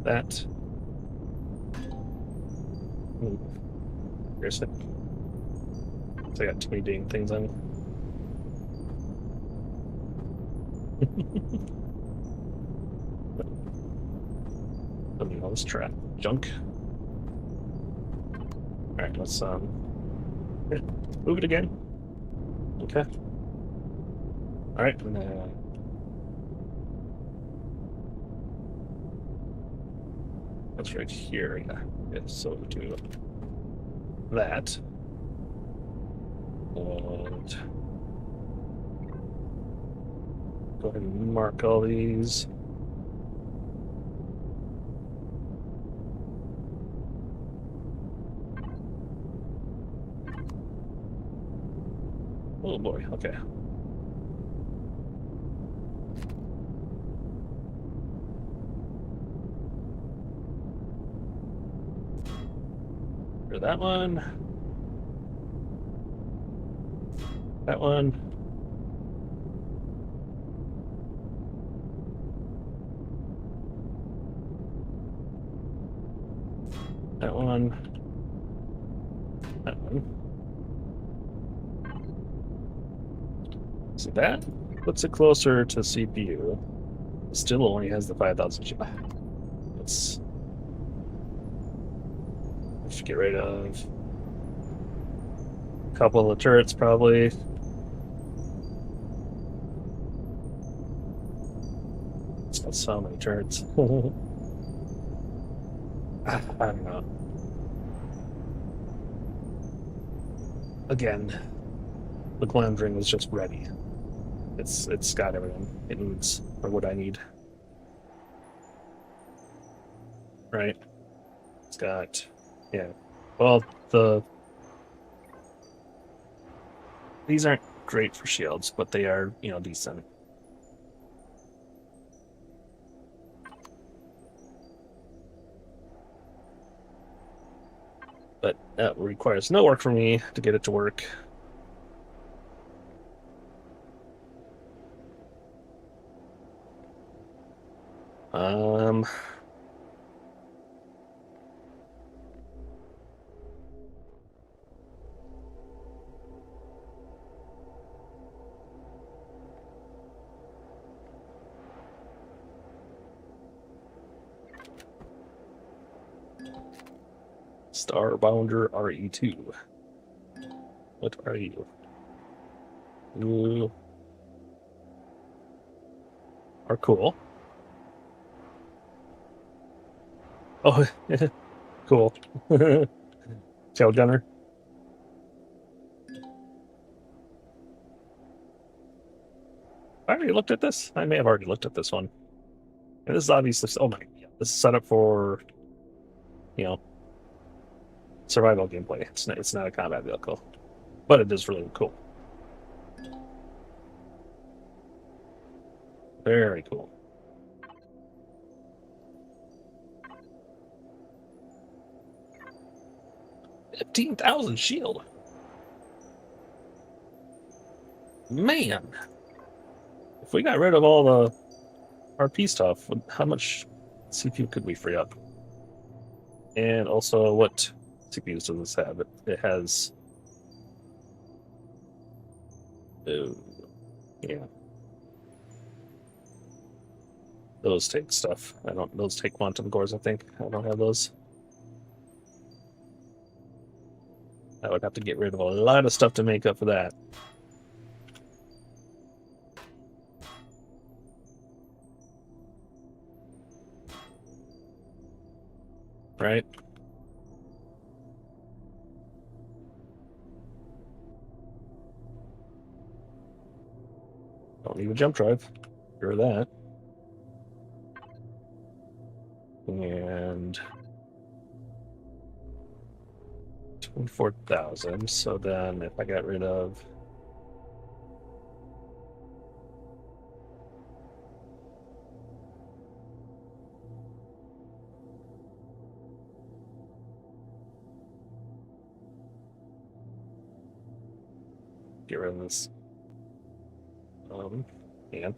that. Here's it. So I got too many dang things on. I mean, all this trap junk. All right, let's move it again. Okay. All right, I'm gonna. That's right here. Yeah. So we'll do that. And Go ahead and mark all these. Oh boy, okay. For that one. That one. That one. That one. See that? Puts it closer to CPU. Still only has the 5,000 chip. Let's get rid of a couple of turrets, probably. It's got so many turrets. I don't know. Again, the Glamdring is just ready. It's got everything it needs for what I need. Right? It's got, yeah. Well, these aren't great for shields, but they are, decent. But that requires no work for me to get it to work. Starbounder RE2. What are you? You are cool. Oh, cool. Tail gunner. I already looked at this. I may have already looked at this one. And this is obviously, oh my, yeah, this is set up for, survival gameplay. It's not a combat vehicle, but it is really cool. Very cool. $15,000 shield. Man, if we got rid of all the RP stuff, how much CPU could we free up? And also, what CPUs does this have? It has. Yeah. Those take stuff. Those take quantum cores, I think. I don't have those. I would have to get rid of a lot of stuff to make up for that. Right? Don't need a jump drive. Sure that. And 24,000. So then if I got rid of get rid of this and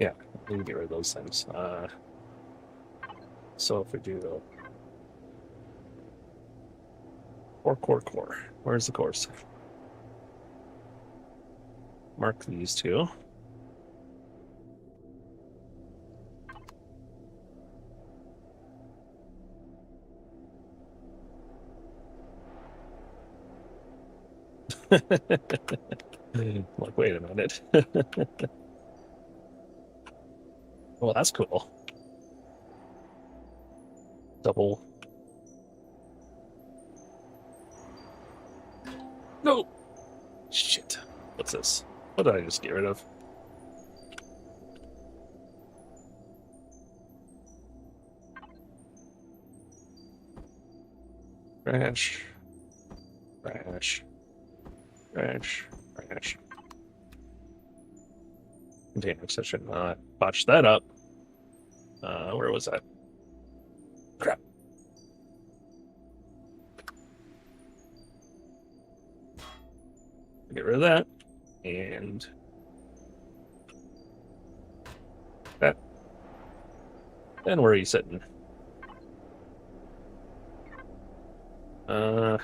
yeah, we can get rid of those things. So if we do the core, where's the cores? Mark these two. Like, wait a minute. Well, that's cool. Double. No. Shit. What's this? What did I just get rid of? Trash. Trash. Trash. Trash. Containers. I should not botch that up. Where was that? Crap. Get rid of that. And that. And where are you sitting? Yeah.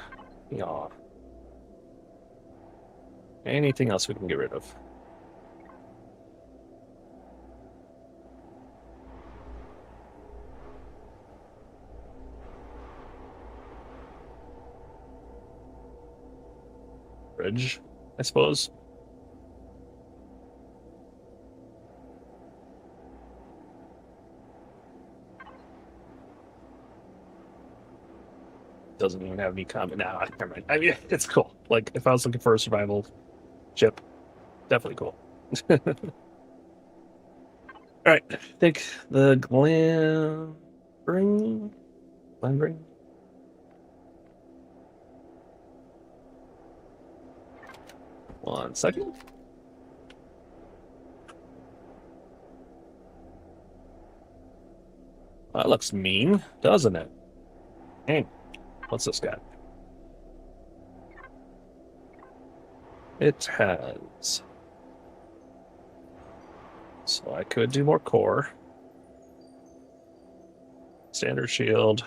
Anything else we can get rid of? Bridge, I suppose. Doesn't even have any comment. Nah, never mind. I mean, it's cool. Like, if I was looking for a survival chip, definitely cool. All right, I think the glam ring. One second. That looks mean, doesn't it? Hey, what's this got? It has. So I could do more core. Standard shield.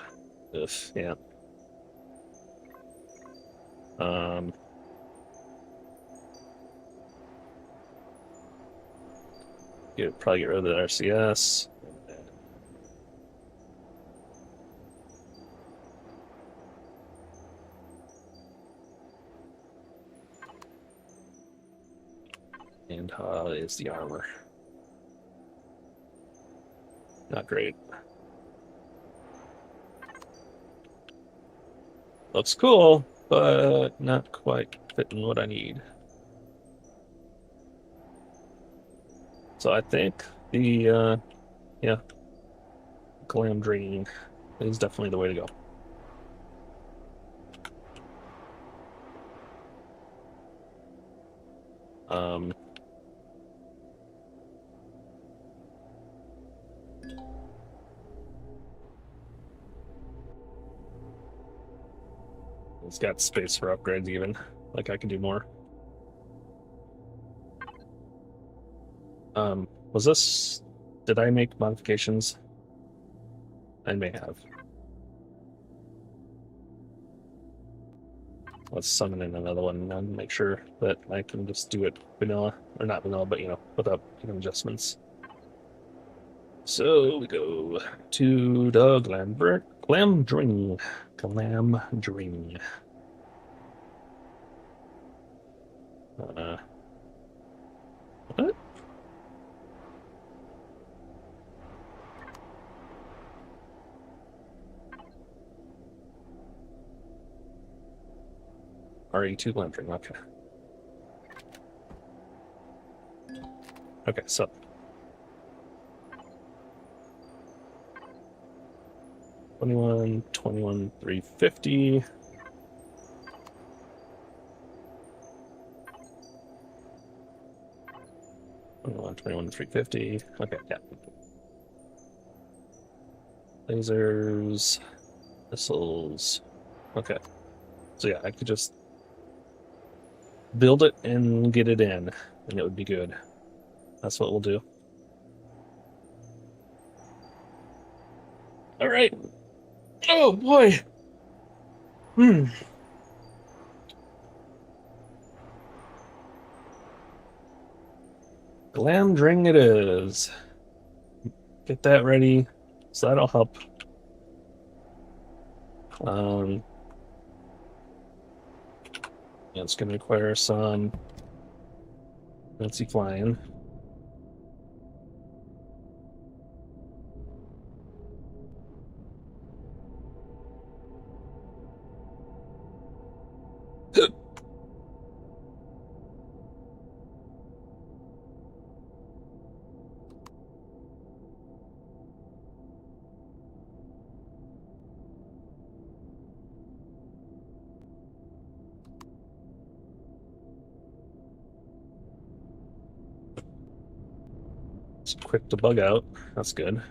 If yeah. Probably get rid of the RCS. And how is the armor? Not great. Looks cool, but not quite fitting what I need. So I think the yeah, glam dream is definitely the way to go. It's got space for upgrades even. Like I can do more. Was this... Did I make modifications? I may have. Let's summon in another one and make sure that I can just do it vanilla. Or not vanilla, but, you know, without any adjustments. So we go to the Glam Dream. Glam Dream. What? RE2 Glam Dream, okay. Okay, so 21, 350. Oh, 21, 350. Okay, yeah. Lasers, missiles. Okay. So yeah, I could just build it and get it in, and it would be good. That's what we'll do. All right. Oh boy. Glam Dring it is. Get that ready. So that'll help. Yeah, it's gonna require some fancy flying. It's quick to bug out. That's good.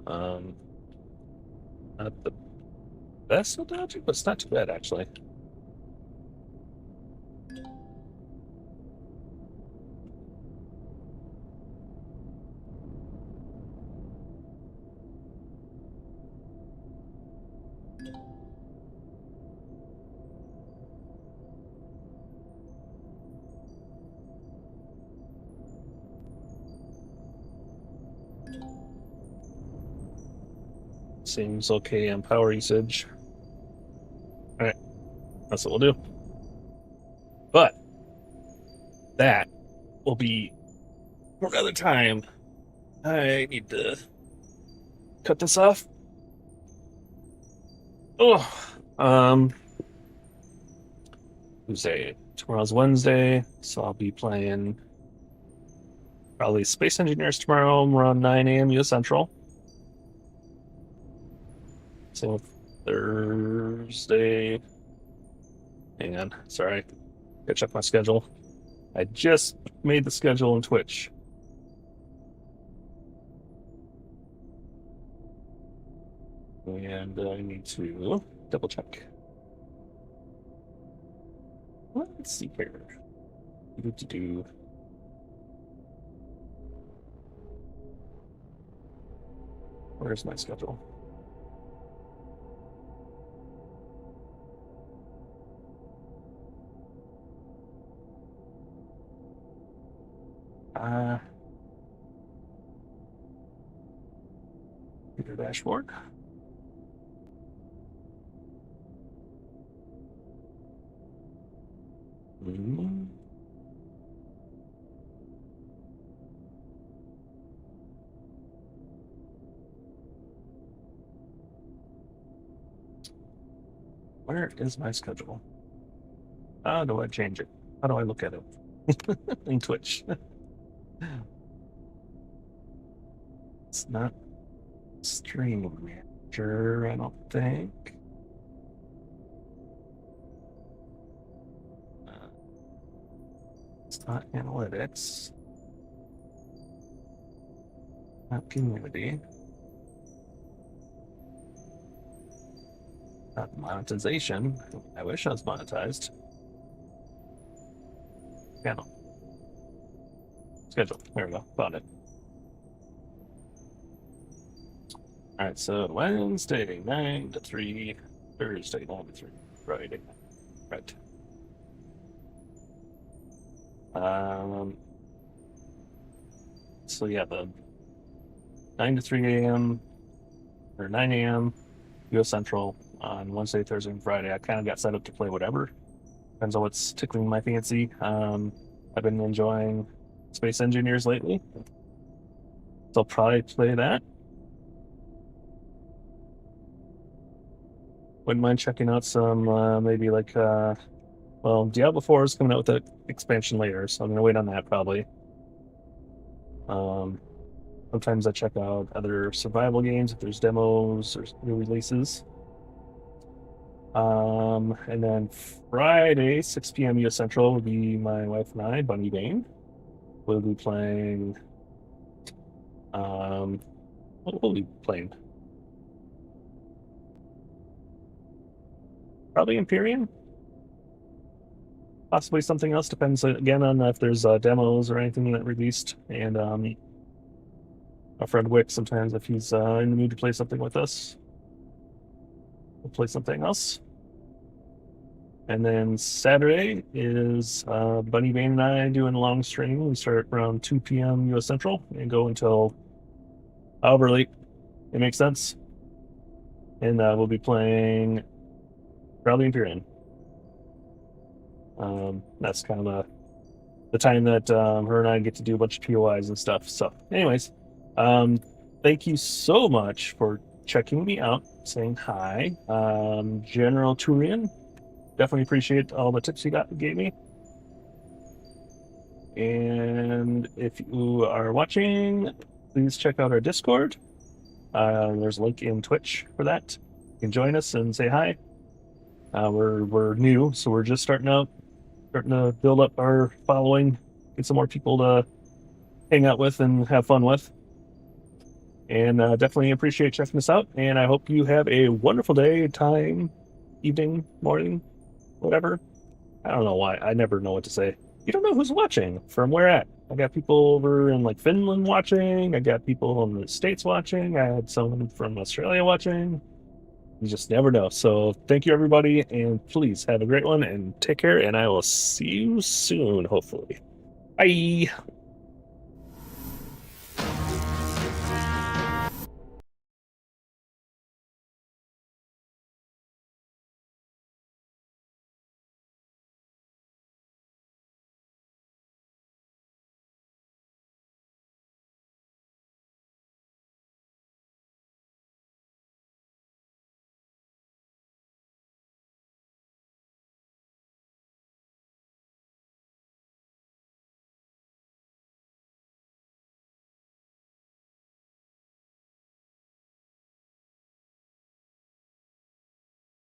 Not the best of dodging, but it's not too bad actually. Seems okay on power usage. Alright, that's what we'll do. But that will be for another time. I need to cut this off. Oh, Tuesday. Tomorrow's Wednesday, so I'll be playing probably Space Engineers tomorrow around 9 a.m. US Central. So Thursday. Hang on, sorry. Gotta check my schedule. I just made the schedule on Twitch. And I need to double check. Let's see here. Do. Where's my schedule? Computer dashboard. Where is my schedule? How do I change it? How do I look at it? In Twitch. It's not Stream Manager, I don't think. It's not Analytics. Not Community. Not Monetization. I wish I was monetized. Channel. Schedule. There we go. Found it. Alright, so Wednesday, 9 to 3. Thursday, 9 to 3. Friday. Right. So yeah, the 9 to 3 a.m. or 9 a.m. US Central on Wednesday, Thursday, and Friday. I kind of got set up to play whatever. Depends on what's tickling my fancy. I've been enjoying Space Engineers lately. So I'll probably play that. Wouldn't mind checking out some, maybe like, well, Diablo 4 is coming out with an expansion later, so I'm going to wait on that probably. Sometimes I check out other survival games if there's demos or new releases. And then Friday, 6 p.m. US Central, will be my wife and I, Bunny Bane. We'll be playing. What will we be playing? Probably Empyrion. Possibly something else. Depends again on if there's demos or anything that released. And our friend Wick, sometimes if he's in the mood to play something with us, we'll play something else. And then Saturday is Bunny Bane and I doing a long stream. We start around 2 p.m. US Central and go until however late it makes sense. And we'll be playing probably Empyrion. That's kind of the time that her and I get to do a bunch of POIs and stuff. So anyways, thank you so much for checking me out, saying hi. General Turian, definitely appreciate all the tips you gave me. And if you are watching, please check out our Discord. There's a link in Twitch for that. You can join us and say hi. We're new, so we're just starting to build up our following, get some more people to hang out with and have fun with. And definitely appreciate checking this out. And I hope you have a wonderful day, time, evening, morning, whatever. I don't know why. I never know what to say. You don't know who's watching from where at. I got people over in like Finland watching. I got people in the States watching. I had someone from Australia watching. You just never know. So thank you, everybody. And please have a great one and take care. And I will see you soon, hopefully. Bye.